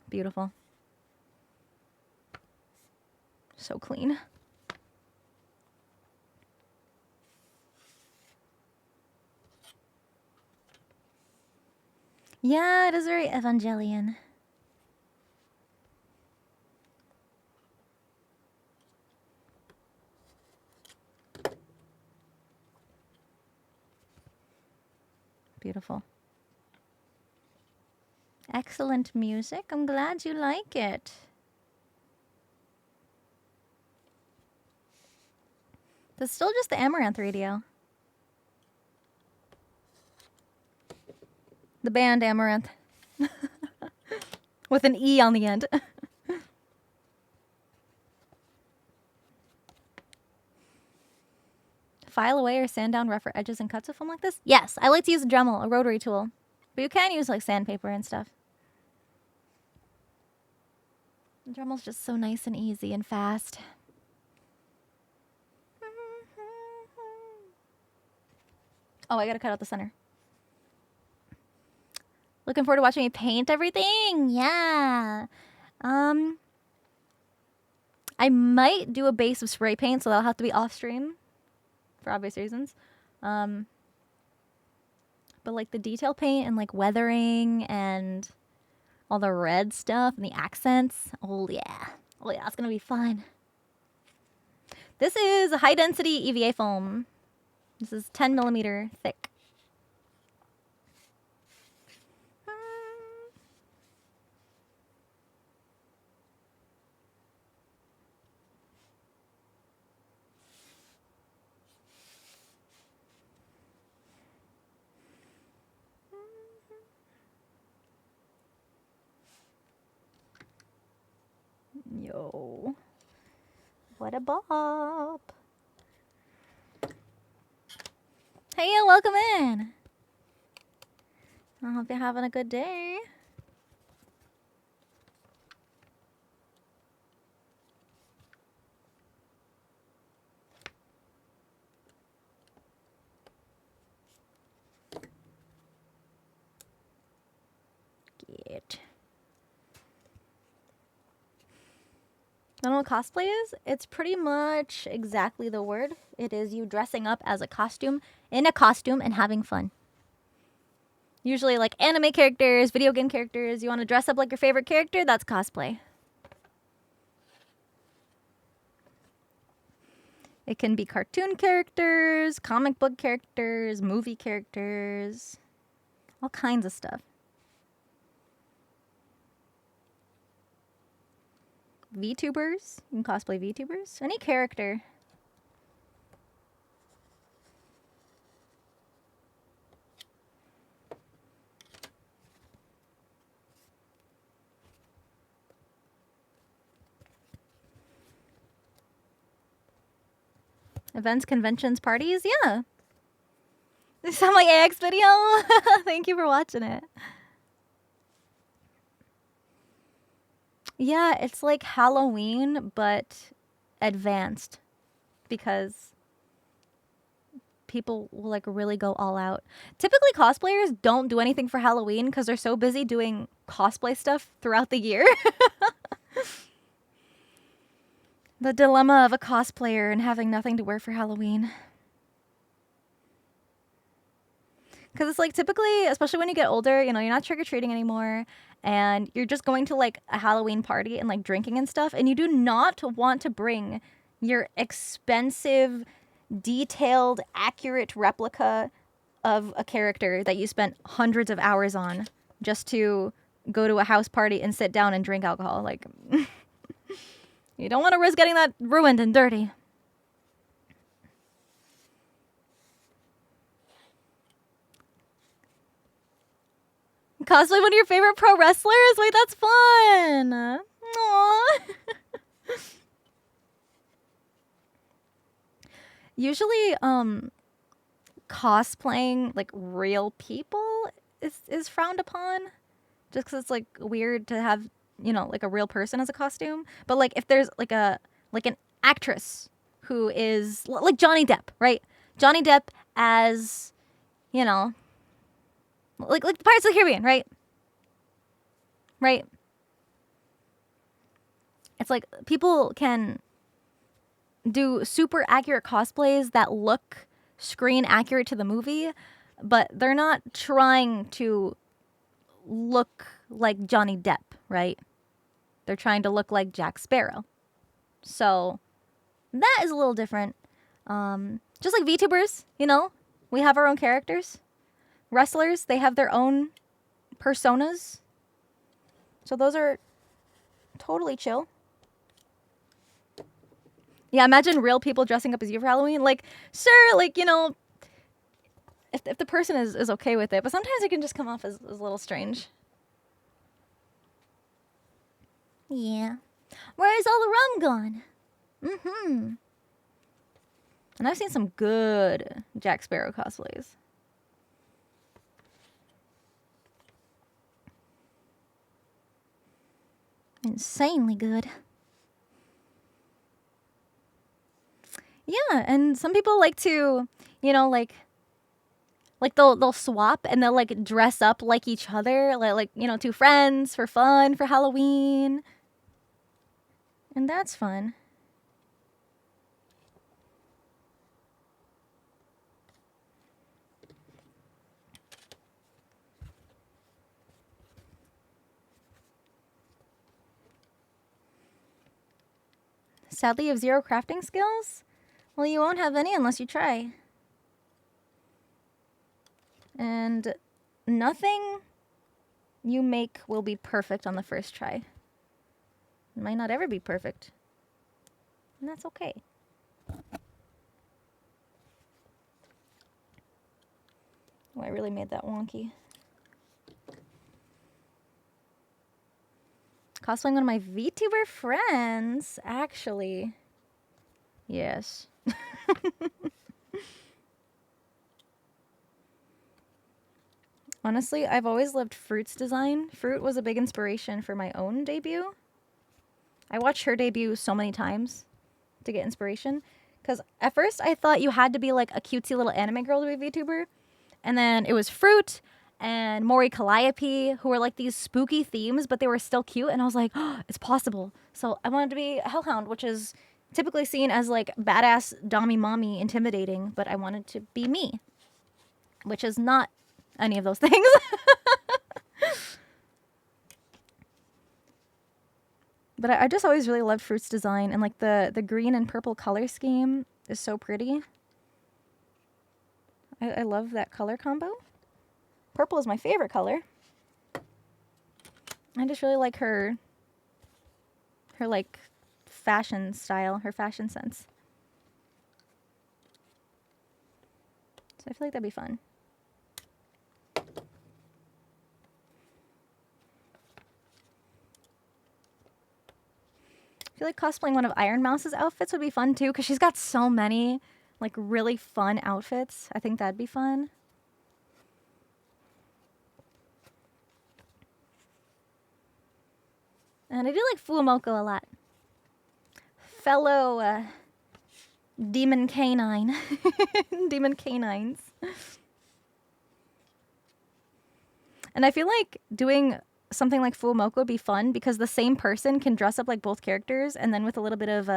Beautiful. So clean. Yeah, it is very Evangelion. Beautiful. Excellent music. I'm glad you like it. That's still just the Amaranth radio. The band Amaranth. With an E on the end. File away or sand down rougher edges and cuts with foam like this? Yes, I like to use a Dremel, a rotary tool. But you can use like sandpaper and stuff. The Dremel's just so nice and easy and fast. Oh, I gotta cut out the center. Looking forward to watching me paint everything. Yeah. I might do a base of spray paint, so that'll have to be off stream for obvious reasons. But like the detail paint and like weathering and all the red stuff and the accents. Oh yeah. Oh yeah, it's gonna be fun. This is a high density EVA foam. This is 10 millimeter thick. Yo. What a bop. Hey, welcome in. I hope you're having a good day. Get. I don't know what cosplay is? It's pretty much exactly the word. It is you dressing up as a costume, in a costume, and having fun. Usually like anime characters, video game characters. You want to dress up like your favorite character? That's cosplay. It can be cartoon characters, comic book characters, movie characters, all kinds of stuff. VTubers, you can cosplay VTubers, any character. Events, conventions, parties, yeah. This sound like AX video? Thank you for watching it. Yeah, it's like Halloween, but advanced. Because people will like really go all out. Typically, cosplayers don't do anything for Halloween because they're so busy doing cosplay stuff throughout the year. The dilemma of a cosplayer and having nothing to wear for Halloween. Because it's like typically, especially when you get older, you know, you're not trick-or-treating anymore. And you're just going to like a Halloween party and like drinking and stuff. And you do not want to bring your expensive, detailed, accurate replica of a character that you spent hundreds of hours on just to go to a house party and sit down and drink alcohol. Like, you don't want to risk getting that ruined and dirty. Cosplay one of your favorite pro wrestlers? Wait, that's fun. Aww. Usually, cosplaying like real people is frowned upon, just because it's like weird to have, you know, like a real person as a costume. But like if there's like an actress who is like Johnny Depp, right? Johnny Depp as, you know, like the Pirates of the Caribbean, right? Right. It's like people can do super accurate cosplays that look screen accurate to the movie, but they're not trying to look like Johnny Depp, right? They're trying to look like Jack Sparrow. So that is a little different. Just like VTubers, you know, we have our own characters. Wrestlers, they have their own personas. So those are totally chill. Yeah, imagine real people dressing up as you for Halloween. Like, sure, like, you know, if the person is okay with it. But sometimes it can just come off as a little strange. Yeah. Where's all the rum gone? Mm-hmm. And I've seen some good Jack Sparrow cosplays. Insanely good. Yeah, and some people like to, you know, like they'll swap and they'll like dress up like each other, like you know, two friends for fun for Halloween. And that's fun. Sadly, you have 0 crafting skills? Well, you won't have any unless you try. And nothing you make will be perfect on the first try. It might not ever be perfect. And that's okay. Oh, I really made that wonky. Cosplaying one of my VTuber friends, actually. Yes. Honestly, I've always loved Fruit's design. Fruit was a big inspiration for my own debut. I watched her debut so many times to get inspiration. Because at first I thought you had to be like a cutesy little anime girl to be a VTuber. And then it was Fruit and Mori Calliope, who were like these spooky themes, but they were still cute. And I was like, oh, it's possible. So I wanted to be a Hellhound, which is typically seen as like badass, dommy mommy, intimidating. But I wanted to be me, which is not any of those things. But I just always really loved Fruit's design. And like the green and purple color scheme is so pretty. I love that color combo. Purple is my favorite color. I just really like her like fashion style, her fashion sense. So I feel like that'd be fun. I feel like cosplaying one of Iron Mouse's outfits would be fun too, because she's got so many like really fun outfits. I think that'd be fun. And I do like Fuumoco a lot. Fellow demon canine. Demon canines. And I feel like doing something like Fuumoco would be fun because the same person can dress up like both characters, and then with a little bit of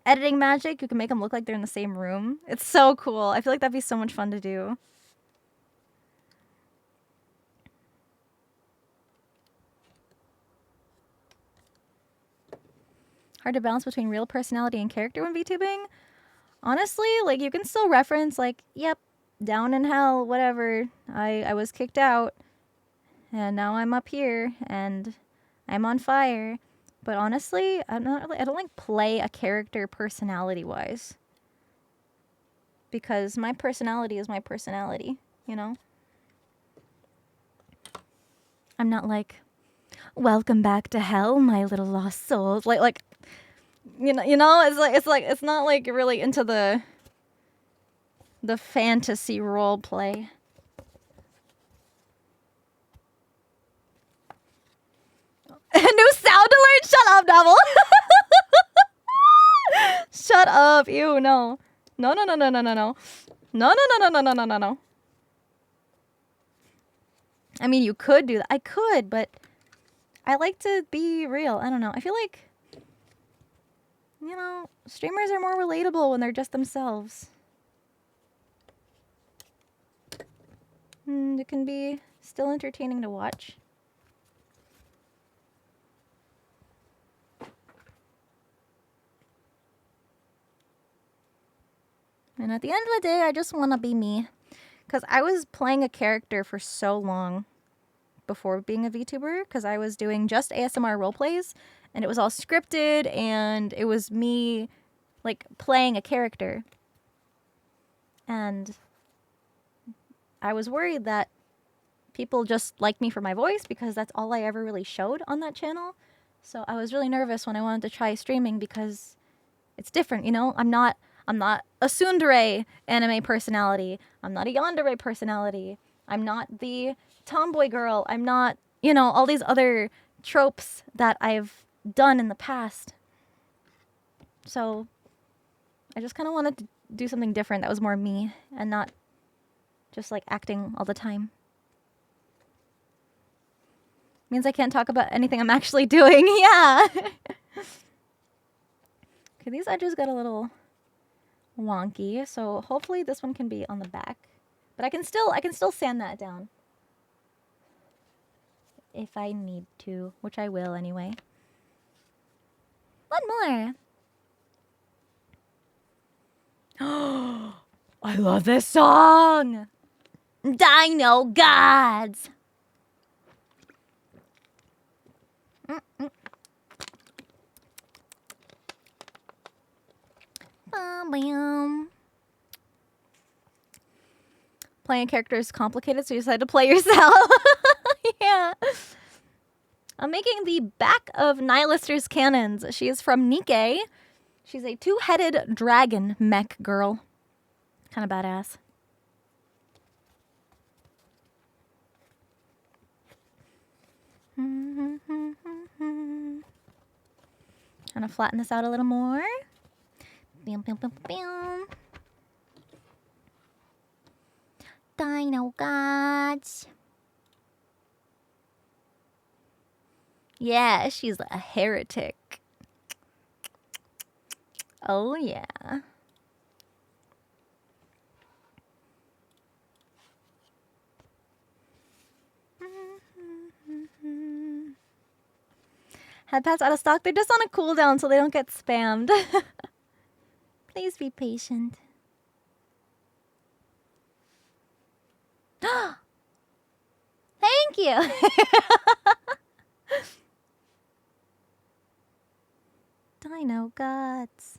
editing magic, you can make them look like they're in the same room. It's so cool. I feel like that'd be so much fun to do. Hard to balance between real personality and character when VTubing. Honestly, like you can still reference like, yep, down in hell, whatever. I was kicked out. And now I'm up here, and I'm on fire. But honestly, I don't like play a character personality-wise. Because my personality is my personality, you know? I'm not like, welcome back to hell, my little lost souls. Like, you know, it's not like really into the fantasy role play. New sound alert? Shut up, Double. Shut up. Ew, no. No. No. I mean, you could do that. I could, but I like to be real. I don't know. I feel like, you know, streamers are more relatable when they're just themselves. It can be still entertaining to watch. And at the end of the day, I just want to be me. Because I was playing a character for so long before being a VTuber. Because I was doing just ASMR roleplays. And it was all scripted. And it was me, like, playing a character. And I was worried that people just liked me for my voice. Because that's all I ever really showed on that channel. So I was really nervous when I wanted to try streaming. Because it's different, you know? I'm not a tsundere anime personality. I'm not a yandere personality. I'm not the tomboy girl. I'm not, you know, all these other tropes that I've done in the past. So I just kind of wanted to do something different that was more me and not just like acting all the time. Means I can't talk about anything I'm actually doing. Yeah. Okay, these edges got a little wonky, so hopefully this one can be on the back, but I can still sand that down if I need to, which I will anyway. One more. I love this song. Dino Gods. Playing a character is complicated, so you decided to play yourself. Yeah. I'm making the back of Nihlister's cannons. She is from Nikkei. She's a two-headed dragon mech girl. Kind of badass. Kind of flatten this out a little more. Bam, bam, bam, bam. Dino Gods. Yeah, she's a heretic. Oh, yeah. Headpads out of stock. They're just on a cooldown so they don't get spammed. Please be patient. Thank you. Dino Gods.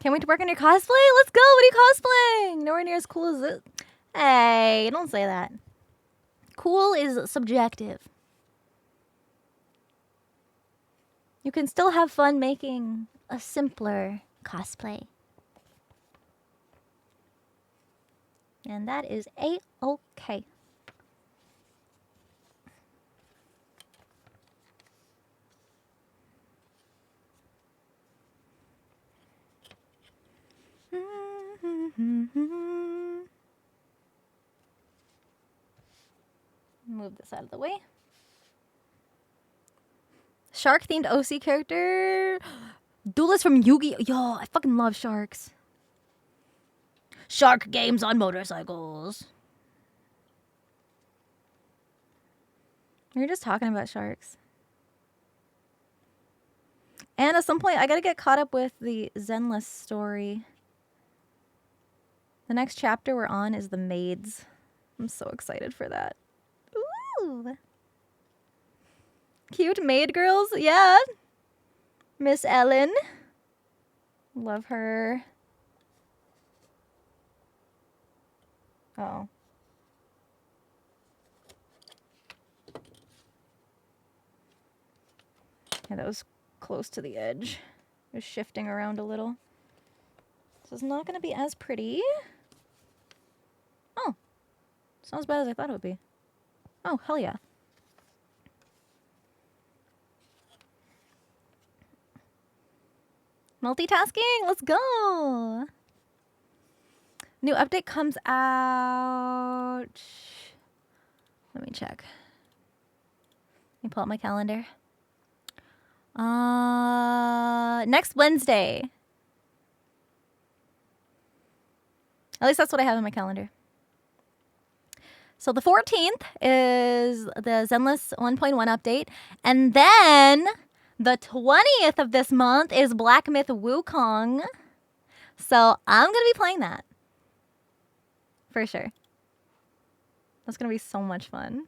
Can't wait to work on your cosplay? Let's go! What are you cosplaying? Nowhere near as cool as it. Hey, don't say that. Cool is subjective. You can still have fun making a simpler cosplay. And that is A-okay. Move this out of the way. Shark-themed OC character. Duelist from Yu-Gi-Oh! Yo, I fucking love sharks. Shark games on motorcycles. We were just talking about sharks. And at some point, I gotta get caught up with the Zenless story. The next chapter we're on is the maids. I'm so excited for that. Ooh. Cute maid girls, yeah. Miss Ellen. Love her. Oh. Yeah, that was close to the edge. It was shifting around a little. So it's not going to be as pretty. Oh. It's not as bad as I thought it would be. Oh, hell yeah. Multitasking, let's go. New update comes out. Let me check. Let me pull out my calendar. Next Wednesday. At least that's what I have in my calendar. So the 14th is the Zenless 1.1 update. And then the 20th of this month is Black Myth Wukong. So I'm going to be playing that. For sure. That's going to be so much fun.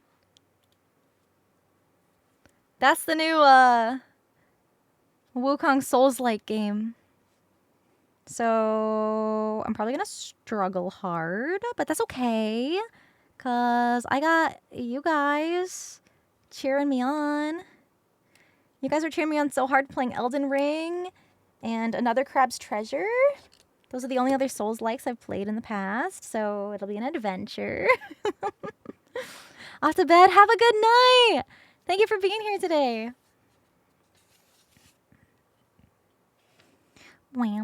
That's the new Wukong Souls-like game. So I'm probably going to struggle hard, but that's okay. Because I got you guys cheering me on. You guys are cheering me on so hard playing Elden Ring and Another Crab's Treasure. Those are the only other Souls-likes I've played in the past, so it'll be an adventure. Off to bed. Have a good night. Thank you for being here today. I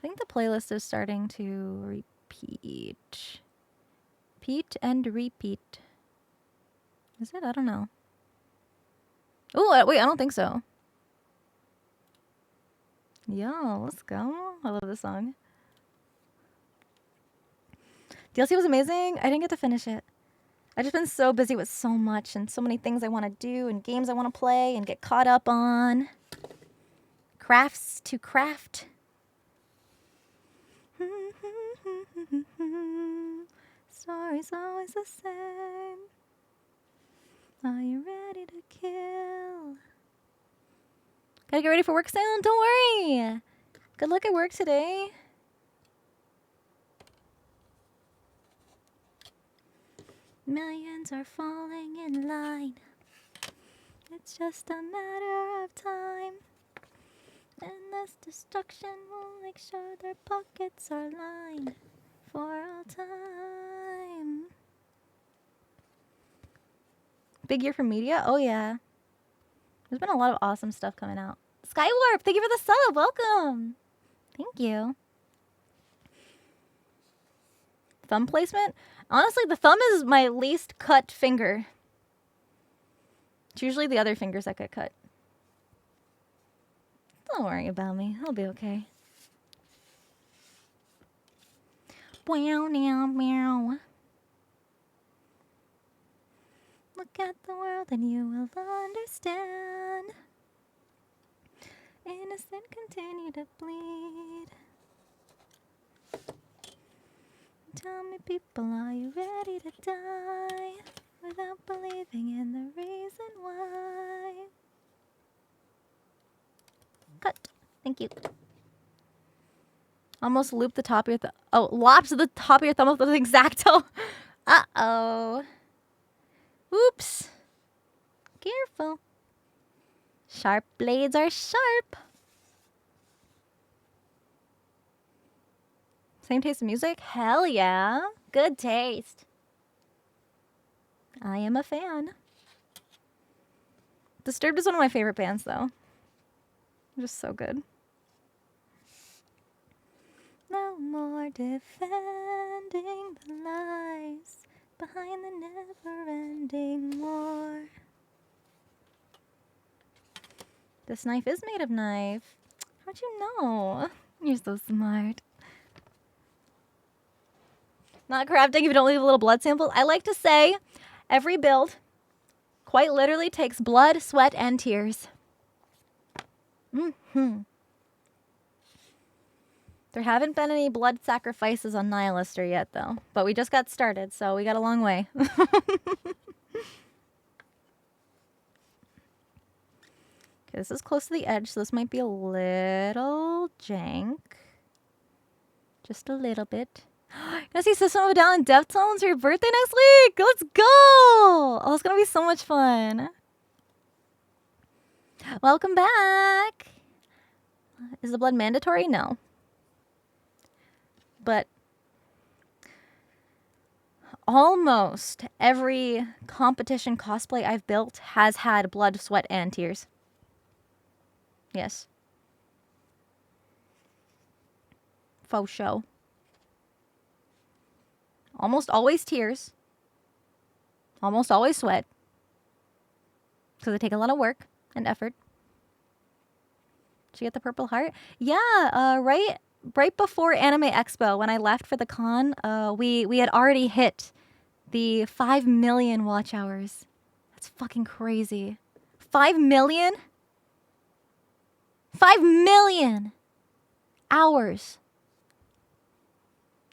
think the playlist is starting to repeat. Repeat and repeat. Is it? I don't know. Oh, wait, I don't think so. Yo, let's go. I love this song. DLC was amazing. I didn't get to finish it. I've just been so busy with so much and so many things I want to do and games I want to play and get caught up on. Crafts to craft. Story's always the same. Are you ready to kill? Gotta get ready for work soon. Don't worry. Good luck at work today. Millions are falling in line. It's just a matter of time. Endless destruction will make sure their pockets are lined for all time. Big year for media? Oh yeah. There's been a lot of awesome stuff coming out. Skywarp, thank you for the sub. Welcome. Thank you. Thumb placement? Honestly, the thumb is my least cut finger. It's usually the other fingers that get cut. Don't worry about me. I'll be okay. Meow, meow, meow. Look at the world and you will understand. Innocent continue to bleed. Tell me, people, are you ready to die without believing in the reason why? Cut. Thank you. Almost loop the top of your lops the top of your thumb with an X-Acto. Uh-oh. Oops. Careful. Sharp blades are sharp. Same taste in music? Hell yeah. Good taste. I am a fan. Disturbed is one of my favorite bands, though. Just so good. No more defending the lies behind the never-ending war. This knife is made of knife. How'd you know? You're so smart. Not crafting if you don't leave a little blood sample. I like to say every build quite literally takes blood, sweat, and tears. Mm-hmm. There haven't been any blood sacrifices on Nihlister yet, though. But we just got started, so we got a long way. Okay, this is close to the edge, so this might be a little jank. Just a little bit. Gonna see System of a Down and Deftones for your birthday next week. Let's go! Oh, it's gonna be so much fun. Welcome back. Is the blood mandatory? No. But almost every competition cosplay I've built has had blood, sweat, and tears. Yes. Faux show. Almost always tears. Almost always sweat. Because they take a lot of work and effort. Did you get the Purple Heart? Yeah, right before Anime Expo, when I left for the con, we had already hit the 5 million watch hours. That's fucking crazy. 5 million? 5 million hours.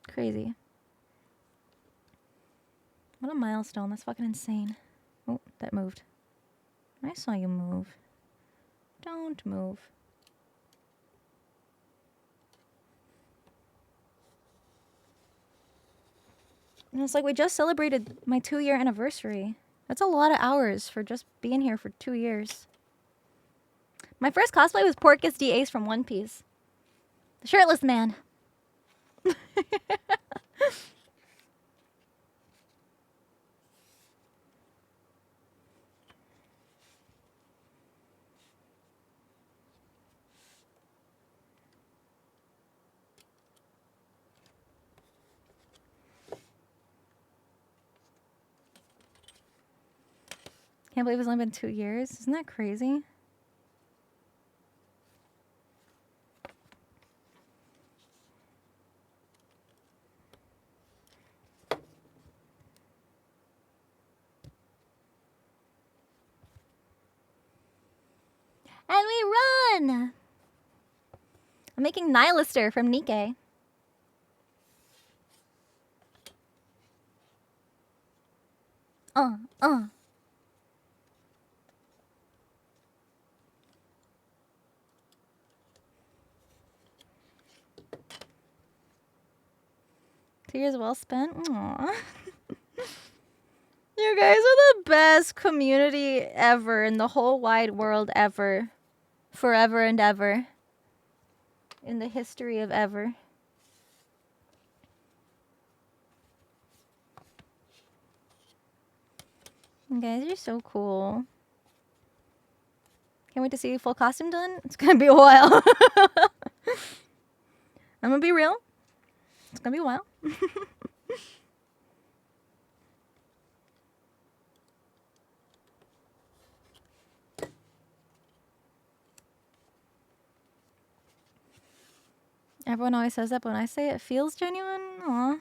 Crazy. What a milestone. That's fucking insane. Oh, that moved. I saw you move. Don't move. And it's like we just celebrated my 2-year anniversary. That's a lot of hours for just being here for 2 years. My first cosplay was Porcus D. Ace from One Piece. The shirtless man. Can't believe it's only been 2 years. Isn't that crazy? I'm making Nihlister from Nikkei. uh. 2 years well spent. Aww. You guys are the best community ever in the whole wide world ever. Forever and ever. In the history of ever. You guys are so cool. Can't wait to see full costume done. It's gonna be a while. I'm gonna be real. It's gonna be a while. Everyone always says that, but when I say it feels genuine, aw.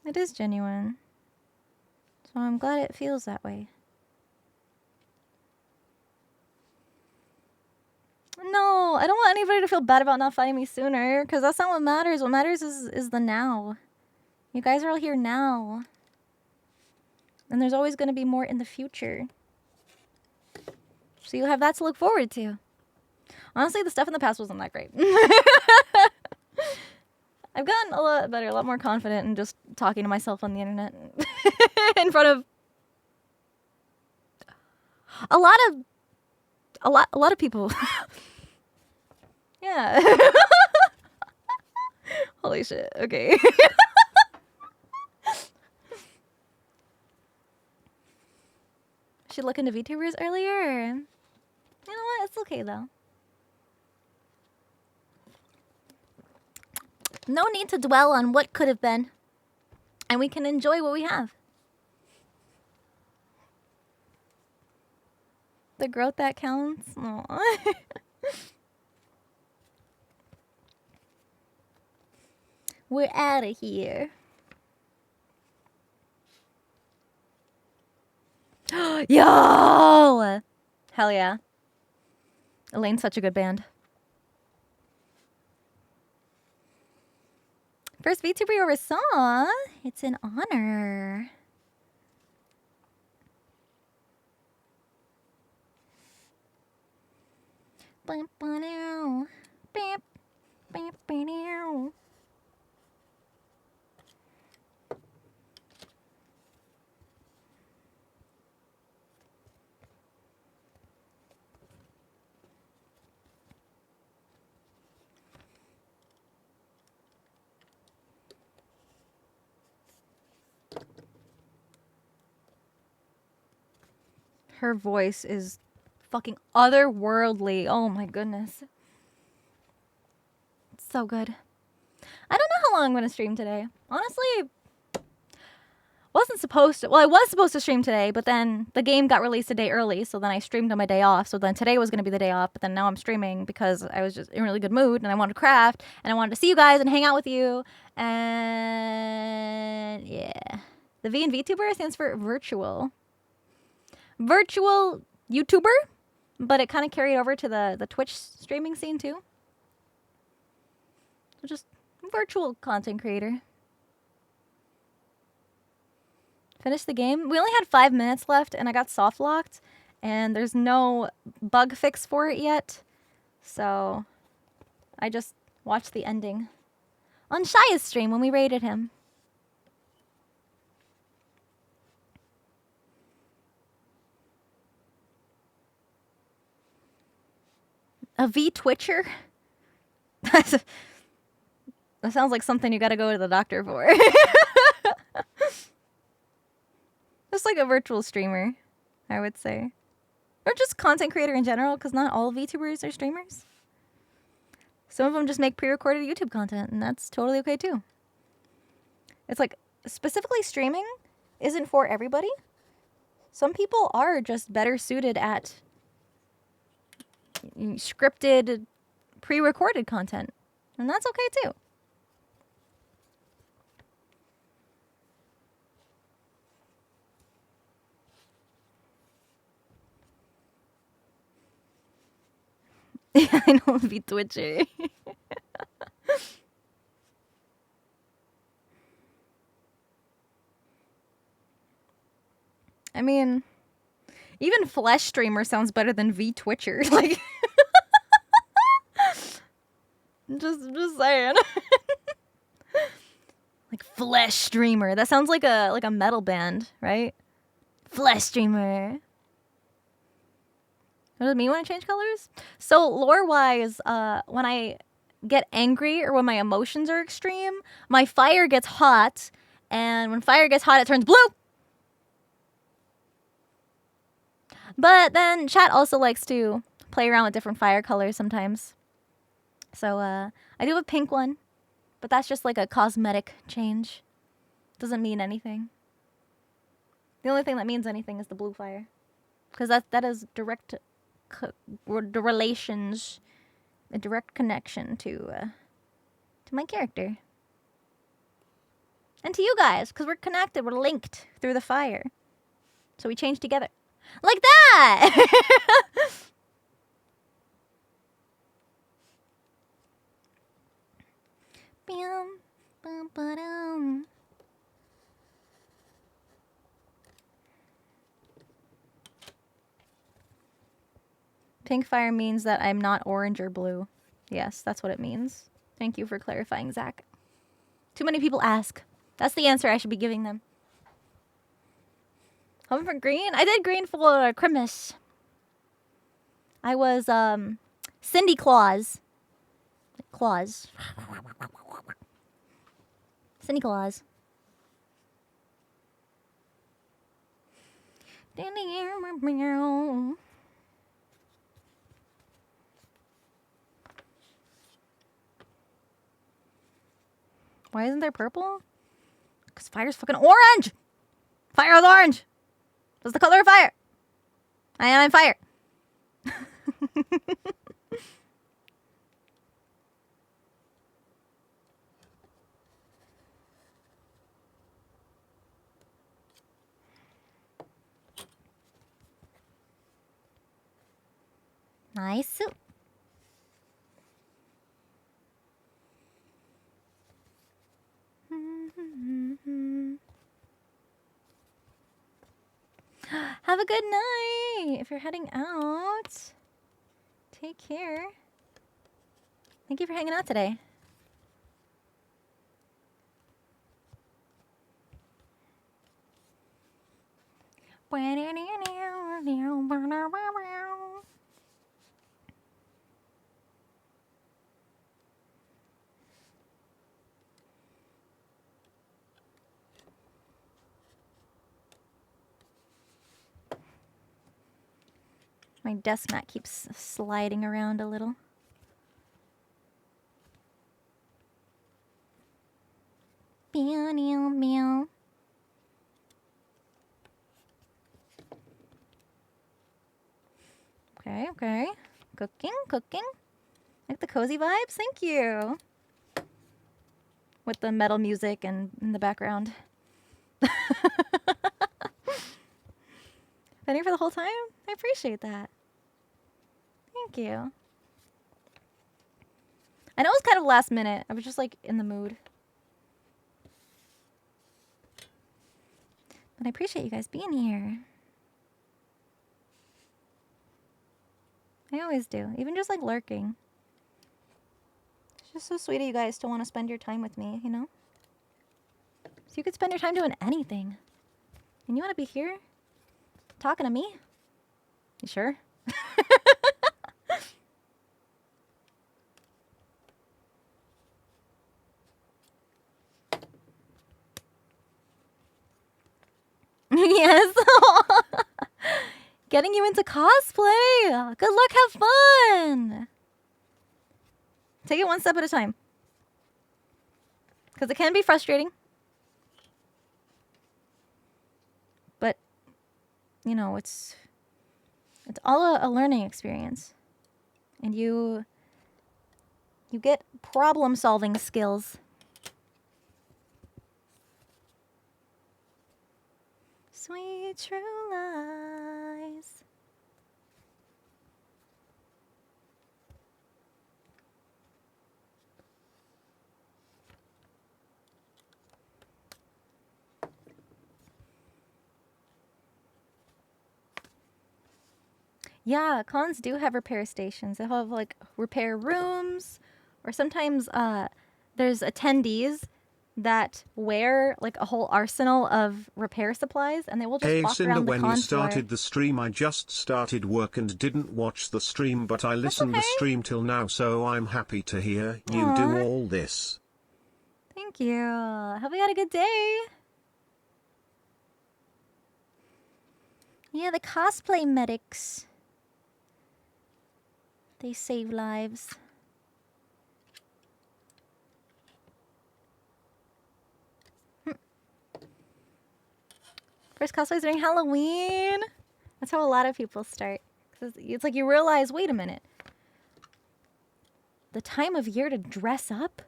It is genuine. So I'm glad it feels that way. No, I don't want anybody to feel bad about not finding me sooner, because that's not what matters. What matters is the now. You guys are all here now. And there's always going to be more in the future. So you'll have that to look forward to. Honestly, the stuff in the past wasn't that great. I've gotten a lot better, a lot more confident in just talking to myself on the internet. In front of a lot of people. Yeah. Holy shit. Okay. Should look into VTubers earlier. You know what? It's okay though. No need to dwell on what could have been. And we can enjoy what we have. The growth that counts. Aww. We're out of here. Yo! Hell yeah. Elaine's such a good band. First VTuber you ever saw. It's an honor. Her voice is fucking otherworldly. Oh my goodness. It's so good. I don't know how long I'm going to stream today. Honestly, wasn't supposed to. Well, I was supposed to stream today, but then the game got released a day early, so then I streamed on my day off. So then today was going to be the day off, but then now I'm streaming because I was just in a really good mood and I wanted to craft and I wanted to see you guys and hang out with you. And yeah. The V in VTuber stands for virtual. Virtual YouTuber, but it kind of carried over to the Twitch streaming scene too. So just virtual content creator. Finished the game. We only had 5 minutes left and I got soft locked and there's no bug fix for it yet. So I just watched the ending on Shia's stream when we raided him. A V-Twitcher? That sounds like something you gotta go to the doctor for. Just like a virtual streamer, I would say. Or just content creator in general, because not all VTubers are streamers. Some of them just make pre-recorded YouTube content, and that's totally okay too. It's like, specifically streaming isn't for everybody. Some people are just better suited at scripted, pre-recorded content. And that's okay too. I know, be twitchy. I mean, even Flesh Streamer sounds better than V Twitcher. Like, just saying. Like Flesh Streamer. That sounds like a metal band, right? Flesh Streamer. What does it mean when I change colors? So lore-wise, when I get angry or when my emotions are extreme, my fire gets hot, and when fire gets hot, it turns blue. But then chat also likes to play around with different fire colors sometimes. So I do have a pink one, but that's just like a cosmetic change. Doesn't mean anything. The only thing that means anything is the blue fire, because that is direct relations, a direct connection to my character and to you guys, because we're connected, we're linked through the fire, so we change together like that. Bam, bam, ba-dum. Pink fire means that I'm not orange or blue. Yes, that's what it means. Thank you for clarifying, Zach. Too many people ask. That's the answer I should be giving them. Hoping for green? I did green for Christmas. I was, Cindy Claus. Claus. Cindy Claus. Why isn't there purple? Because fire's fucking orange! Fire is orange! That's the color of fire! I am fire! Nice. Have a good night. If you're heading out, take care. Thank you for hanging out today. My desk mat keeps sliding around a little. Meow, meow, meow. Okay, okay. Cooking. Like the cozy vibes? Thank you. With the metal music and in the background. Been here for the whole time? I appreciate that. Thank you. I know it was kind of last minute. I was just like in the mood. But I appreciate you guys being here. I always do. Even just like lurking. It's just so sweet of you guys to want to spend your time with me, you know? So you could spend your time doing anything. And you want to be here? Talking to me? You sure? Yes. Getting you into cosplay. Good luck, have fun. Take it one step at a time. Because it can be frustrating. But, you know, it's all a learning experience. And you get problem-solving skills. Sweet true lies. Yeah, cons do have repair stations. They have like repair rooms, or sometimes there's attendees that wear like a whole arsenal of repair supplies, and they will just Hey walk Cinder, around the when you con floor. started the stream I just started work and didn't watch the stream, but I listened the stream till now, so I'm happy to hear you do all this. Thank you. Hope you had a good day. Yeah, the cosplay medics. They save lives. First cosplays during Halloween. That's how a lot of people start. It's like you realize, wait a minute. The time of year to dress up?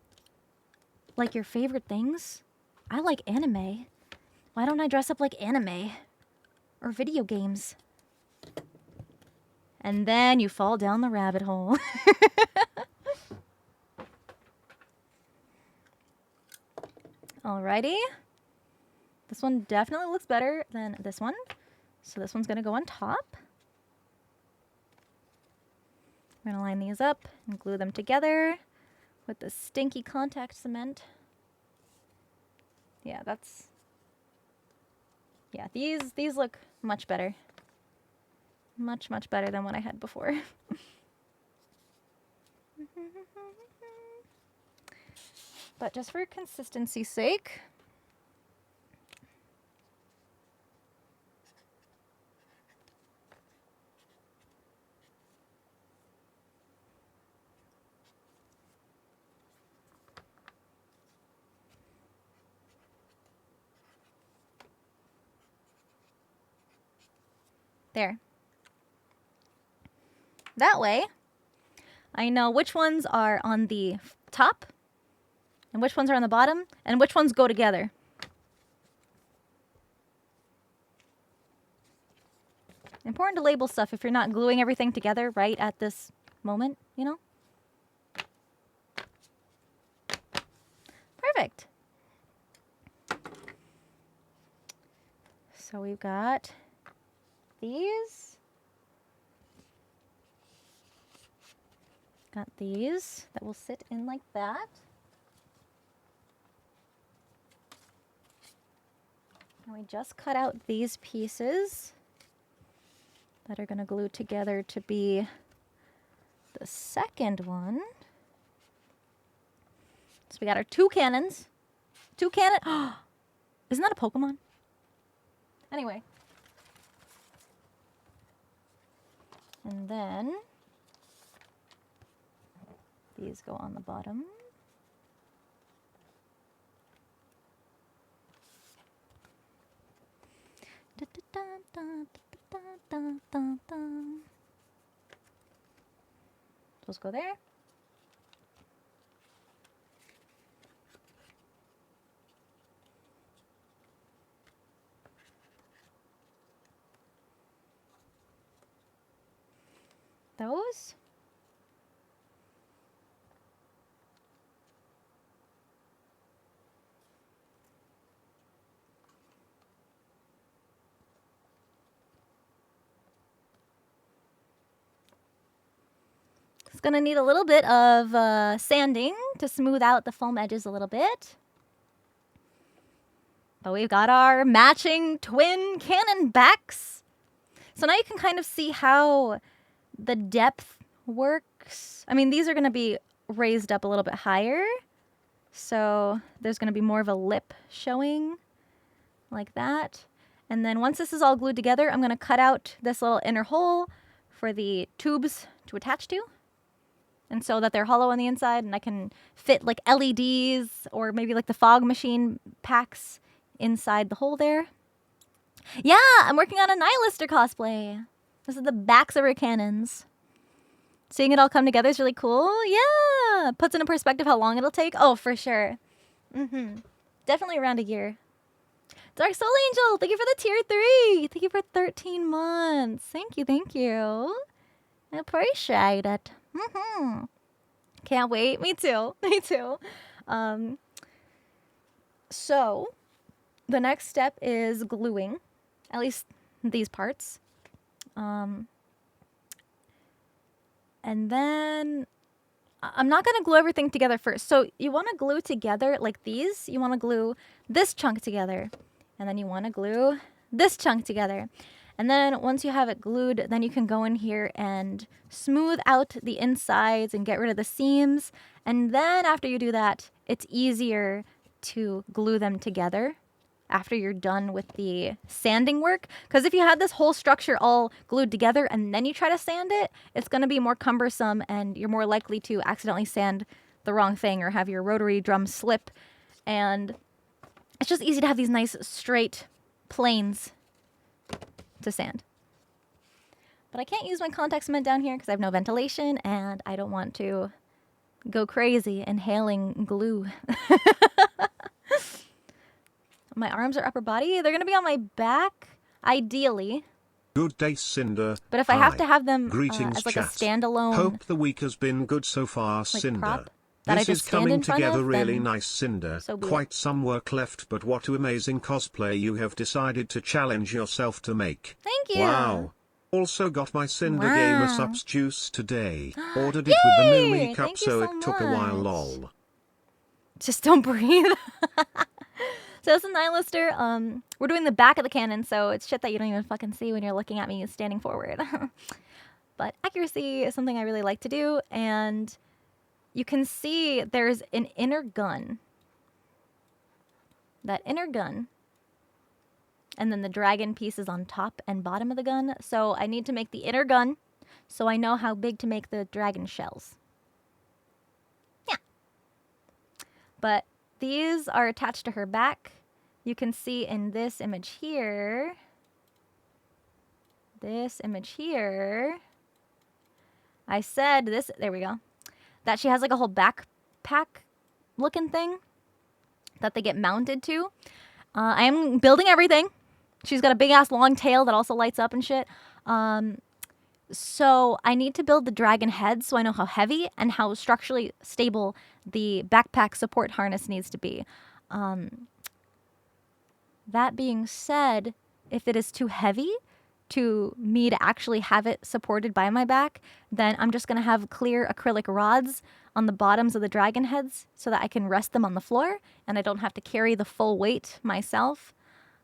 Like your favorite things? I like anime. Why don't I dress up like anime? Or video games? And then you fall down the rabbit hole. Alrighty. This one definitely looks better than this one. So this one's going to go on top. We're going to line these up and glue them together with the stinky contact cement. Yeah, that's... Yeah, these look much better. Much, much better than what I had before. But just for consistency's sake... There. That way, I know which ones are on the top, and which ones are on the bottom, and which ones go together. Important to label stuff if you're not gluing everything together right at this moment, you know? Perfect. So we've got these. Got these that will sit in like that. And we just cut out these pieces that are going to glue together to be the second one. So we got our two cannons. Two cannon. Isn't that a Pokemon? Anyway. And then these go on the bottom. Those go there. Those. It's gonna need a little bit of sanding to smooth out the foam edges a little bit. But we've got our matching twin cannon backs. So now you can kind of see how the depth works. I mean, these are going to be raised up a little bit higher. So there's going to be more of a lip showing like that. And then once this is all glued together, I'm going to cut out this little inner hole for the tubes to attach to. And so that they're hollow on the inside and I can fit like LEDs or maybe like the fog machine packs inside the hole there. Yeah, I'm working on a Nihlister cosplay. This is the backs of her cannons. Seeing it all come together is really cool. Yeah, puts into perspective how long it'll take. Oh, for sure. Definitely around a year. Dark Soul Angel, thank you for the tier 3. Thank you for 13 months. Thank you, thank you. I appreciate it. Can't wait. Me too. Me too. So, the next step is gluing. At least these parts. And then I'm not going to glue everything together first. So you want to glue together like these. You want to glue this chunk together. And then you want to glue this chunk together. And then once you have it glued, then you can go in here and smooth out the insides and get rid of the seams. And then after you do that, it's easier to glue them together after you're done with the sanding work. Because if you had this whole structure all glued together and then you try to sand it, it's going to be more cumbersome and you're more likely to accidentally sand the wrong thing or have your rotary drum slip. And it's just easy to have these nice straight planes to sand. But I can't use my contact cement down here because I have no ventilation and I don't want to go crazy inhaling glue. My arms are upper body. They're going to be on my back, ideally. Good day, Sinder. But if I have to have them Greetings, as like chat. a standalone, Hope the week has been good so far, like Sinder. prop that This I just is stand coming in front together of, really then nice, Cinder. so be Quite it. some work left, but what amazing cosplay you have decided to challenge yourself to make. Thank you. Wow. Also got my Cinder Wow. Gamer Subs juice today. Ordered it with the new Yay! me cup, Thank you so so it took a while, much. lol. Just don't breathe. So it's a Nihlister. We're doing the back of the cannon, so it's shit that you don't even fucking see when you're looking at me standing forward. But accuracy is something I really like to do, and you can see there's an inner gun. That inner gun. And then the dragon piece is on top and bottom of the gun. So I need to make the inner gun so I know how big to make the dragon shells. Yeah. But these are attached to her back. You can see in this image here. This image here. I said this, there we go. That she has like a whole backpack looking thing that they get mounted to. I am building everything. She's got a big ass long tail that also lights up and shit. So I need to build the dragon head so I know how heavy and how structurally stable the backpack support harness needs to be. That being said, if it is too heavy to me to actually have it supported by my back, then I'm just going to have clear acrylic rods on the bottoms of the dragon heads so that I can rest them on the floor and I don't have to carry the full weight myself.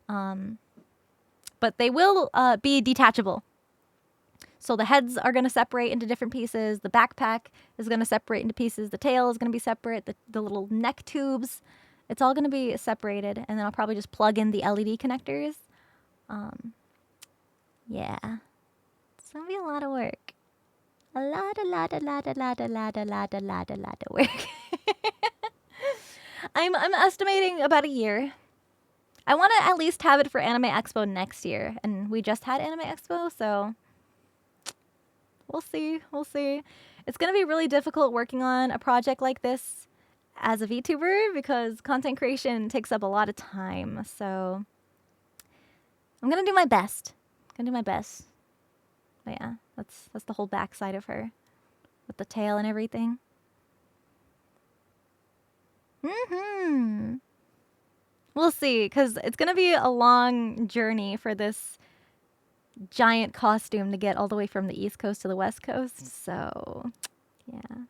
But they will be detachable. So the heads are going to separate into different pieces. The backpack is going to separate into pieces. The tail is going to be separate. The little neck tubes, it's all going to be separated. And then I'll probably just plug in the LED connectors. Yeah. It's going to be a lot of work. A lot of work. I'm estimating about a year. I want to at least have it for Anime Expo next year. And we just had Anime Expo, so we'll see. We'll see. It's going to be really difficult working on a project like this as a VTuber because content creation takes up a lot of time. So I'm going to do my best. But yeah, that's the whole backside of her with the tail and everything. We'll see, because it's going to be a long journey for this giant costume to get all the way from the East Coast to the West Coast. So, yeah.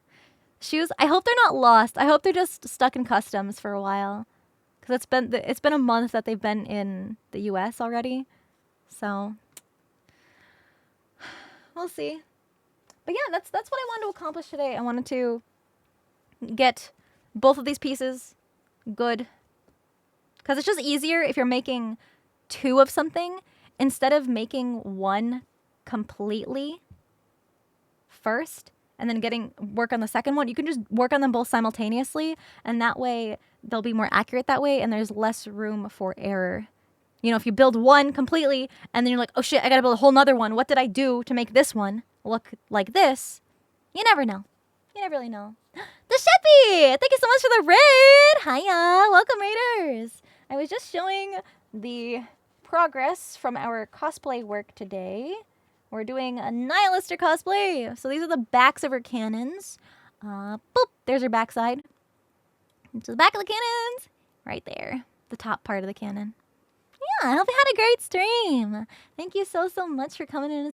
Shoes, I hope they're not lost. I hope they're just stuck in customs for a while. Because it's been a month that they've been in the US already. So, we'll see. But yeah, that's what I wanted to accomplish today. I wanted to get both of these pieces good. Because it's just easier if you're making two of something instead of making one completely first and then work on the second one. You can just work on them both simultaneously, and that way they'll be more accurate that way, and there's less room for error. You know, if you build one completely and then you're like, oh shit, I gotta build a whole nother one. What did I do to make this one look like this? You never know. You never really know. The Sheppy! Thank you so much for the raid! Hiya! Welcome, raiders! I was just showing the progress from our cosplay work today. We're doing a Nihlister cosplay. So these are the backs of her cannons. Boop! There's her backside. To the back of the cannons. Right there. The top part of the cannon. Yeah, I hope you had a great stream. Thank you so much for coming in